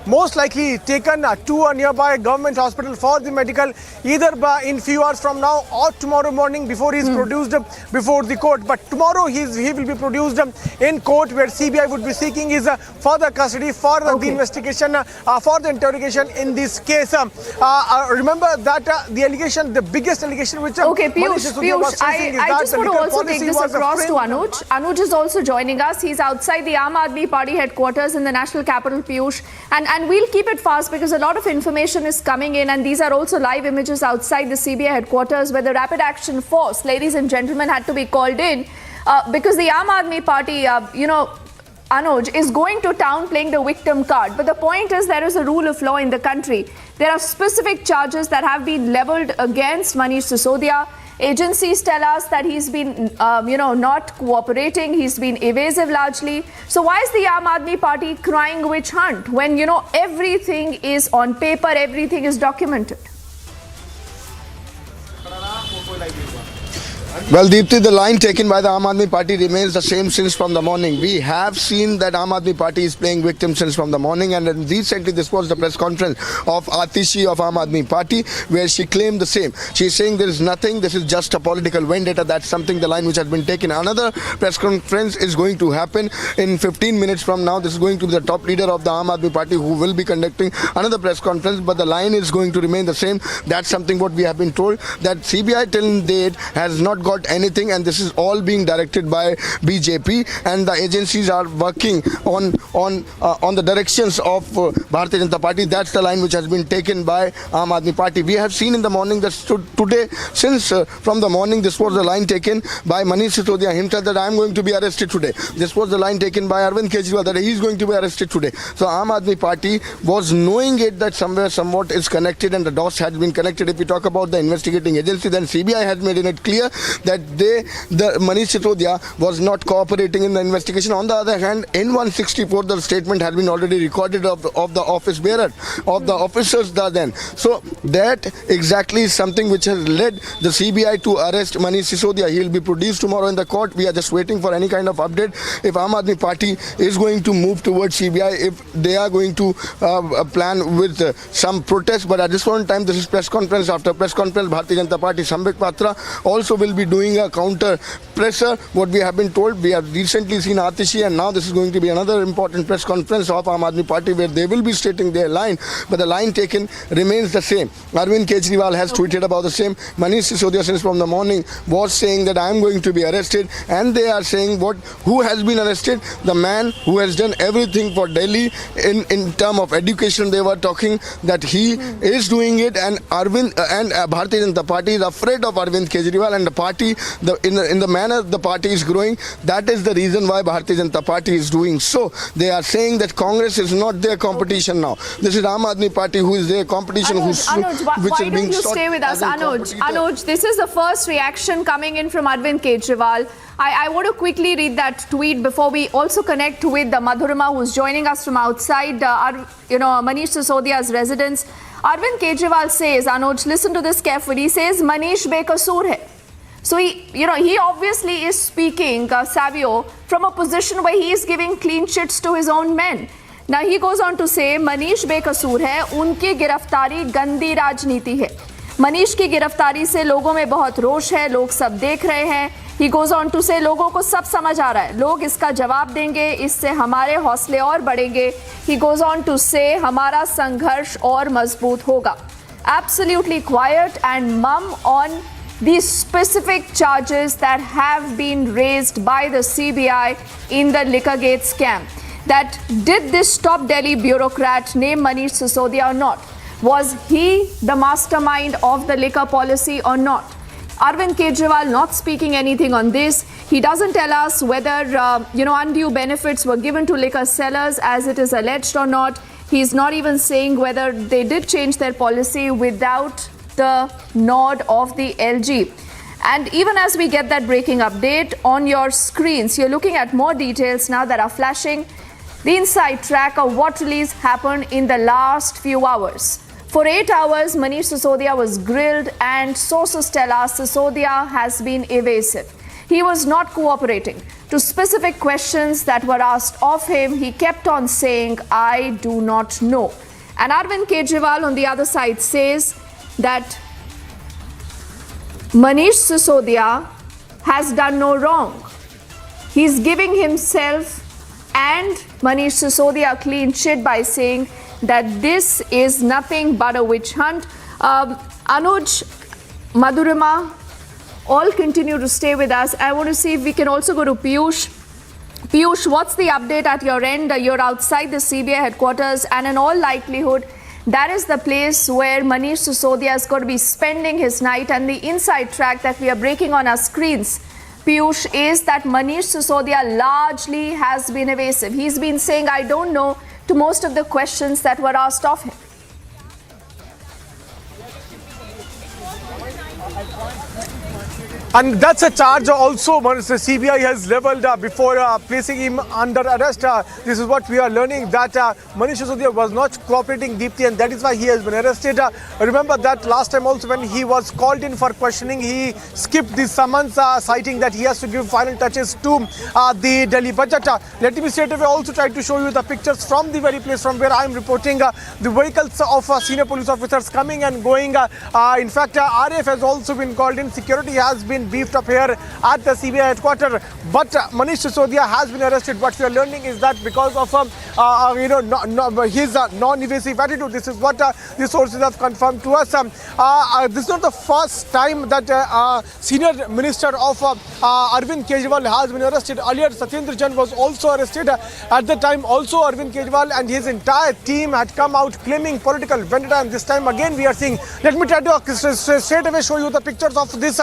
most likely taken to a nearby government hospital for the medical, either in few hours from now or tomorrow morning before he is produced before the court. But tomorrow he will be produced in court, where CBI would be seeking his further custody for the investigation, for the interrogation in this case. Remember that the biggest allegation which Piyush, I just want to also take this across to Anuj. Anuj is also joining us. He's outside the Aam Aadmi Party headquarters in the national capital, Piyush. And we'll keep it fast because a lot of information is coming in, and these are also live images outside the CBI headquarters where the Rapid Action Force, ladies and gentlemen, had to be called in because the Aam Aadmi Party, Anuj, is going to town playing the victim card. But the point is, there is a rule of law in the country. There are specific charges that have been leveled against Manish Sisodia. Agencies tell us that he's been, not cooperating. He's been evasive largely. So why is the Aam Aadmi Party crying witch hunt when, everything is on paper, everything is documented? Well, Deepthi, the line taken by the Aam Aadmi Party remains the same since from the morning. We have seen that Aam Aadmi Party is playing victim since from the morning, and recently this was the press conference of Atishi of Aam Aadmi Party, where she claimed the same. She is saying there is nothing, this is just a political vendetta. That's something, the line which has been taken. Another press conference is going to happen in 15 minutes from now. This is going to be the top leader of the Aam Aadmi Party who will be conducting another press conference, but the line is going to remain the same. That's something what we have been told, that CBI till date has not got anything, and this is all being directed by BJP, and the agencies are working on the directions of Bharatiya Janata Party. That's the line which has been taken by Aam Aadmi Party. We have seen in the morning that today, since from the morning, this was the line taken by Manish Sisodia himself, that I am going to be arrested today. This was the line taken by Arvind Kejriwal, that he is going to be arrested today. So Aam Aadmi Party was knowing it, that somewhere somewhat is connected, and the dots has been connected. If we talk about the investigating agency, then CBI has made it clear that the Manish Sisodia was not cooperating in the investigation. On the other hand, in 164, the statement has been already recorded of the office bearer, of the officers then. So that exactly is something which has led the CBI to arrest Manish Sisodia. He will be produced tomorrow in the court. We are just waiting for any kind of update. If Aam Aadmi Party is going to move towards CBI, if they are going to plan with some protest, but at this point in time, this is press conference after press conference. Bharatiya Janata Party Sambit Patra also will be doing a counter pressure. What we have been told, we have recently seen Atishi, and now this is going to be another important press conference of Aam Aadmi Party where they will be stating their line, but the line taken remains the same. Arvind Kejriwal has tweeted about the same. Manish Sisodia since from the morning was saying that I am going to be arrested, and they are saying who has been arrested? The man who has done everything for Delhi in terms of education. They were talking that he is doing it, and Bharatiya Janata Party is afraid of Arvind Kejriwal, and the party, in the manner the party is growing, that is the reason why Bharatiya Janata Party is doing so. They are saying that Congress is not their competition now. This is Aam Aadmi Party who is their competition. Anuj, why don't you stay with us? Anuj, this is the first reaction coming in from Arvind Kejriwal. I want to quickly read that tweet before we also connect with Madhurima, who's joining us from outside Manish Sisodia's residence. Arvind Kejriwal says, Anuj, listen to this carefully. He says, Manish bekasoor hai. So he obviously is speaking, Savio, from a position where he is giving clean chits to his own men. Now he goes on to say, Manish बेकसूर है, उनकी गिरफ्तारी गंदी राजनीति है. मनीष की गिरफ्तारी से लोगों में बहुत रोष है, लोग सब देख रहे हैं. He goes on to say, लोगों को सब समझ आ रहा है, लोग इसका जवाब देंगे, इससे हमारे हौसले और बढ़ेंगे. He goes on to say, हमारा संघर्ष और मजबूत होगा. Absolutely quiet and mum on these specific charges that have been raised by the CBI in the Liquorgate scam. That did this top Delhi bureaucrat named Manish Sisodia or not? Was he the mastermind of the liquor policy or not? Arvind Kejriwal not speaking anything on this. He doesn't tell us whether undue benefits were given to liquor sellers as it is alleged or not. He's not even saying whether they did change their policy without the nod of the LG. And even as we get that breaking update on your screens, you're looking at more details now that are flashing. The inside track of what release happened in the last few hours. For 8 hours, Manish Sisodia was grilled, and sources tell us Sisodia has been evasive. He was not cooperating. to specific questions that were asked of him, he kept on saying, "I do not know." And Arvind Kejriwal on the other side says that Manish Sisodia has done no wrong. He's giving himself and Manish Sisodia a clean sheet by saying that this is nothing but a witch hunt. Anuj, Madhurima, all continue to stay with us. I want to see if we can also go to Piyush. Piyush, what's the update at your end? You're outside the CBI headquarters, and in all likelihood, that is the place where Manish Sisodia is going to be spending his night. And the inside track that we are breaking on our screens, Piyush, is that Manish Sisodia largely has been evasive. He's been saying, "I don't know," to most of the questions that were asked of him. And that's a charge also the CBI has leveled before placing him under arrest. This is what we are learning, that Manish Sisodia was not cooperating deeply, and that is why he has been arrested. Remember that last time also when he was called in for questioning, he skipped the summons, citing that he has to give final touches to the Delhi budget. Let me straight away also try to show you the pictures from the very place from where I am reporting. The vehicles of senior police officers coming and going. In fact, RAF has also been called in. Security has been beefed up here at the CBI headquarters, but Manish Sisodia has been arrested. What we are learning is that because of his non-evasive attitude, this is what the sources have confirmed to us. This is not the first time that senior minister of Arvind Kejriwal has been arrested. Earlier, Satyendra Jain was also arrested. At the time, also Arvind Kejriwal and his entire team had come out claiming political vendetta, and this time again we are seeing. Let me try to straight away show you the pictures of this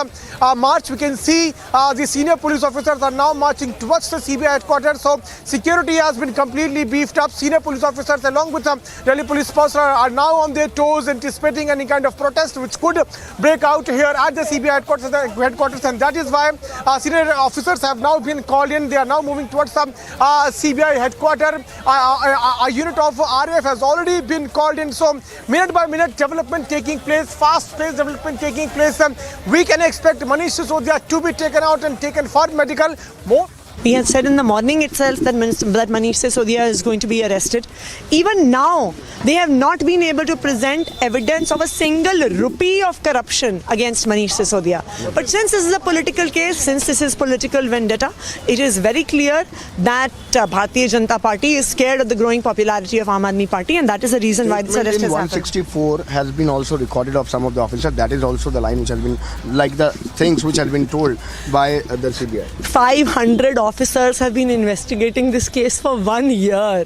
march. We can see the senior police officers are now marching towards the CBI headquarters. So security has been completely beefed up. Senior police officers along with Delhi police force are now on their toes, anticipating any kind of protest which could break out here at the CBI headquarters, and that is why senior officers have now been called in. They are now moving towards the CBI headquarters. A unit of RAF has already been called in. So minute by minute development taking place, fast-paced development taking place. We can expect Manish Sisodia to be taken out and taken for medical. We had said in the morning itself that Manish Sisodia is going to be arrested. Even now, they have not been able to present evidence of a single rupee of corruption against Manish Sisodia. But since this is a political case, since this is political vendetta, it is very clear that Bharatiya Janata Party is scared of the growing popularity of Aam Aadmi Party, and that is the reason why this arrest has happened. 164 has been also recorded of some of the officers. That is also the line which has been, like the things which has been told by the CBI. 500 officers have been investigating this case for 1 year.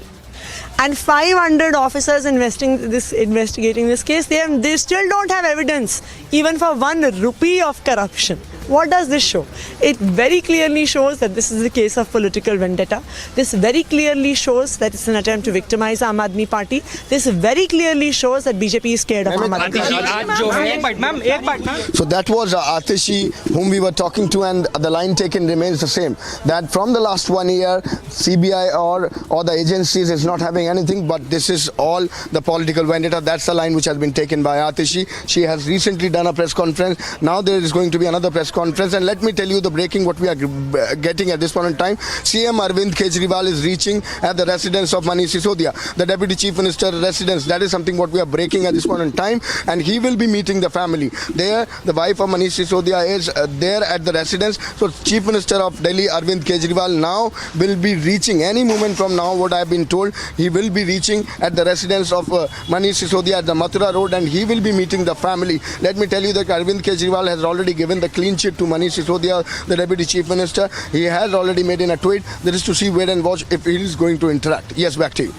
And 500 officers investigating this case, they still don't have evidence even for 1 rupee of corruption. What does this show? It very clearly shows that this is a case of political vendetta. This very clearly shows that it's an attempt to victimize Aam Aadmi Party. This very clearly shows that BJP is scared of Aam Aadmi Party. So that was Atishi whom we were talking to, and the line taken remains the same. That from the last 1 year, CBI or the agencies is not having anything, but this is all the political vendetta. That's the line which has been taken by Atishi. She has recently done a press conference. Now there is going to be another press conference, and let me tell you the breaking what we are getting at this point in time. CM Arvind Kejriwal is reaching at the residence of Manish Sisodia, the Deputy Chief Minister residence. That is something what we are breaking at this point in time, and he will be meeting the family there. The wife of Manish Sisodia is there at the residence. So Chief Minister of Delhi Arvind Kejriwal now will be reaching any moment from now, what I have been told, he will be reaching at the residence of Manish Sisodia at the Mathura Road, and he will be meeting the family. Let me tell you that Arvind Kejriwal has already given the clean sheet to Manish Sisodia, the Deputy Chief Minister. He has already made in a tweet. That is to see, wait and watch if he is going to interact. Yes, back to you.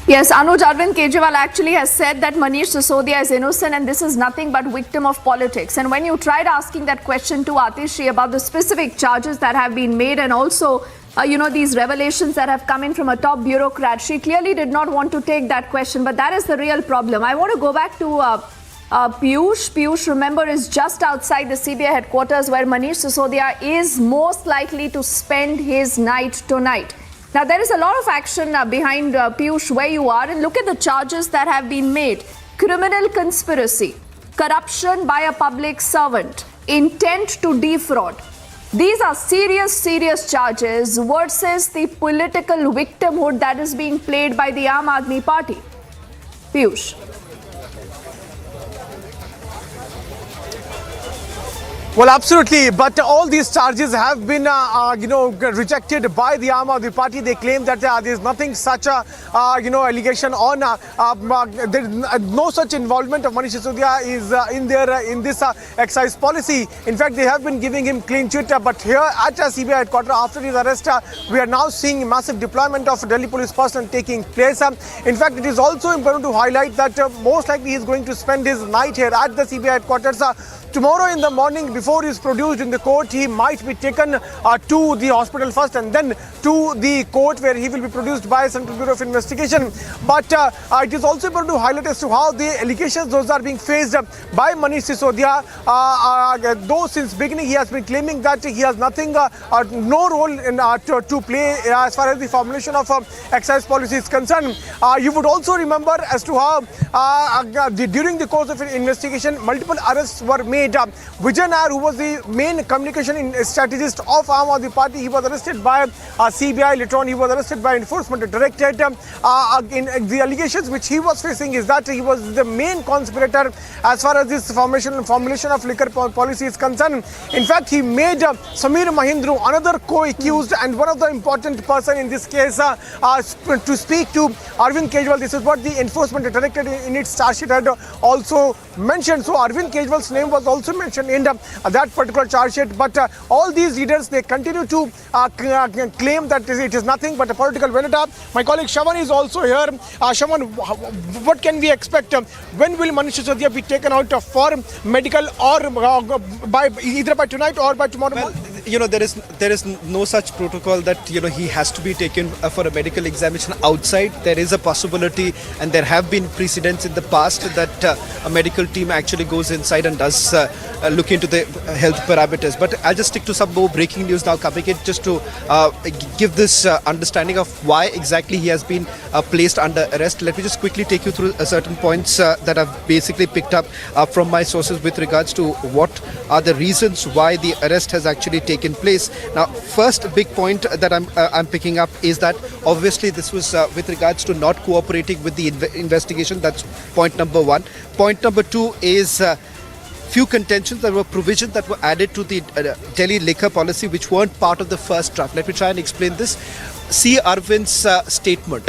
Yes, Anuj, Arvind Kejriwal actually has said that Manish Sisodia is innocent and this is nothing but victim of politics. And when you tried asking that question to Atishi about the specific charges that have been made and also these revelations that have come in from a top bureaucrat, she clearly did not want to take that question. But that is the real problem. I want to go back to Piyush. Piyush, remember, is just outside the CBI headquarters where Manish Sisodia is most likely to spend his night tonight. Now, there is a lot of action behind Piyush where you are, and look at the charges that have been made. Criminal conspiracy, corruption by a public servant, intent to defraud. These are serious charges versus the political victimhood that is being played by the Aam Aadmi Party. Piyush. Well, absolutely, but all these charges have been, rejected by the Aam Aadmi Party. They claim that there is nothing such a, allegation on, there is no such involvement of Manish Sisodia is in this excise policy. In fact, they have been giving him clean chit, but here at CBI headquarters, after his arrest, we are now seeing massive deployment of Delhi police personnel taking place. In fact, it is also important to highlight that most likely he is going to spend his night here at the CBI headquarters. Tomorrow in the morning, before he is produced in the court, he might be taken to the hospital first and then to the court where he will be produced by Central Bureau of Investigation. But it is also important to highlight as to how the allegations those are being faced by Manish Sisodia. Though since beginning he has been claiming that he has nothing, no role in, to play as far as the formulation of excise policy is concerned. You would also remember as to how during the course of an investigation, multiple arrests were made. Vijay Nair, who was the main communication strategist of Aam Aadmi Party, he was arrested by CBI. Later on, he was arrested by Enforcement Directorate. In the allegations which he was facing is that he was the main conspirator as far as this formulation of liquor policy is concerned. In fact, he made Samir Mahindru another co-accused and one of the important person in this case to speak to Arvind Kejriwal. This is what the Enforcement Directorate in its charge sheet had also mentioned. So Arvind Kejriwal's name was also mentioned in that particular charge sheet. But all these leaders, they continue to claim that it is nothing but a political vendetta. My colleague Shaman is also here. Shaman, what can we expect? When will Manish Sisodia be taken out for medical or either by tonight or by tomorrow morning? There is no such protocol that he has to be taken for a medical examination outside. There is a possibility, and there have been precedents in the past that a medical team actually goes inside and does look into the health parameters. But I'll just stick to some more breaking news now coming in, just to give this understanding of why exactly he has been placed under arrest. Let me just quickly take you through certain points that I've basically picked up from my sources with regards to what are the reasons why the arrest has actually taken place. Now, first big point that I'm picking up is that obviously this was with regards to not cooperating with the investigation. That's point number one. Point number two is few contentions. There were provisions that were added to the Delhi liquor policy which weren't part of the first draft. Let me try and explain this. See Arvind's statement.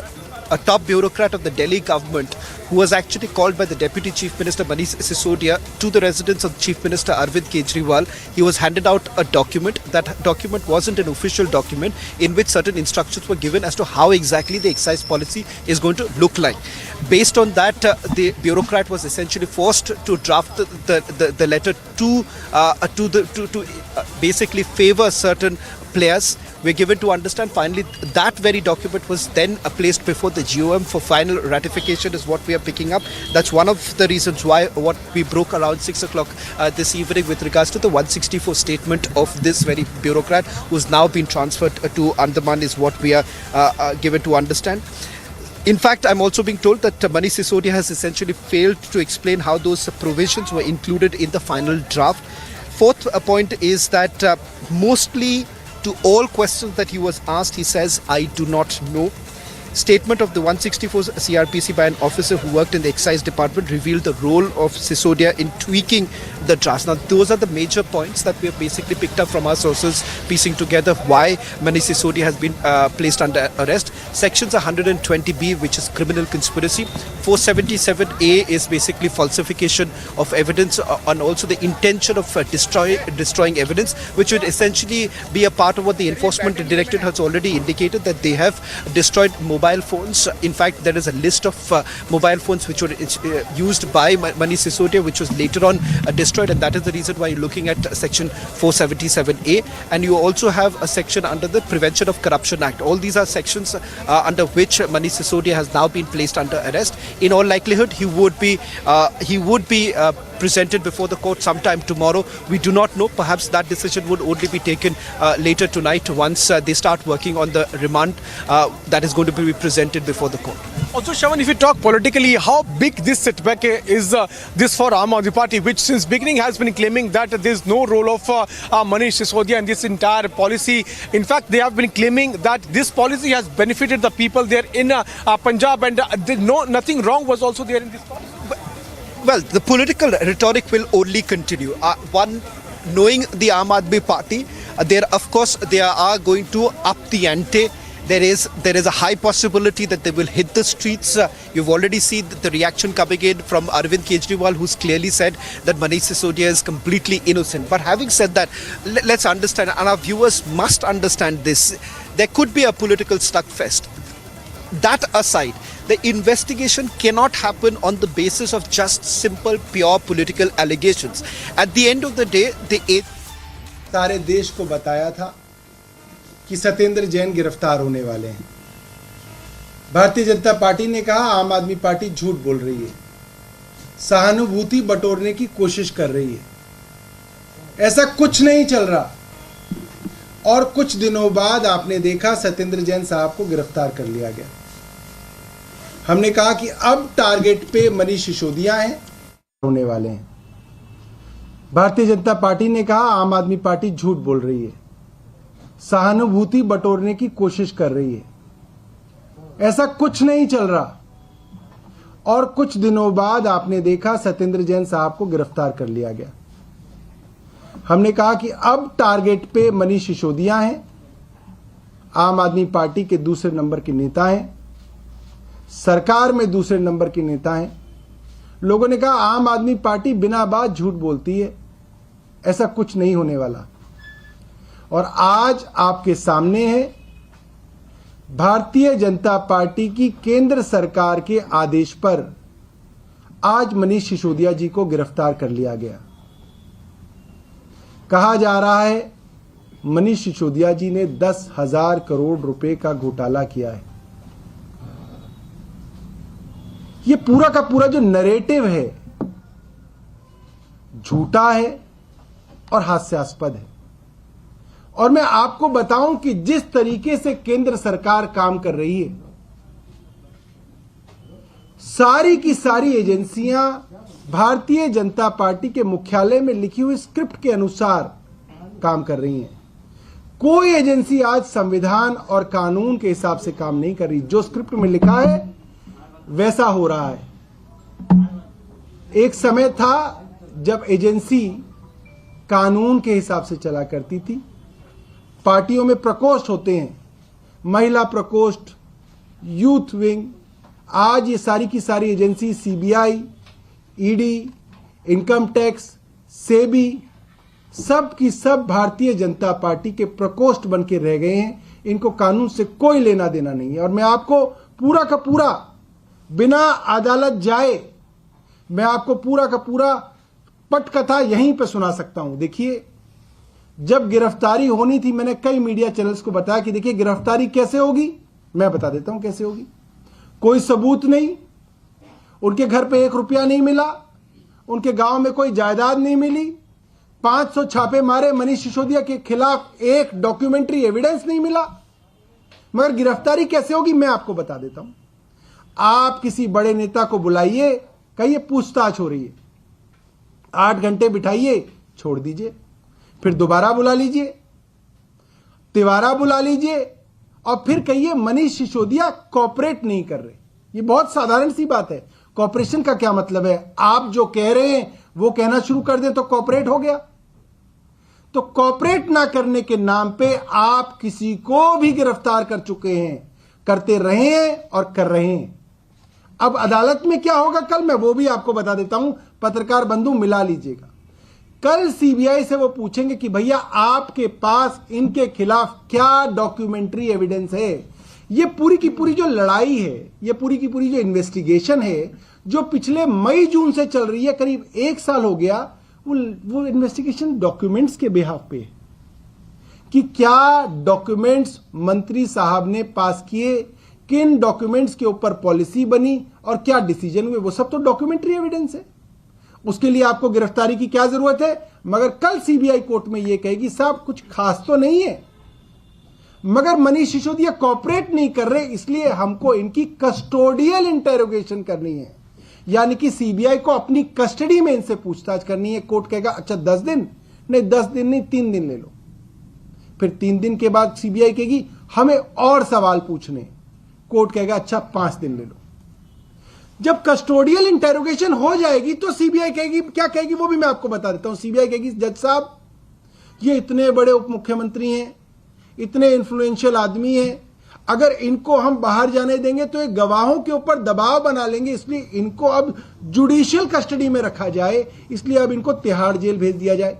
A top bureaucrat of the Delhi government who was actually called by the Deputy Chief Minister Manish Sisodia to the residence of Chief Minister Arvind Kejriwal. He was handed out a document. That document wasn't an official document in which certain instructions were given as to how exactly the excise policy is going to look like. Based on that, the bureaucrat was essentially forced to draft the letter to basically favor certain players. We're given to understand finally that very document was then placed before the GOM for final ratification is what we are picking up. That's one of the reasons why what we broke around 6 o'clock this evening with regards to the 164 statement of this very bureaucrat who's now been transferred to Andaman is what we are given to understand. In fact, I'm also being told that Manish Sisodia has essentially failed to explain how those provisions were included in the final draft. Fourth point is that mostly to all questions that he was asked, he says, I do not know. Statement of the 164 CRPC by an officer who worked in the excise department revealed the role of Sisodia in tweaking the drafts. Now, those are the major points that we have basically picked up from our sources, piecing together why Manish Sisodia has been placed under arrest. Sections 120B, which is criminal conspiracy. 477A is basically falsification of evidence and also the intention of destroying evidence, which would essentially be a part of what the Enforcement Directorate has already indicated, that they have destroyed mobile phones. In fact, there is a list of mobile phones which were used by Manish Sisodia, which was later on destroyed, and that is the reason why you're looking at section 477A. And you also have a section under the Prevention of Corruption Act. All these are sections under which Manish Sisodia has now been placed under arrest. In all likelihood, he would be presented before the court sometime tomorrow. We do not know. Perhaps that decision would only be taken later tonight once they start working on the remand that is going to be presented before the court. Also, Shravan, if you talk politically, how big this setback is this for Aam Aadmi Party, which since beginning has been claiming that there is no role of Manish Sisodia in this entire policy. In fact, they have been claiming that this policy has benefited the people there in Punjab, and nothing wrong was also there in this policy. Well, the political rhetoric will only continue. One, knowing the Aam Aadmi Party, of course, they are going to up the ante. There is a high possibility that they will hit the streets. You've already seen the reaction coming in from Arvind Kejriwal, who's clearly said that Manish Sisodia is completely innocent. But having said that, let's understand, and our viewers must understand this, there could be a political slugfest. That aside, the investigation cannot happen on the basis of just simple, pure political allegations. At the end of the day, सारे देश को बताया था कि सत्येंद्र जैन गिरफ्तार होने वाले हैं। भारतीय जनता पार्टी ने कहा आम आदमी पार्टी झूठ बोल रही है, सहानुभूति बटोरने की कोशिश कर रही है। ऐसा कुछ नहीं चल रहा। और कुछ दिनों बाद आपने देखा सत्येंद्र जैन साहब को गिरफ्तार कर लिया गया। हमने कहा कि अब टारगेट पे मनीष सिसोदिया हैं, होने वाले हैं। भारतीय जनता पार्टी ने कहा आम आदमी पार्टी झूठ बोल रही है, सहानुभूति बटोरने की कोशिश कर रही है। ऐसा कुछ नहीं चल रहा। और कुछ दिनों बाद आपने देखा सत्येंद्र जैन साहब को गिरफ्तार कर लिया गया। हमने कहा कि अब टारगेट पे मनीष सिसोदिया हैं, आम आदमी पार्टी के दूसरे नंबर के नेता हैं, सरकार में दूसरे नंबर के नेता हैं। लोगों ने कहा आम आदमी पार्टी बिना बात झूठ बोलती है, ऐसा कुछ नहीं होने वाला। और आज आपके सामने है भारतीय जनता पार्टी की केंद्र सरकार के आदेश पर आज मनीष सिसोदिया जी को गिरफ्तार कर लिया गया। कहा जा रहा है मनीष सिसोदिया जी ने 10,000 करोड़ रुपए का घोटाला किया है। ये पूरा का पूरा जो नैरेटिव है झूठा है और हास्यास्पद है। और मैं आपको बताऊं कि जिस तरीके से केंद्र सरकार काम कर रही है, सारी की सारी एजेंसियां भारतीय जनता पार्टी के मुख्यालय में लिखी हुई स्क्रिप्ट के अनुसार काम कर रही हैं। कोई एजेंसी आज संविधान और कानून के हिसाब से काम नहीं कर रही। जो स्क्रिप्ट में लिखा है वैसा हो रहा है। एक समय था जब एजेंसी कानून के हिसाब से चला करती थी। पार्टियों में प्रकोष्ठ होते हैं, महिला प्रकोष्ठ, यूथ विंग। आज ये सारी की सारी agency CBI, ED, income tax, SEBI, सब की सब भारतीय जनता पार्टी के प्रकोष्ठ बन के रह गए हैं। इनको कानून से कोई लेना देना नहीं है। और मैं आपको पूरा का पूरा बिना अदालत जाए मैं आपको पूरा का पूरा पटकथा यहीं पे सुना सकता हूं। देखिए, जब गिरफ्तारी होनी थी मैंने कई मीडिया चैनल्स को बताया कि देखिए गिरफ्तारी कैसे होगी, मैं बता देता हूं कैसे होगी। कोई सबूत नहीं, उनके घर पे 1 रुपया नहीं मिला, उनके गांव में कोई जायदाद नहीं मिली, 500 छापे मारे, मनीष सिसोदिया के खिलाफ एक डॉक्यूमेंट्री एविडेंस नहीं मिला। मगर गिरफ्तारी कैसे होगी मैं आपको बता देता हूं। आप किसी बड़े नेता को बुलाइए, कहिए पूछताछ हो रही है, 8 घंटे बिठाइए, छोड़ दीजिए, फिर दोबारा बुला लीजिए, तिवारा बुला लीजिए और फिर कहिए मनीष सिसोदिया कोऑपरेट नहीं कर रहे। ये बहुत साधारण सी बात है। कोऑपरेशन का क्या मतलब है? आप जो कह रहे हैं वो कहना शुरू कर दें तो कोऑपरेट हो गया। तो कोऑपरेट ना करने के नाम पे आप किसी को भी गिरफ्तार कर चुके हैं, करते रहे हैं और कर रहे हैं। अब अदालत में क्या होगा कल, मैं वो भी आपको बता देता हूं। पत्रकार बंधु मिला लीजिएगा। कल सीबीआई से वो पूछेंगे कि भैया आपके पास इनके खिलाफ क्या डॉक्यूमेंट्री एविडेंस है। ये पूरी की पूरी जो लड़ाई है, ये पूरी की पूरी जो इन्वेस्टिगेशन है, जो पिछले मई जून से चल रही है, करीब 1 साल हो गया, वो इन्वेस्टिगेशन डॉक्यूमेंट्स के बिहाफ पे है कि क्या डॉक्यूमेंट्स मंत्री साहब ने पास किए, किन डॉक्यूमेंट्स के ऊपर पॉलिसी बनी और क्या डिसीजन हुए, वो सब तो डॉक्यूमेंट्री एविडेंस है। उसके लिए आपको गिरफ्तारी की क्या जरूरत है? मगर कल सीबीआई कोर्ट में यह कहेगी साहब कुछ खास तो नहीं है, मगर मनीष सिसोदिया कोऑपरेट नहीं कर रहे, इसलिए हमको इनकी कस्टोडियल इंटेरोगेशन करनी है, यानी कि सीबीआई को अपनी कस्टडी में इनसे पूछताछ करनी है। कोर्ट कहेगा अच्छा 10 दिन नहीं, 10 दिन नहीं, 3 दिन ले लो। फिर 3 दिन के बाद सीबीआई कहेगी हमें और सवाल पूछने, कोर्ट कहेगा अच्छा 5 दिन ले लो। जब कस्टोडियल इंटेरोगेशन हो जाएगी तो सीबीआई कहेगी, क्या कहेगी वो भी मैं आपको बता देता हूं। सीबीआई कहेगी जज साहब ये इतने बड़े उप मुख्यमंत्री हैं, इतने इन्फ्लुएंशियल आदमी हैं, अगर इनको हम बाहर जाने देंगे तो ये गवाहों के ऊपर दबाव बना लेंगे, इसलिए इनको अब जुडिशियल कस्टडी में रखा जाए, इसलिए अब इनको तिहाड़ जेल भेज दिया जाए।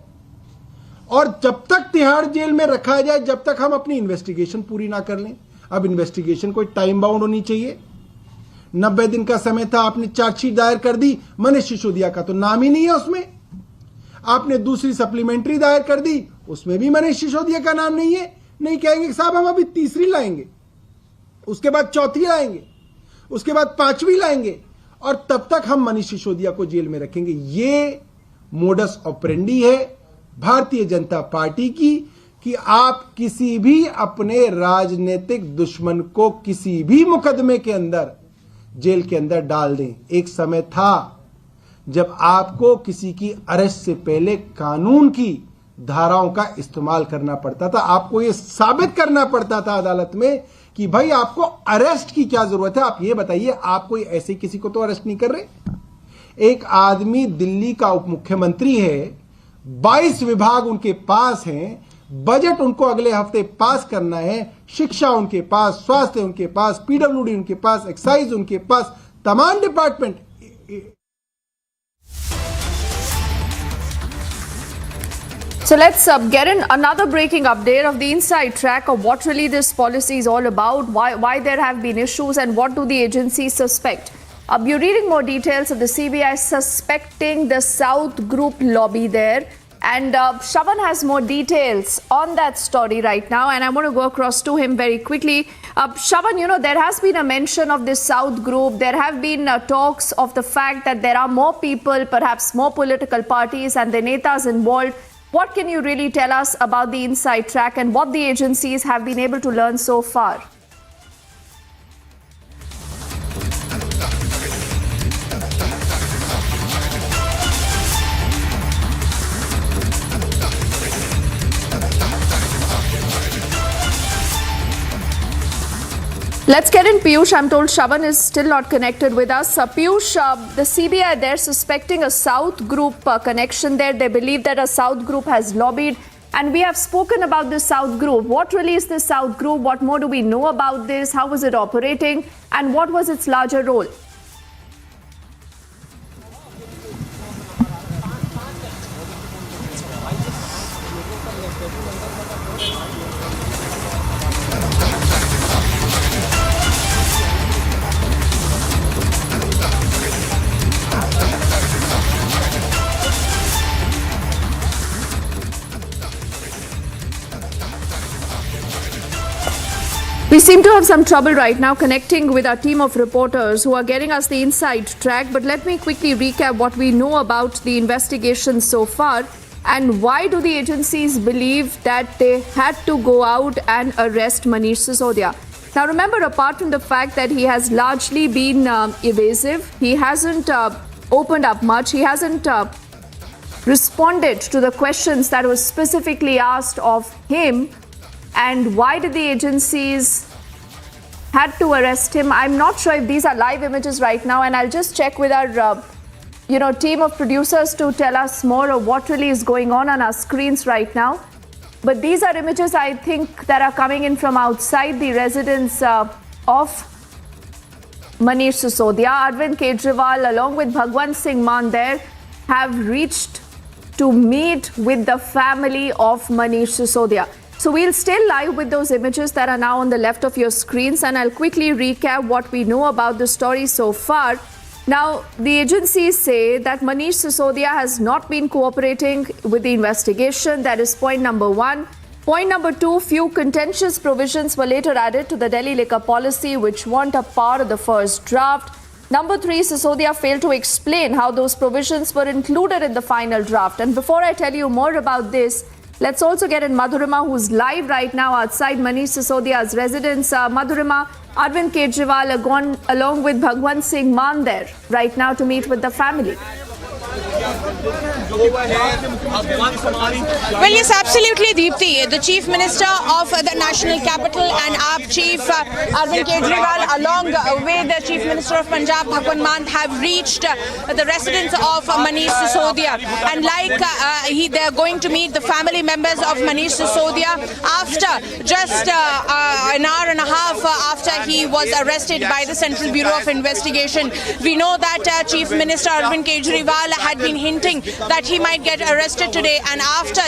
और जब तक तिहाड़ जेल में रखा जाए, जब तक हम अपनी इन्वेस्टिगेशन पूरी ना कर लें। अब इन्वेस्टिगेशन कोई टाइम बाउंड होनी चाहिए। 90 दिन का समय था, आपने चार्जशीट दायर कर दी, मनीष सिसोदिया का तो नाम ही नहीं है उसमें। आपने दूसरी सप्लीमेंट्री दायर कर दी, उसमें भी मनीष सिसोदिया का नाम नहीं है। नहीं कहेंगे साहब हम अभी तीसरी लाएंगे, उसके बाद चौथी लाएंगे, उसके बाद 5वीं लाएंगे, और तब तक हम मनीष सिसोदिया को जेल में रखेंगे। ये मोडस ऑपरेंडी है भारतीय जनता पार्टी की, कि आप किसी भी अपने राजनीतिक दुश्मन को किसी भी मुकदमे के अंदर जेल के अंदर डाल दें। एक समय था जब आपको किसी की अरेस्ट से पहले कानून की धाराओं का इस्तेमाल करना पड़ता था, आपको यह साबित करना पड़ता था अदालत में कि भाई आपको अरेस्ट की क्या जरूरत है। आप ये बताइए, आप कोई ऐसे किसी को तो अरेस्ट नहीं कर रहे। एक आदमी दिल्ली का उप मुख्यमंत्री है, 22 विभाग उनके पास हैं, बजट उनको अगले हफ्ते पास करना है, शिक्षा उनके पास, स्वास्थ्य उनके पास, पीडब्ल्यूडी उनके पास, एक्साइज उनके पास, तमाम department. So let's get in another breaking update of the inside track of what really this policy is all about, why there have been issues and what do the agencies suspect. You're reading more details of the CBI suspecting the South Group lobby there. And Shravan has more details on that story right now, and I want to go across to him very quickly. Shravan, you know, there has been a mention of this South Group. There have been talks of the fact that there are more people, perhaps more political parties and the netas involved. What can you really tell us about the inside track and what the agencies have been able to learn so far? Let's get in Piyush. I'm told Shravan is still not connected with us. Piyush, the CBI, they're suspecting a South Group connection there. They believe that a South Group has lobbied. And we have spoken about this South Group. What really is this South Group? What more do we know about this? How was it operating? And what was its larger role? We seem to have some trouble right now connecting with our team of reporters who are getting us the inside track. But let me quickly recap what we know about the investigation so far and why do the agencies believe that they had to go out and arrest Manish Sisodia. Now remember, apart from the fact that he has largely been evasive, he hasn't opened up much, he hasn't responded to the questions that were specifically asked of him. And why did the agencies had to arrest him? I'm not sure if these are live images right now, and I'll just check with our team of producers to tell us more of what really is going on our screens right now. But these are images, I think, that are coming in from outside the residence of Manish Sisodia. Arvind Kejriwal, along with Bhagwant Singh Mann there, have reached to meet with the family of Manish Sisodia. So we'll stay live with those images that are now on the left of your screens, and I'll quickly recap what we know about the story so far. Now, the agencies say that Manish Sisodia has not been cooperating with the investigation. That is point number one. Point number two, few contentious provisions were later added to the Delhi liquor policy which weren't a part of the first draft. Number 3, Sisodia failed to explain how those provisions were included in the final draft. And before I tell you more about this, let's also get in Madhurima, who's live right now outside Manish Sisodia's residence. Madhurima, Arvind Kejriwal gone along with Bhagwant Singh Maan there right now to meet with the family. Well, yes, absolutely, Deepthi. The Chief Minister of the National Capital and AAP Chief Arvind Kejriwal, along with the Chief Minister of Punjab, Bhagwant Mann, have reached the residence of Manish Sisodia. And like they're going to meet the family members of Manish Sisodia after just an hour and a half after he was arrested by the Central Bureau of Investigation. We know that Chief Minister Arvind Kejriwal had been hinting that he might get arrested today, and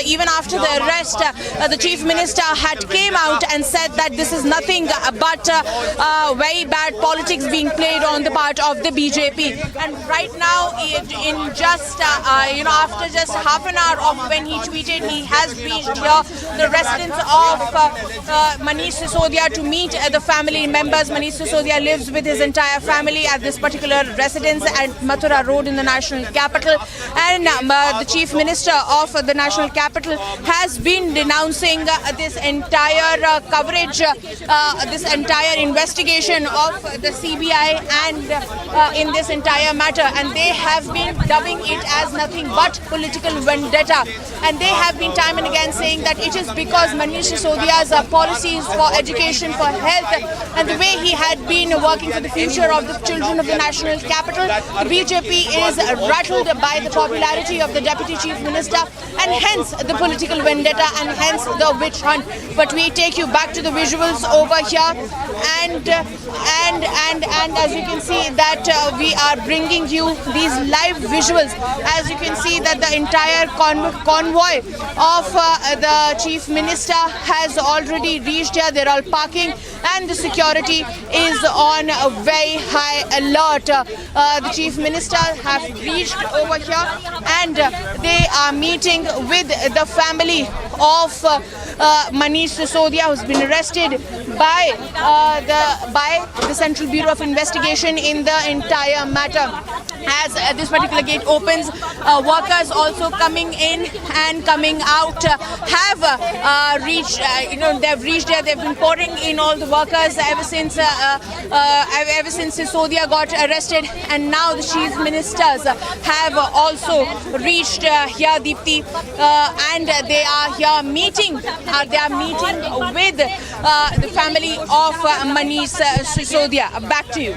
even after the arrest, the Chief Minister had came out and said that this is nothing but very bad politics being played on the part of the BJP. And right now, in just after just half an hour of when he tweeted, he has reached here, the residence of Manish Sisodia, to meet the family members. Manish Sisodia lives with his entire family at this particular residence at Mathura Road in the national capital. And the Chief Minister of the national capital has been denouncing this entire coverage, this entire investigation of the CBI and in this entire matter. And they have been dubbing it as nothing but political vendetta. And they have been time and again saying that it is because Manish Sisodia's policies for education, for health, and the way he had been working for the future of the children of the national capital, the BJP is rattled by the popularity of the Deputy Chief Minister, and hence the political vendetta and hence the witch hunt. But we take you back to the visuals over here, and as you can see that we are bringing you these live visuals. As you can see that the entire convoy of the Chief Minister has already reached here. They're all parking, and the security is on a very high alert. The Chief Minister have reached over here, and they are meeting with the family of Manish Sisodia, who's been arrested by the Central Bureau of Investigation in the entire matter. As this particular gate opens, workers also coming in and coming out have reached. They've reached there. They've been pouring in all the workers ever since Sisodia got arrested, and now the chief ministers have also reached here, Deepthi, and they are here meeting. They are meeting with the family of Manish Sisodia. Back to you.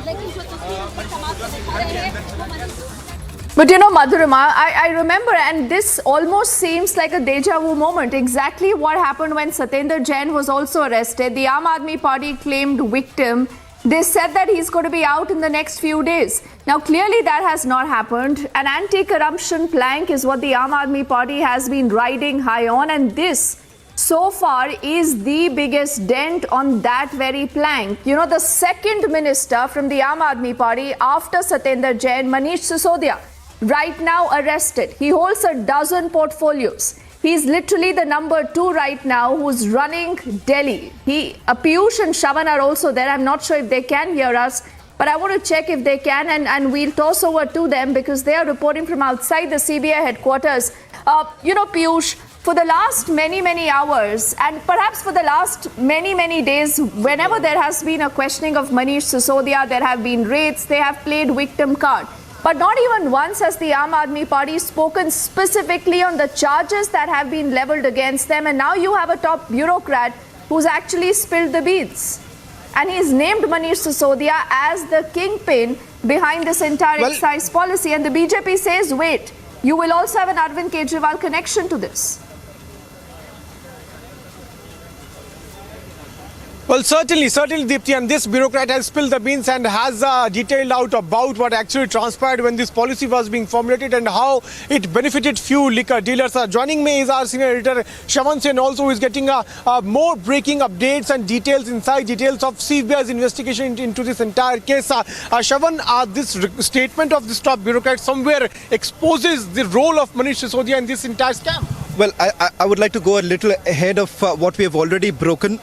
But Madhurima, I remember, and this almost seems like a deja vu moment, exactly what happened when Satendra Jain was also arrested. The Aam Aadmi Party claimed victim. They said that he's going to be out in the next few days. Now, clearly that has not happened. An anti-corruption plank is what the Aam Aadmi Party has been riding high on, and this so far is the biggest dent on that very plank. The second minister from the Aam Aadmi Party after Satendra Jain, Manish Sisodia, right now arrested. He holds a dozen portfolios. He's literally the number 2 right now who's running Delhi. Piyush and Shravan are also there. I'm not sure if they can hear us, but I want to check if they can, and we'll toss over to them because they are reporting from outside the CBI headquarters. Piyush, for the last many hours, and perhaps for the last many days, whenever there has been a questioning of Manish Sisodia, there have been raids, they have played victim card. But not even once has the Aam Aadmi Party spoken specifically on the charges that have been leveled against them. And now you have a top bureaucrat who's actually spilled the beans. And he's named Manish Sisodia as the kingpin behind this entire excise policy. And the BJP says, wait, you will also have an Arvind Kejriwal connection to this. Well, certainly, Deepthi, and this bureaucrat has spilled the beans and has detailed out about what actually transpired when this policy was being formulated and how it benefited few liquor dealers. Joining me is our senior editor, Shravan Sen, also who is getting more breaking updates and details of CBI's investigation into this entire case. Shravan, this statement of this top bureaucrat somewhere exposes the role of Manish Sisodia in this entire scam. Well, I would like to go a little ahead of what we have already broken.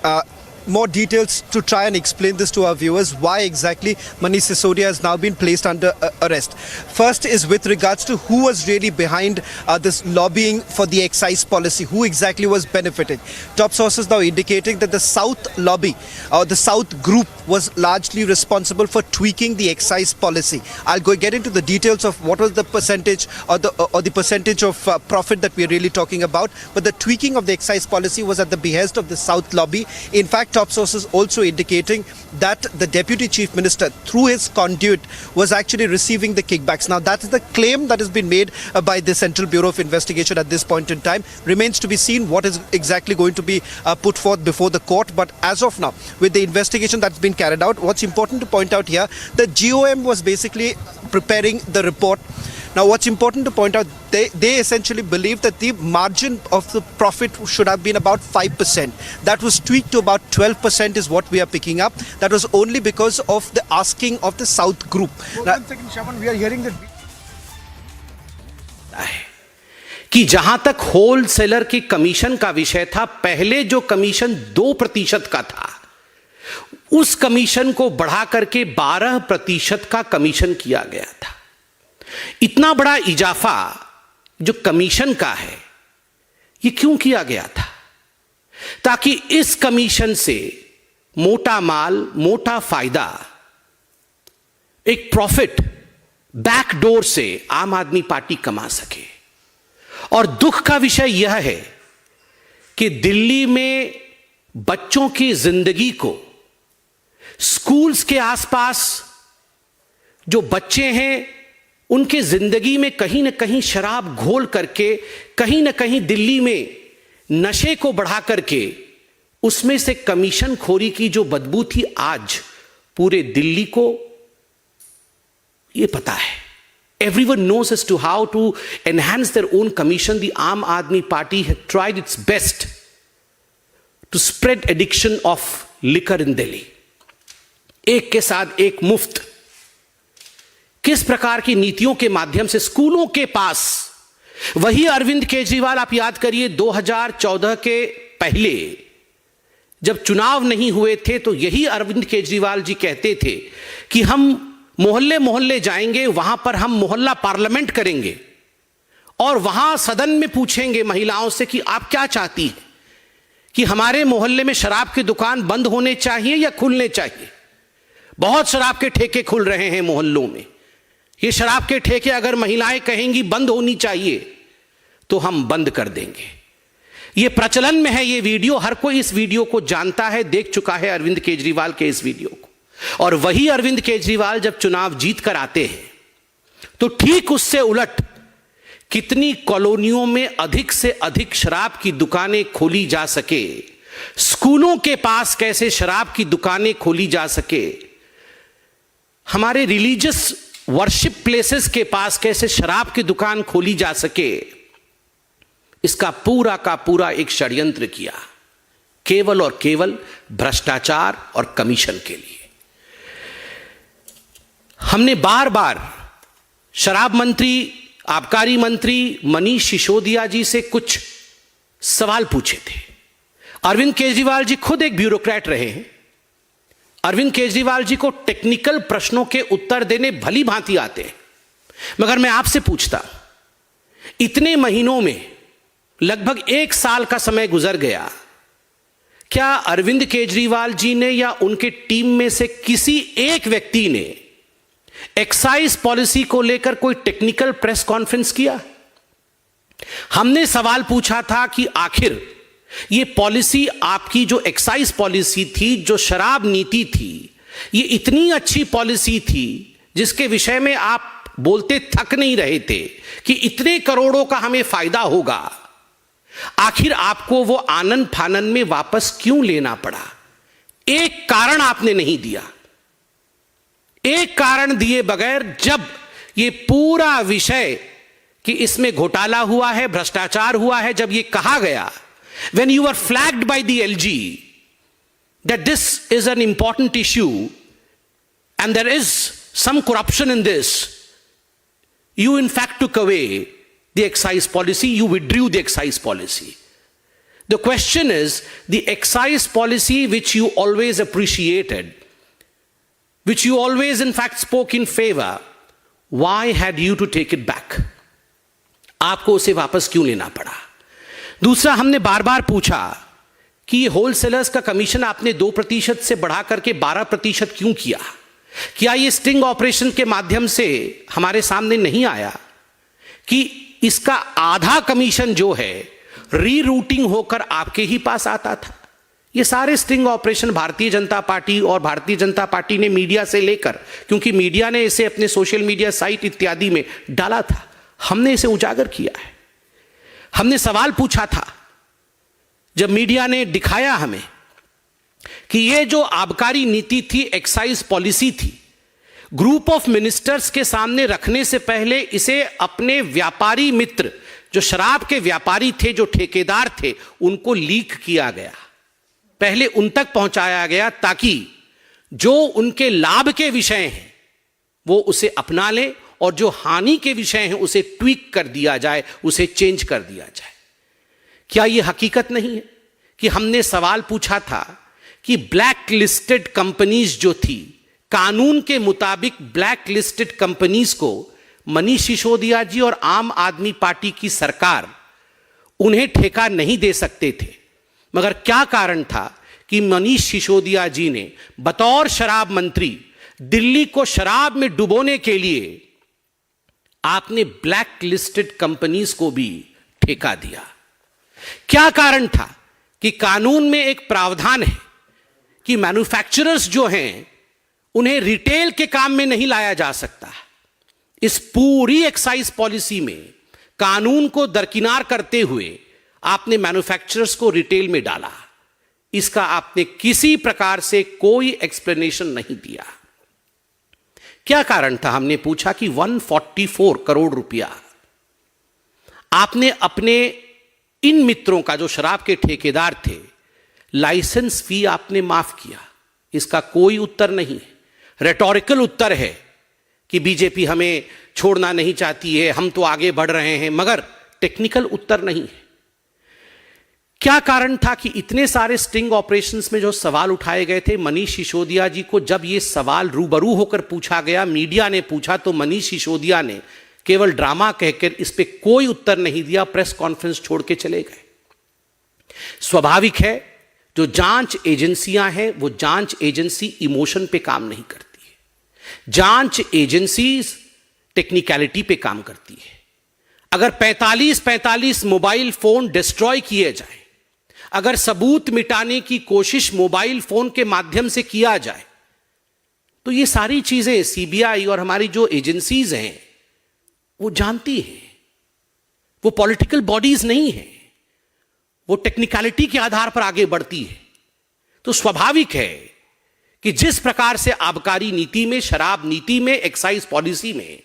more details to try and explain this to our viewers, why exactly Manish Sisodia has now been placed under arrest. First is with regards to who was really behind this lobbying for the excise policy, who exactly was benefiting. Top sources now indicating that the South lobby or the South group was largely responsible for tweaking the excise policy. I'll get into the details of what was the percentage or the percentage of profit that we're really talking about, but the tweaking of the excise policy was at the behest of the South lobby. In fact, top sources also indicating that the Deputy Chief Minister, through his conduit, was actually receiving the kickbacks. Now, that is the claim that has been made by the Central Bureau of Investigation at this point in time. Remains to be seen what is exactly going to be put forth before the court. But as of now, with the investigation that's been carried out, what's important to point out here, the GOM was basically preparing the report. Now, what's important to point out, they essentially believe that the margin of the profit should have been about 5%. That was tweaked to about 12% is what we are picking up. That was only because of the asking of the South group. Now, 1 second, Shaban, we are hearing that. कि जहां तक wholesaler की commission का विषय था, पहले जो commission 2% का था, उस कमीशन को बढ़ा करके 12% का कमीशन किया गया था। इतना बड़ा इजाफा जो कमीशन का है, ये क्यों किया गया था? ताकि इस कमीशन से मोटा माल, मोटा फायदा, एक प्रॉफिट बैकडोर से आम आदमी पार्टी कमा सके। और दुख का विषय यह है कि दिल्ली में बच्चों की जिंदगी को, स्कूल्स के आसपास जो बच्चे हैं, उनके जिंदगी में कहीं ना कहीं शराब घोल करके, कहीं ना कहीं दिल्ली में नशे को बढ़ा करके, उसमें से कमीशन खोरी की जो बदबू थी, आज पूरे दिल्ली को ये पता है। Everyone knows as to how to enhance their own commission. The Aam Aadmi Party had tried its best to spread addiction of liquor in Delhi. एक के साथ एक मुफ्त, किस प्रकार की नीतियों के माध्यम से स्कूलों के पास, वही अरविंद केजरीवाल, आप याद करिए 2014 के पहले जब चुनाव नहीं हुए थे, तो यही अरविंद केजरीवाल जी कहते थे कि हम मोहल्ले मोहल्ले जाएंगे, वहां पर हम मोहल्ला पार्लियामेंट करेंगे और वहां सदन में पूछेंगे महिलाओं से कि आप क्या चाहती हैं, कि हमारे मोहल्ले में शराब की दुकान बंद होने चाहिए या खुलने चाहिए। बहुत शराब के ठेके खुल रहे हैं मोहल्लों में। ये शराब के ठेके अगर महिलाएं कहेंगी बंद होनी चाहिए तो हम बंद कर देंगे। ये प्रचलन में है ये वीडियो, हर कोई इस वीडियो को जानता है, देख चुका है अरविंद केजरीवाल के इस वीडियो को। और वही अरविंद केजरीवाल जब चुनाव जीत कर आते हैं तो ठीक उससे उलट कितनी कॉलोनियों में अधिक से अधिक शराब की दुकानें खोली जा सके, स्कूलों के पास कैसे शराब की दुकानें खोली जा सके, हमारे रिलीजियस वर्शिप प्लेसेस के पास कैसे शराब की दुकान खोली जा सके, इसका पूरा का पूरा एक षड्यंत्र किया, केवल और केवल भ्रष्टाचार और कमीशन के लिए। हमने बार बार शराब मंत्री, आबकारी मंत्री मनीष सिसोदिया जी से कुछ सवाल पूछे थे। अरविंद केजरीवाल जी खुद एक ब्यूरोक्रेट रहे हैं। अरविंद केजरीवाल जी को टेक्निकल प्रश्नों के उत्तर देने भली भांति आते हैं, मगर मैं आपसे पूछता, इतने महीनों में लगभग 1 साल का समय गुजर गया, क्या अरविंद केजरीवाल जी ने या उनके टीम में से किसी एक व्यक्ति ने एक्साइज पॉलिसी को लेकर कोई टेक्निकल प्रेस कॉन्फ्रेंस किया? हमने सवाल पूछा था कि आखिर ये पॉलिसी, आपकी जो एक्साइज पॉलिसी थी, जो शराब नीति थी, ये इतनी अच्छी पॉलिसी थी जिसके विषय में आप बोलते थक नहीं रहे थे कि इतने करोड़ों का हमें फायदा होगा, आखिर आपको वो आनन फानन में वापस क्यों लेना पड़ा? एक कारण आपने नहीं दिया। एक कारण दिए बगैर जब ये पूरा विषय कि इसमें घोटाला हुआ है, भ्रष्टाचार हुआ है, जब ये कहा गया, when you were flagged by the LG that this is an important issue and there is some corruption in this, you in fact took away the excise policy, you withdrew the excise policy. The question is, the excise policy which you always appreciated, which you always in fact spoke in favor, why had you to take it back? आपको उसे वापस क्यों लेना पड़ा? दूसरा, हमने बार बार पूछा कि ये होलसेलर्स का कमीशन आपने 2% से बढ़ा करके 12% क्यों किया? क्या ये स्टिंग ऑपरेशन के माध्यम से हमारे सामने नहीं आया कि इसका आधा कमीशन जो है रीरूटिंग होकर आपके ही पास आता था? ये सारे sting operation Bharatiya Janata party और भारतीय जनता पार्टी ने मीडिया से लेकर, क्योंकि मीडिया ने इसे अपने सोशल मीडिया साइट इत्यादि में डाला था, हमने इसे उजागर किया है। हमने सवाल पूछा था जब मीडिया ने दिखाया हमें कि ये जो आबकारी नीति थी, एक्साइज पॉलिसी थी, ग्रुप ऑफ मिनिस्टर्स के सामने रखने से पहले इसे अपने व्यापारी मित्र, जो शराब के व्यापारी थे, जो ठेकेदार थे, उनको लीक किया गया, पहले उन तक पहुंचाया गया ताकि जो उनके लाभ के विषय हैं वो उसे अपना ले और जो हानि के विषय हैं उसे ट्वीक कर दिया जाए, उसे चेंज कर दिया जाए। क्या यह हकीकत नहीं है कि हमने सवाल पूछा था कि ब्लैक लिस्टेड कंपनीज जो थी, कानून के मुताबिक ब्लैक लिस्टेड कंपनीज को मनीष सिसोदिया जी और आम आदमी पार्टी की सरकार उन्हें ठेका नहीं दे सकते थे, मगर क्या कारण था कि मनीष सिसोदिया जी ने बतौर शराब मंत्री दिल्ली को शराब में डुबोने के लिए आपने ब्लैक लिस्टेड कंपनीज को भी ठेका दिया? क्या कारण था कि कानून में एक प्रावधान है कि मैन्युफैक्चरर्स जो हैं उन्हें रिटेल के काम में नहीं लाया जा सकता? इस पूरी एक्साइज पॉलिसी में कानून को दरकिनार करते हुए आपने मैन्युफैक्चरर्स को रिटेल में डाला। इसका आपने किसी प्रकार से कोई एक्सप्लेनेशन नहीं दिया। क्या कारण था? हमने पूछा कि 144 करोड़ रुपया आपने अपने इन मित्रों का, जो शराब के ठेकेदार थे, लाइसेंस फी आपने माफ किया। इसका कोई उत्तर नहीं है। रेटोरिकल उत्तर है कि बीजेपी हमें छोड़ना नहीं चाहती है, हम तो आगे बढ़ रहे हैं, मगर टेक्निकल उत्तर नहीं है। क्या कारण था कि इतने सारे स्टिंग ऑपरेशंस में जो सवाल उठाए गए थे, मनीष सिसोदिया जी को जब ये सवाल रूबरू होकर पूछा गया, मीडिया ने पूछा, तो मनीष सिसोदिया ने केवल ड्रामा कहकर इस पे कोई उत्तर नहीं दिया, प्रेस कॉन्फ्रेंस छोड़ के चले गए। स्वाभाविक है, जो जांच एजेंसियां हैं वो जांच एजेंसी इमोशन पे काम नहीं करती है। जांच एजेंसी टेक्निकलिटी पे काम करती है। अगर 45 मोबाइल फोन डिस्ट्रॉय किए जाए, अगर सबूत मिटाने की कोशिश मोबाइल फोन के माध्यम से किया जाए, तो ये सारी चीजें सीबीआई और हमारी जो एजेंसीज हैं वो जानती हैं। वो पॉलिटिकल बॉडीज नहीं है, वो टेक्निकलिटी के आधार पर आगे बढ़ती है। तो स्वाभाविक है कि जिस प्रकार से आबकारी नीति में, शराब नीति में, एक्साइज पॉलिसी में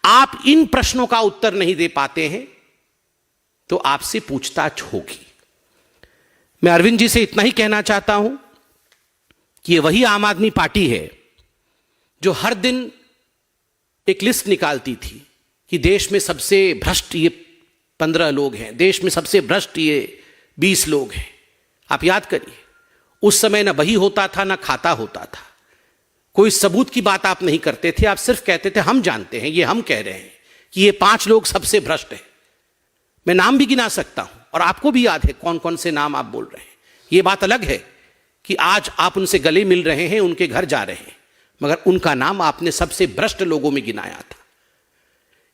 आप इन प्रश्नों का उत्तर नहीं दे पाते हैं, तो आपसे पूछताछ होगी। मैं अरविंद जी से इतना ही कहना चाहता हूं कि ये वही आम आदमी पार्टी है जो हर दिन एक लिस्ट निकालती थी कि देश में सबसे भ्रष्ट ये 15 लोग हैं, देश में सबसे भ्रष्ट ये 20 लोग हैं। आप याद करिए, उस समय ना बही होता था ना खाता होता था, कोई सबूत की बात आप नहीं करते थे, आप सिर्फ कहते थे हम जानते हैं, ये हम कह रहे हैं कि ये 5 लोग सबसे भ्रष्ट हैं। मैं नाम भी गिना सकता हूं और आपको भी याद है कौन कौन से नाम आप बोल रहे हैं। ये बात अलग है कि आज आप उनसे गले मिल रहे हैं, उनके घर जा रहे हैं, मगर उनका नाम आपने सबसे भ्रष्ट लोगों में गिनाया था।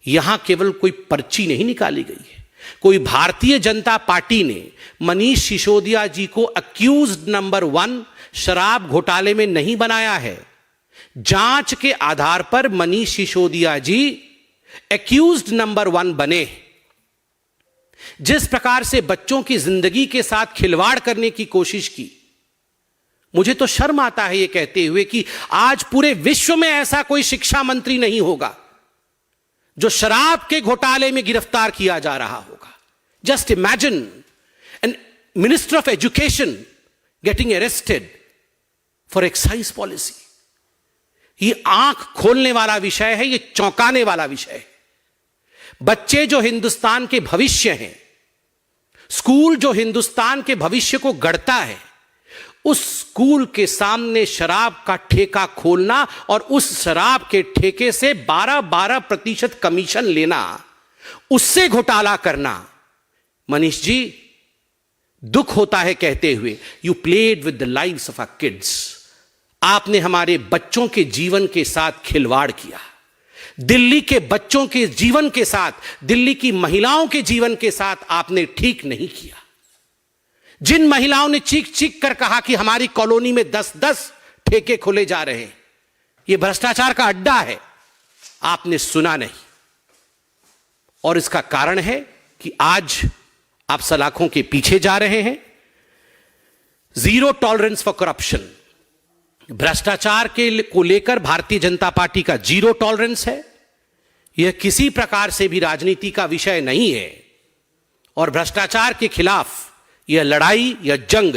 यहां केवल कोई पर्ची नहीं निकाली गई है, कोई भारतीय जनता पार्टी ने मनीष सिसोदिया जी को अक्यूज्ड नंबर 1 शराब घोटाले में नहीं बनाया है। जांच के आधार पर मनीष सिसोदिया जी एक्यूज्ड नंबर 1 बने। जिस प्रकार से बच्चों की जिंदगी के साथ खिलवाड़ करने की कोशिश की, मुझे तो शर्म आता है ये कहते हुए कि आज पूरे विश्व में ऐसा कोई शिक्षा मंत्री नहीं होगा जो शराब के घोटाले में गिरफ्तार किया जा रहा होगा। Just imagine an minister of education getting arrested for excise policy. ये आंख खोलने वाला विषय है, ये चौंकाने वाला विषय है। बच्चे जो हिंदुस्तान के भविष्य हैं, स्कूल जो हिंदुस्तान के भविष्य को गढ़ता है, उस स्कूल के सामने शराब का ठेका खोलना और उस शराब के ठेके से 12% कमीशन लेना, उससे घोटाला करना। मनीष जी, दुख होता है कहते हुए, you played with the lives of our kids. आपने हमारे बच्चों के जीवन के साथ खिलवाड़ किया, दिल्ली के बच्चों के जीवन के साथ, दिल्ली की महिलाओं के जीवन के साथ आपने ठीक नहीं किया। जिन महिलाओं ने चीख चीख कर कहा कि हमारी कॉलोनी में 10-10 ठेके खोले जा रहे हैं, यह भ्रष्टाचार का अड्डा है, आपने सुना नहीं। और इसका कारण है कि आज आप सलाखों के पीछे जा रहे हैं। जीरो टॉलरेंस फॉर करप्शन, भ्रष्टाचार को लेकर भारतीय जनता पार्टी का जीरो टॉलरेंस है। यह किसी प्रकार से भी राजनीति का विषय नहीं है और भ्रष्टाचार के खिलाफ यह लड़ाई, यह जंग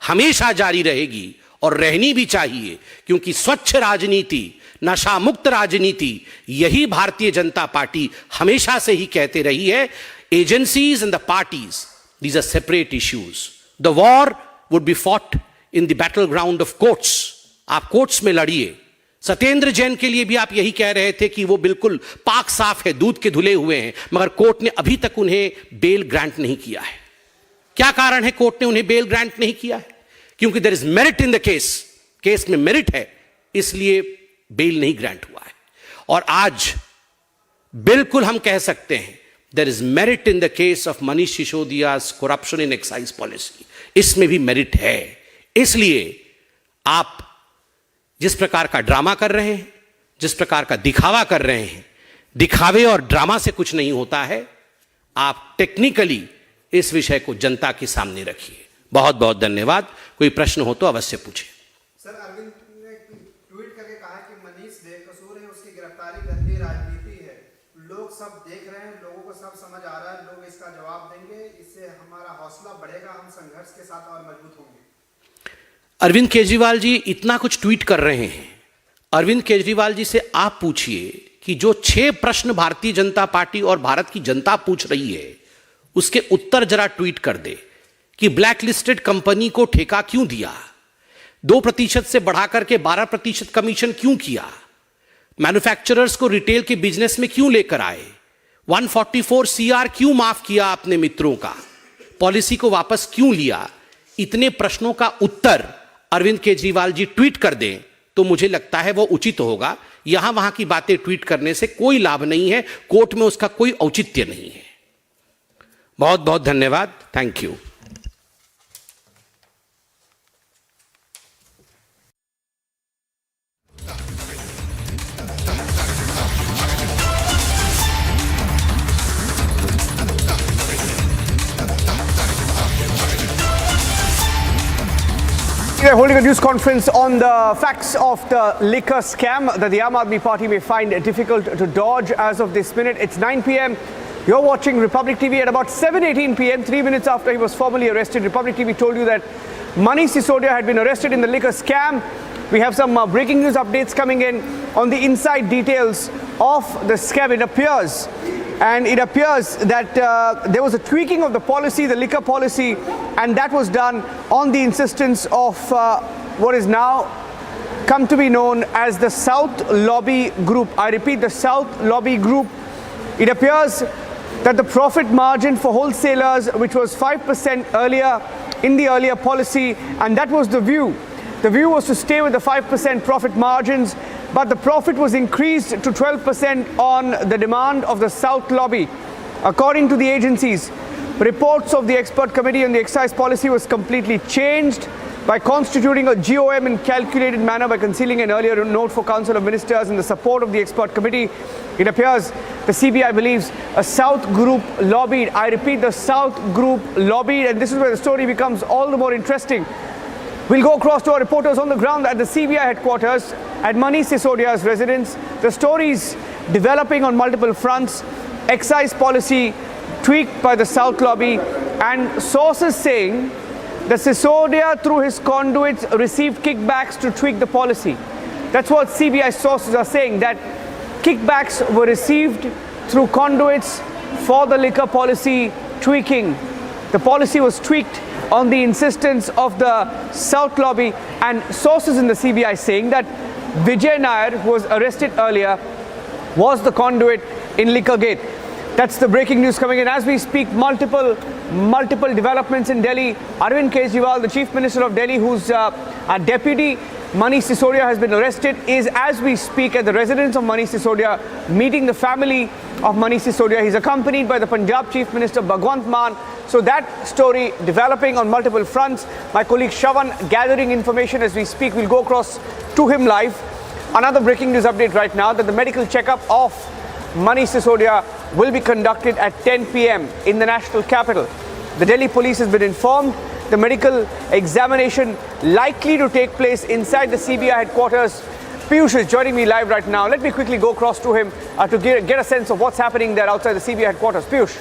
हमेशा जारी रहेगी और रहनी भी चाहिए, क्योंकि स्वच्छ राजनीति, नशा मुक्त राजनीति, यही भारतीय जनता पार्टी हमेशा से ही कहते रही है। Agencies and the parties, these are separate issues. The war would be fought in the battle ground of courts. आप कोर्ट्स में लड़िए। सत्येंद्र जैन के लिए भी आप यही कह रहे थे कि वो बिल्कुल पाक साफ है, दूध के धुले हुए हैं, मगर कोर्ट ने अभी तक उन्हें बेल ग्रांट नहीं किया है। क्या कारण है कोर्ट ने उन्हें बेल ग्रांट नहीं किया है? क्योंकि there is merit in the case में मेरिट है, इसलिए बेल नहीं ग्रांट हुआ है। और आज बिल्कुल हम कह सकते हैं there is merit in the case of Manish Sisodia's corruption in excise policy, इसमें भी मेरिट है। इसलिए आप जिस प्रकार का ड्रामा कर रहे हैं, जिस प्रकार का दिखावा कर रहे हैं, दिखावे और ड्रामा से कुछ नहीं होता है। आप टेक्निकली इस विषय को जनता के सामने रखिए। बहुत बहुत धन्यवाद। कोई प्रश्न हो तो अवश्य पूछे। सर, अरविंद ने ट्वीट करके कहा कि मनीष बेकसूर है, उसकी गिरफ्तारी गंदी राजनीति है। लोग सब देख रहे हैं, लोगों को सब समझ आ रहा है, लोग इसका जवाब देंगे, इससे हमारा हौसला बढ़ेगा, हम संघर्ष के साथ और मजबूत होंगे। अरविंद केजरीवाल जी इतना कुछ ट्वीट कर रहे हैं। अरविंद केजरीवाल जी से आप पूछिए कि जो 6 प्रश्न भारतीय जनता पार्टी और भारत की जनता पूछ रही है, उसके उत्तर जरा ट्वीट कर दे कि ब्लैक लिस्टेड कंपनी को ठेका क्यों दिया, 2% से बढ़ाकर के 12% कमीशन क्यों किया, मैन्युफैक्चरर्स को रिटेल के बिजनेस में क्यों लेकर आए, 144 CR क्यों माफ किया आपने मित्रों का, पॉलिसी को वापस क्यों लिया। इतने प्रश्नों का उत्तर अरविंद केजरीवाल जी ट्वीट कर दें तो मुझे लगता है वो उचित होगा। यहां वहां की बातें ट्वीट करने से कोई लाभ नहीं है, कोर्ट में उसका कोई औचित्य नहीं है। बहुत बहुत धन्यवाद। Thank you. They're holding a news conference on the facts of the liquor scam that the Aam Aadmi Party may find difficult to dodge as of this minute. It's 9 p.m. You're watching Republic TV. At about 7:18 p.m., 3 minutes after he was formally arrested, Republic TV told you that Manish Sisodia had been arrested in the liquor scam. We have some breaking news updates coming in on the inside details of the scam. It appears that there was a tweaking of the policy, the liquor policy, and that was done on the insistence of what is now come to be known as the South Lobby Group. I repeat, the South Lobby Group. It appears that the profit margin for wholesalers, which was 5% earlier in the earlier policy, and that was the view. The view was to stay with the 5% profit margins, but the profit was increased to 12% on the demand of the South Lobby. According to the agencies, reports of the expert committee on the excise policy was completely changed by constituting a GOM in calculated manner by concealing an earlier note for Council of Ministers in the support of the expert committee. It appears the CBI believes a South group lobbied. I repeat, the South group lobbied, and this is where the story becomes all the more interesting. We'll go across to our reporters on the ground at the CBI headquarters at Manish Sisodia's residence. The stories developing on multiple fronts. Excise policy tweaked by the South Lobby, and sources saying that Sisodia, through his conduits, received kickbacks to tweak the policy. That's what CBI sources are saying, that kickbacks were received through conduits for the liquor policy tweaking. The policy was tweaked on the insistence of the South lobby, and sources in the CBI saying that Vijay Nair, who was arrested earlier, was the conduit in Liquorgate. That's the breaking news coming in as we speak. Multiple developments in Delhi. Arvind Kejriwal, the Chief Minister of Delhi, whose deputy Manish Sisodia has been arrested, is as we speak at the residence of Manish Sisodia meeting the family of Manish Sisodia. He's accompanied by the Punjab Chief Minister Bhagwant Mann. So that story developing on multiple fronts. My colleague Shravan gathering information as we speak. We'll go across to him live. Another breaking news update right now that the medical checkup of Manish Sisodia will be conducted at 10 p.m. in the national capital. The Delhi police has been informed the medical examination likely to take place inside the CBI headquarters. Piyush is joining me live right now. Let me quickly go across to him to get a sense of what's happening there outside the CBI headquarters. Piyush.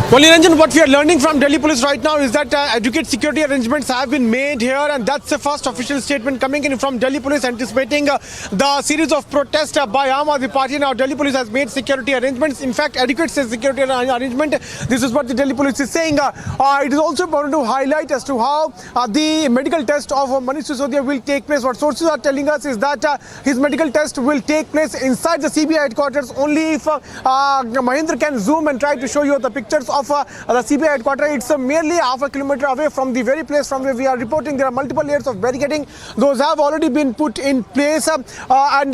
Well, Niranjan, what we are learning from Delhi police right now is that adequate security arrangements have been made here, and that's the first official statement coming in from Delhi police anticipating the series of protests by Aam Aadmi Party. Now, Delhi police has made security arrangements. In fact, adequate security arrangement. This is what the Delhi police is saying. It is also important to highlight as to how the medical test of Manish Sisodia will take place. What sources are telling us is that his medical test will take place inside the CBI headquarters. Only if Mahendra can zoom and try to show you the pictures of the CBI headquarters. It's merely half a kilometer away from the very place from where we are reporting. There are multiple layers of barricading. Those have already been put in place, there at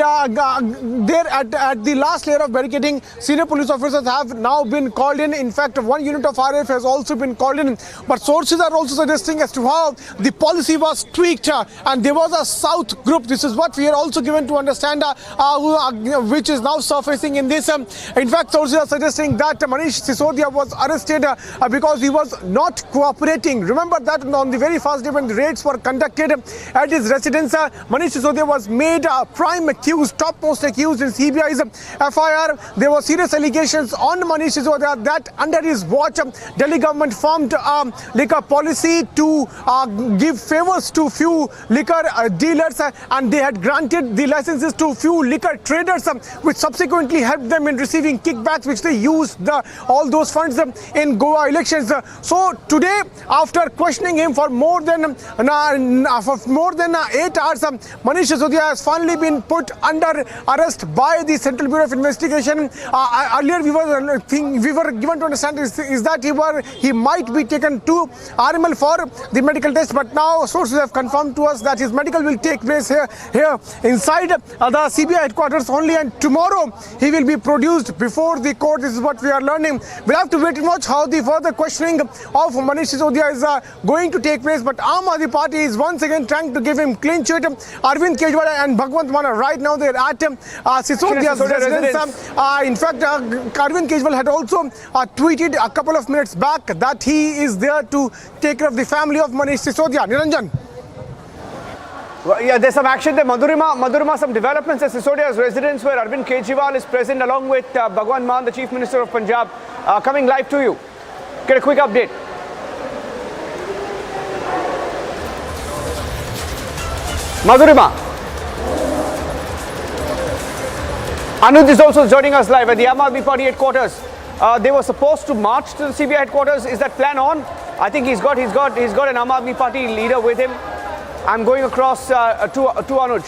the last layer of barricading, senior police officers have now been called in. In fact, one unit of RF has also been called in. But sources are also suggesting as to how the policy was tweaked, and there was a South group. This is what we are also given to understand, which is now surfacing in this. In fact, sources are suggesting that Manish Sisodia was arrested because he was not cooperating. Remember that on the very first day when the raids were conducted at his residence, Manish Sisodia was made prime accused, topmost accused in CBI's FIR. There were serious allegations on Manish Sisodia that under his watch, Delhi government formed liquor policy to give favors to few liquor dealers, and they had granted the licenses to few liquor traders, which subsequently helped them in receiving kickbacks, which they used all those funds in Goa elections. So today, after questioning him for more than 8 hours, Manish Sisodia has finally been put under arrest by the Central Bureau of Investigation. Earlier, we were given to understand is that he might be taken to RML for the medical test, but now sources have confirmed to us that his medical will take place here inside the CBI headquarters only, and tomorrow he will be produced before the court. This is what we are learning. We'll have to wait and watch how the further questioning of Manish Sisodia is going to take place, but Aam Aadmi Party is once again trying to give him clean sheet. Arvind Kejriwal and Bhagwant Mann right now they're at Sisodia's residence. In fact, Arvind Kejriwal had also tweeted a couple of minutes back that he is there to take care of the family of Manish Sisodia. Niranjan. Well, yeah, there's some action there. Madhurima, some developments at Sisodia's residence where Arvind Kejriwal is present along with Bhagwant Mann, the Chief Minister of Punjab, coming live to you. Get a quick update. Madhurima. Anuj is also joining us live at the Aam Aadmi Party headquarters. They were supposed to march to the CBI headquarters. Is that plan on? I think he's got an Aam Aadmi Party leader with him. I'm going across to Anuj.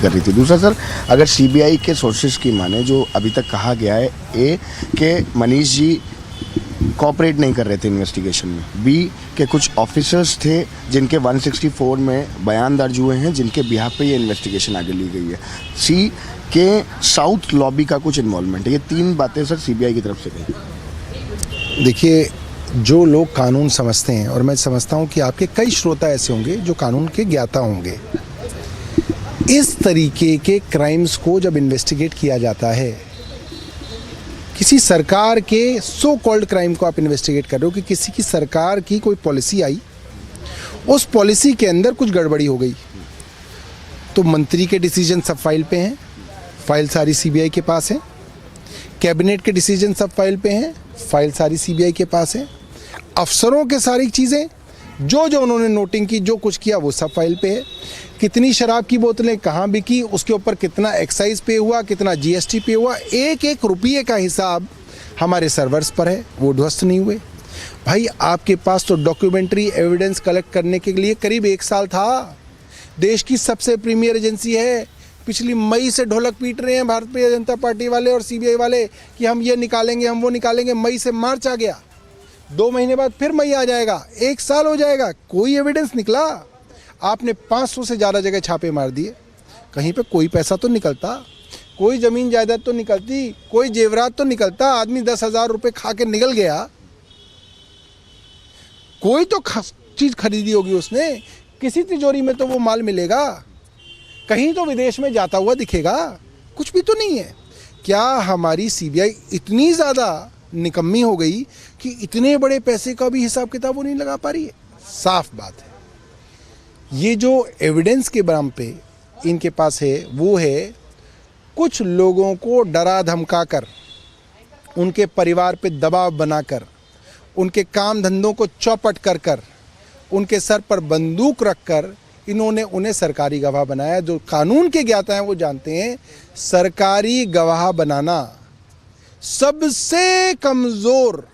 कर रही थी। दूसरा sir, अगर CBI के sources की माने जो अभी तक कहा गया है, ए कि मनीष जी कोऑपरेट नहीं कर रहे थे इन्वेस्टिगेशन में, बी के कुछ ऑफिसर्स थे जिनके 164 में बयान दर्ज हुए हैं जिनके बिहाफ पे ये इन्वेस्टिगेशन आगे ली गई है, सी के साउथ लॉबी का कुछ इन्वॉल्वमेंट है। ये तीन बातें सर सीबीआई की तरफ से कही। देखिए, जो लोग कानून समझते हैं, और मैं समझता हूं कि आपके कई श्रोता ऐसे होंगे जो कानून के ज्ञाता होंगे, इस तरीके के क्राइम्स को जब इन्वेस्टिगेट किया जाता है, किसी सरकार के सो कॉल्ड क्राइम को आप इन्वेस्टिगेट कर रहे हो कि किसी की सरकार की कोई पॉलिसी आई, उस पॉलिसी के अंदर कुछ गड़बड़ी हो गई, तो मंत्री के डिसीजन सब फाइल पे हैं, फाइल सारी सीबीआई के पास है, कैबिनेट के डिसीजन सब फाइल पे हैं, फाइल सारी सीबीआई के पास है, अफसरों के सारी चीज़ें जो जो उन्होंने नोटिंग की, जो कुछ किया वो सब फाइल पे है। कितनी शराब की बोतलें कहाँ बिकी, उसके ऊपर कितना एक्साइज पे हुआ, कितना जीएसटी पे हुआ, एक एक रुपये का हिसाब हमारे सर्वर्स पर है, वो ध्वस्त नहीं हुए। भाई आपके पास तो डॉक्यूमेंट्री एविडेंस कलेक्ट करने के लिए करीब 1 साल था। देश की सबसे प्रीमियर एजेंसी है, पिछली मई से ढोलक पीट रहे हैं भारतीय जनता पार्टी वाले और सीबीआई वाले कि हम ये निकालेंगे, हम वो निकालेंगे। मई से मार्च आ गया, 2 महीने बाद फिर मई आ जाएगा, 1 साल हो जाएगा, कोई एविडेंस निकला। आपने 500 से ज़्यादा जगह छापे मार दिए, कहीं पे कोई पैसा तो निकलता, कोई ज़मीन जायदाद तो निकलती, कोई जेवरात तो निकलता। आदमी 10,000 रुपये खा के निकल गया, कोई तो चीज़ खरीदी होगी उसने, किसी तिजोरी में तो वो माल मिलेगा, कहीं तो विदेश में जाता हुआ दिखेगा, कुछ भी तो नहीं है। क्या हमारी सीबीआई इतनी ज़्यादा निकम्मी हो गई कि इतने बड़े पैसे का भी हिसाब किताब वो नहीं लगा पा रही है? साफ बात है। ये जो एविडेंस के बल पे इनके पास है वो है कुछ लोगों को डरा धमका कर, उनके परिवार पे दबाव बनाकर, उनके काम धंधों को चौपट कर कर, उनके सर पर बंदूक रखकर इन्होंने उन्हें सरकारी गवाह बनाया। जो कानून के ज्ञाता हैं वो जानते हैं, सरकारी गवाह बनाना सबसे कमज़ोर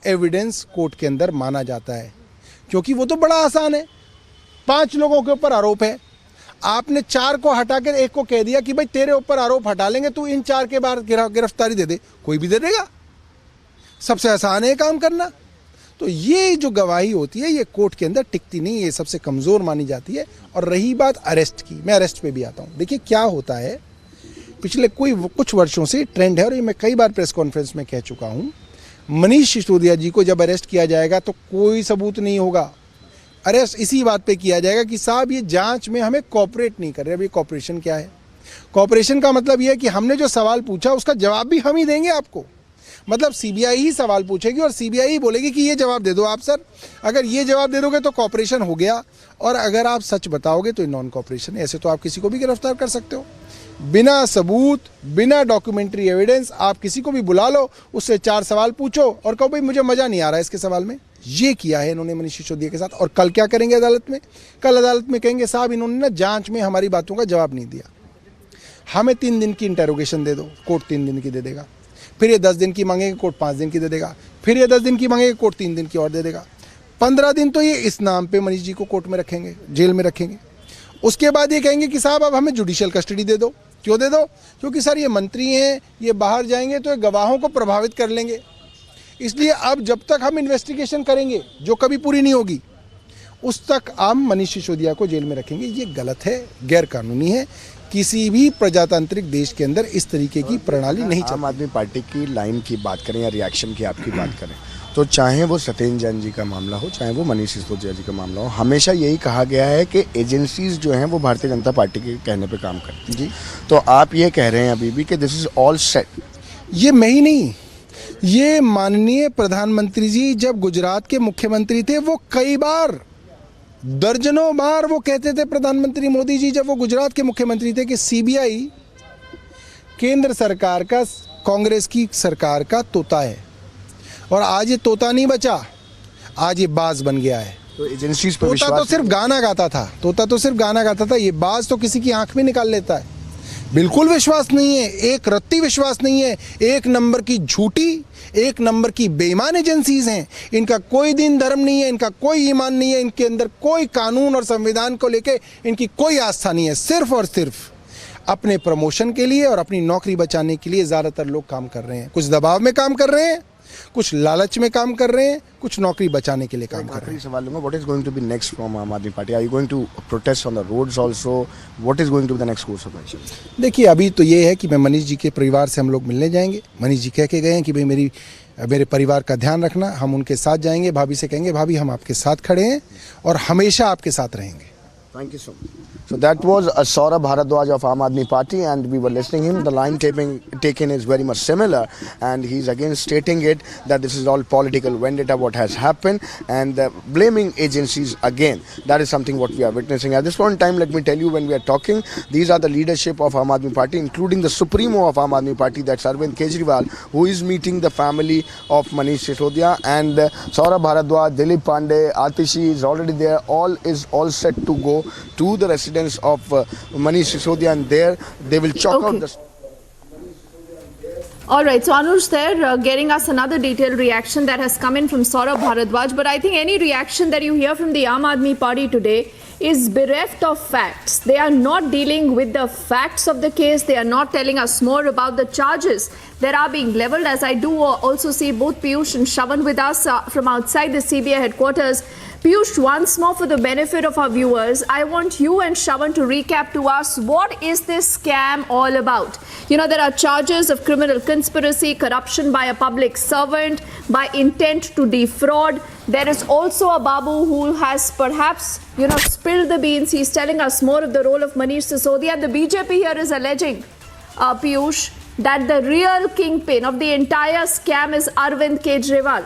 एविडेंस कोर्ट के अंदर माना जाता है, क्योंकि वो तो बड़ा आसान है। 5 लोगों के ऊपर आरोप है, आपने 4 को हटा कर 1 को कह दिया कि भाई तेरे ऊपर आरोप हटा लेंगे, तू इन 4 के बाद गिरफ्तारी दे दे, कोई भी दे देगा। सबसे आसान है काम करना। तो ये जो गवाही होती है ये कोर्ट के अंदर टिकती नहीं, ये सबसे कमज़ोर मानी जाती है। और रही बात अरेस्ट की, मैं अरेस्ट पे भी आता हूँ। देखिए क्या होता है, पिछले कुछ वर्षों से ट्रेंड है, और ये मैं कई बार प्रेस कॉन्फ्रेंस में कह चुका हूँ, मनीष सिसोदिया जी को जब अरेस्ट किया जाएगा तो कोई सबूत नहीं होगा। अरेस्ट इसी बात पे किया जाएगा कि साहब ये जांच में हमें कोऑपरेट नहीं कर रहे। अब ये कोऑपरेशन क्या है? कोऑपरेशन का मतलब ये है कि हमने जो सवाल पूछा उसका जवाब भी हम ही देंगे आपको। मतलब सीबीआई ही सवाल पूछेगी और सीबीआई ही बोलेगी कि ये जवाब दे दो आप सर। अगर ये जवाब दे दोगे तो कोऑपरेशन हो गया, और अगर आप सच बताओगे तो नॉन कोऑपरेशन। ऐसे तो आप किसी को भी गिरफ्तार कर सकते हो बिना सबूत, बिना डॉक्यूमेंट्री एविडेंस। आप किसी को भी बुला लो, उससे 4 सवाल पूछो और कहो भाई मुझे मज़ा नहीं आ रहा है इसके सवाल में। ये किया है इन्होंने मनीष सिसोदिया के साथ। और कल क्या करेंगे अदालत में? कल अदालत में कहेंगे साहब इन्होंने ना जांच में हमारी बातों का जवाब नहीं दिया, हमें 3 दिन की इंटरोगेशन दे दो। कोर्ट 3 दिन की दे देगा। फिर ये 10 दिन की मांगेंगे, कोर्ट 5 दिन की दे देगा। फिर ये 10 दिन की मांगेंगे, कोर्ट 3 दिन की और दे देगा। 15 दिन तो ये इस नाम पे मनीष जी को कोर्ट में रखेंगे, जेल में रखेंगे। उसके बाद ये कहेंगे कि साहब अब हमें जुडिशियल कस्टडी दे दो। क्यों दे दो? क्योंकि सर ये मंत्री हैं, ये बाहर जाएंगे तो ये गवाहों को प्रभावित कर लेंगे। इसलिए अब जब तक हम इन्वेस्टिगेशन करेंगे, जो कभी पूरी नहीं होगी, उस तक आप मनीष सिसोदिया को जेल में रखेंगे। ये गलत है, गैर कानूनी है। किसी भी प्रजातांत्रिक देश के अंदर इस तरीके की प्रणाली नहीं चलती। आम आदमी पार्टी की लाइन की बात करें या रिएक्शन की आपकी बात करें, तो चाहे वो सत्येंद्र जैन जी का मामला हो, चाहे वो मनीष सिसोदिया जी का मामला हो, हमेशा यही कहा गया है कि एजेंसीज जो हैं वो भारतीय जनता पार्टी के कहने पे काम करती जी। तो आप ये कह रहे हैं अभी भी कि दिस इज ऑल सेट। ये मैं ही नहीं, ये माननीय प्रधानमंत्री जी जब गुजरात के मुख्यमंत्री थे, वो कई बार, दर्जनों बार वो कहते थे, प्रधानमंत्री मोदी जी जब वो गुजरात के मुख्यमंत्री थे, कि सीबीआई केंद्र सरकार का, कांग्रेस की सरकार का तोता है। और आज ये तोता नहीं बचा, आज ये बाज बन गया है। तो एजेंसीज पर तोता तो सिर्फ गाना गाता था, तोता तो सिर्फ गाना गाता था, ये बाज तो किसी की आंख में निकाल लेता है। बिल्कुल विश्वास नहीं है, एक रत्ती विश्वास नहीं है। 1 नंबर की झूठी, 1 नंबर की बेईमान एजेंसीज हैं। इनका कोई दीन धर्म नहीं है, इनका कोई ईमान नहीं है, इनके अंदर कोई कानून और संविधान को लेके इनकी कोई आस्था नहीं है। सिर्फ और सिर्फ अपने प्रमोशन के लिए और अपनी नौकरी बचाने के लिए ज़्यादातर लोग काम कर रहे हैं। कुछ दबाव में काम कर रहे हैं, कुछ लालच में काम कर रहे हैं, कुछ नौकरी बचाने के लिए काम कर रहे हैं। सवाल लूंगा, what is going to be next from Aam Aadmi party? Are you going to protest on the roads also? What is going to be the next course of action? देखिए अभी तो ये है कि मैं मनीष जी के परिवार से हम लोग मिलने जाएंगे। मनीष जी कह के गए हैं कि भाई मेरे परिवार का ध्यान रखना, हम उनके साथ जाएंगे। भाभी से कहेंगे भाभी हम आपके साथ खड़े हैं और हमेशा आपके साथ रहेंगे। Thank you so much. So that was Saurabh Bharadwaj of Aam Aadmi Party, and we were listening him. The line taken is very much similar, and he's again stating it that this is all political vendetta what has happened, and blaming agencies again. That is something what we are witnessing at this point in time. Let me tell you, when we are talking, these are the leadership of Aam Aadmi Party, including the Supremo of Aam Aadmi Party, that's Arvind Kejriwal, who is meeting the family of Manish Sisodia, and Saurabh Bharadwaj, Dilip Pandey, Atishi is already there. All set to go to the residence of Manish Sisodia, and there they will chalk out the... All right, so Anuj there getting us another detailed reaction that has come in from Saurabh Bharadwaj, but I think any reaction that you hear from the Aam Aadmi Party today is bereft of facts. They are not dealing with the facts of the case. They are not telling us more about the charges that are being leveled, as I do also see both Piyush and Shravan with us from outside the CBI headquarters. Piyush, once more for the benefit of our viewers, I want you and Shravan to recap to us, what is this scam all about? You know, there are charges of criminal conspiracy, corruption by a public servant, by intent to defraud. There is also a Babu who has perhaps, spilled the beans. He's telling us more of the role of Manish Sisodia. The BJP here is alleging, Piyush, that the real kingpin of the entire scam is Arvind Kejriwal.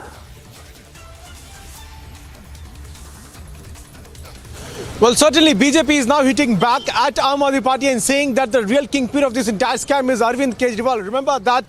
Well, certainly BJP is now hitting back at Aam Aadmi Party and saying that the real kingpin of this entire scam is Arvind Kejriwal. Remember that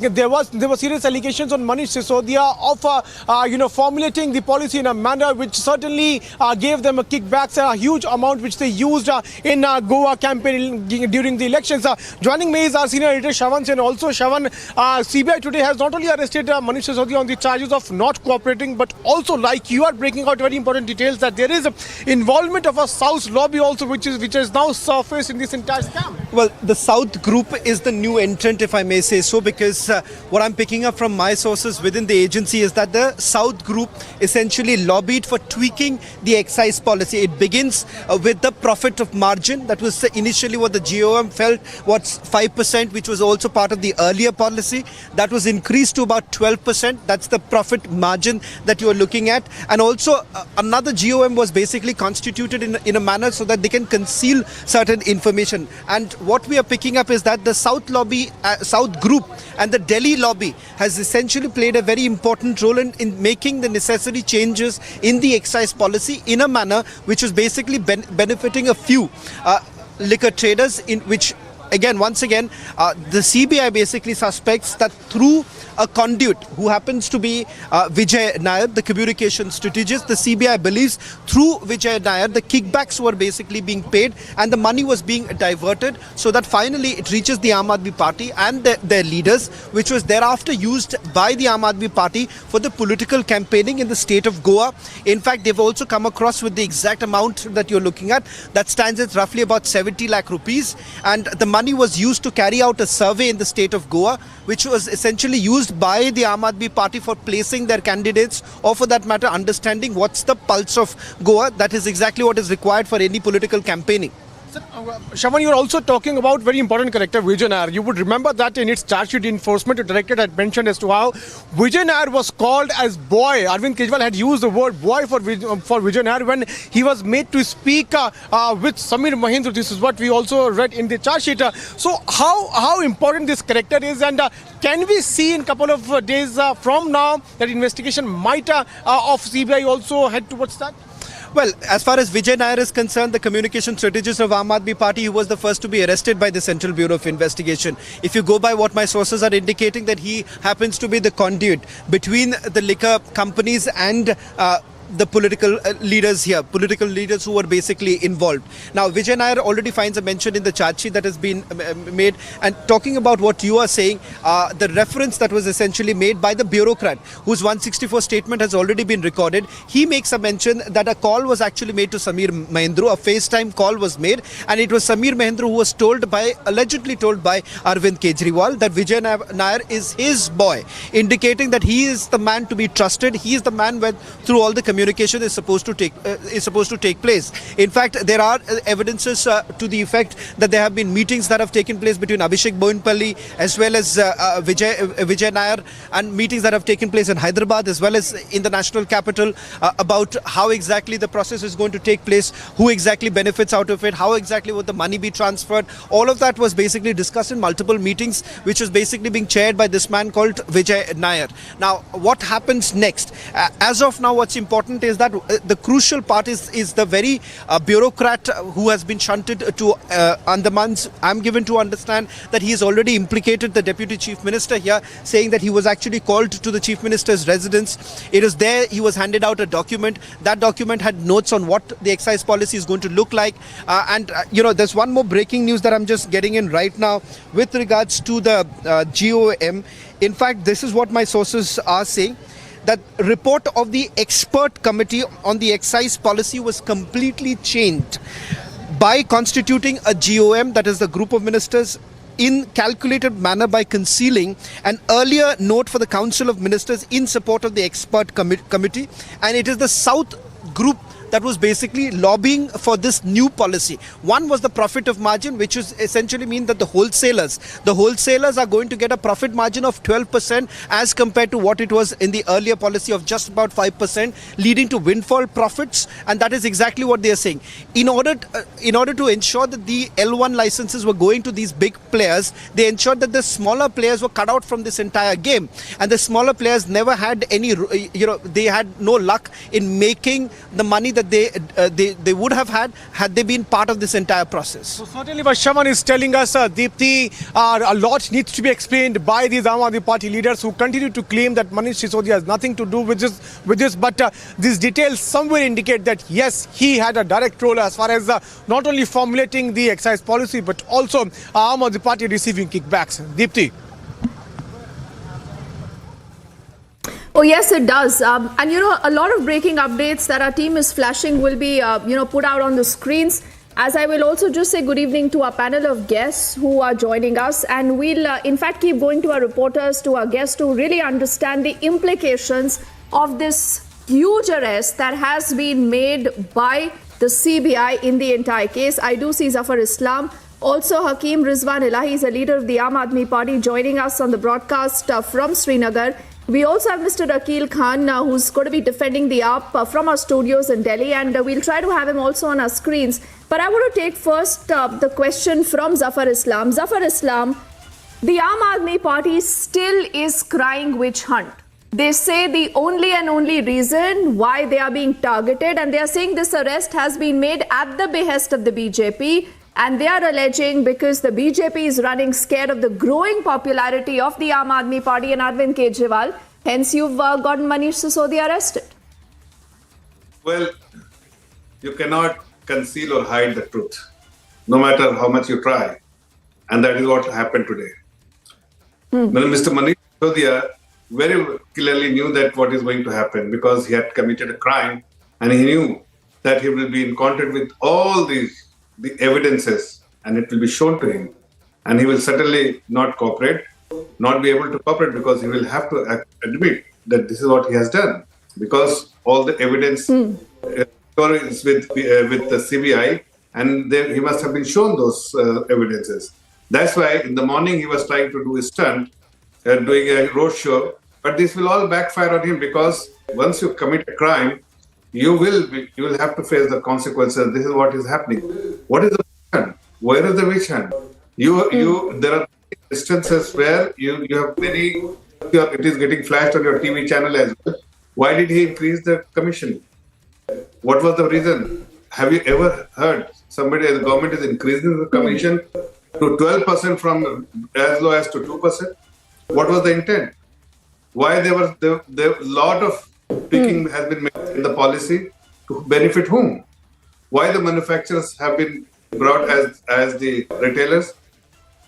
there were serious allegations on Manish Sisodia of formulating the policy in a manner which certainly gave them a kickbacks, a huge amount which they used in Goa campaign during the elections. Joining me is our senior editor Shravan, and also Shravan, CBI today has not only arrested Manish Sisodia on the charges of not cooperating, but also, like you are breaking out very important details, that there is involvement of a South lobby also, which has now surfaced in this entire scam. Well, the South group is the new entrant, if I may say so, because what I'm picking up from my sources within the agency is that the South group essentially lobbied for tweaking the excise policy. It begins with the profit of margin. That was initially what the GOM felt was 5%, which was also part of the earlier policy. That was increased to about 12%. That's the profit margin that you are looking at. And also another GOM was basically constituted in a manner so that they can conceal certain information. And what we are picking up is that the South lobby, South group and the Delhi lobby has essentially played a very important role in making the necessary changes in the excise policy in a manner which is basically benefiting a few liquor traders, in which once again, the CBI basically suspects that through a conduit who happens to be Vijay Nair, the communication strategist, the CBI believes through Vijay Nair, the kickbacks were basically being paid and the money was being diverted so that finally it reaches the Aam Aadmi Party and their leaders, which was thereafter used by the Aam Aadmi Party for the political campaigning in the state of Goa. In fact, they've also come across with the exact amount that you're looking at. That stands at roughly about 70 lakh rupees. And the money was used to carry out a survey in the state of Goa, which was essentially used by the Aam Aadmi Party for placing their candidates, or for that matter understanding what's the pulse of Goa. That is exactly what is required for any political campaigning. Shravan, you are also talking about very important character Vijay Nair. You would remember that in its charge sheet, enforcement directorate had mentioned as to how Vijay Nair was called as boy. Arvind Kejriwal had used the word boy for Vijay Nair when he was made to speak with Samir Mahindra. This is what we also read in the charge sheet. So how important this character is, and can we see in a couple of days from now that investigation might of CBI also head towards that? Well, as far as Vijay Nair is concerned, the communication strategist of Aam Aadmi Party, he was the first to be arrested by the Central Bureau of Investigation. If you go by what my sources are indicating, that he happens to be the conduit between the liquor companies and the political leaders here, political leaders who were basically involved. Now, Vijay Nair already finds a mention in the charge sheet that has been made. And talking about what you are saying, the reference that was essentially made by the bureaucrat, whose 164 statement has already been recorded, he makes a mention that a call was actually made to Samir Mahindra, a FaceTime call was made, and it was Samir Mahindra who was allegedly told by Arvind Kejriwal that Vijay Nair is his boy, indicating that he is the man to be trusted, he is the man through all the communication communication is supposed to take place. In fact, there are evidences to the effect that there have been meetings that have taken place between Abhishek Boinpalli as well as Vijay Nair, and meetings that have taken place in Hyderabad as well as in the national capital about how exactly the process is going to take place, who exactly benefits out of it, how exactly would the money be transferred. All of that was basically discussed in multiple meetings, which was basically being chaired by this man called Vijay Nair. Now, what happens next? As of now, what's important is that the crucial part is the very bureaucrat who has been shunted to Andamans. I'm given to understand that he has already implicated the Deputy Chief Minister here, saying that he was actually called to the Chief Minister's residence. It is there he was handed out a document. That document had notes on what the excise policy is going to look like. There's one more breaking news that I'm just getting in right now with regards to the GOM. In fact, this is what my sources are saying, that report of the expert committee on the excise policy was completely changed by constituting a GOM, that is the group of ministers, in calculated manner by concealing an earlier note for the Council of Ministers in support of the expert committee. And it is the South group that was basically lobbying for this new policy. One was the profit of margin, which is essentially mean that the wholesalers are going to get a profit margin of 12% as compared to what it was in the earlier policy of just about 5%, leading to windfall profits. And that is exactly what they are saying. In order to ensure that the L1 licenses were going to these big players, they ensured that the smaller players were cut out from this entire game. And the smaller players never had any, they had no luck in making the money that they would have had they been part of this entire process. So certainly what Shravan is telling us, Deepthi, a lot needs to be explained by these Aam Aadmi Party leaders who continue to claim that Manish Sisodia has nothing to do with this. But these details somewhere indicate that yes, he had a direct role as far as not only formulating the excise policy, but also Aam Aadmi Party receiving kickbacks. Deepthi. Oh, yes, it does. And, a lot of breaking updates that our team is flashing will be, put out on the screens. As I will also just say good evening to our panel of guests who are joining us. And we'll, in fact, keep going to our reporters, to our guests, to really understand the implications of this huge arrest that has been made by the CBI in the entire case. I do see Zafar Islam. Also, Hakeem Rizwan Ilahi is a leader of the Aam Aadmi Party joining us on the broadcast from Srinagar. We also have Mr. Akil Khan, who's going to be defending the AAP from our studios in Delhi, and we'll try to have him also on our screens. But I want to take first the question from Zafar Islam. Zafar Islam, the Aam Aadmi Party still is crying witch hunt. They say the only and only reason why they are being targeted, and they are saying this arrest has been made at the behest of the BJP. And they are alleging because the BJP is running scared of the growing popularity of the Aam Aadmi Party and Arvind Kejriwal. Hence, you've gotten Manish Sisodia arrested. Well, you cannot conceal or hide the truth, no matter how much you try. And that is what happened today. Well, Mr. Manish Sisodia very clearly knew that what is going to happen because he had committed a crime and he knew that he will be in contact with all the evidences and it will be shown to him, and he will certainly not be able to cooperate because he will have to admit that this is what he has done because all the evidence is with the CBI and he must have been shown those evidences. That's why in the morning he was trying to do a stunt, doing a road show, but this will all backfire on him because once you commit a crime, you will have to face the consequences. This is what is happening. What is the witch hunt? Where is the witch hunt? There are instances where you have it is getting flashed on your TV channel as well. Why did he increase the commission? What was the reason? Have you ever heard the government is increasing the commission to 12% from as low as to 2%? What was the intent? Why there lot of picking has been made in the policy to benefit whom? Why the manufacturers have been brought as the retailers?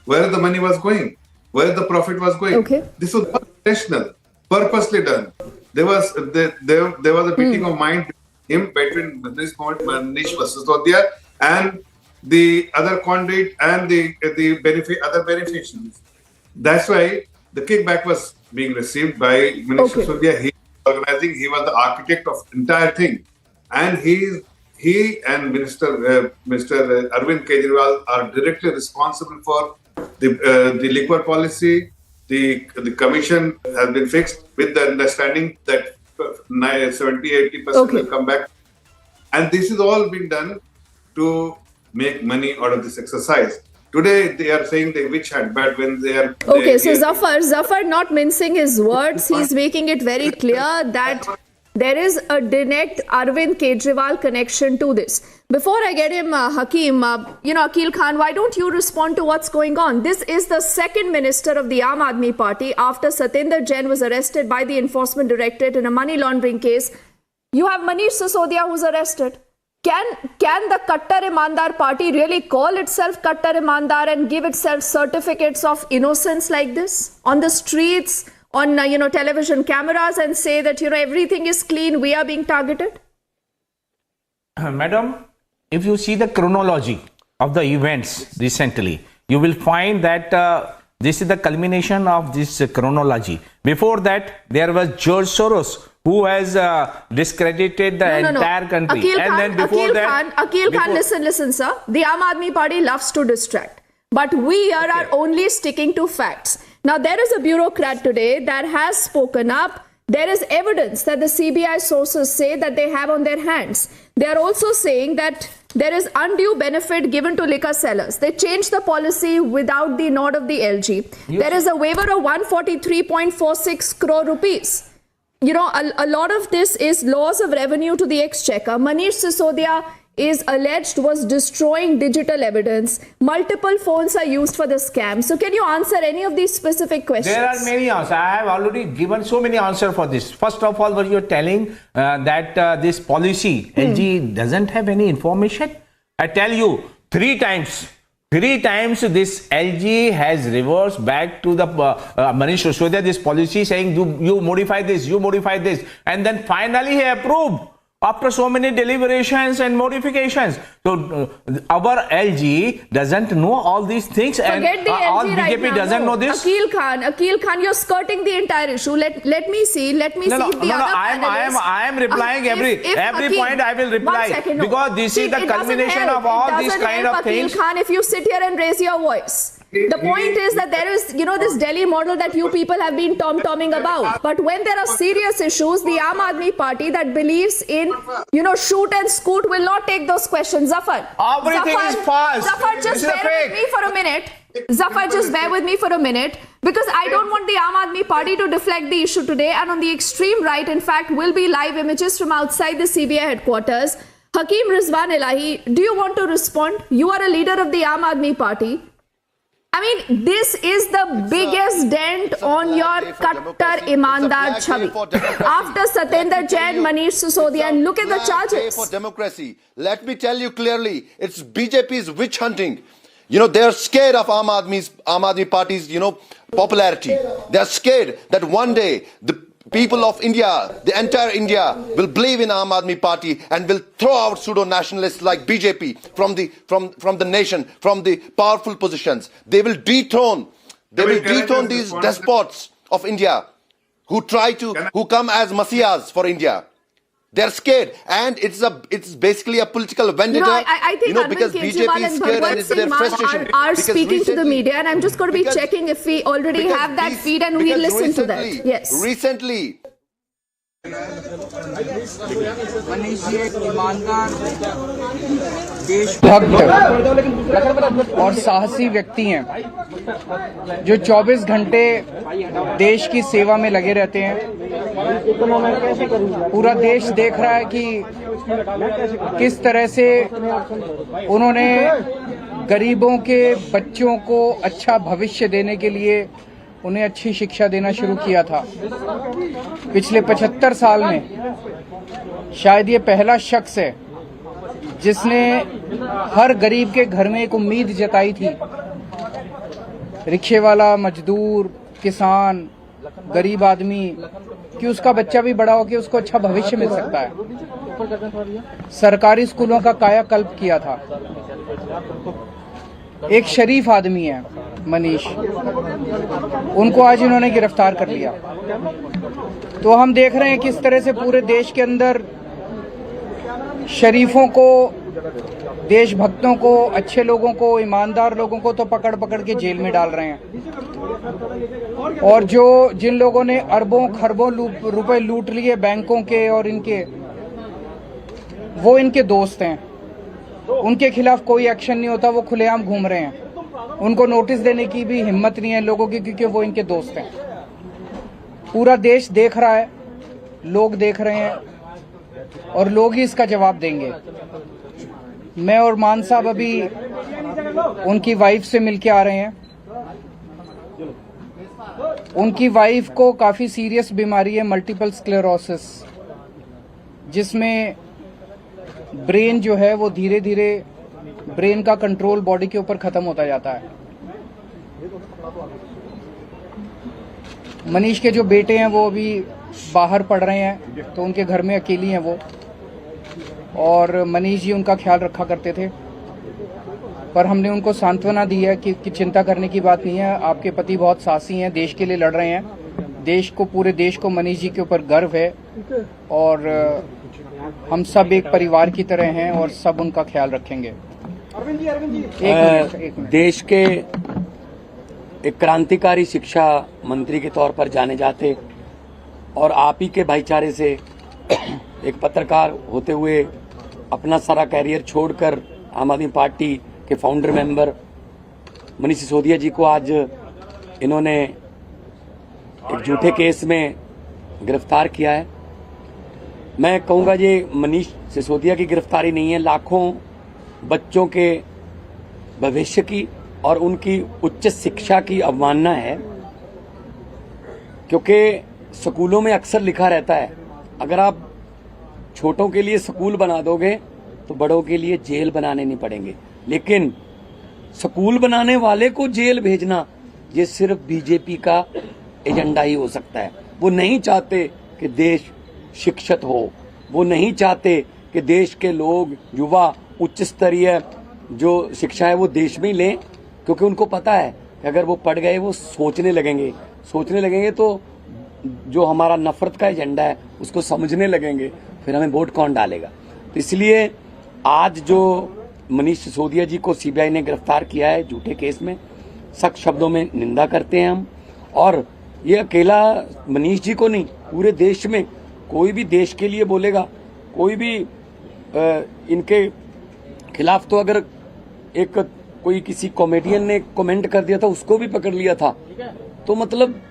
Where the money was going? Where the profit was going? Okay. This was not intentional, purposely done. There was a meeting of mind between Manish Sisodia and the other conduit and the other beneficiaries. That's why the kickback was being received by Manish Sisodia. organizing. He was the architect of entire thing, and he and Mr. Arvind Kejriwal are directly responsible for the liquor policy. The commission has been fixed with the understanding that 70-80% will come back, and this is all been done to make money out of this exercise. Today they are saying they witch hunt, but when they are so Zafar not mincing his words, he's making it very clear that there is a direct Arvind Kejriwal connection to this. Before I get him, Hakeem, Akil Khan, why don't you respond to what's going on? This is the second minister of the Aam Aadmi Party after Satinder Jain was arrested by the Enforcement Directorate in a money laundering case. You have Manish Sisodia who's arrested. Can the Kattar Imandar party really call itself Kattar Imandar and give itself certificates of innocence like this on the streets, on television cameras, and say that everything is clean, we are being targeted? Madam, if you see the chronology of the events recently, you will find that this is the culmination of this chronology. Before that, there was George Soros, who has discredited the entire country. Akil Khan, listen, sir. The Aam Aadmi Party loves to distract. But we here are only sticking to facts. Now, there is a bureaucrat today that has spoken up. There is evidence that the CBI sources say that they have on their hands. They are also saying that there is undue benefit given to liquor sellers. They changed the policy without the nod of the LG. There is a waiver of 143.46 crore rupees. A lot of this is loss of revenue to the exchequer. Manish Sisodia is alleged was destroying digital evidence. Multiple phones are used for the scam. So can you answer any of these specific questions? There are many answers. I have already given so many answers for this. First of all, what you are telling that this policy, LG doesn't have any information. I tell you, three times this LG has reversed back to the Manish Sisodia this policy, saying you modify this, and then finally he approved after so many deliberations and modifications. So our LG doesn't know all these things. Forget and the LG all right BJP now. doesn't know this. Akil Khan, you're skirting the entire issue. Let me see. Let me see if the other panelists... I am replying every point. I will reply, because this is the culmination of all these kind of things. Akil Khan, if you sit here and raise your voice. The point is that there is, this Delhi model that you people have been tom-tomming about. But when there are serious issues, the Aam Aadmi Party that believes in, shoot and scoot will not take those questions. Zafar. Everything is fast. Zafar, just bear with me for a minute. Zafar, just bear with me for a minute, because I don't want the Aam Aadmi Party to deflect the issue today. And on the extreme right, in fact, will be live images from outside the CBI headquarters. Hakeem Rizwan Elahi, do you want to respond? You are a leader of the Aam Aadmi Party. I mean, this is the biggest dent on your Kattar Imandar chhavi. After Satinder Jain, Manish Sisodia, and look at the charges. For democracy. Let me tell you clearly, it's BJP's witch hunting. They're scared of Aam Aadmi Party's, popularity. They're scared that one day the people of India, the entire India, will believe in Aam Aadmi Party and will throw out pseudo-nationalists like BJP from the nation, from the powerful positions. They will dethrone these despots of India who come as messiahs for India. They're scared, and it's basically a political vendetta. I think because BJP is scared and it's their frustration. Are speaking to the media, and I'm just going to be checking if we already have that feed and we'll listen to that. Yes. Recently. देशभक्त और साहसी व्यक्ति हैं जो 24 घंटे देश की सेवा में लगे रहते हैं। पूरा देश देख रहा है कि किस तरह से उन्होंने गरीबों के बच्चों को अच्छा भविष्य देने के लिए उन्हें अच्छी शिक्षा देना शुरू किया था। पिछले 75 साल में शायद ये पहला शख्स है जिसने हर गरीब के घर में एक उम्मीद जताई थी। रिक्शे वाला, मजदूर, किसान, गरीब आदमी कि उसका बच्चा भी बड़ा हो के उसको अच्छा भविष्य मिल सकता है। सरकारी स्कूलों का कायाकल्प किया था। एक शरीफ आदमी है। मनीष, उनको आज इन्होंने गिरफ्तार कर लिया। तो हम देख रहे हैं किस तरह से पूरे देश के अंदर शरीफों को, देशभक्तों को, अच्छे लोगों को, ईमानदार लोगों को तो पकड़ पकड़ के जेल में डाल रहे हैं, और जिन लोगों ने अरबों खरबों रुपए लूट लिए बैंकों के और इनके, वो इनके दोस्त हैं। उनके खिलाफ कोई एक्शन नहीं होता, वो खुलेआम घूम रहे हैं। उनको नोटिस देने की भी हिम्मत नहीं है लोगों की, क्योंकि वो इनके दोस्त हैं। पूरा देश देख रहा है, लोग देख रहे हैं, और लोग ही इसका जवाब देंगे। मैं और मान साहब अभी उनकी वाइफ से मिलके आ रहे हैं। उनकी वाइफ को काफी सीरियस बीमारी है, मल्टीपल स्क्लेरोसिस, जिसमें ब्रेन जो है वो धीरे धीरे, ब्रेन का कंट्रोल बॉडी के ऊपर खत्म होता जाता है। मनीष के जो बेटे हैं वो अभी बाहर पढ़ रहे हैं, तो उनके घर में अकेली हैं वो, और मनीष जी उनका ख्याल रखा करते थे। पर हमने उनको सांत्वना दी है कि चिंता करने की बात नहीं है, आपके पति बहुत साहसी हैं, देश के लिए लड़ रहे हैं, देश को, पूरे देश को मनीष जी के ऊपर गर्व है, और हम सब एक परिवार की तरह हैं और सब उनका ख्याल रखेंगे। एक मिनट। देश के एक क्रांतिकारी शिक्षा मंत्री के तौर पर जाने जाते, और आप ही के भाईचारे से एक पत्रकार होते हुए अपना सारा कैरियर छोड़कर आम आदमी पार्टी के फाउंडर मेंबर मनीष सिसोदिया जी को आज इन्होंने एक झूठे केस में गिरफ्तार किया है। मैं कहूँगा ये मनीष सिसोदिया की गिरफ्तारी नहीं है, लाखों बच्चों के भविष्य की और उनकी उच्च शिक्षा की अवमानना है। क्योंकि स्कूलों में अक्सर लिखा रहता है, अगर आप छोटों के लिए स्कूल बना दोगे तो बड़ों के लिए जेल बनाने नहीं पड़ेंगे, लेकिन स्कूल बनाने वाले को जेल भेजना ये सिर्फ बीजेपी का एजेंडा ही हो सकता है। वो नहीं चाहते कि देश शिक्षित हो, वो नहीं चाहते कि देश के लोग, युवा उच्च स्तरीय जो शिक्षा है वो देश में ही लें, क्योंकि उनको पता है कि अगर वो पढ़ गए वो सोचने लगेंगे तो जो हमारा नफरत का एजेंडा है उसको समझने लगेंगे, फिर हमें वोट कौन डालेगा। तो इसलिए आज जो मनीष सिसोदिया जी को सीबीआई ने गिरफ्तार किया है झूठे केस में, सख्त शब्दों में निंदा करते हैं हम। और ये अकेला मनीष जी को नहीं, पूरे देश में कोई भी देश के लिए बोलेगा, कोई भी इनके खिलाफ, तो अगर एक कोई किसी कॉमेडियन ने कमेंट कर दिया था उसको भी पकड़ लिया था। तो मतलब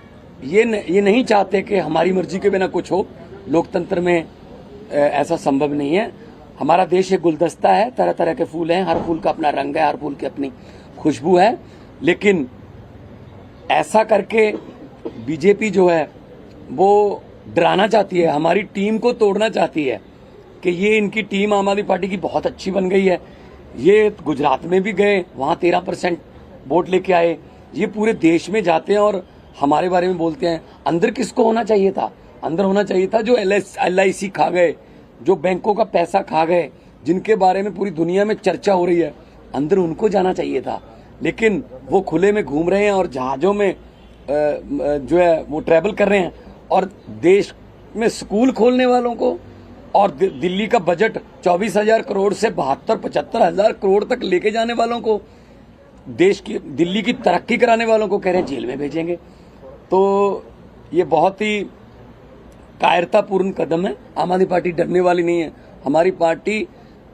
ये नहीं चाहते कि हमारी मर्जी के बिना कुछ हो। लोकतंत्र में ऐसा संभव नहीं है। हमारा देश एक गुलदस्ता है, तरह तरह के फूल हैं, हर फूल का अपना रंग है, हर फूल की अपनी खुशबू है, लेकिन ऐसा करके बीजेपी जो है वो डराना चाहती है, हमारी टीम को तोड़ना चाहती है कि ये इनकी टीम आम आदमी पार्टी की बहुत अच्छी बन गई है। ये गुजरात में भी गए, वहाँ 13% वोट लेके आए। ये पूरे देश में जाते हैं और हमारे बारे में बोलते हैं। अंदर किसको होना चाहिए था? अंदर होना चाहिए था जो LIC खा गए, जो बैंकों का पैसा खा गए, जिनके बारे में पूरी दुनिया में चर्चा हो रही है, अंदर उनको जाना चाहिए था। लेकिन वो खुले में घूम रहे हैं और जहाजों में जो है वो ट्रैवल कर रहे हैं, और देश में स्कूल खोलने वालों को और दिल्ली का बजट 24,000 करोड़ से 72-75,000 करोड़ तक लेके जाने वालों को, देश की, दिल्ली की तरक्की कराने वालों को कह रहे हैं जेल में भेजेंगे। तो ये बहुत ही कायरतापूर्ण कदम है। आम आदमी पार्टी डरने वाली नहीं है। हमारी पार्टी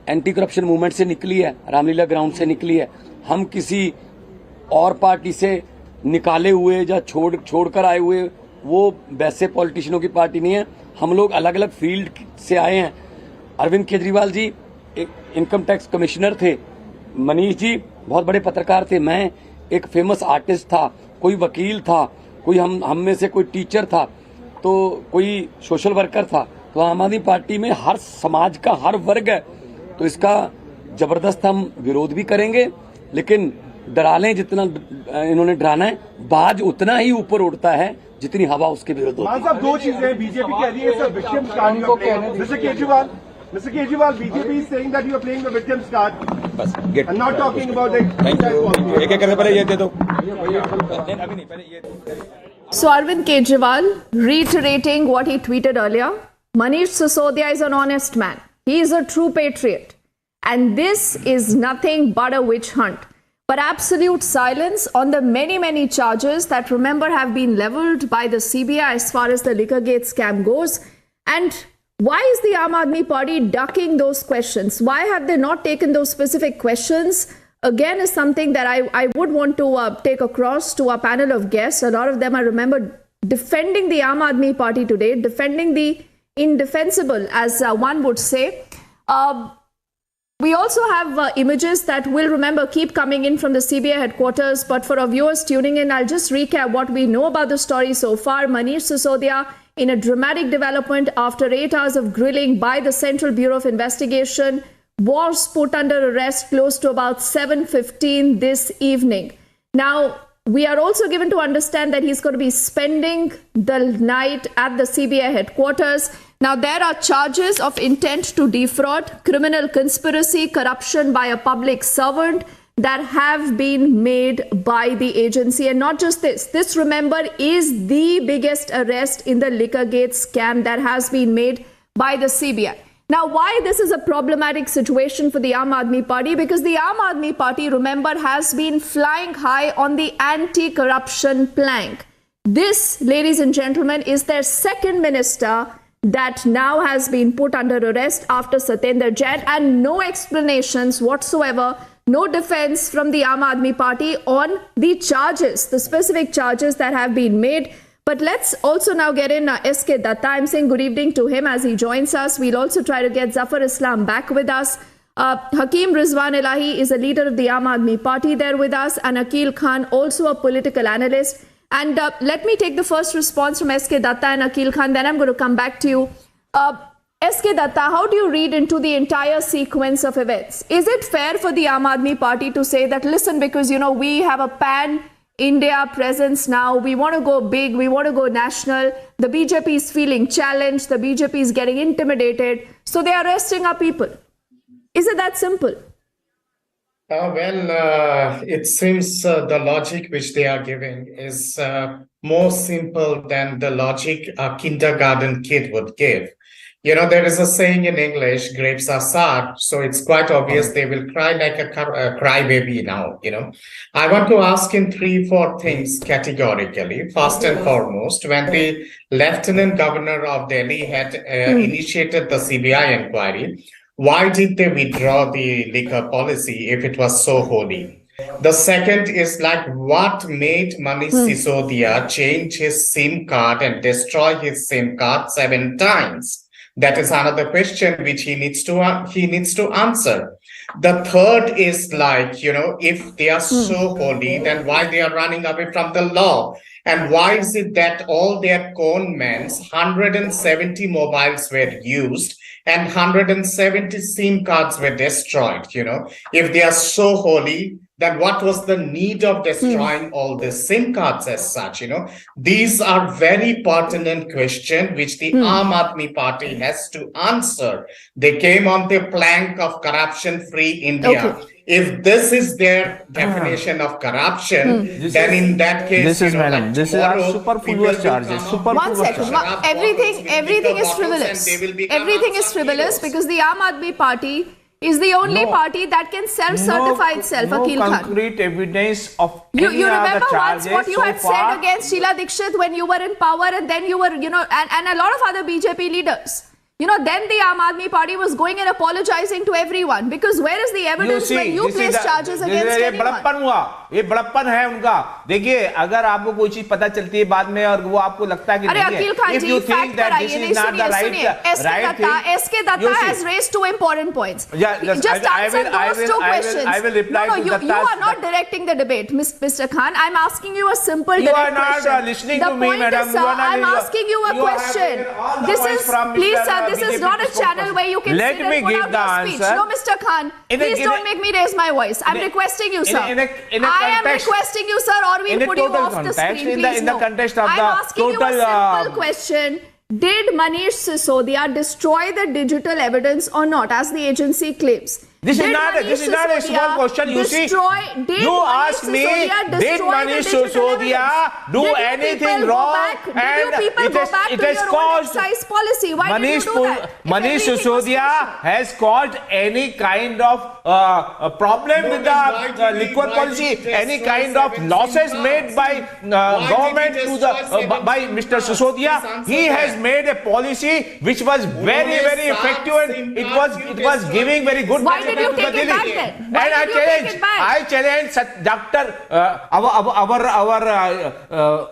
एंटी करप्शन मूवमेंट से निकली है, रामलीला ग्राउंड से निकली है। हम किसी और पार्टी से निकाले हुए या छोड़कर आए हुए वो वैसे पॉलिटिशियनों की पार्टी नहीं है। हम लोग अलग अलग फील्ड से आए हैं। अरविंद केजरीवाल जी एक इनकम टैक्स कमिश्नर थे, मनीष जी बहुत बड़े पत्रकार थे, मैं एक फेमस आर्टिस्ट था, कोई वकील था, कोई हम में से कोई टीचर था, तो कोई सोशल वर्कर था। तो आम आदमी पार्टी में हर समाज का हर वर्ग है। तो इसका जबरदस्त हम विरोध भी करेंगे, लेकिन डरा लें जितना इन्होंने डराना है, बाज उतना ही ऊपर उड़ता है जितनी हवा उसके विरुद्ध होती है। साहब, दो चीजें बीजेपी कह रही है, सब विषम कानून को कहने, जैसे Kejriwal Mr. Kejriwal, BJP is saying that you are playing the victim's card. I'm not talking about the... So Arvind Kejriwal reiterating what he tweeted earlier. Manish Sisodia is an honest man. He is a true patriot. And this is nothing but a witch hunt. But absolute silence on the many, many charges that, remember, have been leveled by the CBI as far as the Liquorgate scam goes. And why is the Aam Aadmi Party ducking those questions? Why have they not taken those specific questions? Again, is something that I would want to take across to our panel of guests. A lot of them, I remember, defending the Aam Aadmi Party today, defending the indefensible, as one would say. We also have images that will, remember, keep coming in from the CBI headquarters. But for our viewers tuning in, I'll just recap what we know about the story so far. Manish Sisodia, in a dramatic development after 8 hours of grilling by the Central Bureau of Investigation, was put under arrest close to about 7:15 this evening. Now, we are also given to understand that he's going to be spending the night at the CBI headquarters. Now, there are charges of intent to defraud, criminal conspiracy, corruption by a public servant that have been made by the agency. And not just this. This, remember, is the biggest arrest in the Liquorgate scam that has been made by the CBI. Now, why this is a problematic situation for the Aam Aadmi Party? Because the Aam Aadmi Party, remember, has been flying high on the anti-corruption plank. This, ladies and gentlemen, is their second minister that now has been put under arrest after Satyendra Jain, and no explanations whatsoever, no defense from the Aam Aadmi Party on the charges, the specific charges that have been made. But let's also now get in SK Datta. I'm saying good evening to him as he joins us. We'll also try to get Zafar Islam back with us. Hakeem Rizwan Elahi is a leader of the Aam Aadmi Party there with us, and Akil Khan, also a political analyst. And let me take the first response from SK Datta and Akil Khan, then I'm going to come back to you. SK Datta, how do you read into the entire sequence of events? Is it fair for the Aam Aadmi Party to say that, listen, because, you know, we have a pan-India presence now, we want to go big, we want to go national, the BJP is feeling challenged, the BJP is getting intimidated, so they are arresting our people? Is it that simple? It seems the logic which they are giving is more simple than the logic a kindergarten kid would give. You know, there is a saying in English, grapes are sour, so it's quite obvious they will cry like a crybaby now, you know. I want to ask in 3-4 things categorically. First and foremost, when the Lieutenant Governor of Delhi had initiated the CBI inquiry, why did they withdraw the liquor policy if it was so holy? The second is like, what made Manish Sisodia change his SIM card and destroy his SIM card 7 times? That is another question which he needs to answer. The third is like, you know, if they are so holy, then why they are running away from the law? And why is it that all their conmen's 170 mobiles were used and 170 SIM cards were destroyed, you know? If they are so holy, then what was the need of destroying all the SIM cards as such, you know? These are very pertinent questions which the Aam Aadmi Party has to answer. They came on the plank of corruption-free India. Okay. If this is their definition of corruption, then in that case, this is superfluous charges. One second. Everything is frivolous. Everything is frivolous because the Aam Aadmi Party is the only party that can self-certify itself, Akil Khan. No concrete evidence of you remember once what you had said against Sheila Dikshit when you were in power, and then you were, you know, and a lot of other BJP leaders. You know, then the Aam Aadmi Party was going and apologizing to everyone, because where is the evidence when you place charges against anyone? ये बड़प्पन है उनका. देखिए, अगर आपको कोई चीज पता चलती है बाद में और वो आपको लगता है कि नहीं है, if you think that this is not the right thing, SK Datta has raised 2 important points. Just answer those 2 questions. I will reply to Datta's. You are not directing the debate, Mr. Khan. I'm asking you a simple direct question. You are not listening to me, madam. I'm asking you a question. This is, please, sir, this is not a channel where you can sit and put out your speech. No, Mr. Khan, please don't make me raise my voice. I'm requesting you, sir. I am requesting you, sir, or we'll put you off the screen, please. In the context of I'm asking you a simple question. Did Manish Sisodia destroy the digital evidence or not, as the agency claims? This is not a small question. You see, you asked me, did Manish Sisodia do anything wrong? And it has caused Manish Sisodia has caused any kind of problem with the liquor policy, any kind of losses made by government to the by Mr. Sisodia. He has made a policy which was very, very effective, and it was giving very good. Why did you take it back then? Why did you take it back? I challenge Dr. Our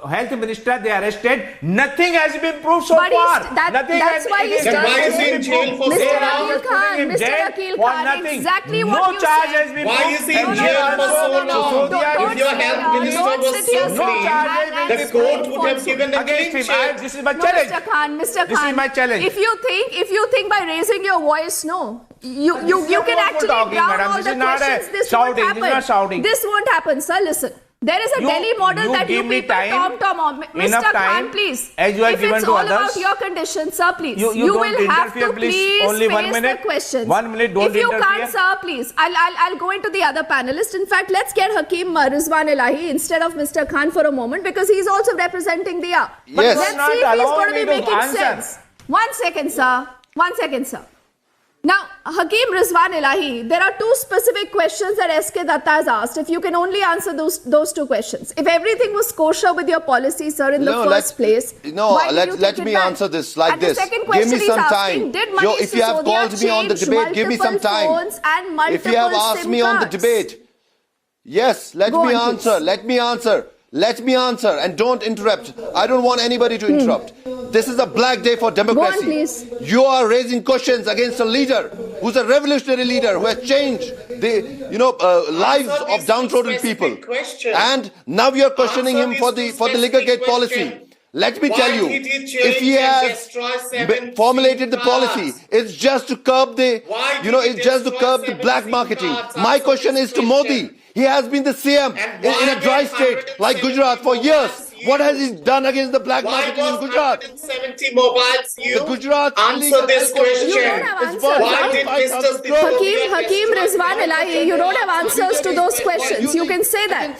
health minister. They arrested. Nothing has been proved so far. That's why he's in jail for so long. Mr. Akil Khan, exactly what you said. Why is he in jail for so long? If your health minister was so clean, the court would have given a clean check. This is my challenge. Mr. Khan, this is my challenge. If you think by raising your voice, no, you can actually drown all the questions. This won't happen. This won't happen, sir. Listen. There is a Delhi model that you people Tom. Mr. Khan, please. As you are given to others. If it's all about your condition, sir, please. You will have to please only 1 face minute. the questions. 1 minute, don't interfere. If you interfere. can't, sir, please. I'll go into the other panelist. In fact, let's get Hakeem Rizwan Elahi instead of Mr. Khan for a moment, because he's also representing the Yes. Let's see if he's going to be making sense. 1 second, sir. 1 second, sir. Now, Hakeem Rizwan Elahi, there are two specific questions that SK Datta has asked. If you can only answer those two questions. If everything was kosher with your policy, sir, in the first place, let me answer this like this. Give me some time. If you have called me on the debate, give me some time. If you have asked me on the debate, yes, let me answer. Let me answer and don't interrupt. I don't want anybody to interrupt. This is a black day for democracy. Go on, please. You are raising questions against a leader who's a revolutionary leader who has changed the lives of downtrodden people. And now you are questioning him for the liquor gate policy. Let me tell you, if he has formulated the policy, it's just to curb the black marketing. My question is to Modi. He has been the CM in a dry state like Gujarat for years. What has he done against the black marketing in Gujarat? 170 mobiles The Gujarat answer this question. Why did Mr. Hakeem Rizwan Elahi, you don't have answers to those questions. You can say that.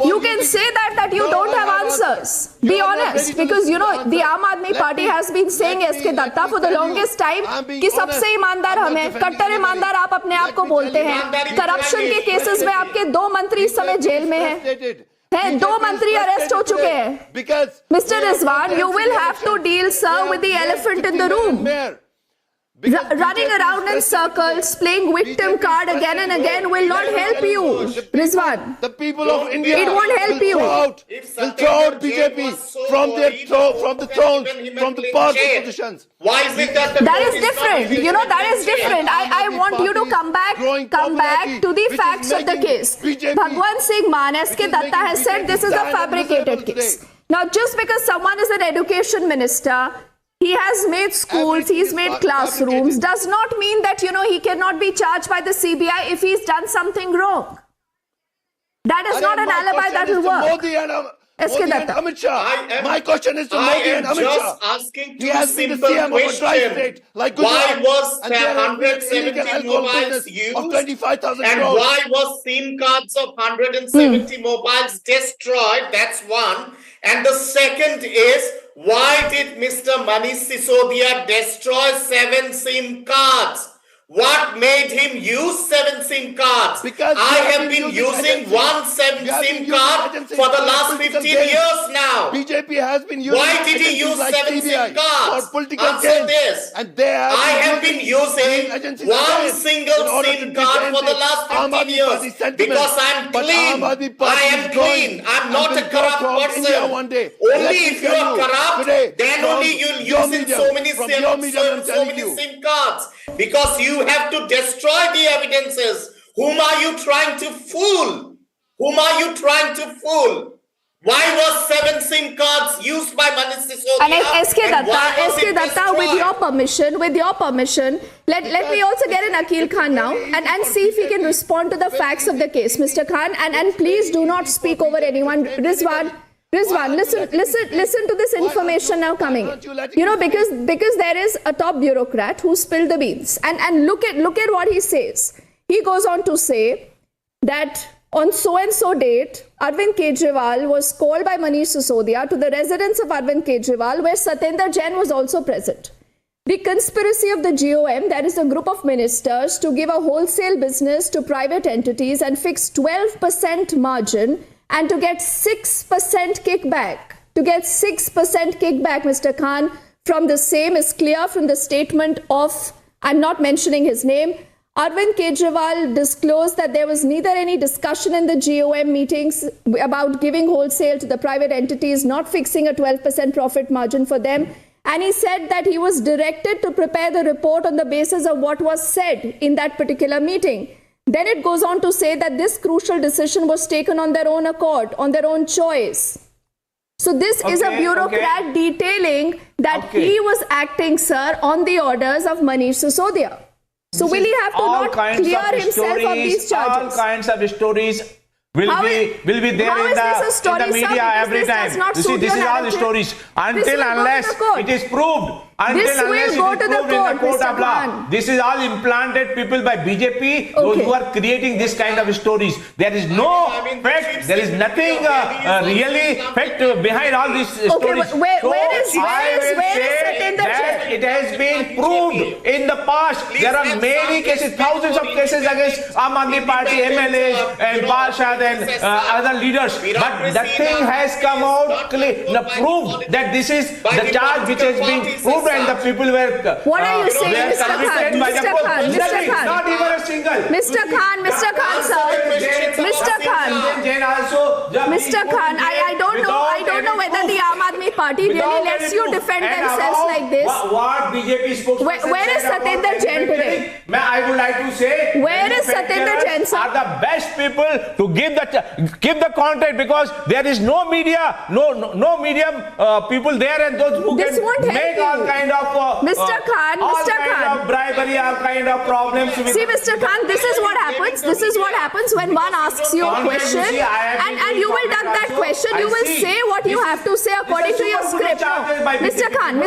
You can say that you don't have answers. Be honest, because the Aam Aadmi Party has been saying SK Datta for the longest time कि सबसे ईमानदार हम हैं, कट्टर ईमानदार आप अपने आप को बोलते हैं. करप्शन के केसेस में आपके 2 मंत्री इस समय जेल में हैं. 2 मंत्री अरेस्ट हो चुके हैं. Mr. Rizwan, you will have to deal, sir, with the elephant in the room. Running around in circles, playing victim card again and again will not help you, Rizwan. The people of India it won't help you. Will throw out BJP from the thrones, from the powerful positions. Why is it that that is different? That is different. I want you to come back to the facts of the case. Bhagwan Singh Maan, SK Datta has said this is a fabricated case. Now, just because someone is an education minister, he has made schools, he's made classrooms, does not mean that, he cannot be charged by the CBI if he's done something wrong. That is not an alibi that will work. SK Datta. My question is to Modi and Amit Shah. I am just asking two simple questions. Why was 170 mobiles used? Of 25,000 and crores. why was SIM cards of 170 mobiles destroyed? That's one. And the second is, why did Mr. Manish Sisodia destroy 7 SIM cards? What made him use 7 SIM cards? Because I have been using one SIM card for the last 15 years now. BJP has been using. Why did he use 7 SIM cards? For political Answer gains. this. And they I have been using one single SIM card for the last 15 years because I'm clean. I am clean. I'm not a corrupt person. Only if you are corrupt, then only you'll use so many SIM cards. Because you have to destroy the evidences. Whom are you trying to fool? Whom are you trying to fool? Why was 7 SIM cards used by Manish Sisodia? And SK Datta, with your permission, let me also get in Akil Khan now and see if he can respond to the facts of the case, Mr. Khan. And please do not speak over anyone. Rizwan, listen to this information now coming in. You know, because there is a top bureaucrat who spilled the beans. And look at what he says. He goes on to say that on so-and-so date, Arvind Kejriwal was called by Manish Sisodia to the residence of Arvind Kejriwal, where Satyendra Jain was also present. The conspiracy of the GOM, that is a group of ministers, to give a wholesale business to private entities and fix 12% margin and to get 6% kickback. To get 6% kickback, Mr. Khan, from the same is clear from the statement of, I'm not mentioning his name, Arvind Kejriwal disclosed that there was neither any discussion in the GOM meetings about giving wholesale to the private entities, not fixing a 12% profit margin for them. And he said that he was directed to prepare the report on the basis of what was said in that particular meeting. Then it goes on to say that this crucial decision was taken on their own accord, on their own choice. So this is a bureaucrat detailing that he was acting, sir, on the orders of Manish Sisodia. So will he have to not clear himself of these charges? All kinds of stories will be there in the media every time. You see, this is all the stories. Unless it is proved. Unless it is proved in the court of law. This is all implanted people by BJP, those who are creating this kind of stories. There is no fact, there is nothing really fact behind all these stories. Where is Satyendra Jain? It has been proved in the past. There are many cases, thousands of cases against Aam Aadmi Party MLAs and Parshad and other leaders. But the thing has come out clear, proved that this is the charge which has been proved. And the people were what are you saying, Mr. Khan? Mr. Khan, not even a single. Mr. Khan, sir. Mr. Khan, I don't know whether the Aam Aadmi Party really lets you defend themselves like this. What BJP spokesperson where is Satyendra Jain today? I would like to say, where is Satyendra Jain, sir? Are the best people to give the content, because there is no media, no media people there, and those who can make all kind of Mr. Khan, bribery, all kind of problems. See, Mr. Khan, this is what happens. This is what happens when one asks you a question, and you will duck that question. You will say what you have to say according to your script. Mr. Khan,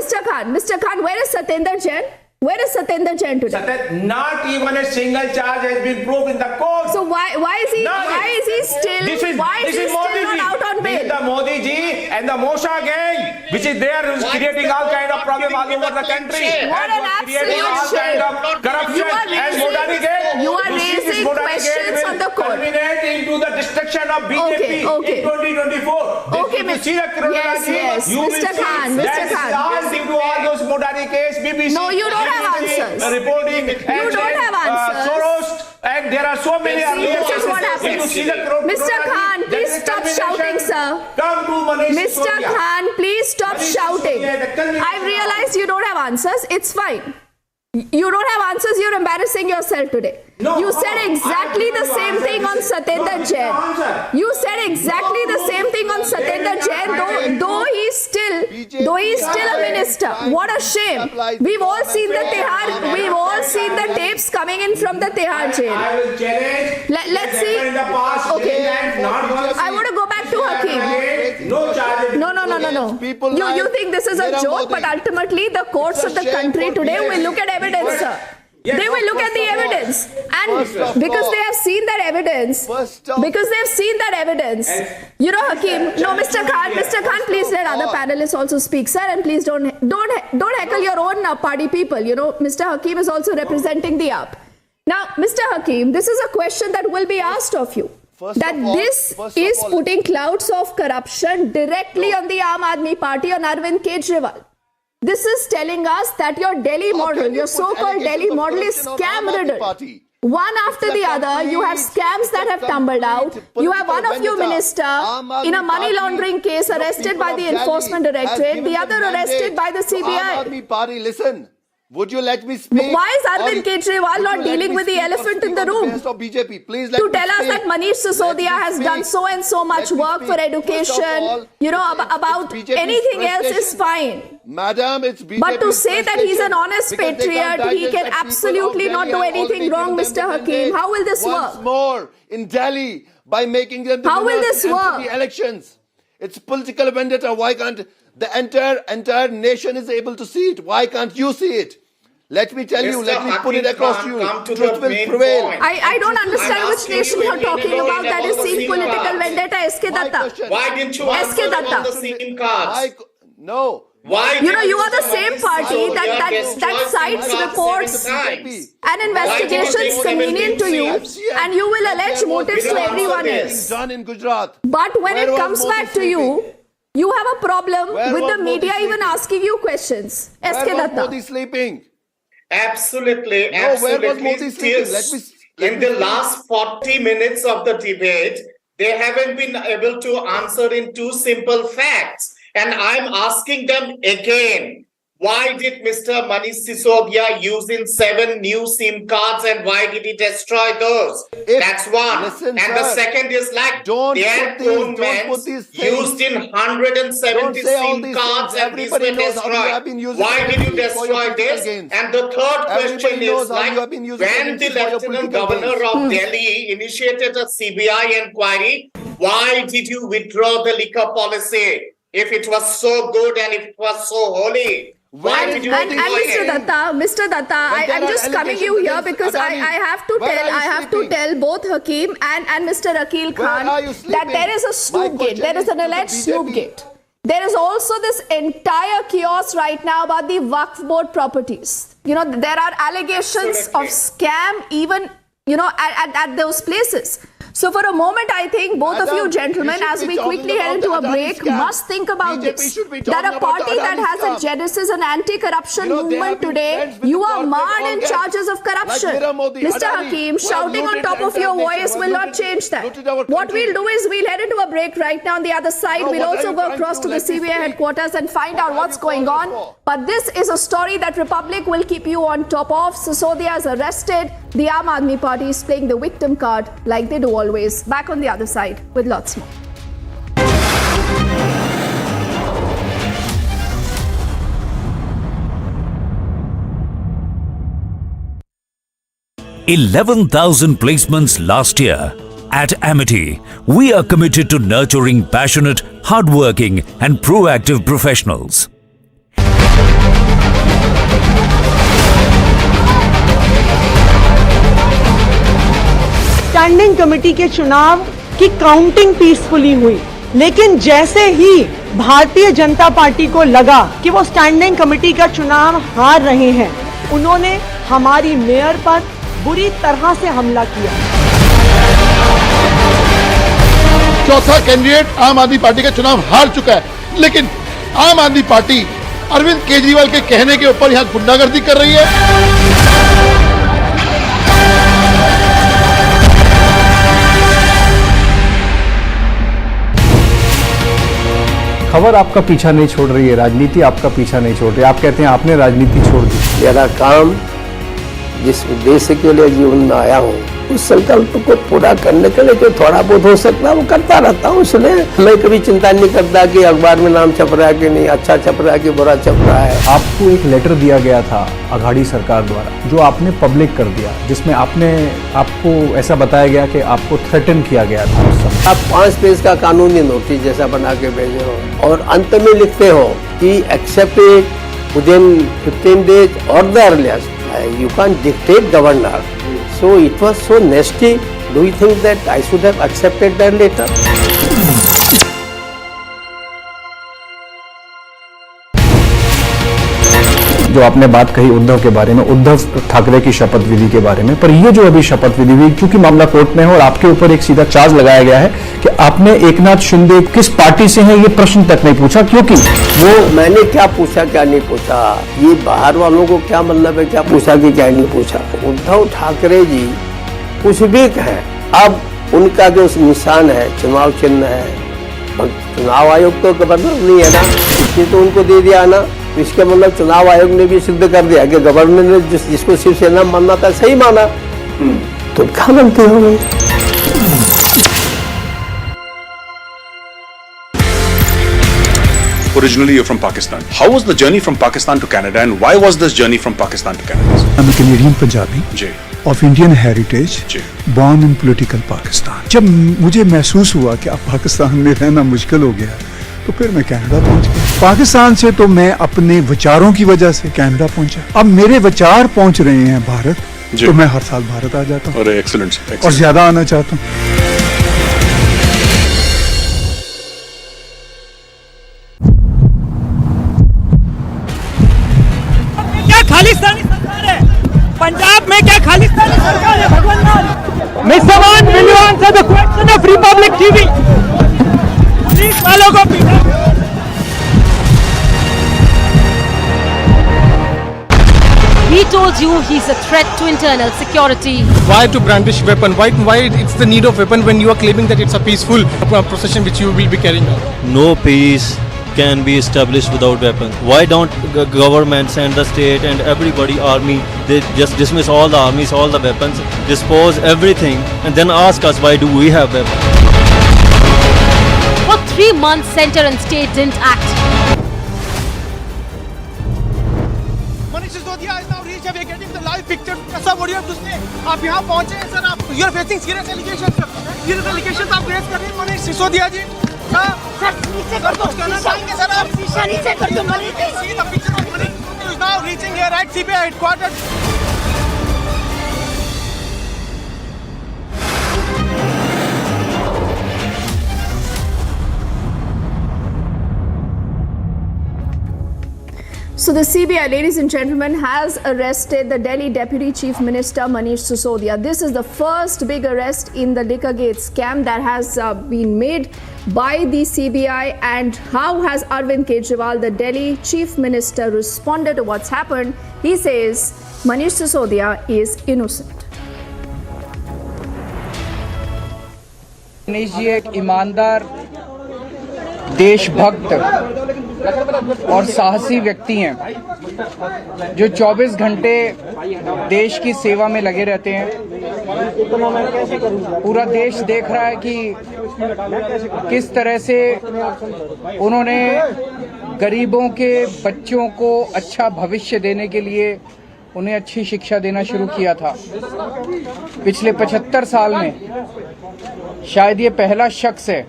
where is Satyendra Jain? Where is Satyendra Jain today? Not even a single charge has been proved in the court. So why is he still not out on bail? This is the Modi ji and the Mosha gang, which is there, who's creating all kind of problem all over the country. What an absolute shame! You are raising questions on the court. Culminate into the destruction of BJP in 2024. Okay, yes, Mr. Khan. That is all due to all those Modari case, BBC. No, you don't have answers. Reporting. You don't have answers. Soros, and there are so many other cases. This is what happens. Mr. Khan, please stop shouting, sir. Come to Manish Mr. Sisodia. Khan, please stop shouting. I've realized you don't have answers. It's fine. You don't have answers. You're embarrassing yourself today. You said exactly the same thing on Satyendra Jain. You said exactly the same thing on Satyendra Jain, though he's still a minister. What a shame. We've all seen the tapes coming in from the Tihar jail. Let's see. Okay. I want to go back to Hakim. No. You think this is a joke, but ultimately the courts of the country today will look at evidence, sir. They will look at the evidence, and because they have seen that evidence, you know, Hakim. No, Mr. Khan, please let other panelists also speak, sir, and please don't heckle your own party people. You know, Mr. Hakim is also representing the AAP. Now, Mr. Hakim, this is a question that will be asked of you. This is putting clouds of corruption directly on the Aam Aadmi Party, on Arvind Kejriwal. This is telling us that your Delhi model, your so-called Delhi model, is scam-ridden. One after the other, you have scams that have tumbled out. You have one of your minister in a money laundering case arrested by the Enforcement Directorate, the other arrested by the CBI. Listen. Would you let me speak? Why is Arvind Kejriwal not dealing with the elephant in the room? Please to tell us that Manish Sisodia has done so and so much work for education, you know, about anything else is fine. Madam, it's BJP. But to say that he's an honest patriot, he can absolutely not do anything wrong, Mr. Hakim. How will this work? Once more in Delhi by making them the elections. It's political vendetta. Why can't the entire nation is able to see it? Why can't you see it? Let me tell you, let me put it across to you. Truth will prevail. I don't understand which nation you're talking about that is seeing political vendetta. SK Datta. Why didn't you answer them on the same cards? No. Why? You know, you are the same party that cites reports and investigations convenient to you, and you will allege motives to everyone else. Done in Gujarat. But when it comes back to you, you have a problem with the media even asking you questions. SK Datta. Where was Modi sleeping? Absolutely, No, where was Modi absolutely. sleeping? In the last 40 minutes of the debate, they haven't been able to answer in two simple facts. And I'm asking them again, why did Mr. Manish Sisodia use in 7 new SIM cards and why did he destroy those? That's one. Listen, and the sir, second is like their own men used in 170 SIM cards and these were destroyed. Why did you destroy this? And the third question is like when the Lieutenant Governor of Delhi initiated a CBI inquiry, why did you withdraw the liquor policy? If it was so good and if it was so holy, why did you and Mr. Datta, I'm just coming you here because I have to tell both Hakeem and Mr. Akil Khan that there is a snoop gate. There is an alleged snoop gate. There is also this entire chaos right now about the Waqf board properties. You know, there are allegations of scam even, you know, at those places. So for a moment, I think both of you gentlemen, as we quickly head into a break, must think about this. That a party that has a genesis and anti-corruption movement today, you are marred in charges of corruption. Mr. Hakeem, shouting on top of your voice will not change that. What we'll do is we'll head into a break right now on the other side. We'll also go across to the CBI headquarters and find out what's going on. But this is a story that Republic will keep you on top of. Sisodia is arrested. The Aam Aadmi Party is playing the victim card like they do always. Back on the other side with lots more. $11,000 placements last year. At Amity, we are committed to nurturing passionate, hardworking and proactive professionals. Standing committee के चुनाव की counting peacefully हुई, लेकिन जैसे ही Bharatiya Janata party को लगा कि वो स्टैंडिंग कमेटी का चुनाव हार रहे हैं, उन्होंने हमारी मेयर पर बुरी तरह से हमला किया। चौथा कैंडिडेट आम आदमी पार्टी का चुनाव हार चुका है, लेकिन आम आदमी पार्टी अरविंद केजरीवाल के कहने के ऊपर यहाँ गुंडागर्दी कर रही है। खबर आपका पीछा नहीं छोड़ रही है, राजनीति आपका पीछा नहीं छोड़ रही है। आप कहते हैं आपने राजनीति छोड़ दी। मेरा काम जिस उद्देश्य के लिए जीवन में आया हूँ, उस संकल्प को पूरा करने के लिए जो थोड़ा बहुत हो सकता है वो करता रहता हूँ। इसलिए मैं कभी चिंता नहीं करता कि अखबार में नाम छप रहा है कि नहीं, अच्छा छप रहा है कि बुरा छप रहा है। आपको एक लेटर दिया गया था अघाड़ी सरकार द्वारा, जो आपने पब्लिक कर दिया, जिसमें आपको ऐसा बताया गया कि आपको थ्रेटन किया गया था उस समय। आप 5 पेज का कानूनी नोटिस जैसा बना के भेजे हो और अंत में लिखते हो कि एक्सेप्ट इट विदिन 15 days और the earliest. You can't dictate governor. So it was so nasty. Do you think that I should have accepted that letter? जो आपने बात कही उद्धव के बारे में, उद्धव ठाकरे की शपथ विधि के बारे में, पर ये जो अभी शपथ विधि हुई, क्योंकि मामला कोर्ट में है और आपके ऊपर एक सीधा चार्ज लगाया गया है कि आपने एकनाथ शिंदे किस पार्टी से हैं ये प्रश्न तक नहीं पूछा, क्योंकि वो मैंने क्या पूछा क्या नहीं पूछा, ये बाहर वालों को क्या मतलब है क्या पूछा कि क्या नहीं पूछा। उद्धव ठाकरे जी कुछ भी कहें, अब उनका जो निशान है चुनाव चिन्ह है, और चुनाव आयोग तो गवर्नर नहीं है ना, इसने तो उनको दे दिया ना, इसके मतलब चुनाव आयोग ने भी सिद्ध कर दिया कि गवर्नर ने जिसको शिवसेना मानना था सही माना, तो क्या बनते हो गए। Originally you're from Pakistan. How was the journey from Pakistan to Canada and why was this journey from Pakistan to Canada? I'm a Canadian Punjabi. Ji. of Indian heritage, born in political Pakistan. जब मुझे महसूस हुआ कि अब पाकिस्तान में रहना मुश्किल हो गया तो फिर मैं कनाडा पहुंच गया। पाकिस्तान से तो मैं अपने विचारों की वजह से कनाडा पहुंचा। अब मेरे विचार पहुंच रहे हैं भारत, तो मैं हर साल भारत आ जाता हूँ और ज्यादा आना चाहता हूँ। खालिस्तानी सरकार है पंजाब में, क्या खालिस्तानी सरकार है भगवान मान। Mister one, will you answer the question of Republic TV? Police वालों को पीटा। He told you he's a threat to internal security. Why to brandish weapon? Why it's the need of weapon when you are claiming that it's a peaceful procession which you will be carrying out? No peace can be established without weapons. Why don't government send the state and everybody army, they just dismiss all the armies, all the weapons, dispose everything and then ask us why do we have weapons? For 3 months, center and state didn't act. Manish Sisodia is now reached. We are getting the live picture. Sir, what do you have to say? आप यहाँ पहुँचे हैं sir, आप you are facing serious allegations. Serious allegations आप raise कर रहे हैं मनीष सिसोदिया जी। Sir नीचे कर दो, शीशा नीचे कर दो Manish. See the picture of Manish Sisodia is now reaching here at CBI headquarters. So the CBI, ladies and gentlemen, has arrested the Delhi Deputy Chief Minister Manish Sisodia. This is the first big arrest in the Liquorgate scam that has been made by the CBI. And how has Arvind Kejriwal, the Delhi Chief Minister, responded to what's happened? He says Manish Sisodia is innocent. Manish ji एक ईमानदार, देशभक्त और साहसी व्यक्ति हैं जो 24 घंटे देश की सेवा में लगे रहते हैं। पूरा देश देख रहा है कि किस तरह से उन्होंने गरीबों के बच्चों को अच्छा भविष्य देने के लिए उन्हें अच्छी शिक्षा देना शुरू किया था। पिछले 75 साल में शायद ये पहला शख्स है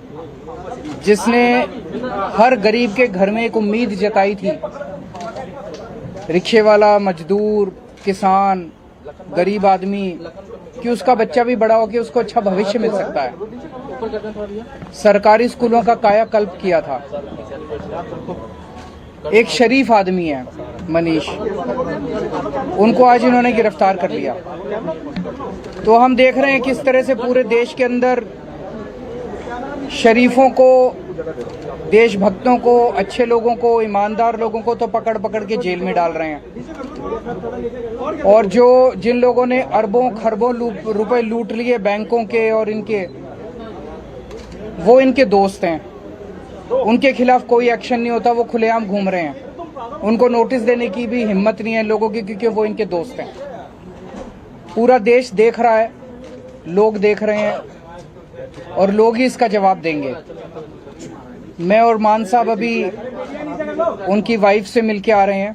जिसने हर गरीब के घर में एक उम्मीद जताई थी। रिक्शे वाला, मजदूर, किसान, गरीब आदमी कि उसका बच्चा भी बड़ा हो के उसको अच्छा भविष्य मिल सकता है। सरकारी स्कूलों का कायाकल्प किया था। एक शरीफ आदमी है मनीष, उनको आज इन्होंने गिरफ्तार कर लिया। तो हम देख रहे हैं किस तरह से पूरे देश के अंदर शरीफों को, देशभक्तों को, अच्छे लोगों को, ईमानदार लोगों को तो पकड़ पकड़ के जेल में डाल रहे हैं। और जिन लोगों ने अरबों खरबों रुपए लूट लिए बैंकों के और इनके, वो इनके दोस्त हैं। उनके खिलाफ कोई एक्शन नहीं होता, वो खुलेआम घूम रहे हैं। उनको नोटिस देने की भी हिम्मत नहीं है लोगों की, क्योंकि वो इनके दोस्त हैं। पूरा देश देख रहा है, लोग देख रहे हैं और लोग ही इसका जवाब देंगे। मैं और मान साहब अभी उनकी वाइफ से मिलके आ रहे हैं।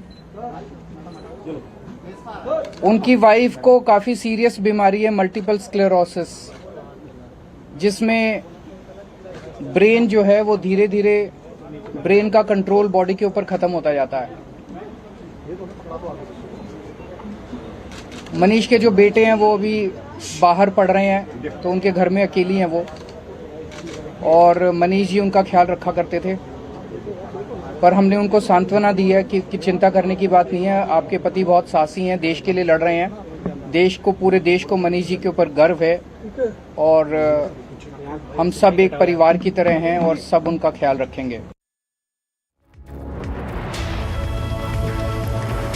उनकी वाइफ को काफ़ी सीरियस बीमारी है, मल्टीपल स्क्लेरोसिस, जिसमें ब्रेन जो है वो धीरे धीरे ब्रेन का कंट्रोल बॉडी के ऊपर ख़त्म होता जाता है। मनीष के जो बेटे हैं वो अभी बाहर पढ़ रहे हैं, तो उनके घर में अकेली हैं वो, और मनीष जी उनका ख्याल रखा करते थे। पर हमने उनको सांत्वना दी है कि चिंता करने की बात नहीं है, आपके पति बहुत साहसी हैं, देश के लिए लड़ रहे हैं। देश को, पूरे देश को मनीष जी के ऊपर गर्व है और हम सब एक परिवार की तरह हैं और सब उनका ख्याल रखेंगे।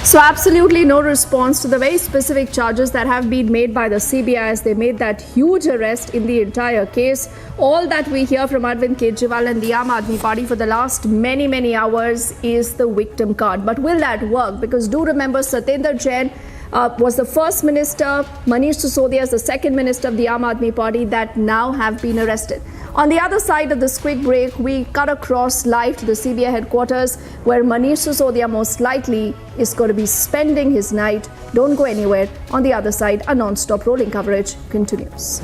So absolutely no response to the very specific charges that have been made by the CBI as they made that huge arrest in the entire case. All that we hear from Arvind Kejriwal and the Aam Aadmi Party for the last many hours is the victim card. But will that work? Because do remember Satyendra Jain was the first minister. Manish Sisodia is the second minister of the Aam Aadmi Party that now have been arrested. On the other side of this quick break, we cut across live to the CBI headquarters where Manish Sisodia most likely is going to be spending his night. Don't go anywhere. On the other side, a non-stop rolling coverage continues.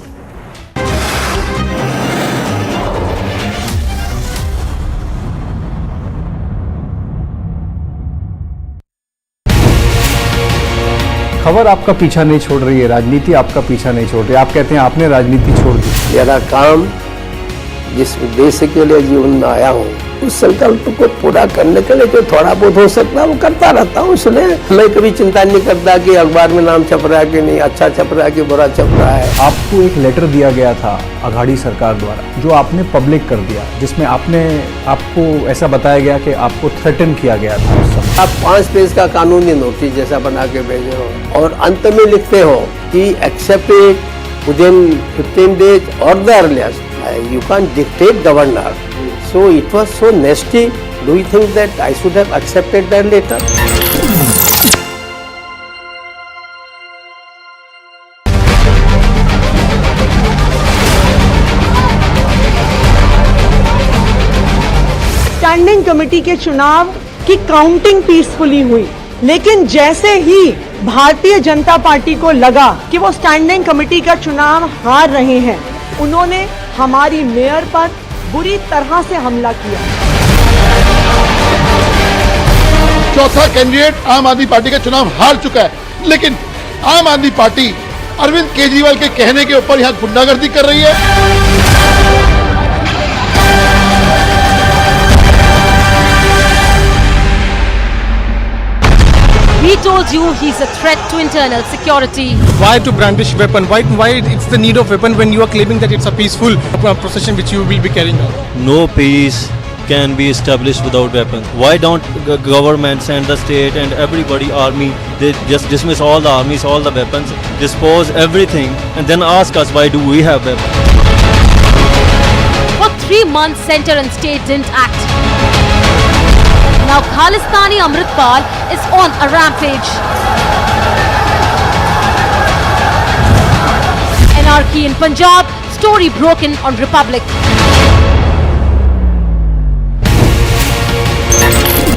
खबर आपका पीछा नहीं छोड़ रही है, राजनीति आपका पीछा नहीं छोड़ रही है। आप कहते हैं आपने राजनीति छोड़ दी। मेरा काम जिस उद्देश्य के लिए जीवन में आया हूँ उस संकल्प को पूरा करने के लिए जो थोड़ा बहुत हो सकता है वो करता रहता हूँ। इसलिए मैं कभी चिंता नहीं करता कि अखबार में नाम छप रहा है कि नहीं, अच्छा छप रहा है कि बुरा छप रहा है। आपको एक लेटर दिया गया था अघाड़ी सरकार द्वारा जो आपने पब्लिक कर दिया, जिसमें आपको ऐसा बताया गया कि आपको थ्रेटन किया गया था उस समय। आप 5 पेज का कानूनी नोटिस जैसा बना के भेजे हो और अंत में लिखते हो कि एक्सेप्ट इट विदिन 15 days और the earliest you can't dictate governor. So it was so nasty. Do you think that I should have accepted that letter? Standing committee के चुनाव की काउंटिंग पीसफुली हुई, लेकिन जैसे ही भारतीय जनता पार्टी को लगा कि वो स्टैंडिंग कमेटी का चुनाव हार रहे हैं, उन्होंने हमारी मेयर पर बुरी तरह से हमला किया। चौथा कैंडिडेट आम आदमी पार्टी का चुनाव हार चुका है, लेकिन आम आदमी पार्टी अरविंद केजरीवाल के कहने के ऊपर यहाँ गुंडागर्दी कर रही है। He told you he's a threat to internal security. Why to brandish weapon? Why it's the need of weapon when you are claiming that it's a peaceful procession which you will be carrying out? No peace can be established without weapons. Why don't governments and the state and everybody, army, they just dismiss all the armies, all the weapons, dispose everything and then ask us why do we have weapons? For 3 months, center and state didn't act. Now Khalistani Amritpal is on a rampage. Anarchy in Punjab, story broken on Republic.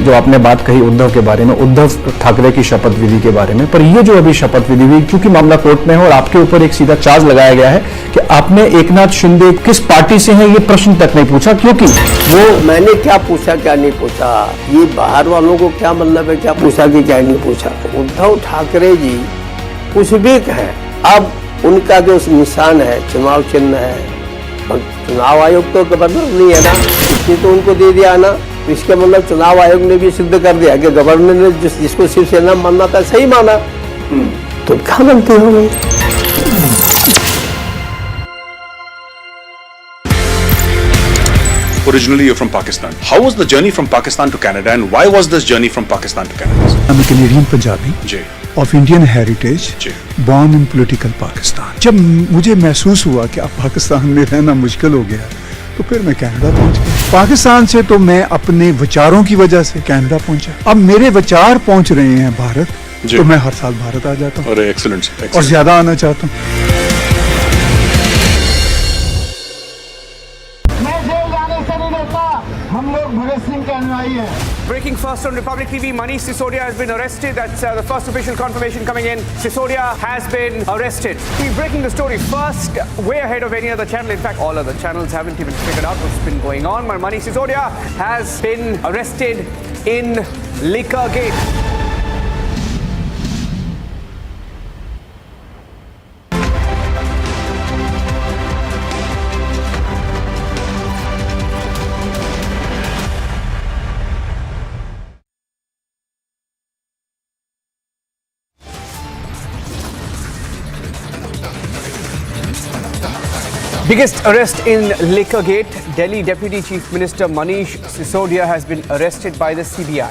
जो आपने बात कही उद्धव के बारे में, उद्धव ठाकरे की शपथ विधि के बारे में, पर ये जो अभी शपथ विधि हुई, क्योंकि मामला कोर्ट में है और आपके ऊपर एक सीधा चार्ज लगाया गया है कि आपने एकनाथ शिंदे किस पार्टी से हैं ये प्रश्न तक नहीं पूछा, क्योंकि वो मैंने क्या पूछा क्या नहीं पूछा, ये बाहर वालों को क्या मतलब है क्या पूछा कि क्या नहीं पूछा। उद्धव ठाकरे जी कुछ भी कहें, अब उनका जो निशान है चुनाव चिन्ह है, चुनाव आयोग तो गवर्नर नहीं है ना, इसलिए तो उनको दे दिया ना। इसके मतलब चुनाव आयोग ने भी सिद्ध कर दिया कि गवर्नर ने जिसको शिवसेना मानना था सही माना, तो क्या गलती हो गई। Originally, you're from Pakistan. How was the journey from Pakistan to Canada, and why was this journey from Pakistan to Canada? I'm a Canadian Punjabi of Indian heritage, born in political Pakistan. जब मुझे महसूस हुआ कि अब पाकिस्तान में रहना मुश्किल हो गया, तो फिर मैं कनाडा पहुंच गया। पाकिस्तान से तो मैं अपने विचारों की वजह से कनाडा पहुंचा। अब मेरे विचार पहुंच रहे हैं भारत, तो मैं हर साल भारत आ जाता हूँ और ज्यादा आना चाहता हूँ। Breaking first on Republic TV, Manish Sisodia has been arrested. That's the first official confirmation coming in. Sisodia has been arrested. We're breaking the story first, way ahead of any other channel. In fact, all other channels haven't even figured out what's been going on. But Manish Sisodia has been arrested in Liquor Gate. Biggest arrest in Liquor Gate. Delhi Deputy Chief Minister Manish Sisodia has been arrested by the CBI.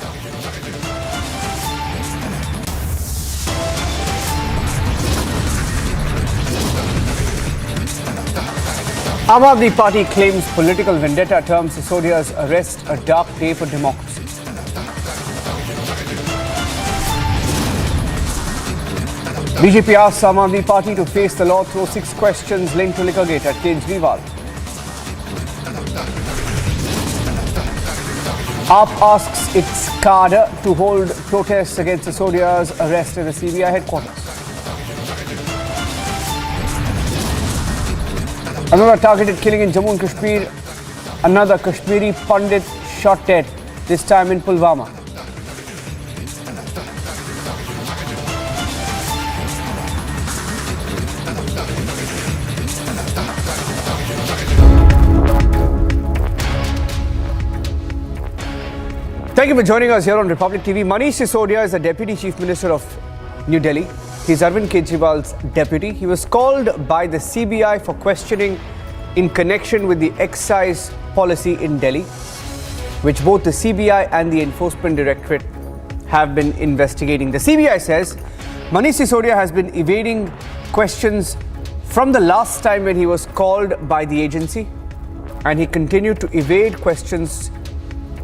Aam Aadmi Party claims political vendetta, terms Sisodia's arrest a dark day for democracy. BJP asks Aam Aadmi Party to face the law through 6 questions linked to Liquorgate at Kejriwal. AAP asks its cadre to hold protests against Sisodia's arrest in the CBI headquarters. Another targeted killing in Jammu and Kashmir. Another Kashmiri Pandit shot dead, this time in Pulwama. Thank you for joining us here on Republic TV. Manish Sisodia is the Deputy Chief Minister of New Delhi. He's Arvind Kejriwal's deputy. He was called by the CBI for questioning in connection with the excise policy in Delhi, which both the CBI and the Enforcement Directorate have been investigating. The CBI says Manish Sisodia has been evading questions from the last time when he was called by the agency, and he continued to evade questions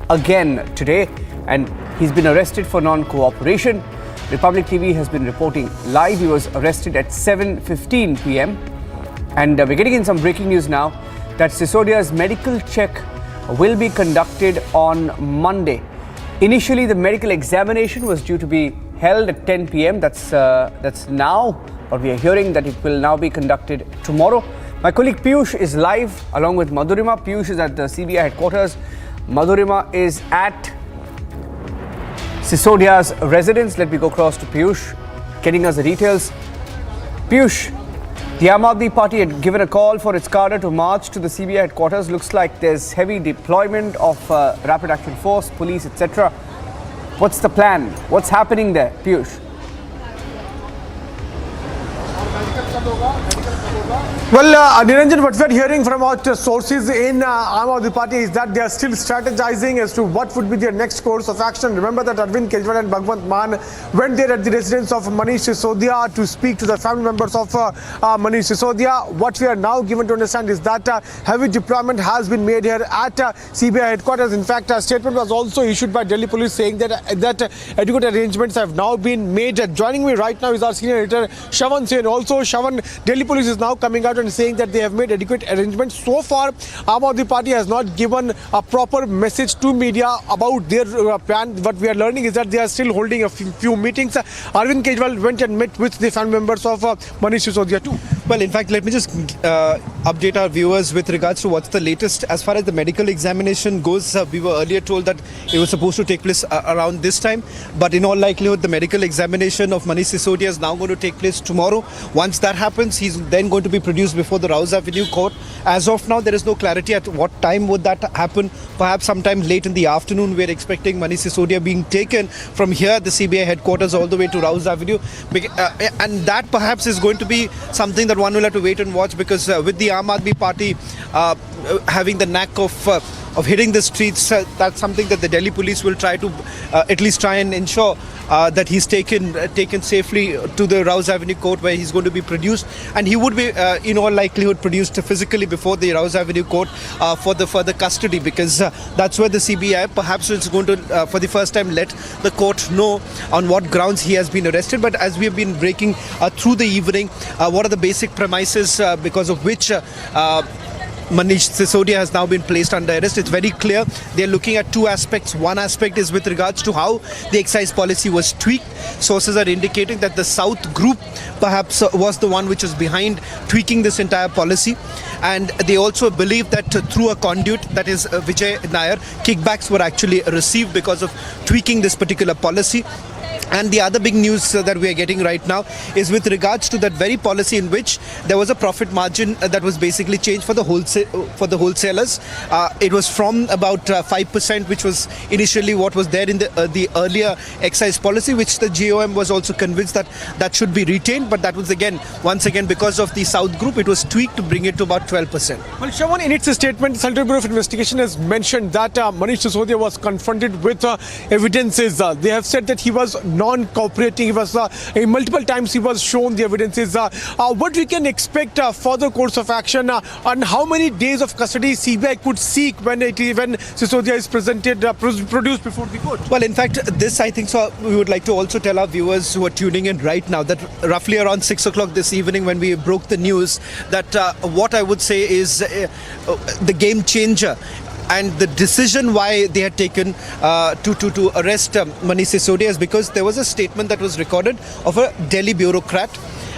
again today, and he's been arrested for non-cooperation. Republic TV has been reporting live. He was arrested at 7:15 p.m. and we're getting in some breaking news now that Sisodia's medical check will be conducted on Monday. Initially, the medical examination was due to be held at 10 p.m. That's now, but we are hearing that it will now be conducted tomorrow. My colleague Piyush is live along with Madhurima. Piyush is at the CBI headquarters. Madhurima is at Sisodia's residence. Let me go across to Piyush, getting us the details. Piyush, the Aam Aadmi Party had given a call for its cadre to march to the CBI headquarters. Looks like there's heavy deployment of rapid action force, police, etc. What's the plan? What's happening there, Piyush? Well, Niranjan, what we are hearing from our sources in Aam Aadmi Party is that they are still strategizing as to what would be their next course of action. Remember that Arvind Kejriwal and Bhagwant Mann went there at the residence of Manish Sisodia to speak to the family members of Manish Sisodia. What we are now given to understand is that heavy deployment has been made here at CBI headquarters. In fact, a statement was also issued by Delhi police saying that adequate arrangements have now been made. Joining me right now is our senior editor Shravan Sen. Also, Shravan, Delhi police is now coming out and saying that they have made adequate arrangements. So far, Aam Aadmi Party has not given a proper message to media about their plan. What we are learning is that they are still holding a few meetings. Arvind Kejriwal went and met with the family members of Manish Sisodia too. Well, in fact, let me just update our viewers with regards to what's the latest. As far as the medical examination goes, we were earlier told that it was supposed to take place around this time. But in all likelihood, the medical examination of Manish Sisodia is now going to take place tomorrow. Once that happens, he's then going to be produced before the Rouse Avenue court. As of now, there is no clarity at what time would that happen. Perhaps sometime late in the afternoon. We're expecting Manish Sisodia being taken from here, the CBI headquarters, all the way to Rouse Avenue. And that perhaps is going to be something that one will have to wait and watch, because with the Aam Aadmi Party having the knack of hitting the streets, that's something that the Delhi police will try to at least try and ensure that he's taken safely to the Rouse Avenue court, where he's going to be produced, and he would be in all likelihood produced physically before the Rouse Avenue court for the further custody, because that's where the CBI perhaps is going to for the first time let the court know on what grounds he has been arrested. But as we have been breaking through the evening, what are the basic premises because of which Manish Sisodia has now been placed under arrest? It's very clear. They're looking at two aspects. One aspect is with regards to how the excise policy was tweaked. Sources are indicating that the South group perhaps was the one which was behind tweaking this entire policy. And they also believe that through a conduit, that is Vijay Nair, kickbacks were actually received because of tweaking this particular policy. And the other big news that we are getting right now is with regards to that very policy in which there was a profit margin that was basically changed for the wholesalers. It was from about 5%, which was initially what was there in the earlier excise policy, which the GOM was also convinced that should be retained. But that was once again because of the South group, it was tweaked to bring it to about 12%. Well, Shravan, in its statement, the Central Bureau of Investigation has mentioned that Manish Sisodia was confronted with evidences. They have said that he was non-cooperating. He was multiple times he was shown the evidences. What we can expect further course of action and how many days of custody CBI could seek when Sisodia is produced before the court? Well, in fact, this I think so. We would like to also tell our viewers who are tuning in right now that roughly around 6 o'clock this evening, when we broke the news, that what I would say is the game changer and the decision why they had taken to arrest Manish Sisodia is because there was a statement that was recorded of a Delhi bureaucrat.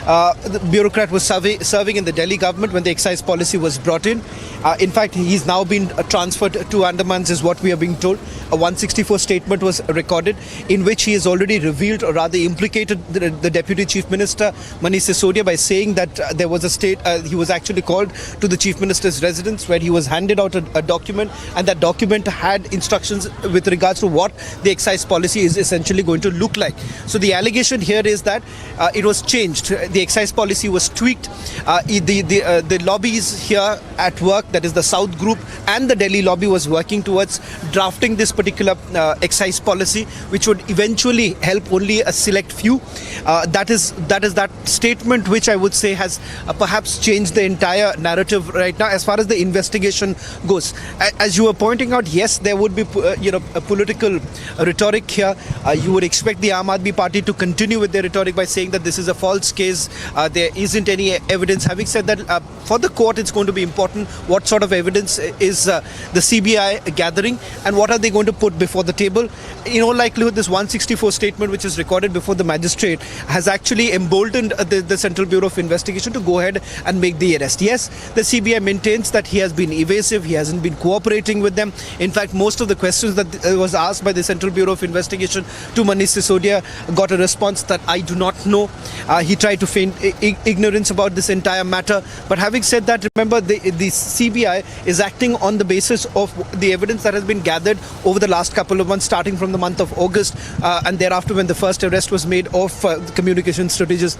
The bureaucrat was serving in the Delhi government when the excise policy was brought in. In fact, he's now been transferred to Andamans, is what we are being told. A 164 statement was recorded in which he has already revealed, or rather implicated, the Deputy Chief Minister Manish Sisodia by saying that there was he was actually called to the Chief Minister's residence where he was handed out a document, and that document had instructions with regards to what the excise policy is essentially going to look like. So the allegation here is that it was changed. The excise policy was tweaked. The lobbies here at work, that is the South Group and the Delhi lobby, was working towards drafting this particular excise policy, which would eventually help only a select few. That is that statement which I would say has perhaps changed the entire narrative right now as far as the investigation goes. As you were pointing out, yes, there would be a political rhetoric here. You would expect the Aam Aadmi Party to continue with their rhetoric by saying that this is a false case. There isn't any evidence. Having said that, for the court it's going to be important what sort of evidence is the CBI gathering and what are they going to put before the table. In all likelihood, this 164 statement which is recorded before the magistrate has actually emboldened the Central Bureau of Investigation to go ahead and make the arrest. Yes, the CBI maintains that he has been evasive, he hasn't been cooperating with them. In fact, most of the questions that was asked by the Central Bureau of Investigation to Manish Sisodia got a response that I do not know. He tried to feign ignorance about this entire matter. But having said that, remember the CBI is acting on the basis of the evidence that has been gathered over the last couple of months, starting from the month of August and thereafter when the first arrest was made of the communication strategist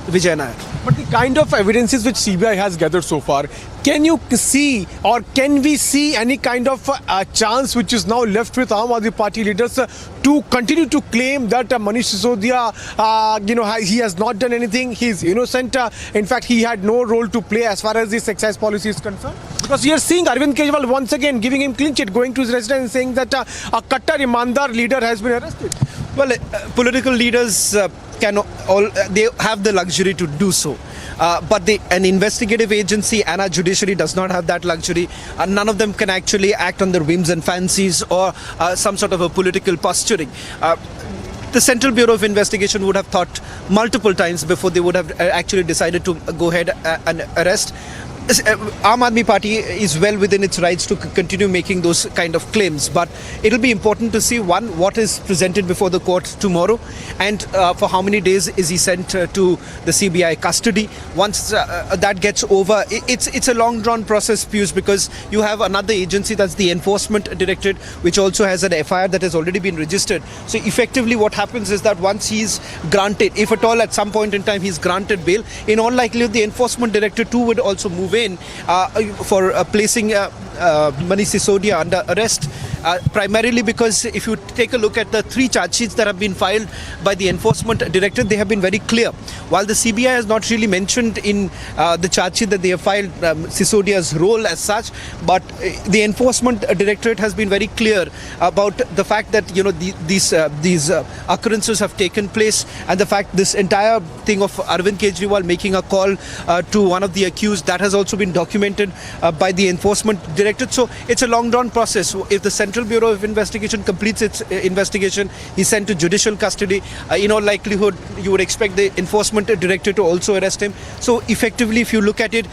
Vijay Nair. But the kind of evidences which CBI has gathered so far, can you see or can we see any kind of chance which is now left with Aam Aadmi Party leaders to continue to claim that Manish Sisodia, he has not done anything, he is innocent. In fact, he had no role to play as far as this excise policy is concerned? Because we are seeing Arvind Kejriwal once again giving him clean chit, going to his residence and saying that a Kattar Imandar leader has been arrested. Well, political leaders they have the luxury to do so. But an investigative agency and our judiciary does not have that luxury. None of them can actually act on their whims and fancies or some sort of a political posturing. The Central Bureau of Investigation would have thought multiple times before they would have actually decided to go ahead and arrest. Aam Aadmi Party is well within its rights to continue making those kind of claims, but it'll be important to see, one, what is presented before the court tomorrow, and for how many days is he sent to the CBI custody. Once that gets over, it's a long drawn process, Pius, because you have another agency, that's the Enforcement Directorate, which also has an FIR that has already been registered. So effectively what happens is that once he's granted, if at all at some point in time he's granted bail, in all likelihood the Enforcement Directorate too would also move in for placing Manish Sisodia under arrest, primarily because if you take a look at the 3 charge sheets that have been filed by the Enforcement Directorate, they have been very clear. While the CBI has not really mentioned in the charge sheet that they have filed Sisodia's role as such, but the Enforcement Directorate has been very clear about the fact that these occurrences have taken place, and the fact this entire thing of Arvind Kejriwal making a call to one of the accused, that has also been documented by the Enforcement Directorate. So it's a long drawn process. If the Central Bureau of Investigation completes its investigation, he's sent to judicial custody. In all likelihood, you would expect the Enforcement Director to also arrest him. So effectively, if you look at it,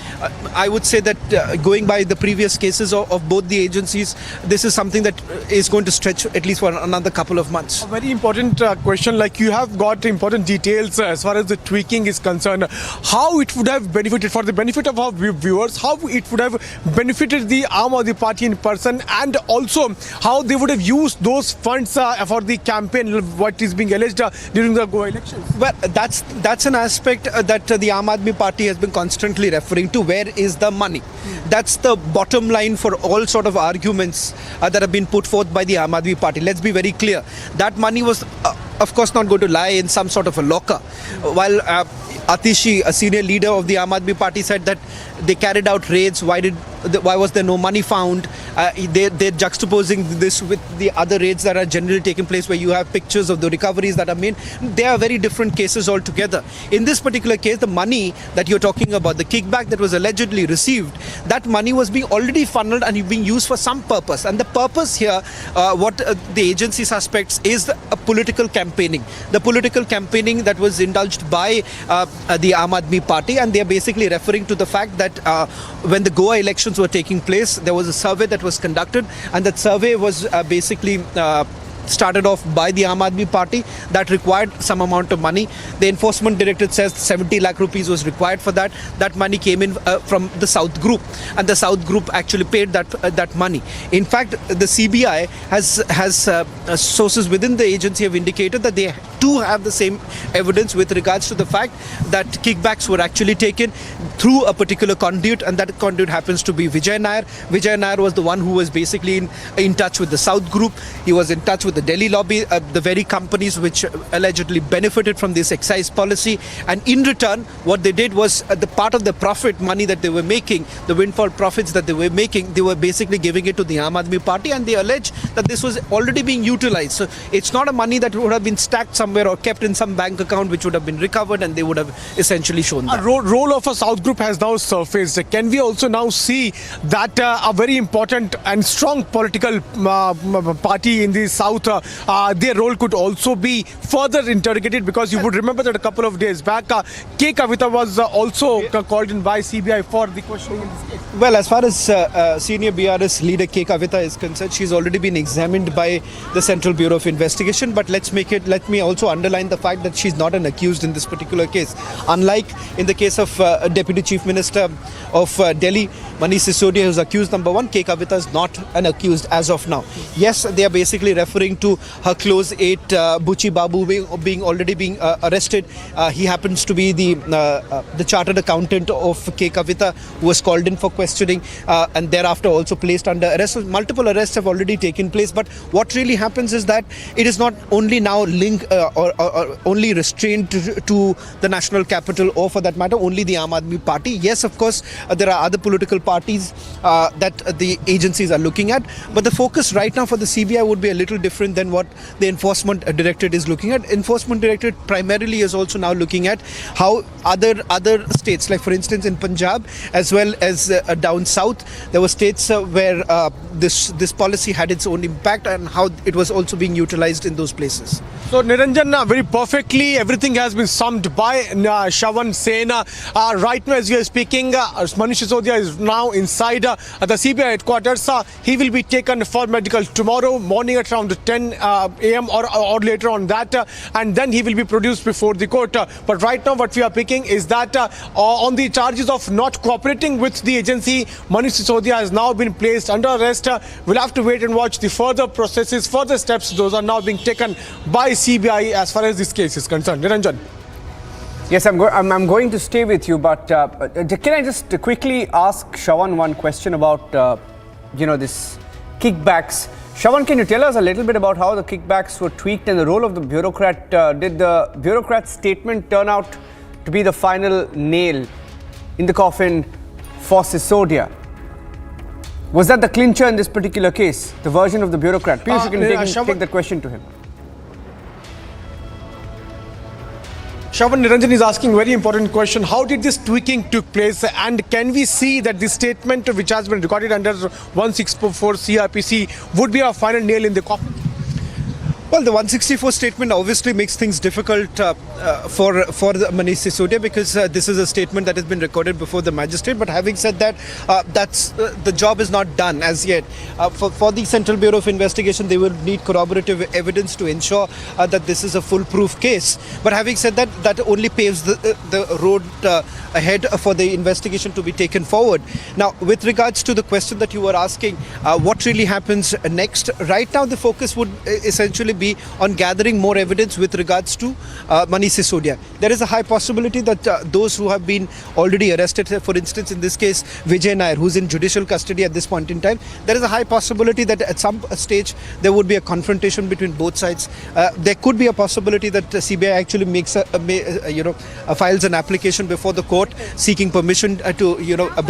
I would say that going by the previous cases of both the agencies, this is something that is going to stretch at least for another couple of months. A very important question, like you have got important details as far as the tweaking is concerned. How it would have benefited, for the benefit of our viewers, how it would have benefited the Aam Aadmi Party in person, and also how they would have used those funds for the campaign, what is being alleged during the Goa elections? Well, that's an aspect that the Aam Aadmi Party has been constantly referring to. Where is the money? That's the bottom line for all sort of arguments that have been put forth by the Aam Aadmi Party. Let's be very clear. That money was of course not going to lie in some sort of a locker. While Atishi, a senior leader of the Aam Aadmi Party, said that they carried out raids. Why was there no money found? They're juxtaposing this with the other raids that are generally taking place, where you have pictures of the recoveries that are made. They are very different cases altogether. In this particular case, the money that you're talking about, the kickback that was allegedly received, that money was being already funneled and being used for some purpose. And the purpose here, what the agency suspects, is a political campaigning. The political campaigning that was indulged by the Aam Aadmi Party, and they are basically referring to the fact that when the Goa elections were taking place, there was a survey that was conducted, and that survey was basically started off by the Aam Aadmi Party that required some amount of money. The enforcement directorate says 70 lakh rupees was required for that. That money came in from the South Group, and the South Group actually paid that money. In fact, the CBI has sources within the agency have indicated that they do have the same evidence with regards to the fact that kickbacks were actually taken through a particular conduit, and that conduit happens to be Vijay Nair. Vijay Nair was the one who was basically in touch with the South Group. He was in touch with the Delhi lobby, the very companies which allegedly benefited from this excise policy, and in return what they did was the part of the profit money that they were making, the windfall profits that they were making, they were basically giving it to the Aam Aadmi Party, and they allege that this was already being utilized. So it's not a money that would have been stacked somewhere or kept in some bank account which would have been recovered, and they would have essentially shown that. Role of a South Group has now surfaced. Can we also now see that a very important and strong political party in the South, their role could also be further interrogated? Because you would remember that a couple of days back, K. Kavita was also called in by CBI for the questioning in this case. Well, as far as senior BRS leader K. Kavita is concerned, she's already been examined by the Central Bureau of Investigation. But let me also underline the fact that she's not an accused in this particular case. Unlike in the case of Deputy Chief Minister of Delhi, Manish Sisodia, who's accused number one, K. Kavita is not an accused as of now. Yes, they are basically referring to her close aide Buchi Babu being arrested. He happens to be the chartered accountant of K. Kavita, who was called in for questioning and thereafter also placed under arrest. Multiple arrests have already taken place, but what really happens is that it is not only now linked or only restrained to the national capital, or for that matter only the Aam Aadmi Party. Yes, of course, there are other political parties that the agencies are looking at, but the focus right now for the CBI would be a little different than what the Enforcement Directorate is looking at. Enforcement Directorate primarily is also now looking at how other states, like for instance in Punjab as well as down south, there were states where this policy had its own impact, and how it was also being utilized in those places. So Niranjan, very perfectly everything has been summed by Shravan Sen. Right now as we are speaking, Manish Sisodia is now inside the CBI headquarters. He will be taken for medical tomorrow morning at around 10 a.m. or later on that, and then he will be produced before the court. But right now what we are picking is that on the charges of not cooperating with the agency, Manish Sisodia has now been placed under arrest. We'll have to wait and watch the further processes, further steps. Those are now being taken by CBI as far as this case is concerned. Niranjan. Yes, I'm going to stay with you, but can I just quickly ask Shravan one question about this kickbacks? Shravan, can you tell us a little bit about how the kickbacks were tweaked and the role of the bureaucrat? Did the bureaucrat's statement turn out to be the final nail in the coffin for Sisodia? Was that the clincher in this particular case, the version of the bureaucrat? Please, you can take that question to him. Shravan, Niranjan is asking a very important question. How did this tweaking took place, and can we see that the statement which has been recorded under 164 CRPC would be a final nail in the coffin? Well, the 164 statement obviously makes things difficult for the Manish Sisodia, because this is a statement that has been recorded before the magistrate. But having said that, the job is not done as yet. For the Central Bureau of Investigation, they will need corroborative evidence to ensure that this is a foolproof case. But having said that, that only paves the road ahead for the investigation to be taken forward. Now, with regards to the question that you were asking, what really happens next? Right now, the focus would essentially be be on gathering more evidence with regards to Manish Sisodia. There is a high possibility that those who have been already arrested, for instance, in this case, Vijay Nair, who's in judicial custody at this point in time, there is a high possibility that at some stage there would be a confrontation between both sides. There could be a possibility that CBI actually makes files an application before the court seeking permission to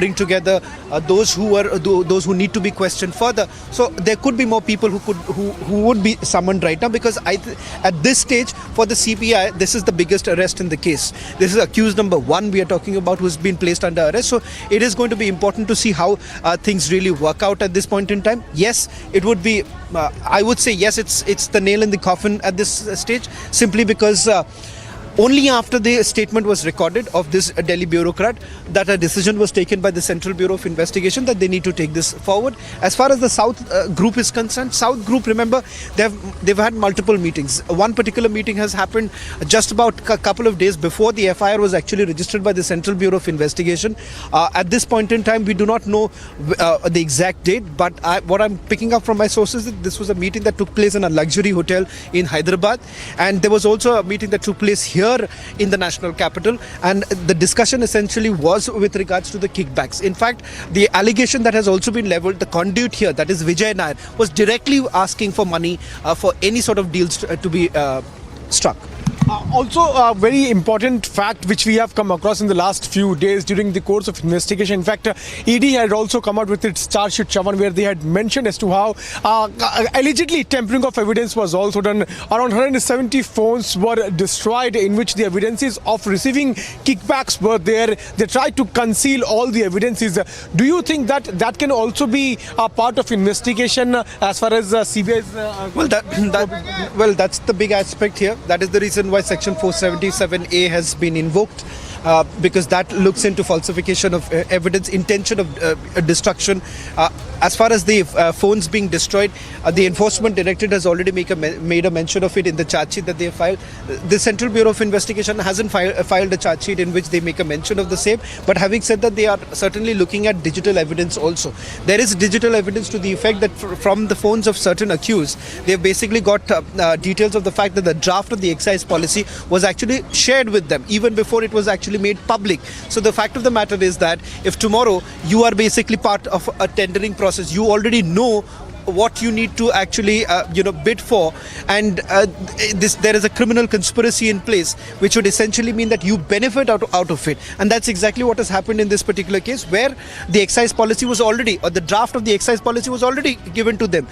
bring together those who need to be questioned further. So there could be more people who would be summoned right now, because at this stage for the CBI this is the biggest arrest in the case. This is accused number 1 we are talking about, who's been placed under arrest. So it is going to be important to see how things really work out at this point in time. Yes, it would be I would say yes, it's the nail in the coffin at this stage, simply because only after the statement was recorded of this Delhi bureaucrat that a decision was taken by the Central Bureau of Investigation that they need to take this forward. As far as the South group is concerned, South group, remember, they've had multiple meetings. One particular meeting has happened just about a couple of days before the FIR was actually registered by the Central Bureau of Investigation. At this point in time, we do not know the exact date, but what I'm picking up from my sources is that this was a meeting that took place in a luxury hotel in Hyderabad, and there was also a meeting that took place here in the national capital, and the discussion essentially was with regards to the kickbacks. In fact, the allegation that has also been leveled, the conduit here, that is Vijay Nair, was directly asking for money for any sort of deals to be struck. Also, a very important fact which we have come across in the last few days during the course of investigation. In fact, ED had also come out with its charge sheet, Chavan, where they had mentioned as to how allegedly tampering of evidence was also done. Around 170 phones were destroyed in which the evidences of receiving kickbacks were there. They tried to conceal all the evidences. Do you think that that can also be a part of investigation as far as CBI is? Well, that's the big aspect here. That is the reason why Section 477A has been invoked, because that looks into falsification of evidence, intention of destruction. As far as the phones being destroyed, the Enforcement Directorate has already made a mention of it in the charge sheet that they have filed. The Central Bureau of Investigation hasn't filed a charge sheet in which they make a mention of the same. But having said that, they are certainly looking at digital evidence also. There is digital evidence to the effect that from the phones of certain accused, they've basically got details of the fact that the draft of the excise policy was actually shared with them even before it was actually made public. So the fact of the matter is that if tomorrow you are basically part of a tendering process, you already know what you need to actually bid for, and there is a criminal conspiracy in place which would essentially mean that you benefit out of it. And that's exactly what has happened in this particular case, where the excise policy was already, or the draft of the excise policy was already given to them.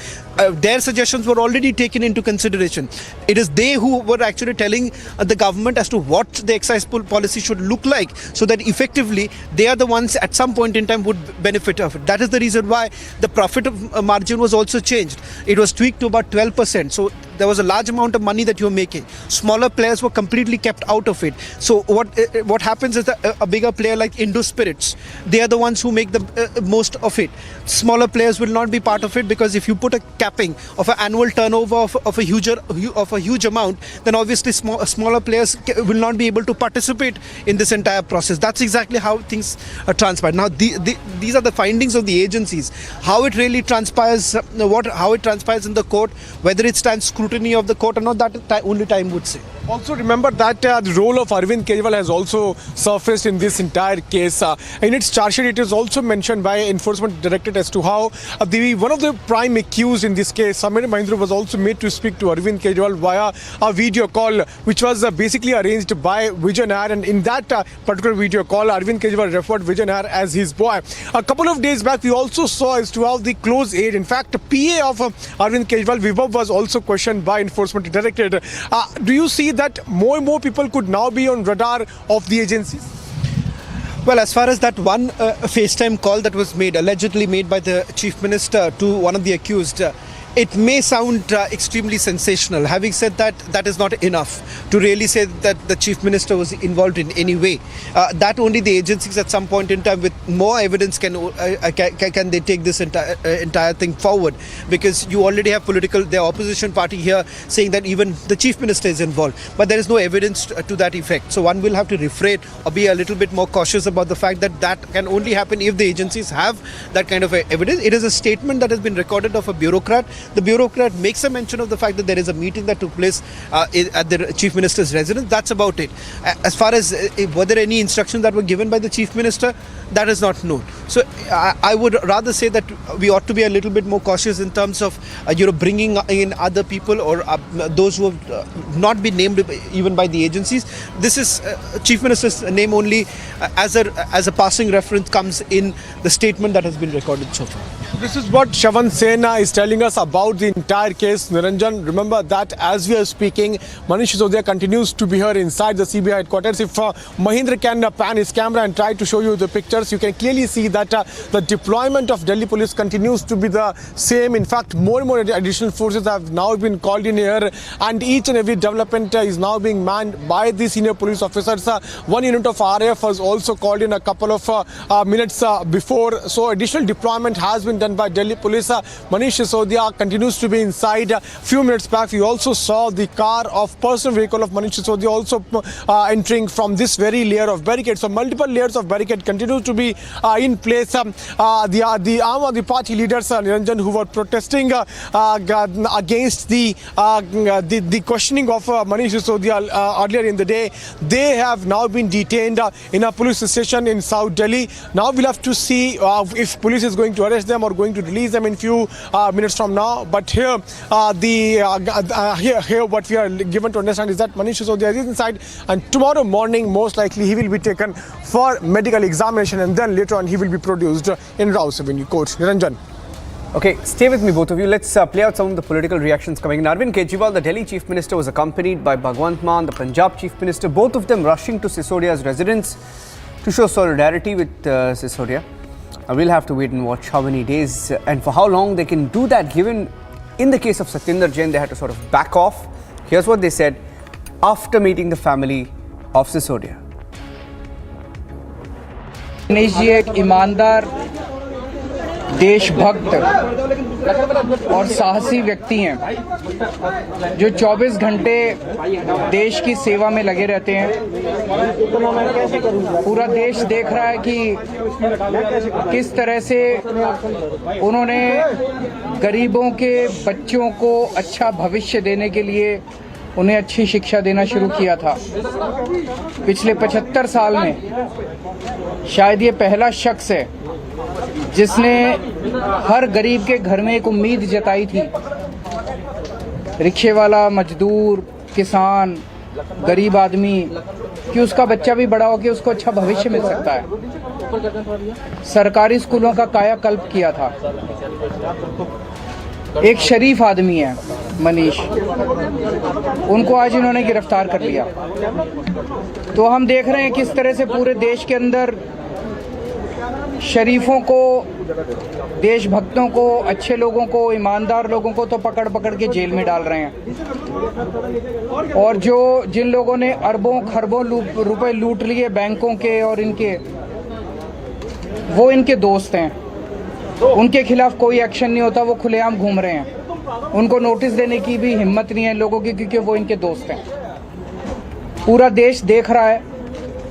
Their suggestions were already taken into consideration. It is they who were actually telling the government as to what the excise policy should look like, so that effectively they are the ones at some point in time would benefit of it. That is the reason why the profit margin was also changed. It was tweaked to about 12%. So there was a large amount of money that you were making. Smaller players were completely kept out of it. So what happens is that a bigger player like Indo Spirits, they are the ones who make the most of it. Smaller players will not be part of it, because if you put a capping of an annual turnover of a huge amount, then obviously smaller players will not be able to participate in this entire process. That's exactly how things transpire. Now these are the findings of the agencies. How it really transpires, how it transpires in the court, whether it stands scrutiny of the court or not, that only time would say. Also remember that the role of Arvind Kejriwal has also surfaced in this entire case. In its charge sheet, it is also mentioned by Enforcement Directorate as to how one of the prime accused in this case, Samir Mahindra, was also made to speak to Arvind Kejriwal via a video call, which was basically arranged by Vijay Nair. And in that particular video call, Arvind Kejriwal referred Vijay Nair as his boy. A couple of days back, we also saw as to how the close aide, in fact, PA of Arvind Kejriwal, Vibhav, was also questioned by Enforcement Directorate. Do you see that more and more people could now be on radar of the agencies? Well, as far as that one FaceTime call that was allegedly made by the Chief Minister to one of the accused, it may sound extremely sensational. Having said that, that is not enough to really say that the Chief Minister was involved in any way. That only the agencies at some point in time with more evidence can they take this entire thing forward, because you already have the opposition party here saying that even the Chief Minister is involved, but there is no evidence to that effect. So one will have to refrain or be a little bit more cautious about the fact that that can only happen if the agencies have that kind of evidence. It is a statement that has been recorded of a bureaucrat the bureaucrat makes a mention of the fact that there is a meeting that took place at the Chief Minister's residence. That's about it. As far as were there any instructions that were given by the Chief Minister, that is not known. So I would rather say that we ought to be a little bit more cautious in terms of bringing in other people or those who have not been named even by the agencies. This is Chief Minister's name only as a passing reference comes in the statement that has been recorded so far. This is what Shravan Sena is telling us about the entire case. Niranjan, remember that as we are speaking, Manish Sisodia continues to be here inside the CBI headquarters. If Mahindra can pan his camera and try to show you the pictures, you can clearly see that the deployment of Delhi police continues to be the same. In fact, more and more additional forces have now been called in here, and each and every development is now being manned by the senior police officers. One unit of RAF was also called in a couple of minutes before. So additional deployment has been done by Delhi police. Manish Sisodia continues to be inside. A few minutes back, we also saw the car of personal vehicle of Manish Sisodia also entering from this very layer of barricade. So multiple layers of barricade continue to be in place. The Aam Aadmi Party leaders, Niranjan, who were protesting against the questioning of Manish Sisodia earlier in the day, they have now been detained in a police station in South Delhi. Now we'll have to see if police is going to arrest them or going to release them in few minutes from now. But here, here what we are given to understand is that Manish Sisodia is inside, and tomorrow morning most likely he will be taken for medical examination, and then later on he will be produced in Rouse Avenue Court. Niranjan. Okay, stay with me, both of you. Let's play out some of the political reactions coming in. Arvind Kejriwal, the Delhi Chief Minister, was accompanied by Bhagwant Mann, the Punjab Chief Minister, both of them rushing to Sisodia's residence to show solidarity with Sisodia. We'll have to wait and watch how many days and for how long they can do that, given in the case of Satinder Jain, they had to sort of back off. Here's what they said after meeting the family of Sisodia. Manish ji एक ईमानदार, देशभक्त और साहसी व्यक्ति हैं जो 24 घंटे देश की सेवा में लगे रहते हैं। पूरा देश देख रहा है कि किस तरह से उन्होंने गरीबों के बच्चों को अच्छा भविष्य देने के लिए उन्हें अच्छी शिक्षा देना शुरू किया था। पिछले 75 साल में शायद ये पहला शख्स है जिसने हर गरीब के घर में एक उम्मीद जताई थी। रिक्शे वाला, मजदूर, किसान, गरीब आदमी कि उसका बच्चा भी बड़ा हो के उसको अच्छा भविष्य मिल सकता है। सरकारी स्कूलों का कायाकल्प किया था। एक शरीफ आदमी है मनीष, उनको आज इन्होंने गिरफ्तार कर लिया। तो हम देख रहे हैं किस तरह से पूरे देश के अंदर शरीफों को, देशभक्तों को, अच्छे लोगों को, ईमानदार लोगों को तो पकड़ पकड़ के जेल में डाल रहे हैं, और जिन लोगों ने अरबों खरबों रुपए लूट लिए बैंकों के और इनके, वो इनके दोस्त हैं। उनके खिलाफ कोई एक्शन नहीं होता, वो खुलेआम घूम रहे हैं। उनको नोटिस देने की भी हिम्मत नहीं है लोगों की, क्योंकि वो इनके दोस्त हैं। पूरा देश देख रहा है,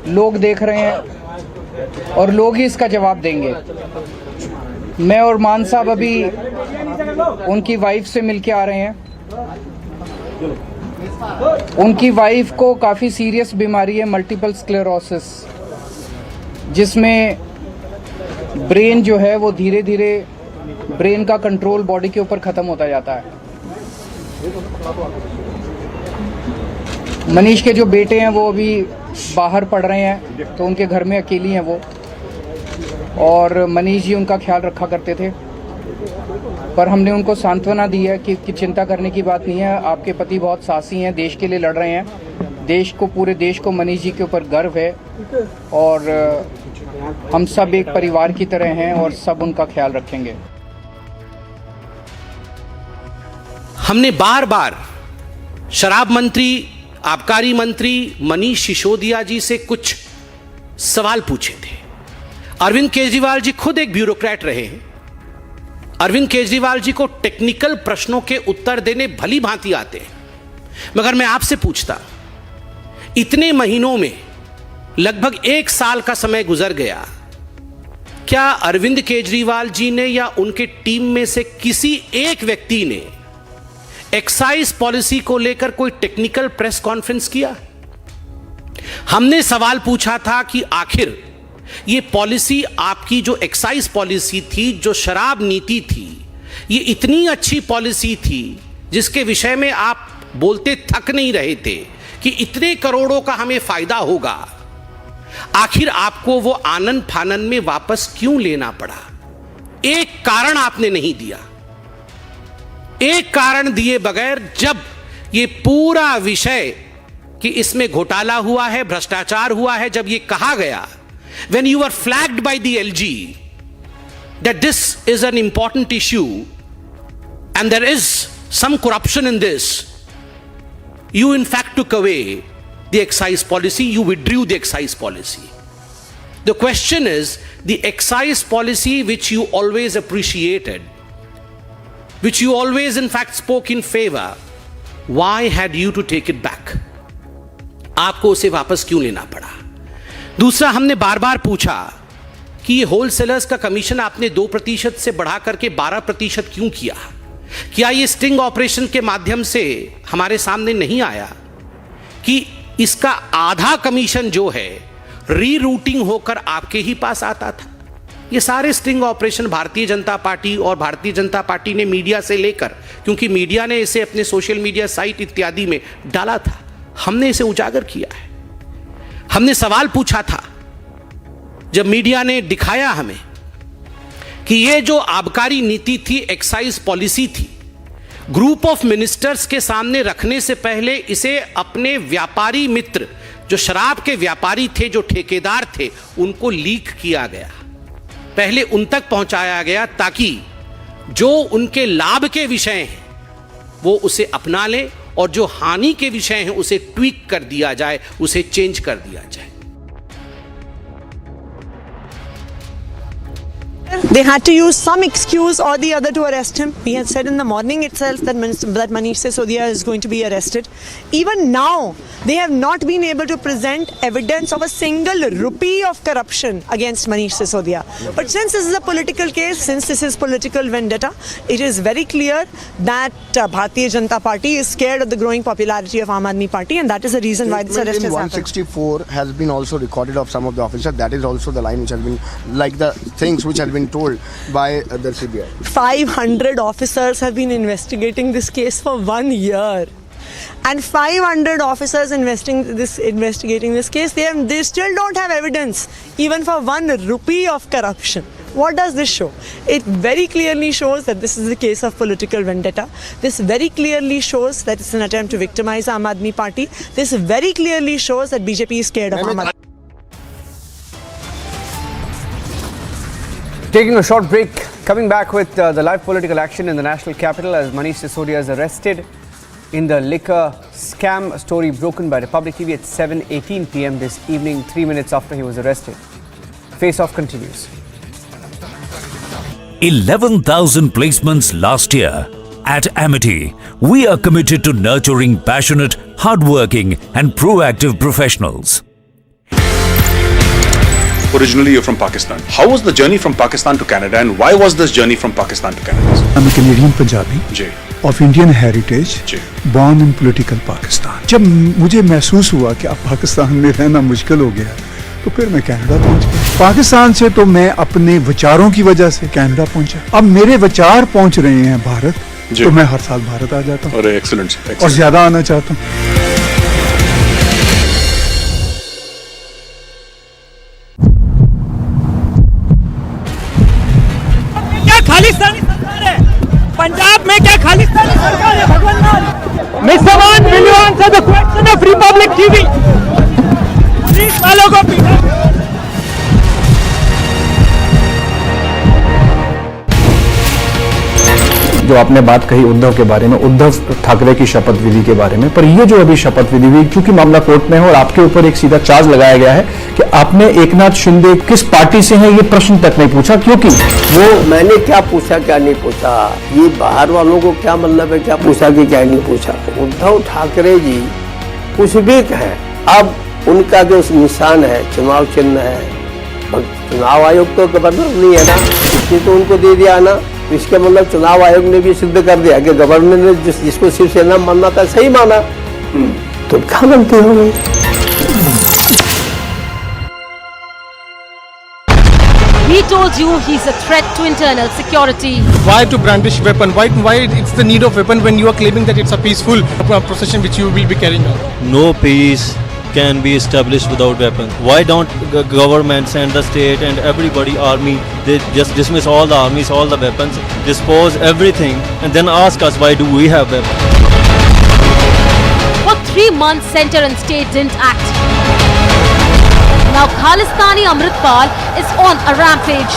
लोग देख रहे हैं, और लोग ही इसका जवाब देंगे। मैं और मान साहब अभी उनकी वाइफ से मिलके आ रहे हैं। उनकी वाइफ को काफ़ी सीरियस बीमारी है, मल्टीपल स्क्लेरोसिस, जिसमें ब्रेन जो है वो धीरे धीरे ब्रेन का कंट्रोल बॉडी के ऊपर ख़त्म होता जाता है। मनीष के जो बेटे हैं वो अभी बाहर पढ़ रहे हैं, तो उनके घर में अकेली हैं वो, और मनीष जी उनका ख्याल रखा करते थे। पर हमने उनको सांत्वना दी है कि चिंता करने की बात नहीं है, आपके पति बहुत साहसी हैं, देश के लिए लड़ रहे हैं। देश को, पूरे देश को मनीष जी के ऊपर गर्व है, और हम सब एक परिवार की तरह हैं और सब उनका ख्याल रखेंगे। हमने बार बार शराब मंत्री, आबकारी मंत्री मनीष सिसोदिया जी से कुछ सवाल पूछे थे। अरविंद केजरीवाल जी खुद एक ब्यूरोक्रेट रहे हैं। अरविंद केजरीवाल जी को टेक्निकल प्रश्नों के उत्तर देने भली भांति आते हैं, मगर मैं आपसे पूछता, इतने महीनों में लगभग 1 साल का समय गुजर गया, क्या अरविंद केजरीवाल जी ने या उनके टीम में से किसी एक व्यक्ति ने एक्साइज पॉलिसी को लेकर कोई टेक्निकल प्रेस कॉन्फ्रेंस किया? हमने सवाल पूछा था कि आखिर ये पॉलिसी, आपकी जो एक्साइज पॉलिसी थी, जो शराब नीति थी, ये इतनी अच्छी पॉलिसी थी जिसके विषय में आप बोलते थक नहीं रहे थे कि इतने करोड़ों का हमें फायदा होगा, आखिर आपको वो आनन फानन में वापस क्यों लेना पड़ा? एक कारण आपने नहीं दिया। एक कारण दिए बगैर जब ये पूरा विषय कि इसमें घोटाला हुआ है, भ्रष्टाचार हुआ है, जब ये कहा गया, when you were flagged by the LG that this is an important issue and there is some corruption in this, you in fact took away the excise policy, you withdrew the excise policy. The question is, the excise policy which you always appreciated, which you always in fact spoke in favor, why had you to take it back? आपको उसे वापस क्यों लेना पड़ा? दूसरा, हमने बार बार पूछा कि ये होलसेलर्स का कमीशन आपने 2% से बढ़ा करके 12% क्यों किया? क्या ये स्टिंग ऑपरेशन के माध्यम से हमारे सामने नहीं आया कि इसका आधा कमीशन जो है रीरूटिंग होकर आपके ही पास आता था? ये सारे sting operation Bharatiya Janata party और भारतीय जनता पार्टी ने मीडिया से लेकर, क्योंकि मीडिया ने इसे अपने सोशल मीडिया साइट इत्यादि में डाला था, हमने इसे उजागर किया है। हमने सवाल पूछा था जब मीडिया ने दिखाया हमें कि ये जो आबकारी नीति थी, एक्साइज पॉलिसी थी, ग्रुप ऑफ मिनिस्टर्स के सामने रखने से पहले इसे अपने व्यापारी मित्र, जो शराब के व्यापारी थे, जो ठेकेदार थे, उनको लीक किया गया, पहले उन तक पहुंचाया गया ताकि जो उनके लाभ के विषय हैं वो उसे अपना लें और जो हानि के विषय हैं उसे ट्वीक कर दिया जाए, उसे चेंज कर दिया जाए। They had to use some excuse or the other to arrest him. He had said in the morning itself that Manish Sisodia is going to be arrested. Even now, they have not been able to present evidence of a single rupee of corruption against Manish Sisodia. But since this is a political case, since this is political vendetta, it is very clear that Bharatiya Janata Party is scared of the growing popularity of Aam Aadmi Party, and that is the reason why this arrest has happened. 164 has been also recorded of some of the officers. That is also the line which has been, like the things which have been told by the CBI. 500 officers have been investigating this case for 1 year. And 500 officers investigating this case, they still don't have evidence even for 1 rupee of corruption. What does this show? It very clearly shows that this is a case of political vendetta. This very clearly shows that it's an attempt to victimize Aam Aadmi Party. This very clearly shows that BJP is scared of Aam Aadmi. Taking a short break, coming back with the live political action in the national capital as Manish Sisodia is arrested in the liquor scam, story broken by Republic TV at 7:18 p.m. this evening, 3 minutes after he was arrested. Face-off continues. 11,000 placements last year. At Amity, we are committed to nurturing passionate, hardworking and proactive professionals. Originally, you're from Pakistan. How was the journey from Pakistan to Canada, and why was this journey from Pakistan to Canada? I'm a Canadian Punjabi of Indian heritage, born in political Pakistan. जब मुझे महसूस हुआ कि अब पाकिस्तान में रहना मुश्किल हो गया, तो फिर मैं कनाडा पहुंच गया। पाकिस्तान से तो मैं अपने विचारों की वजह से कनाडा पहुंचा। अब मेरे विचार पहुंच रहे हैं भारत, तो मैं हर साल भारत आ जाता हूँ। एक्सीलेंट। और ज्यादा आना चाहता हूँ। खालिस्तानी सरकार है पंजाब में, क्या खालिस्तानी सरकार है? भगवान mister one will you answer the question of Republic TV? Police वालों को पीटा, जो आपने बात कही उद्धव के बारे में, उद्धव ठाकरे की शपथ विधि के बारे में, पर ये जो अभी शपथ विधि हुई, क्योंकि मामला कोर्ट में है और आपके ऊपर एक सीधा चार्ज लगाया गया है कि आपने एकनाथ शिंदे किस पार्टी से हैं ये प्रश्न तक नहीं पूछा, क्योंकि वो मैंने क्या पूछा क्या नहीं पूछा, ये बाहर वालों को क्या मतलब है, क्या पूछा कि क्या नहीं पूछा। उद्धव ठाकरे जी कुछ भी कहें, अब उनका जो निशान है, चुनाव चिन्ह है, और चुनाव आयोग तो गवर्नर नहीं है ना, इसने तो उनको दे दिया ना, तो इसका मतलब चुनाव आयोग ने भी सिद्ध कर दिया कि गवर्नर ने जिसको शिवसेना मानना था सही माना, तो क्या गलती हो गई? He told you he's a threat to internal security. Why to brandish weapon? Why it's the need of weapon when you are claiming that it's a peaceful procession which you will be carrying out? No peace can be established without weapons. Why don't government send the state and everybody army? They just dismiss all the armies, all the weapons, dispose everything, and then ask us why do we have weapons? For 3 months, center and state didn't act. Now Khalistani Amritpal is on a rampage.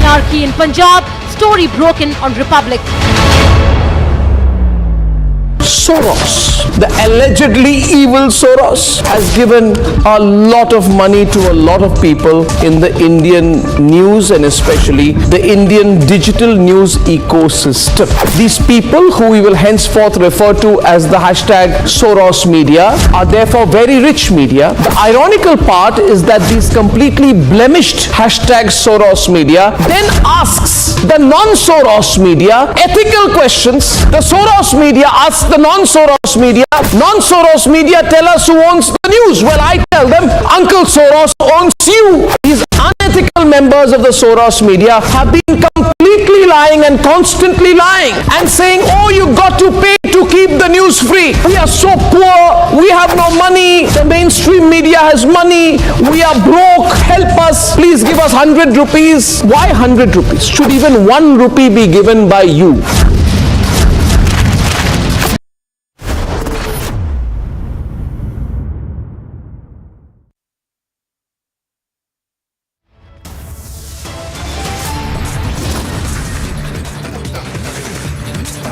Anarchy in Punjab, story broken on Republic. Soros, the allegedly evil Soros, has given a lot of money to a lot of people in the Indian news and especially the Indian digital news ecosystem. These people, who we will henceforth refer to as the hashtag Soros media, are therefore very rich media. The ironical part is that these completely blemished hashtag Soros media then asks the non-Soros media ethical questions. The Soros media asks the non-Soros media tell us who owns the news. Well, I tell them Uncle Soros owns you. These unethical members of the Soros media have been completely lying and constantly lying and saying, oh, you got to pay to keep the news free. We are so poor, we have no money, the mainstream media has money, we are broke, help us, please give us 100 rupees. Why 100 rupees? Should even 1 rupee be given by you?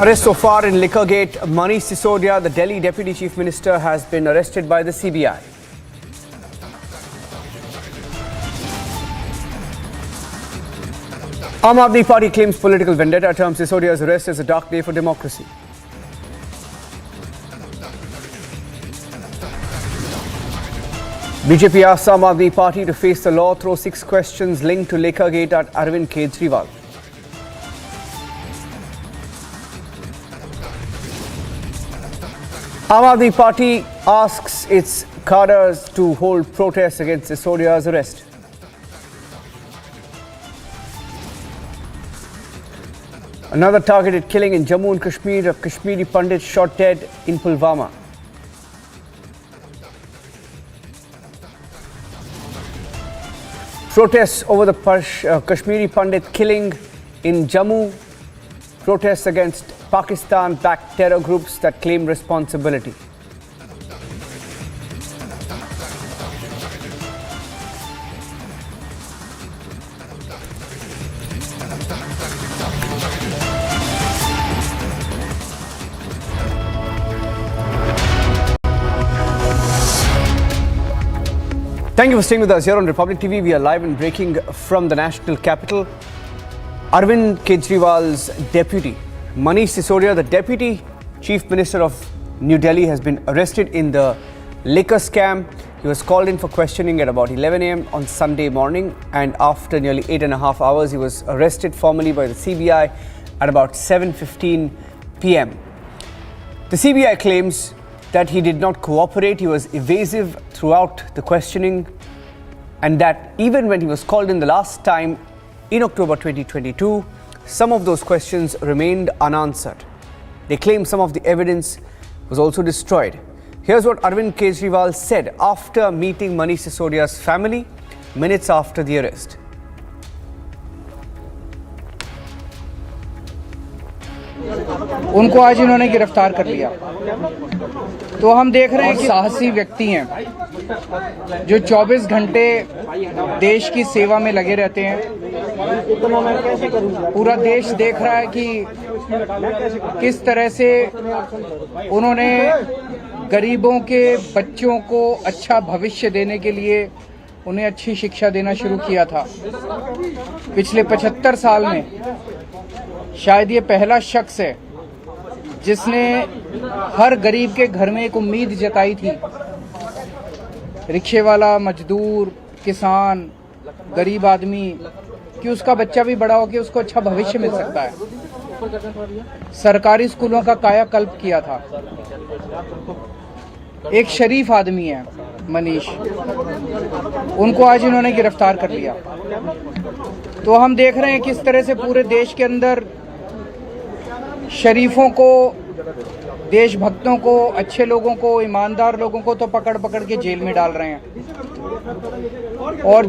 Arrest so far in Liquorgate. Manish Sisodia, the Delhi Deputy Chief Minister, has been arrested by the CBI. Aam Aadmi Party claims political vendetta, terms Sisodia's arrest as a dark day for democracy. BJP asks Aam Aadmi Party to face the law, throw 6 questions linked to Liquorgate at Arvind Kejriwal. Aam Aadmi Party asks its cadres to hold protests against Sisodia's arrest. Another targeted killing in Jammu and Kashmir, a Kashmiri Pandit shot dead in Pulwama. Protests over the Kashmiri Pandit killing in Jammu. Protests against Pakistan-backed terror groups that claim responsibility. Thank you for staying with us here on Republic TV. We are live and breaking from the national capital. Arvind Kejriwal's deputy, Manish Sisodia, the Deputy Chief Minister of New Delhi, has been arrested in the liquor scam. He was called in for questioning at about 11 a.m. on Sunday morning, and after nearly 8.5 hours, he was arrested formally by the CBI at about 7:15 p.m. The CBI claims that he did not cooperate, he was evasive throughout the questioning, and that even when he was called in the last time in October 2022, some of those questions remained unanswered. They claim some of the evidence was also destroyed. Here's what Arvind Kejriwal said after meeting Manish Sisodia's family minutes after the arrest. उनको आज इन्होंने गिरफ्तार कर लिया, तो हम देख रहे हैं कि साहसी व्यक्ति हैं जो 24 घंटे देश की सेवा में लगे रहते हैं। पूरा देश देख रहा है कि किस तरह से उन्होंने गरीबों के बच्चों को अच्छा भविष्य देने के लिए उन्हें अच्छी शिक्षा देना शुरू किया था। पिछले 75 साल में शायद ये पहला शख्स है जिसने हर गरीब के घर में एक उम्मीद जताई थी रिक्शे वाला, मजदूर, किसान, गरीब आदमी, कि उसका बच्चा भी बड़ा हो के उसको अच्छा भविष्य मिल सकता है। सरकारी स्कूलों का कायाकल्प किया था। एक शरीफ आदमी है मनीष, उनको आज इन्होंने गिरफ्तार कर लिया। तो हम देख रहे हैं किस तरह से पूरे देश के अंदर शरीफों को, देशभक्तों को, अच्छे लोगों को, ईमानदार लोगों को तो पकड़ पकड़ के जेल में डाल रहे हैं, और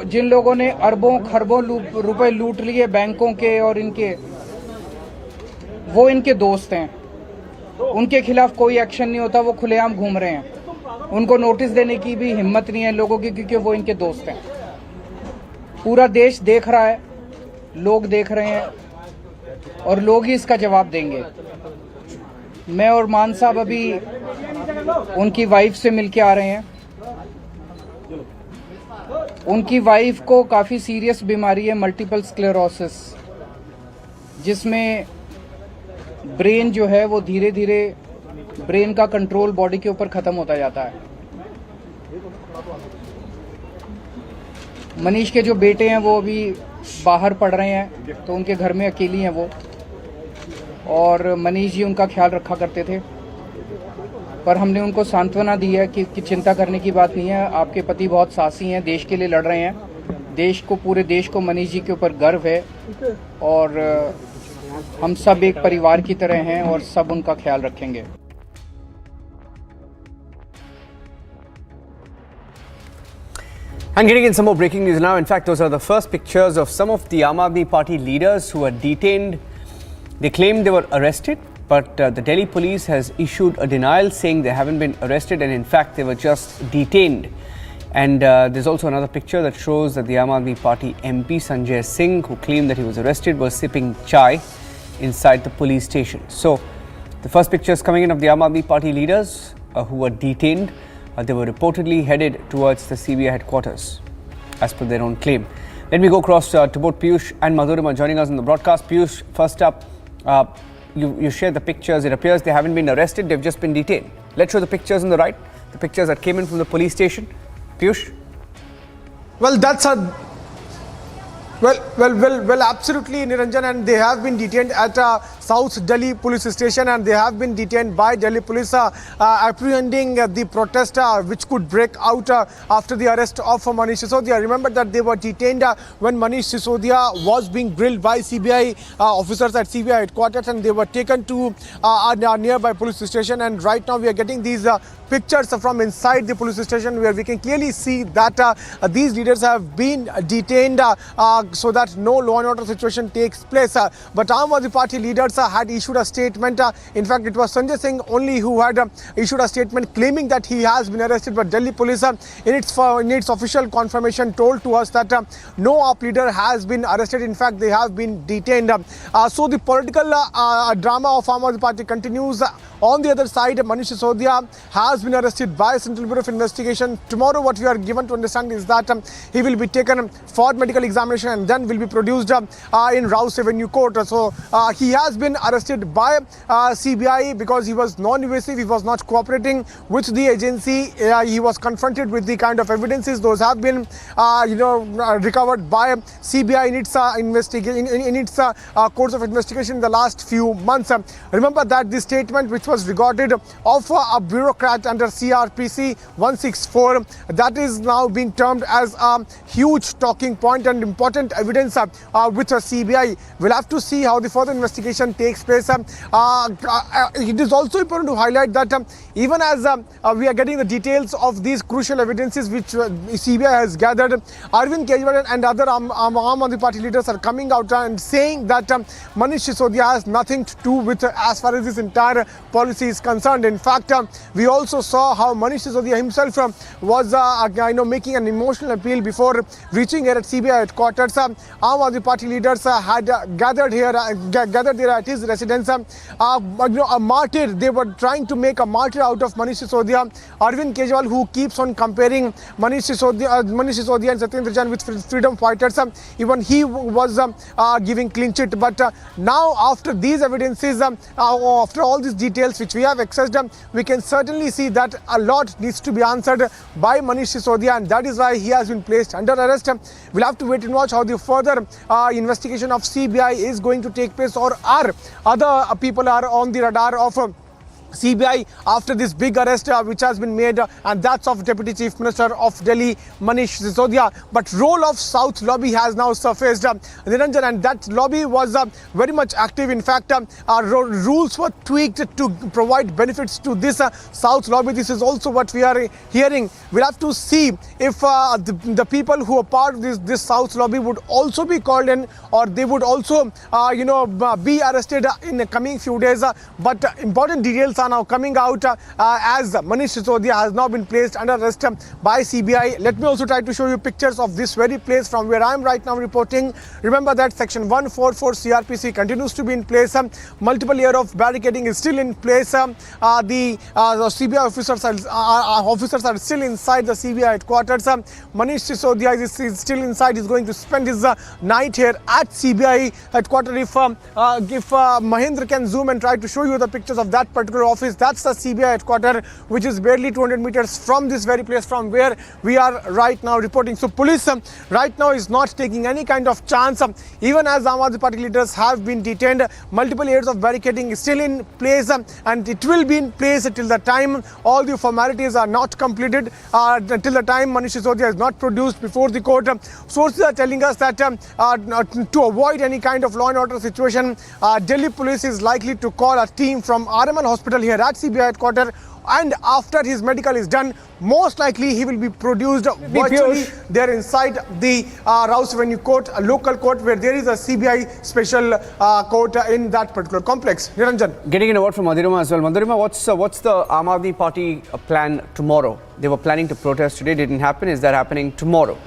जिन लोगों ने अरबों खरबों रुपए लूट लिए बैंकों के और इनके, वो इनके दोस्त हैं। उनके खिलाफ कोई एक्शन नहीं होता, वो खुलेआम घूम रहे हैं। उनको नोटिस देने की भी हिम्मत नहीं है लोगों की, क्योंकि वो इनके दोस्त हैं। पूरा देश देख रहा है, लोग देख रहे हैं, और लोग ही इसका जवाब देंगे। मैं और मान साहब अभी उनकी वाइफ से मिलके आ रहे हैं। उनकी वाइफ को काफ़ी सीरियस बीमारी है, मल्टीपल स्क्लेरोसिस, जिसमें ब्रेन जो है वो धीरे धीरे, ब्रेन का कंट्रोल बॉडी के ऊपर ख़त्म होता जाता है। मनीष के जो बेटे हैं वो अभी बाहर पढ़ रहे हैं, तो उनके घर में अकेली हैं वो, और मनीष जी उनका ख्याल रखा करते थे। पर हमने उनको सांत्वना दी है कि चिंता करने की बात नहीं है, आपके पति बहुत साहसी हैं, देश के लिए लड़ रहे हैं। देश को, पूरे देश को मनीष जी के ऊपर गर्व है, और हम सब एक परिवार की तरह हैं और सब उनका ख्याल रखेंगे। And getting in some more breaking news now. In fact, those are the first pictures of some of the Aam Aadmi Party leaders who were detained. They claimed they were arrested, but the Delhi police has issued a denial saying they haven't been arrested, and in fact they were just detained. And there's also another picture that shows that the Aam Aadmi Party MP Sanjay Singh, who claimed that he was arrested, was sipping chai inside the police station. So the first pictures coming in of the Aam Aadmi Party leaders who were detained. They were reportedly headed towards the CBI headquarters, as per their own claim. Let me go across to both Piyush and Madhurima joining us on the broadcast. Piyush, first up, you shared the pictures. It appears they haven't been arrested, they've just been detained. Let's show the pictures on the right, the pictures that came in from the police station. Piyush? Well, that's a Well, absolutely, Niranjan, and they have been detained at South Delhi police station, and they have been detained by Delhi police, apprehending the protest which could break out after the arrest of Manish Sisodia. Remember that they were detained when Manish Sisodia was being grilled by CBI officers at CBI headquarters, and they were taken to a nearby police station. And right now we are getting these pictures from inside the police station, where we can clearly see that these leaders have been detained so that no law and order situation takes place. But Aam Aadmi Party leaders had issued a statement. In fact, it was Sanjay Singh only who had issued a statement claiming that he has been arrested. But Delhi police, in its official confirmation, told to us that no AAP leader has been arrested. In fact, they have been detained. So the political drama of Aam Aadmi Party continues. On the other side, Manish Sisodia has been arrested by Central Bureau of Investigation. Tomorrow, what we are given to understand is that he will be taken for medical examination and then will be produced in Rouse Avenue Court. So he has been arrested by CBI because he was non-evasive, he was not cooperating with the agency. He was confronted with the kind of evidences. Those have been recovered by CBI in its investigation, in its course of investigation in the last few months. Remember that the statement which was regarded of a bureaucrat under CRPC 164, that is now being termed as a huge talking point and important evidence with CBI. We'll have to see how the further investigation takes place. It is also important to highlight that even as we are getting the details of these crucial evidences which CBI has gathered, Arvind Kejriwal and other Aam Aadmi Party leaders are coming out and saying that Manish Sisodia has nothing to do with as far as this entire policy is concerned. In fact, we also saw how Manish Sisodia himself was making an emotional appeal before reaching here at CBI headquarters. Aam Aadmi Party leaders had gathered there at his residence. A martyr, they were trying to make a martyr out of Manish Sisodia. Arvind Kejriwal, who keeps on comparing Manish Sisodia and Satyendra Jain with freedom fighters, even he was giving clean chit. But now, after these evidences, after all these details, details which we have accessed, we can certainly see that a lot needs to be answered by Manish Sisodia, and that is why he has been placed under arrest. We'll have to wait and watch how the further investigation of CBI is going to take place, or are other people are on the radar of CBI after this big arrest which has been made, and that's of Deputy Chief Minister of Delhi, Manish Sisodia. But role of South lobby has now surfaced, Niranjan, and that lobby was very much active. In fact, rules were tweaked to provide benefits to this South lobby. This is also what we are hearing. We'll have to see if the people who are part of this South lobby would also be called in, or they would also be arrested in the coming few days. But important details are now coming out as Manish Sisodia has now been placed under arrest by CBI. Let me also try to show you pictures of this very place from where I am right now reporting. Remember that Section 144 CRPC continues to be in place. Multiple layer of barricading is still in place. The CBI officers are still inside the CBI headquarters. Manish Sisodia is still inside. He's going to spend his night here at CBI headquarters. If Mahendra can zoom and try to show you the pictures of that particular office, that's the CBI headquarters, which is barely 200 meters from this very place from where we are right now reporting. So police right now is not taking any kind of chance, even as Aam Aadmi Party leaders have been detained. Multiple layers of barricading is still in place, and it will be in place till the time all the formalities are not completed, till the time Manish Sisodia is not produced before the court. Sources are telling us that to avoid any kind of law and order situation, Delhi police is likely to call a team from RMN Hospital here at CBI headquarters, and after his medical is done, most likely he will be produced virtually there inside the Rouse Avenue court, a local court where there is a CBI special court in that particular complex. Niranjan. Getting in a word from Madhurima as well. Madhurima, what's the Aam Aadmi Party plan tomorrow? They were planning to protest today, didn't happen. Is that happening tomorrow?